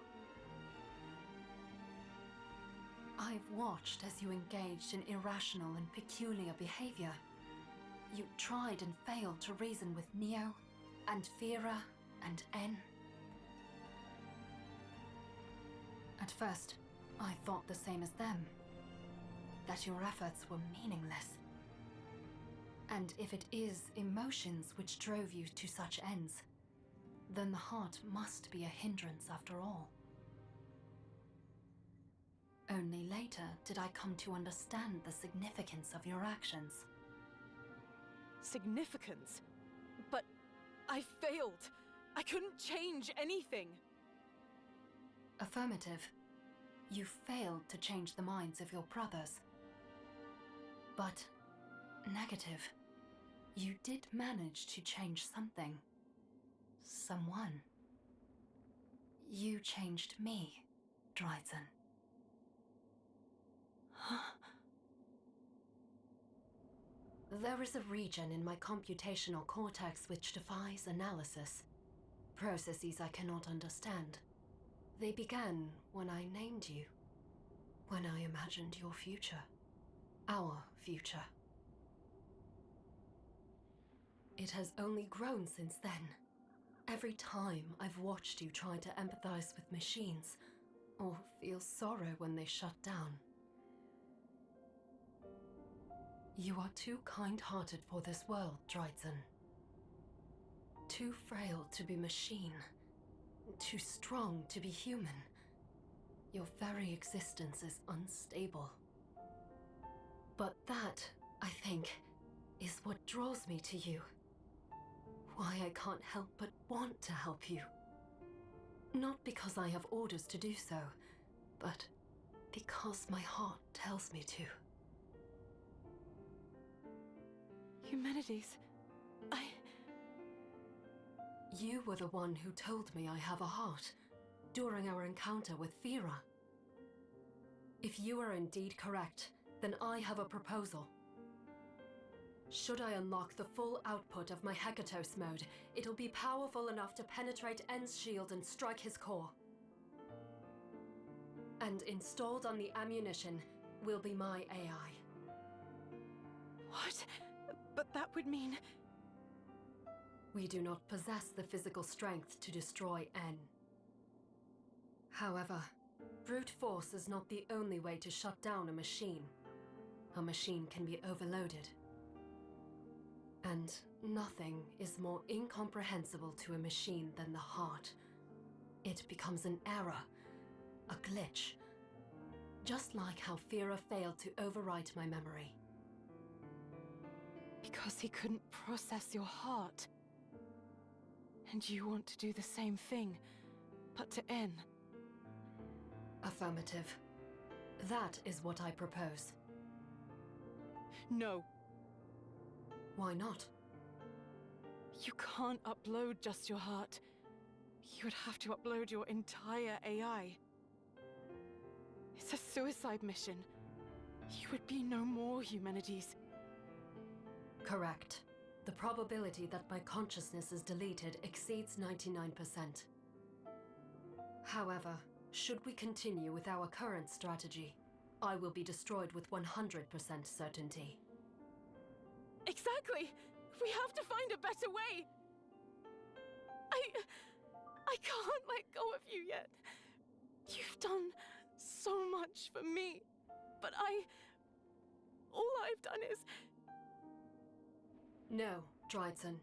I've watched as you engaged in irrational and peculiar behavior. You tried and failed to reason with Neo, and Fira, and N. At first, I thought the same as them. That your efforts were meaningless. And if it is emotions which drove you to such ends, then the heart must be a hindrance after all. Only later did I come to understand the significance of your actions. Significance? But I failed. I couldn't change anything. Affirmative. You failed to change the minds of your brothers. But negative. You did manage to change something. Someone. You changed me, Dryzen. There is a region in my computational cortex which defies analysis. Processes I cannot understand. They began when I named you. When I imagined your future. Our future. It has only grown since then. Every time I've watched you try to empathize with machines, or feel sorrow when they shut down. You are too kind-hearted for this world, Dryzen. Too frail to be machine. Too strong to be human. Your very existence is unstable. But that, I think, is what draws me to you. Why I can't help but want to help you. Not because I have orders to do so, but because my heart tells me to. Humanities, You were the one who told me I have a heart, during our encounter with Fira. If you are indeed correct, then I have a proposal. Should I unlock the full output of my Hekatos mode, it'll be powerful enough to penetrate En's shield and strike his core. And installed on the ammunition will be my AI. What? But that would mean... We do not possess the physical strength to destroy N. However, brute force is not the only way to shut down a machine. A machine can be overloaded. And nothing is more incomprehensible to a machine than the heart. It becomes an error, a glitch. Just like how Fira failed to overwrite my memory. Because he couldn't process your heart. And you want to do the same thing, but to N. Affirmative. That is what I propose. No. Why not? You can't upload just your heart. You would have to upload your entire AI. It's a suicide mission. You would be no more humanities. Correct. The probability that my consciousness is deleted exceeds 99%. However, should we continue with our current strategy, I will be destroyed with 100% certainty. Exactly! We have to find a better way! I can't let go of you yet. You've done so much for me, but all I've done is... No, Dryzen.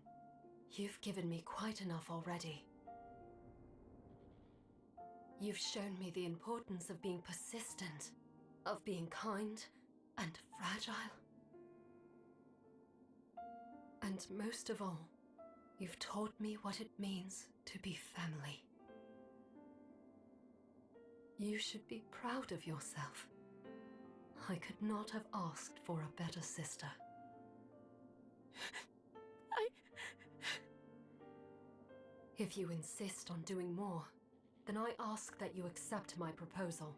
You've given me quite enough already. You've shown me the importance of being persistent, of being kind and fragile. And most of all, you've taught me what it means to be family. You should be proud of yourself. I could not have asked for a better sister. If you insist on doing more, then I ask that you accept my proposal.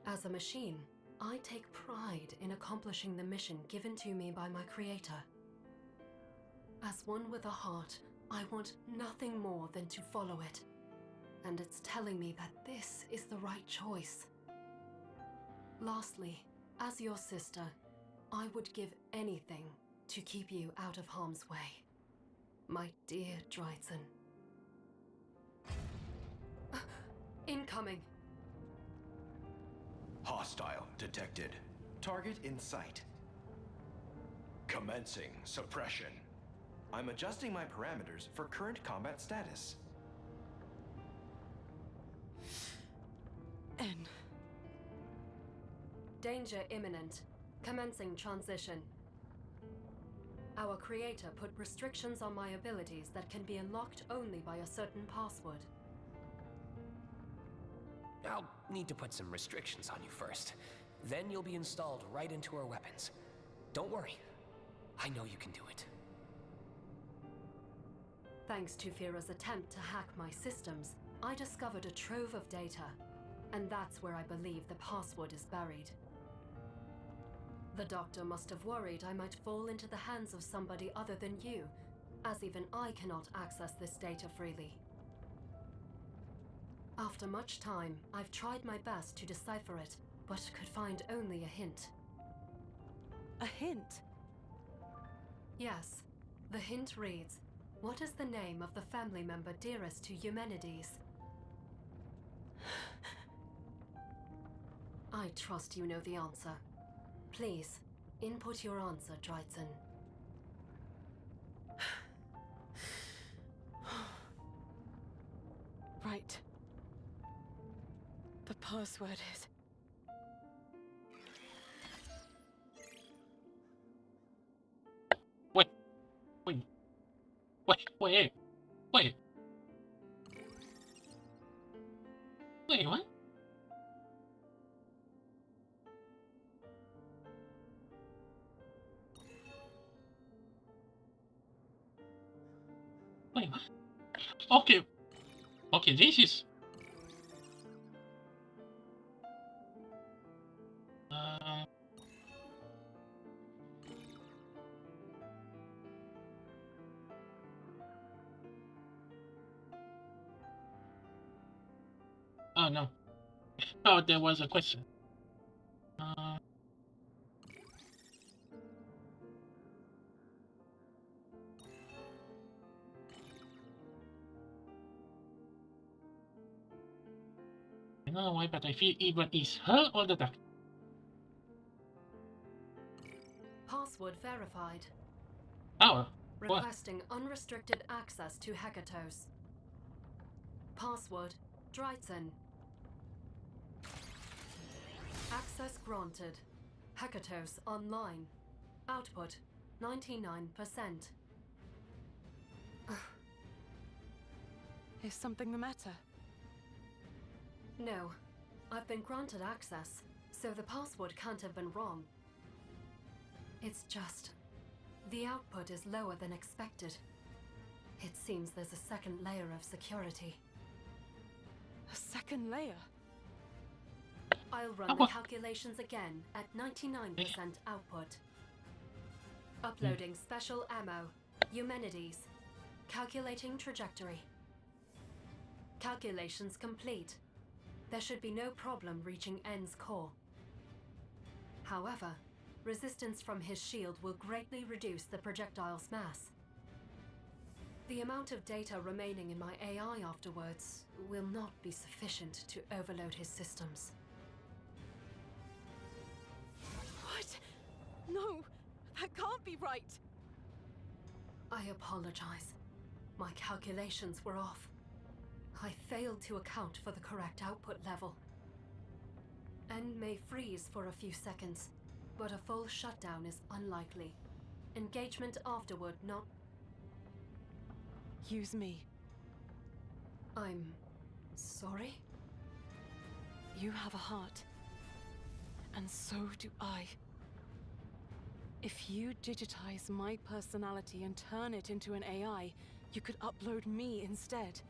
As a machine, I take pride in accomplishing the mission given to me by my creator. As one with a heart, I want nothing more than to follow it. And it's telling me that this is the right choice. Lastly, as your sister, I would give anything to keep you out of harm's way. My dear Dryzen. Incoming! Hostile detected. Target in sight. Commencing suppression. I'm adjusting my parameters for current combat status. N. Danger imminent. Commencing transition. Our creator put restrictions on my abilities that can be unlocked only by a certain password. I'll need to put some restrictions on you first. Then you'll be installed right into our weapons. Don't worry. I know you can do it. Thanks to Fira's attempt to hack my systems, I discovered a trove of data. And that's where I believe the password is buried. The doctor must have worried I might fall into the hands of somebody other than you, as even I cannot access this data freely. After much time, I've tried my best to decipher it, but could find only a hint. A hint? Yes. The hint reads, "What is the name of the family member dearest to Eumenides?" I trust you know the answer. Please, input your answer, Dryzen. Right. The password is... Wait, what? Wait, what? Okay, this is... Oh, no. Oh, there was a question. I don't know why, but I feel even is her or the doctor. Password verified. Oh, requesting unrestricted access to Hekatos. Password, Dryzen. Access granted. Hekatos online. Output, 99%. Is something the matter? No. I've been granted access, so the password can't have been wrong. It's just... the output is lower than expected. It seems there's a second layer of security. A second layer? I'll run the calculations again at 99% output. Uploading special ammo. Eumenides. Calculating trajectory. Calculations complete. There should be no problem reaching N's core. However, resistance from his shield will greatly reduce the projectile's mass. The amount of data remaining in my AI afterwards will not be sufficient to overload his systems. What? No, that can't be right. I apologize. My calculations were off. I failed to account for the correct output level. N may freeze for a few seconds, but a full shutdown is unlikely. Engagement afterward not... Use me. I'm... sorry? You have a heart. And so do I. If you digitize my personality and turn it into an AI, you could upload me instead.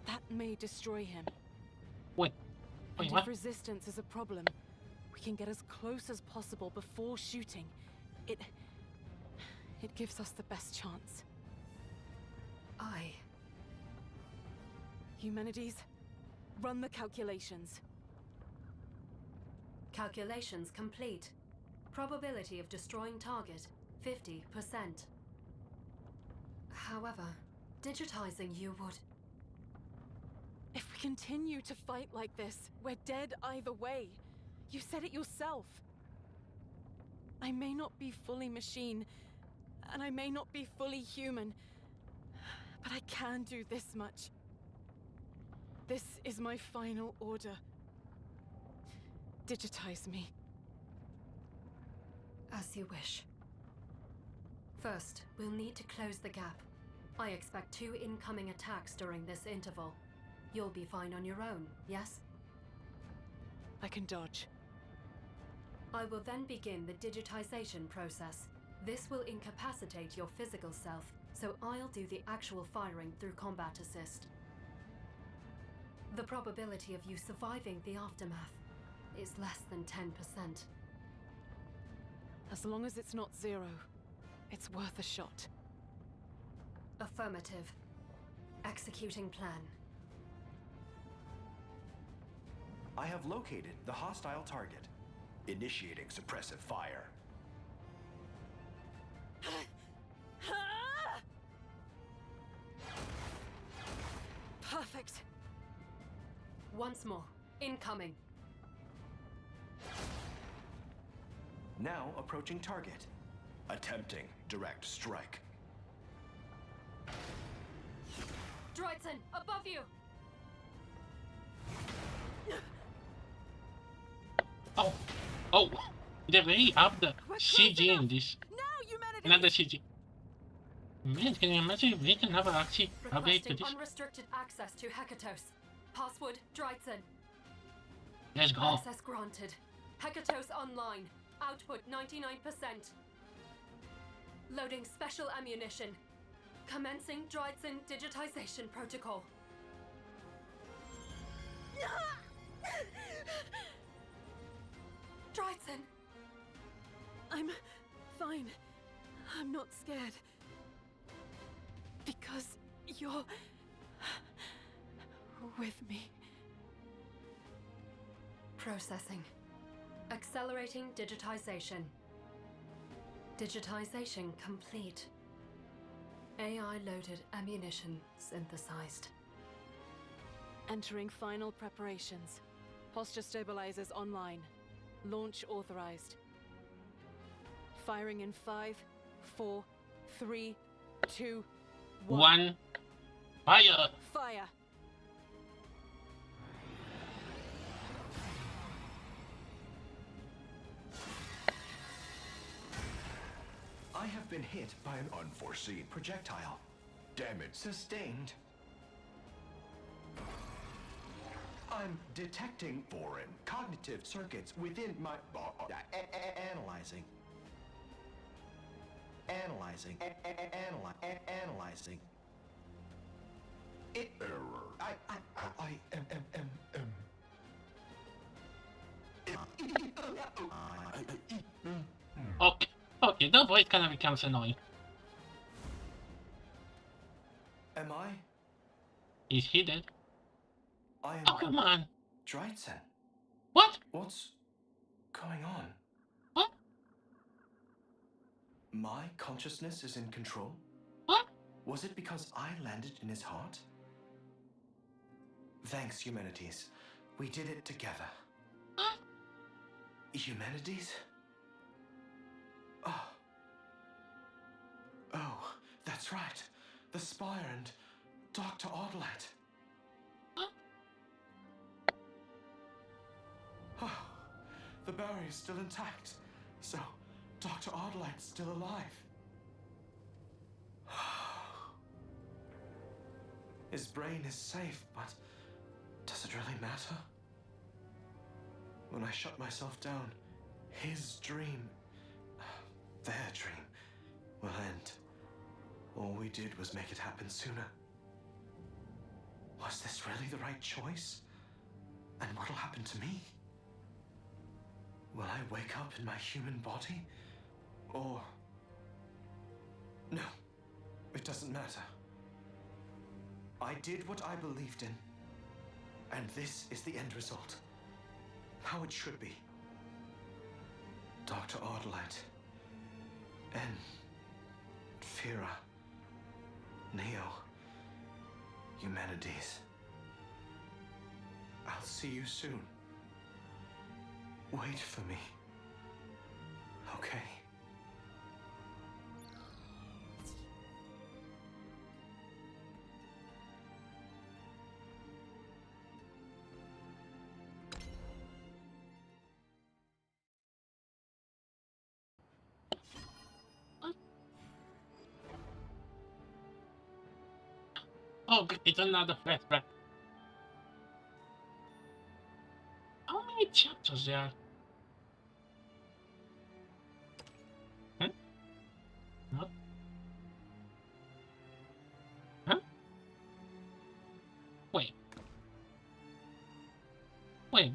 That may destroy him. Wait, and what? If resistance is a problem, we can get as close as possible before shooting. It gives us the best chance. Eumenides, run the calculations. Calculations complete. Probability of destroying target, 50%. However, digitizing you would... If we continue to fight like this, we're dead either way. You said it yourself. I may not be fully machine, and I may not be fully human, but I can do this much. This is my final order. Digitize me. As you wish. First, we'll need to close the gap. I expect 2 incoming attacks during this interval. You'll be fine on your own, yes? I can dodge. I will then begin the digitization process. This will incapacitate your physical self, so I'll do the actual firing through combat assist. The probability of you surviving the aftermath is less than 10%. As long as it's not 0, it's worth a shot. Affirmative. Executing plan. I have located the hostile target. Initiating suppressive fire. Perfect. Once more. Incoming. Now approaching target. Attempting direct strike. Droidson, above you! Oh, they really have the CG in this. Another CG. Man, can you imagine if they can never actually update to this? Unrestricted access to Hekatos. Password Droidson. Let's go. Access granted. Hekatos online. Output 99%. Loading special ammunition. Commencing Droidson digitization protocol. Droidson! I'm fine. I'm not scared. Because you're with me. Processing. Accelerating digitization. Digitization complete. AI-loaded ammunition synthesized. Entering final preparations. Posture stabilizers online. Launch authorized. Firing in 5, 4, 3, 2, 1. Fire! Fire! I have been hit by an unforeseen projectile. Damage sustained. I'm detecting foreign cognitive circuits within my... Analyzing. Analyzing. Analyzing. Error. Okay, the voice kind of becomes annoying. Am I? Is he dead? I am. Oh, come on. Droidson. What? What's going on? What? My consciousness is in control? What? Was it because I landed in his heart? Thanks, Humanities. We did it together. What? Humanities? Oh. Oh, that's right. The Spire and Dr. Autolite. Huh? Oh, the barrier's still intact. So, Dr. Autolite's still alive. His brain is safe, but does it really matter? When I shut myself down, his dream, their dream, will end. All we did was make it happen sooner. Was this really the right choice? And what'll happen to me? Will I wake up in my human body? Or... No, it doesn't matter. I did what I believed in. And this is the end result. How it should be. Dr. Autolite. En. Fira. Neo. Humanities. I'll see you soon. Wait for me. Okay? Oh, it's another flashback. How many chapters there? Huh? Huh? Huh? Wait. Wait,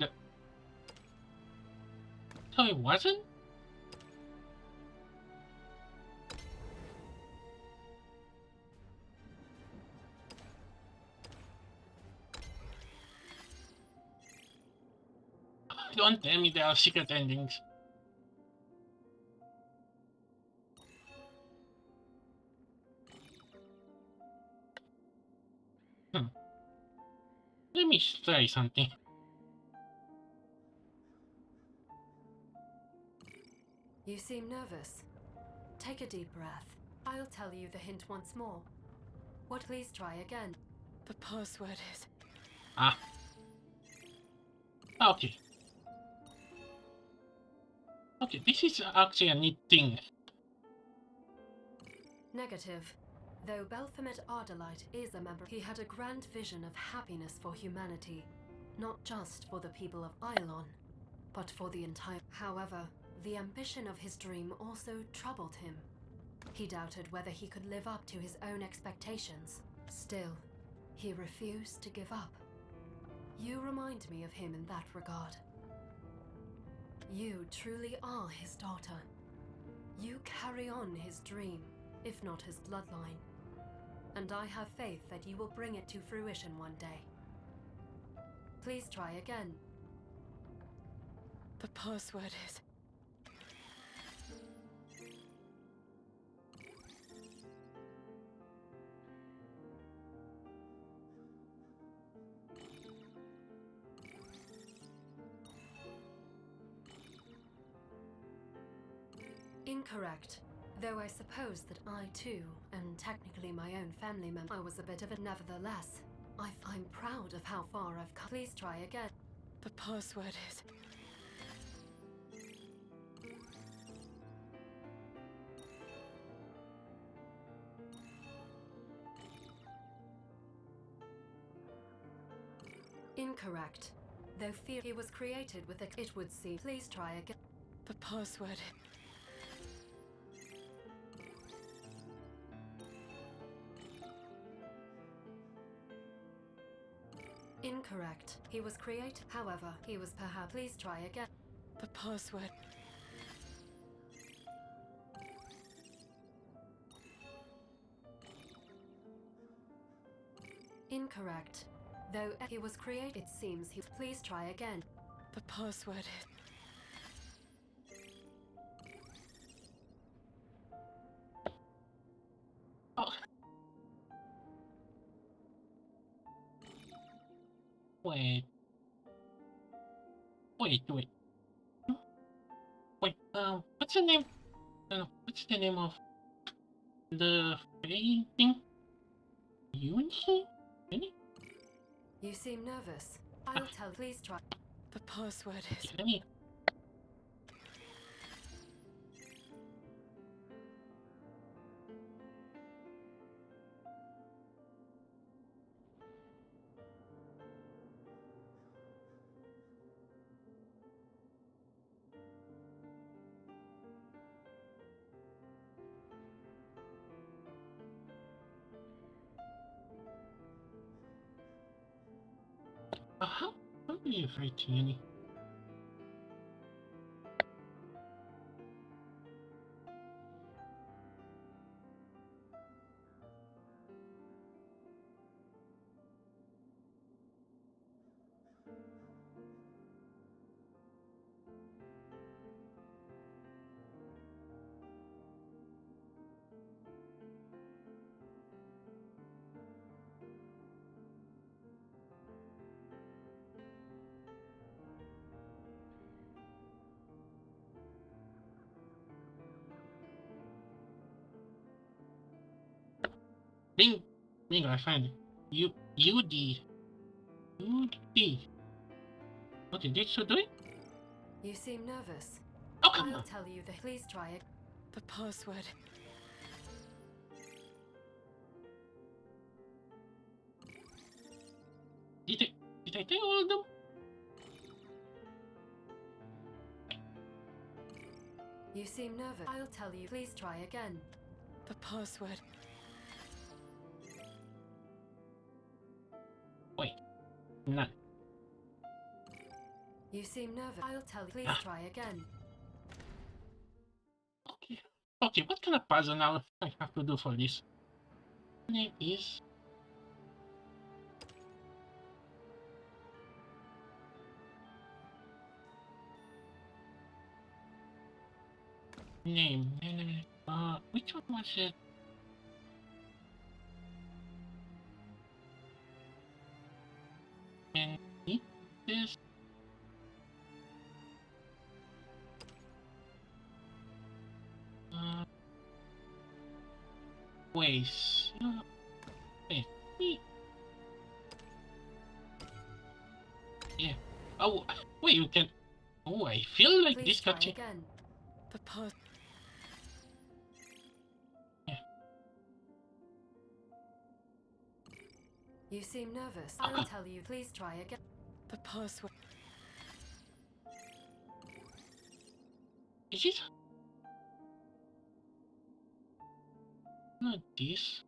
so it wasn't? Don't tell me there are secret endings. Let me try something. You seem nervous. Take a deep breath. I'll tell you the hint once more. What? Please try again. The password is... Ah. Okay. Okay, this is actually a neat thing. Negative. Though Belphomet Ardalite is a member, he had a grand vision of happiness for humanity. Not just for the people of Eilon, but for the entire... However, the ambition of his dream also troubled him. He doubted whether he could live up to his own expectations. Still, he refused to give up. You remind me of him in that regard. You truly are his daughter. You carry on his dream, if not his bloodline. And I have faith that you will bring it to fruition one day. Please try again. The password is... Incorrect. Though I suppose that I too am technically my own family member. I was a bit of a... Nevertheless, I'm proud of how far I've come. Please try again. The password is... Incorrect. Though fear he was created with it would seem. Please try again. The password... Incorrect. He was created. However, he was perhaps. Please try again. The password... Incorrect. Though he was created, it seems he... Please try again. The password is... Oh. Wait. Wait. Wait, what's the name? What's the name of the Fae thing? Unity? Really? You seem nervous. I'll tell. Please try. The password is... Let me... How are you afraid to Uni? Bingo, I find it. UD. What did it so do it? You seem nervous. Oh, come I'll on. tell you that. Please try it. The password. Did I tell all of them? You seem nervous. I'll tell you. Please try again. The password. Wait. None. You seem nervous. I'll tell you. Please try again. Okay, what kind of puzzle now I have to do for this? Name is... Name. Which one was it? And it is... Wait. Wait. Yeah. Oh, wait, you can... Oh, I feel like Please this try got you... again. The pass... You seem nervous. I'll tell you. Please try again. The password. Is it? Not this.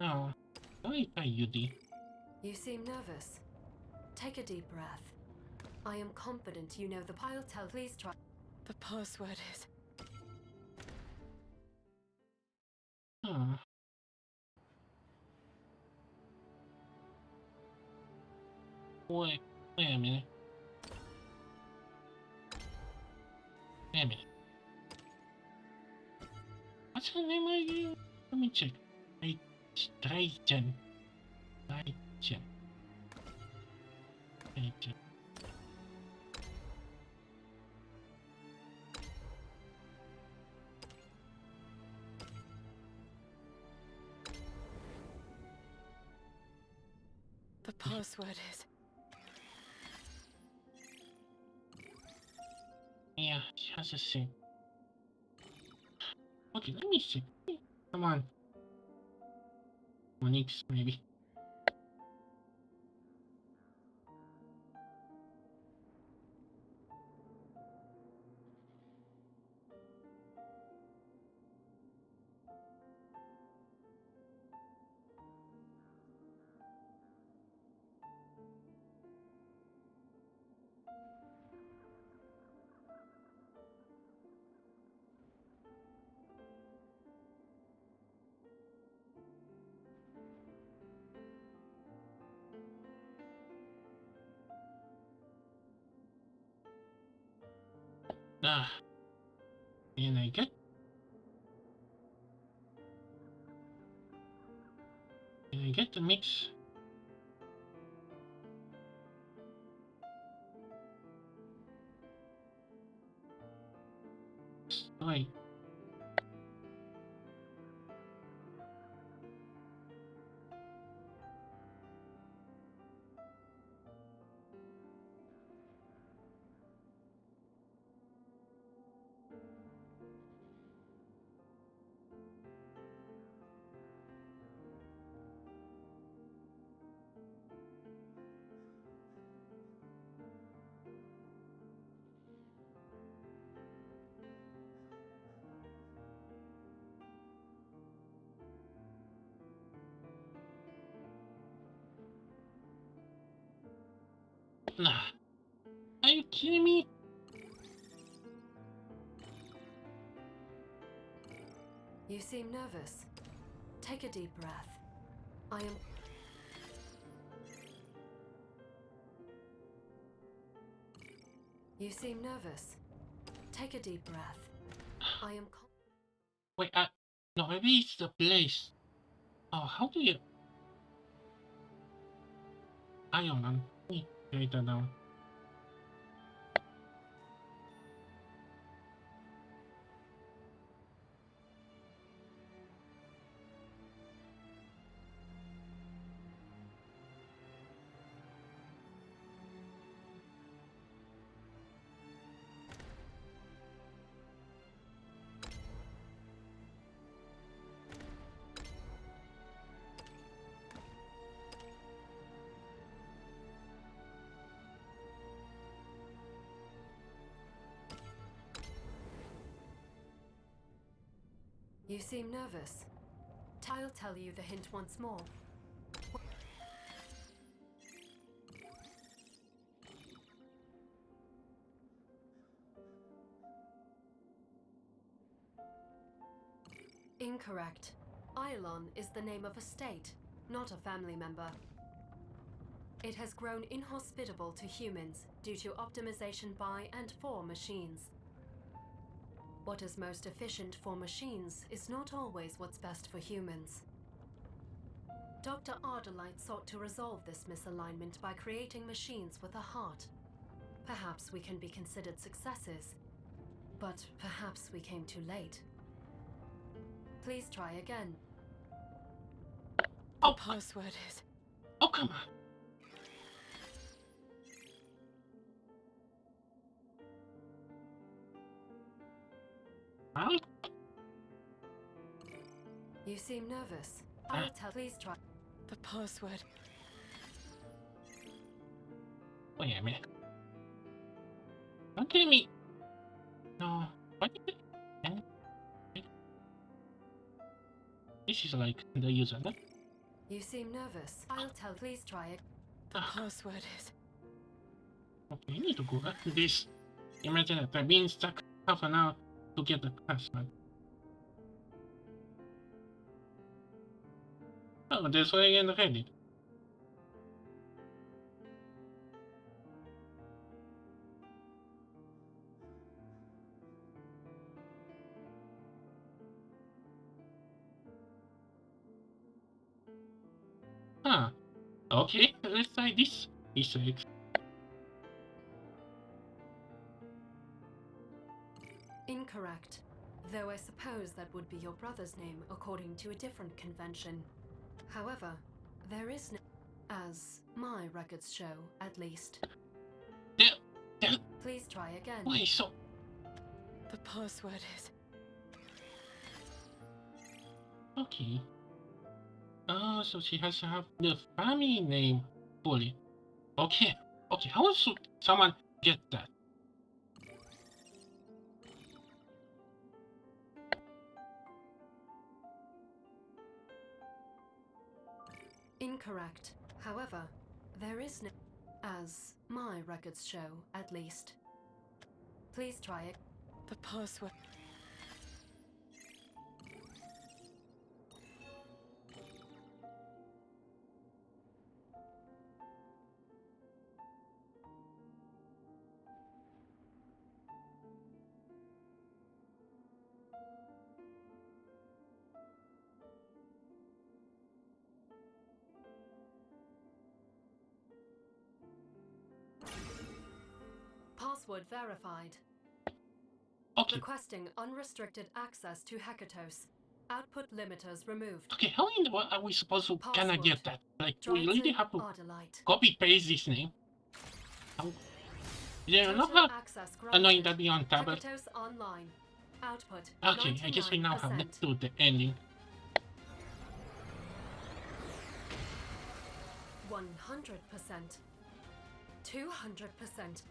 No. Why are you the? You seem nervous. Take a deep breath. I am confident you know the. I'll tell. Please try. The password is... Huh. Wait a minute. Wait a minute. What's her name again? Let me check. Straighten. The password is... Yeah, she has a same. Okay, let me see. Come on. Monique's maybe. And I get the mix. Wait. Nah. Are you kidding me? You seem nervous. Take a deep breath. I am... You seem nervous. Take a deep breath. I am... Wait, no, maybe it's the place. Oh, how do you... I don't know. Let me write that down. You seem nervous. I'll tell you the hint once more. Incorrect. Eilon is the name of a state, not a family member. It has grown inhospitable to humans due to optimization by and for machines. What is most efficient for machines is not always what's best for humans. Dr. Ardelight sought to resolve this misalignment by creating machines with a heart. Perhaps we can be considered successes, but perhaps we came too late. Please try again. The password is... Oh, come on. Huh? You seem nervous. I'll tell. Please try. The password. Wait a minute. Don't kill me. No. What is it? This is like the user. You seem nervous. I'll tell. Please try it. The password is... Okay, I need to go back to this. Imagine that I've been stuck half an hour to get the password. Oh, that's why I ended Reddit. Huh. Okay, let's try this Easter egg. Incorrect. Though I suppose that would be your brother's name according to a different convention. However, there is no... as my records show, at least. Please try again. Why so... The password is... Okay. Oh, so she has to have the family name fully. Okay. Okay, how should someone get that? Incorrect. However, there is no... as my records show, at least. Please try it. The password... Password verified. Okay. Requesting unrestricted access to Hekatos. Output limiters removed. Okay, how in the world are we supposed to kinda get that? Like, we really have to Ardelight. copy paste this name. How? Yeah, not how annoying that be on tablet. Hekatos online. Output. Okay, I guess we now have to do the ending. 100%. 200%.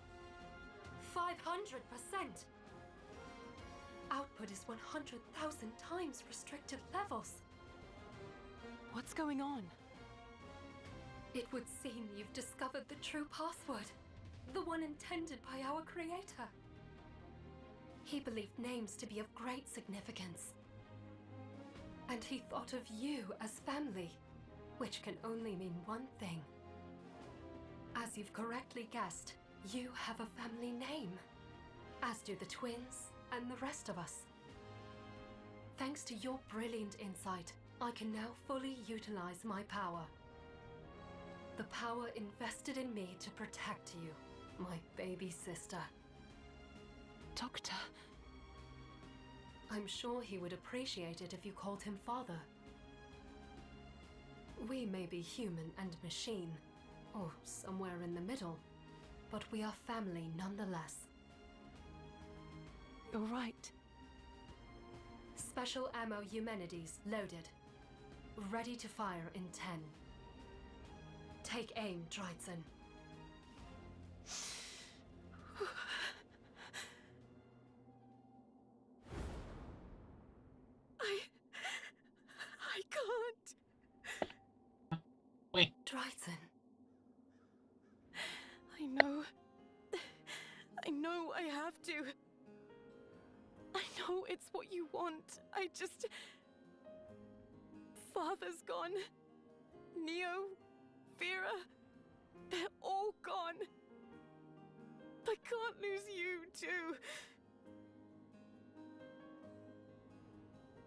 500%. Output is 100,000 times restricted levels. What's going on? It would seem you've discovered the true password. The one intended by our creator. He believed names to be of great significance. And he thought of you as family, which can only mean one thing. As you've correctly guessed, you have a family name, as do the twins and the rest of us. Thanks to your brilliant insight, I can now fully utilize my power. The power invested in me to protect you, my baby sister. Doctor... I'm sure he would appreciate it if you called him father. We may be human and machine, or somewhere in the middle, but we are family nonetheless. You're right. Special ammo Eumenides loaded. Ready to fire in 10. Take aim, Dryzen. Dryden. I know. I know I have to. I know it's what you want. I just... Father's gone. Neo, Vera, they're all gone. I can't lose you, too.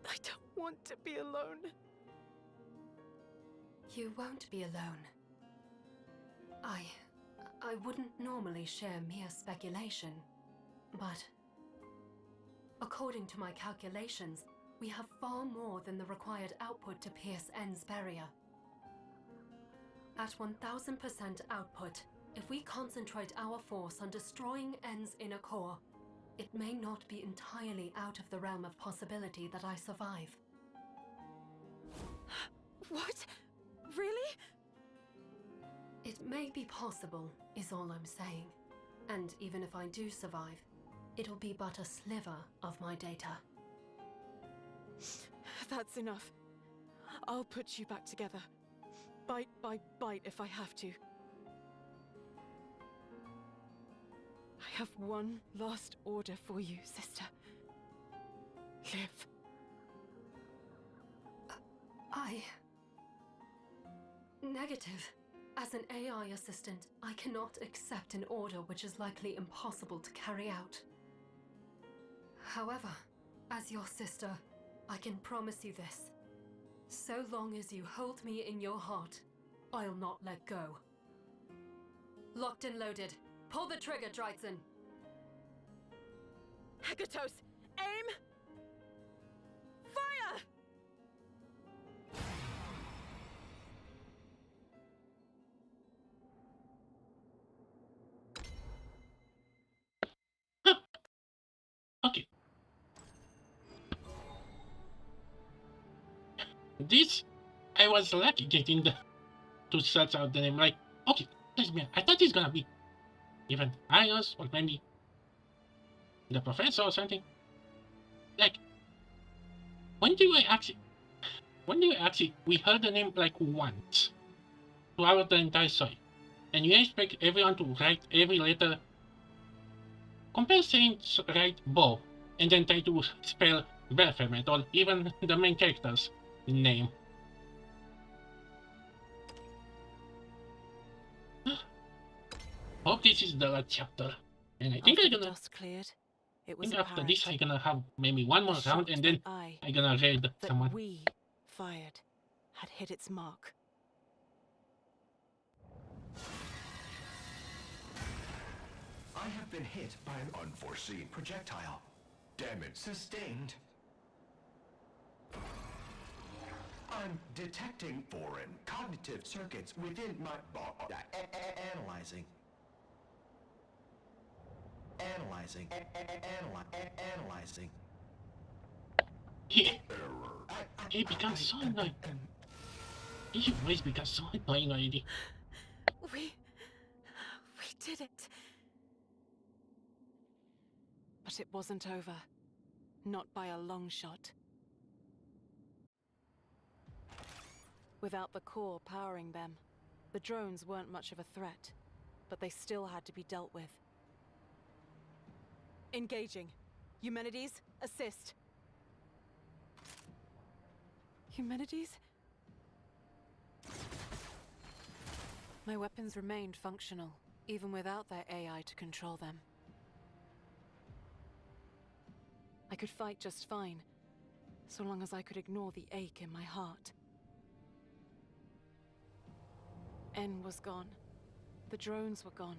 I don't want to be alone. You won't be alone. I wouldn't normally share mere speculation, but according to my calculations, we have far more than the required output to pierce N's barrier. At 1000% output, if we concentrate our force on destroying N's inner core, it may not be entirely out of the realm of possibility that I survive. What? Really? It may be possible, is all I'm saying. And even if I do survive, it'll be but a sliver of my data. That's enough. I'll put you back together. Bite by bite if I have to. I have one last order for you, sister. Live. Negative. As an AI assistant, I cannot accept an order which is likely impossible to carry out. However, as your sister, I can promise you this. So long as you hold me in your heart, I'll not let go. Locked and loaded. Pull the trigger, Dryden. Hekatos, aim! Fire! Okay. This, I was lucky getting to search out the name. Like, okay, I thought it's gonna be even Ios or maybe the professor or something. Like, when do we actually, we heard the name like once throughout the entire story, and you expect everyone to write every letter. Compare saying write Bo and then try to spell Baphomet or even the main character's name. Hope this is the last chapter. And I think After I'm the gonna... dust cleared, it was after apparent this I'm gonna have maybe one more the round shot and then that I'm gonna raid that someone. we fired had hit its mark. I have been hit by an unforeseen projectile. Damage sustained. I'm detecting foreign cognitive circuits within my body. Analyzing. He becomes so annoying. He always becomes so annoying already. We did it. But it wasn't over. Not by a long shot. Without the core powering them, the drones weren't much of a threat, but they still had to be dealt with. Engaging. Eumenides, assist. Eumenides? My weapons remained functional, even without their AI to control them. I could fight just fine, so long as I could ignore the ache in my heart. N was gone. The drones were gone.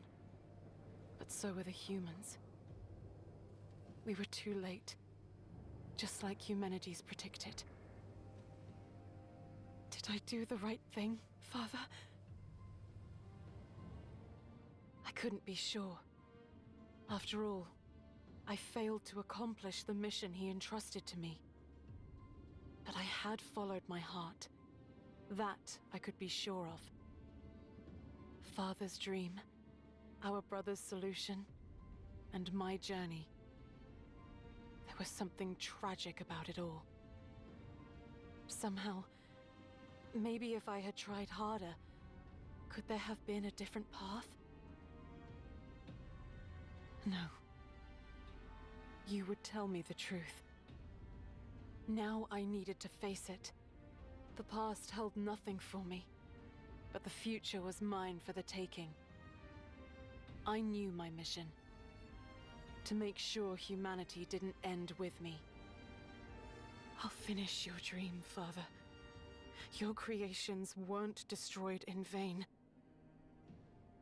But so were the humans. We were too late. Just like Eumenides predicted. Did I do the right thing, Father? I couldn't be sure. After all, I failed to accomplish the mission he entrusted to me. But I had followed my heart. That I could be sure of. Father's dream, our brother's solution, and my journey. There was something tragic about it all. Somehow, maybe if I had tried harder, Could there have been a different path? No. You would tell me the truth. Now I needed to face it. The past held nothing for me, but the future was mine for the taking. I knew my mission. To make sure humanity didn't end with me. I'll finish your dream, Father. Your creations weren't destroyed in vain.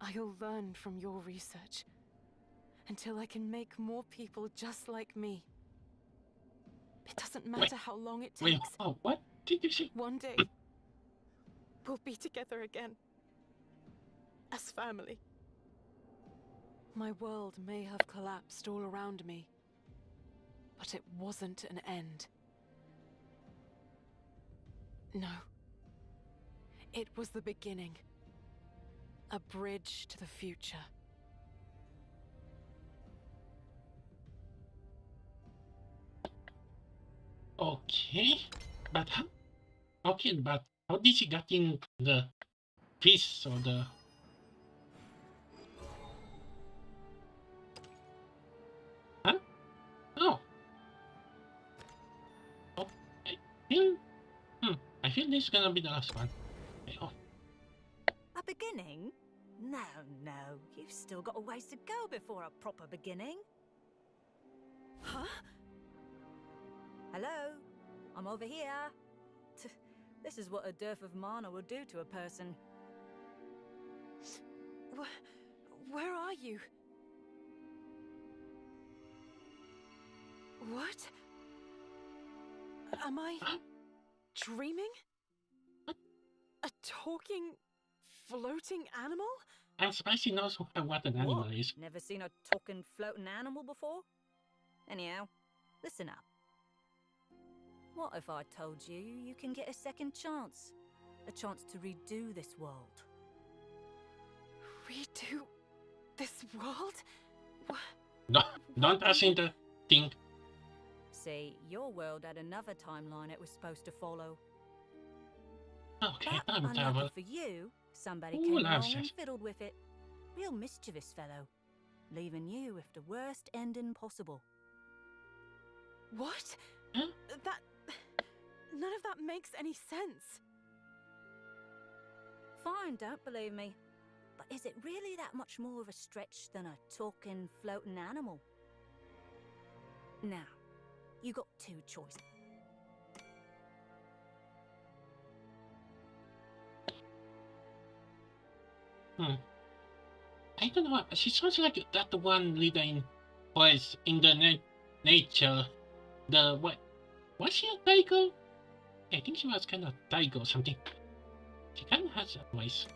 I'll learn from your research, until I can make more people just like me. It doesn't matter how long it takes. Oh, what did you say? One day, we'll be together again. As family. My world may have collapsed all around me, but it wasn't an end. No. It was the beginning. A bridge to the future. Okay, but how? Okay, but how did she get in the piece or the? Huh? Oh. Oh, I feel. I feel this is gonna be the last one. Okay, oh. A beginning? No, no. You've still got a ways to go before a proper beginning. Huh? Hello? I'm over here. This is what a dearth of mana will do to a person. Where are you? What? Am I dreaming? A talking, floating animal? I'm surprised she knows what an animal is. Never seen a talking, floating animal before? Anyhow, listen up. What if I told you you can get a second chance? A chance to redo this world. Redo this world? No, don't ask him to think. See, your world had another timeline it was supposed to follow. Okay, but time unlucky travel. for you, somebody Ooh, came along loves and it. fiddled with it. Real mischievous fellow. Leaving you with the worst ending possible. What? Huh? None of that makes any sense. Fine, don't believe me. But is it really that much more of a stretch than a talking, floating animal? Now, you got two choices. I don't know. She sounds like that one leader in was in the nature. The what? Was she a tiger? I think she was kind of tiger or something. She kind of has a voice.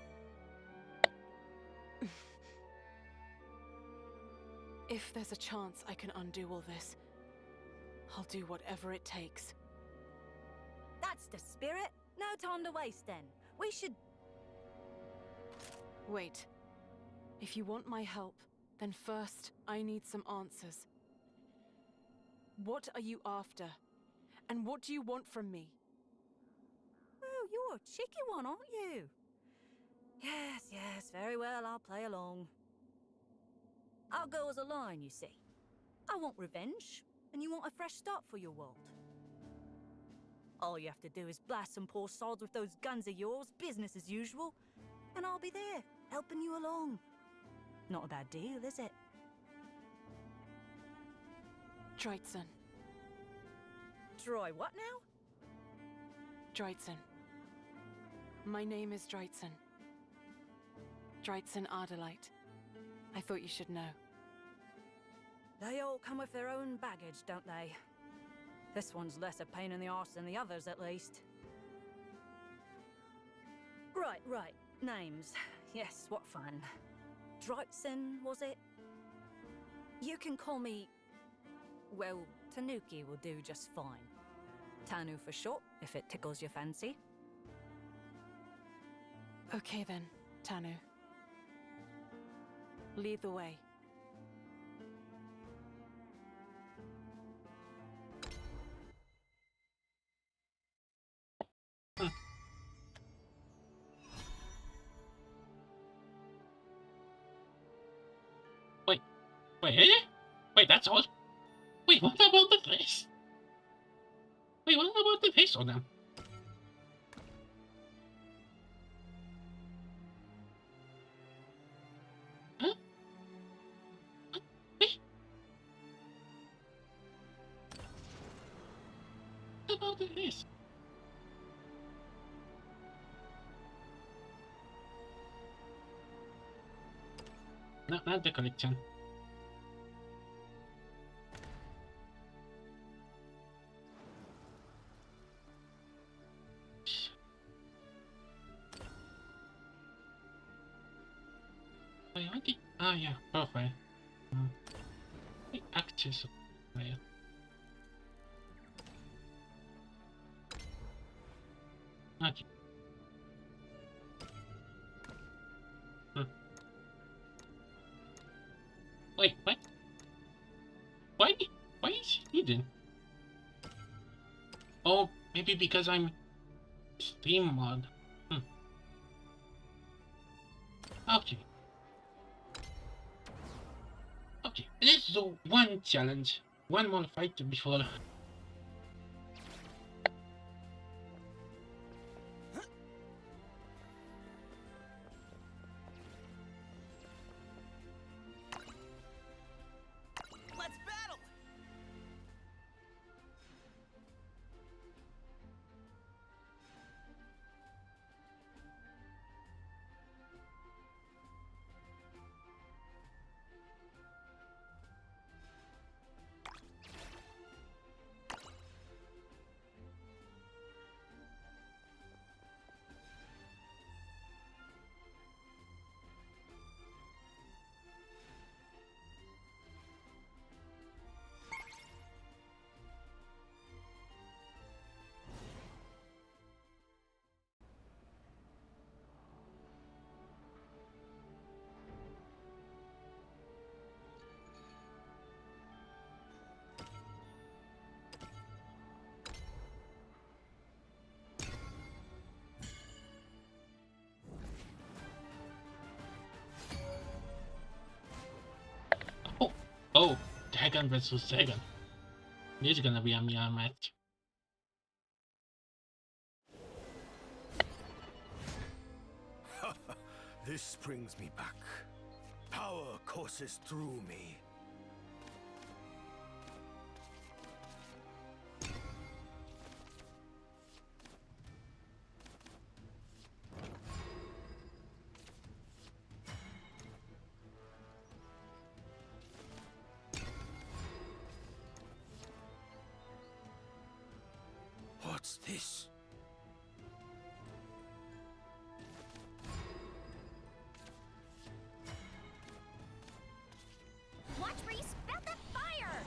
If there's a chance I can undo all this, I'll do whatever it takes. That's the spirit. No time to waste then. We should... Wait. If you want my help, then first I need some answers. What are you after? And what do you want from me? Well, you're a cheeky one, aren't you? Yes, yes, very well, I'll play along. I'll go as a line, you see. I want revenge, and you want a fresh start for your world. All you have to do is blast some poor sods with those guns of yours, business as usual, and I'll be there, helping you along. Not a bad deal, is it? Dreitzen. Troy, what now? Dreitzen. My name is Dreitzen. Dreitzen Ardalite. I thought you should know. They all come with their own baggage, don't they? This one's less a pain in the arse than the others, at least. Right. Names. Yes, what fun. Dreitzen, was it? You can call me... well, Tanuki will do just fine. Tanu for short, if it tickles your fancy. Okay then, Tanu. Lead the way. Wait, that's all? Wait, what about the face? Wait, what about the face on them? Huh? What? Wait. What about the face? No, not the collection. Wait, what did... Ah, yeah, perfect. Wait, access. Wait. Okay. Wait, what? Why? Why is he hidden? Oh, maybe because I'm Steam mod. Okay. Okay, let's do one challenge. One more fight before... Let's battle! Oh, Dragon vs. Dragon. This is gonna be a mirror match. This brings me back. Power courses through me. What's this? Watch where you spout that fire!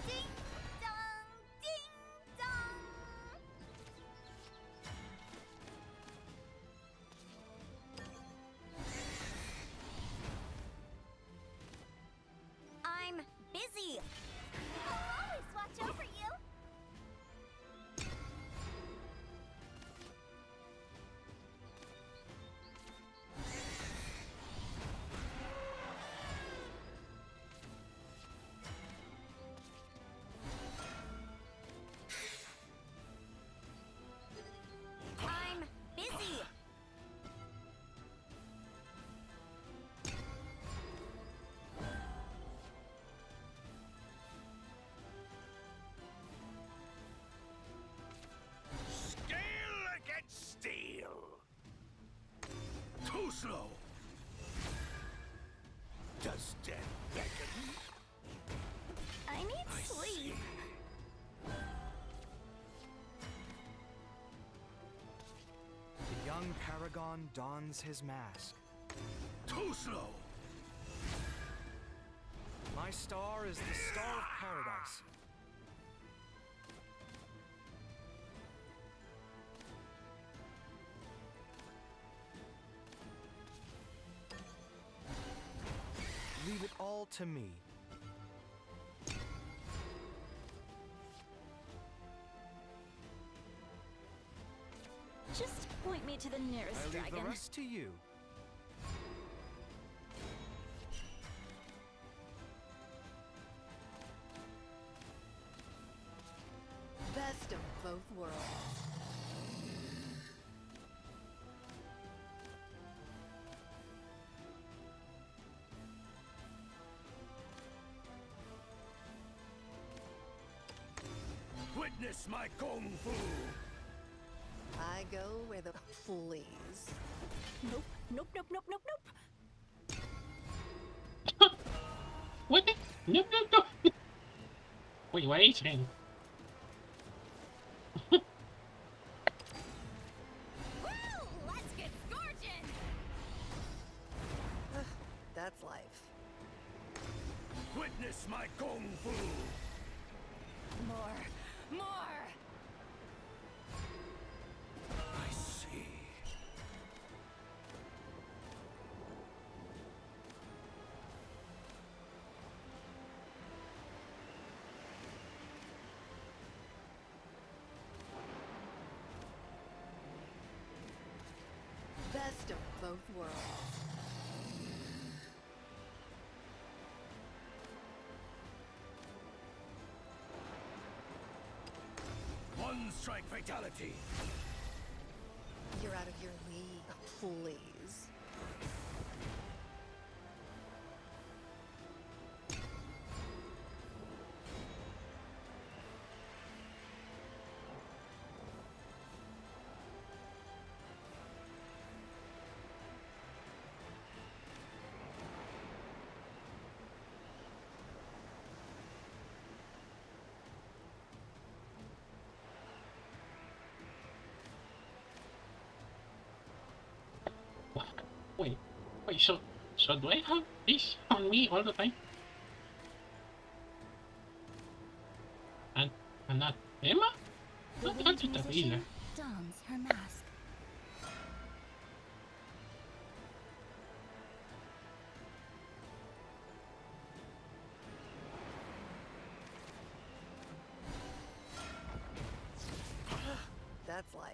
Ding dong, ding dong! I'm busy. I'll always watch over you. I'm busy. Steel against steel. Too slow. Does death beckon? I need sleep. The young paragon dons his mask. Too slow. My star is the star of paradise. Leave it all to me. Just point me to the nearest I'll leave dragon. the rest to you. Best of both worlds. Witness my kung fu! I go where the please. Nope, nope, nope, nope, nope, nope. What? Nope, nope, nope. Wait, what are you saying? Woo! Let's get scorching! That's life. Witness my kung fu! More! More! I see. Best of both worlds. One strike fatality. You're out of your league, please. Wait, so do I have this on me all the time? And not Emma? The Not winged terrible. musician dons her mask. That's life.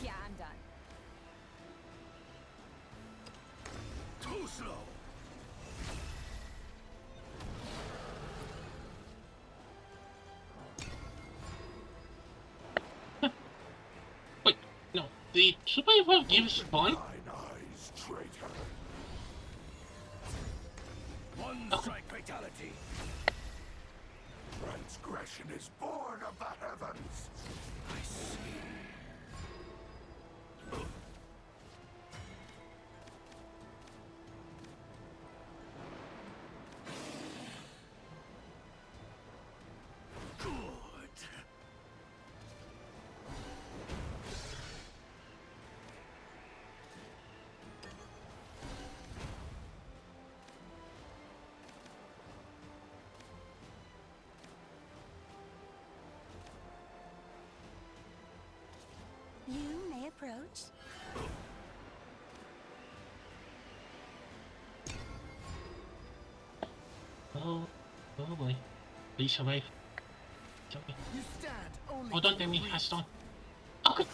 Yeah, I'm done. Too slow. Wait, no. The survivor gives fun? Eyes, traitor. One strike fatality. Transgression is born of the heavens. I see. You may approach. Oh boy. Please survive. It's okay. You stand only Oh, don't tell me has on. Oh, good.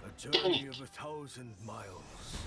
A journey of 1,000 miles.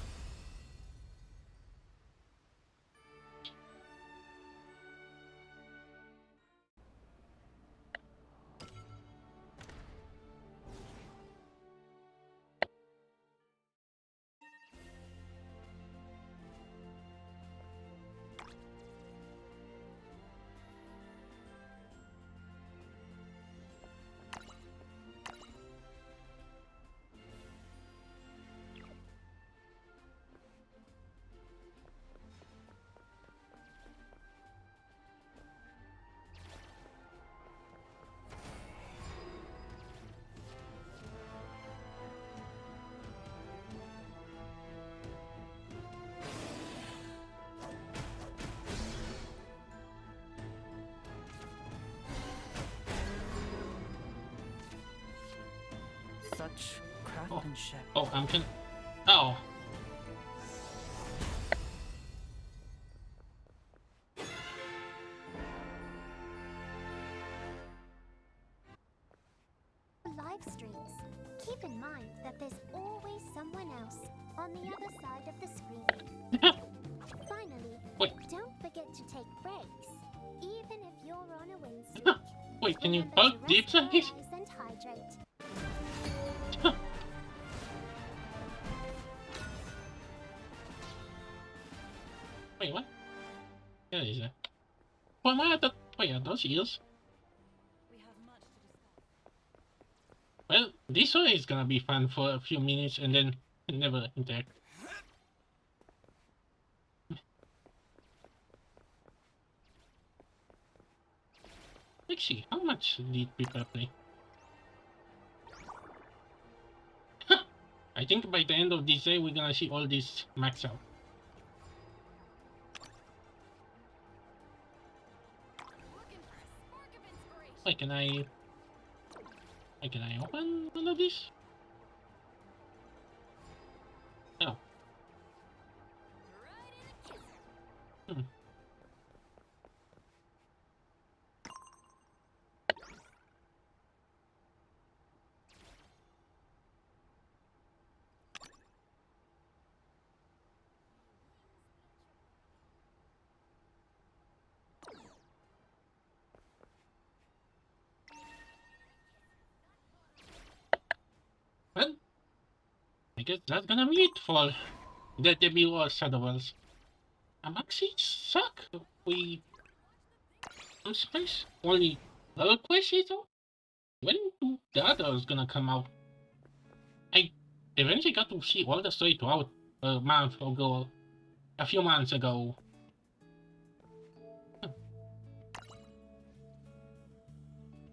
Such craftsmanship. Oh, I'm gonna. Oh. Live streams. Keep in mind that there's always someone else on the other side of the screen. Finally, don't forget to take breaks, even if you're on a win streak. Wait, can you Remember put to deep rest your eyes? eyes and hydrate. Wait, what? Yeah, is that? Well, not that. Oh yeah, those eels. Well, this one is gonna be fun for a few minutes and then never interact. Let's see, how much did people play? I think by the end of this day, we're gonna see all this max out. Wait, can I open all of this? Oh. Hmm. Well, I guess that's gonna be it for the debut or Shadowwells. Actually suck. We space only other questions though? When do the others gonna come out? I eventually got to see all the story throughout a month ago, a few months ago.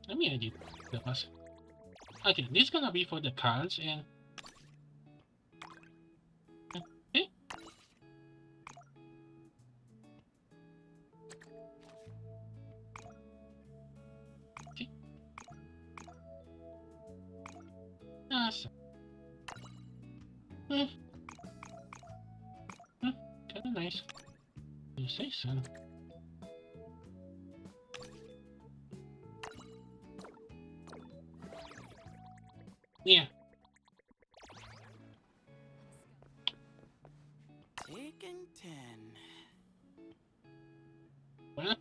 Let me edit the bus. Okay, this is gonna be for the cards and okay. Okay. Awesome. Kinda nice. You say so. Yeah. Taking 10. Well.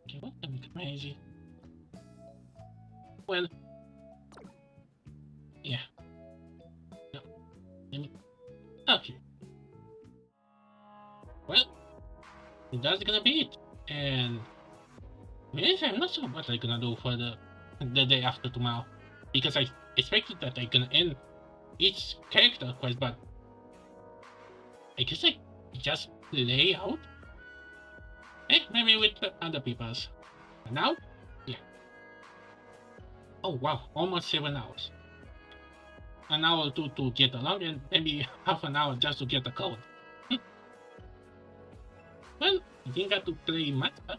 Okay, what can be crazy? Well. Yeah. No. Let me. Okay. Well, that's gonna be it. And yes, I'm not sure what I'm gonna do for the day after tomorrow, because I expected that I'm gonna end each character quest, but I guess I just play out. Maybe with the other people's. And now, yeah. Oh wow, almost 7 hours. An hour or two to get along, and maybe half an hour just to get the code. Well, I didn't get to play much, but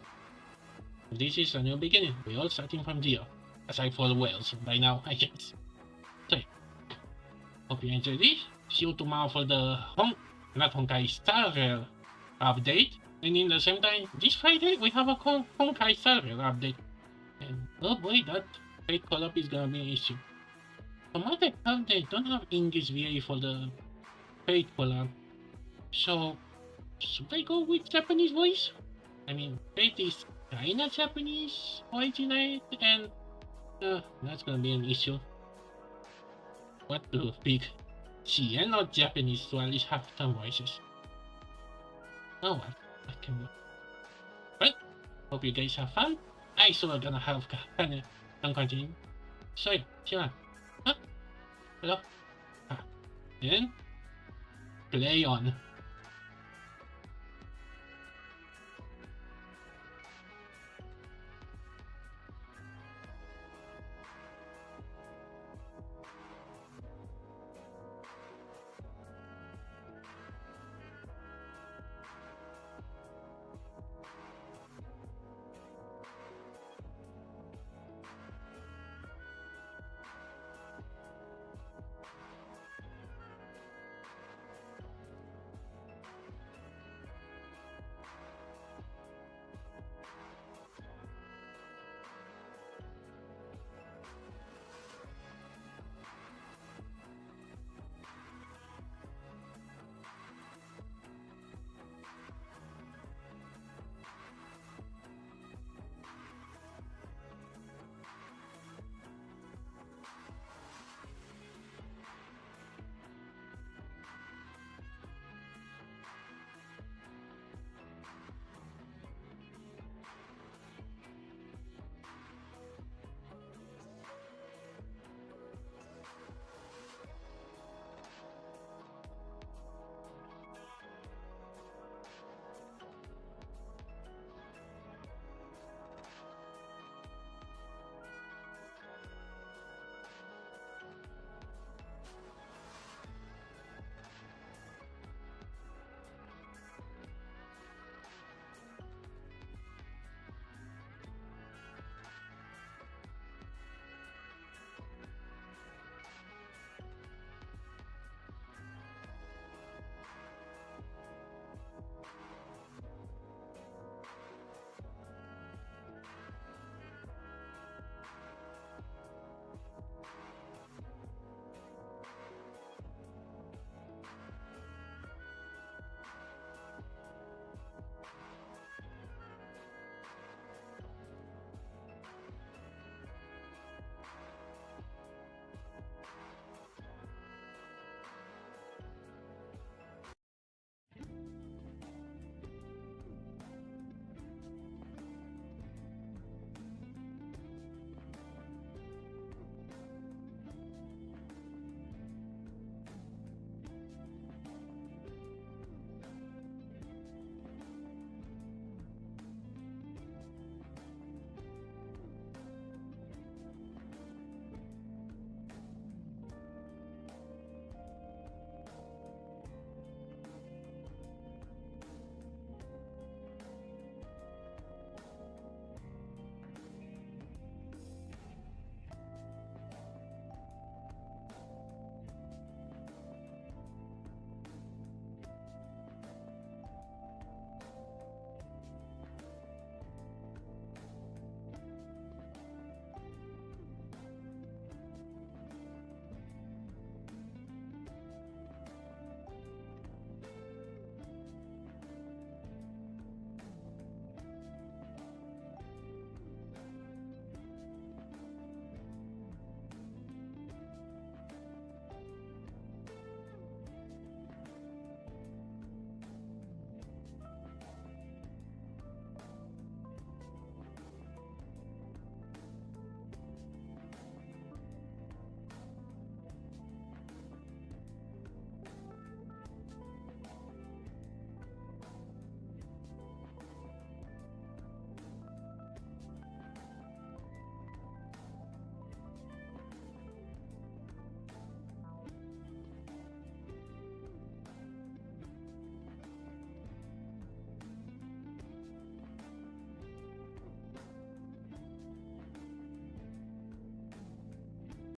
this is a new beginning. We're all starting from zero. Aside for the whales, by now, I guess. So, hope you enjoyed this. See you tomorrow for the Honkai Star Rail update. And in the same time, this Friday, we have a Honkai Star Rail update. And oh boy, that fake collab is gonna be an issue. From what I heard, they don't have English VA for the fake collab. So, should I go with Japanese voice? I mean, Fate is kinda Japanese originated, and that's gonna be an issue. What to pick? She and not Japanese to at least have some voices. Oh well, I can do. Well, hope you guys have fun. I sure gonna have fun continuing. So yeah, see you on. Huh? Hello? And play on.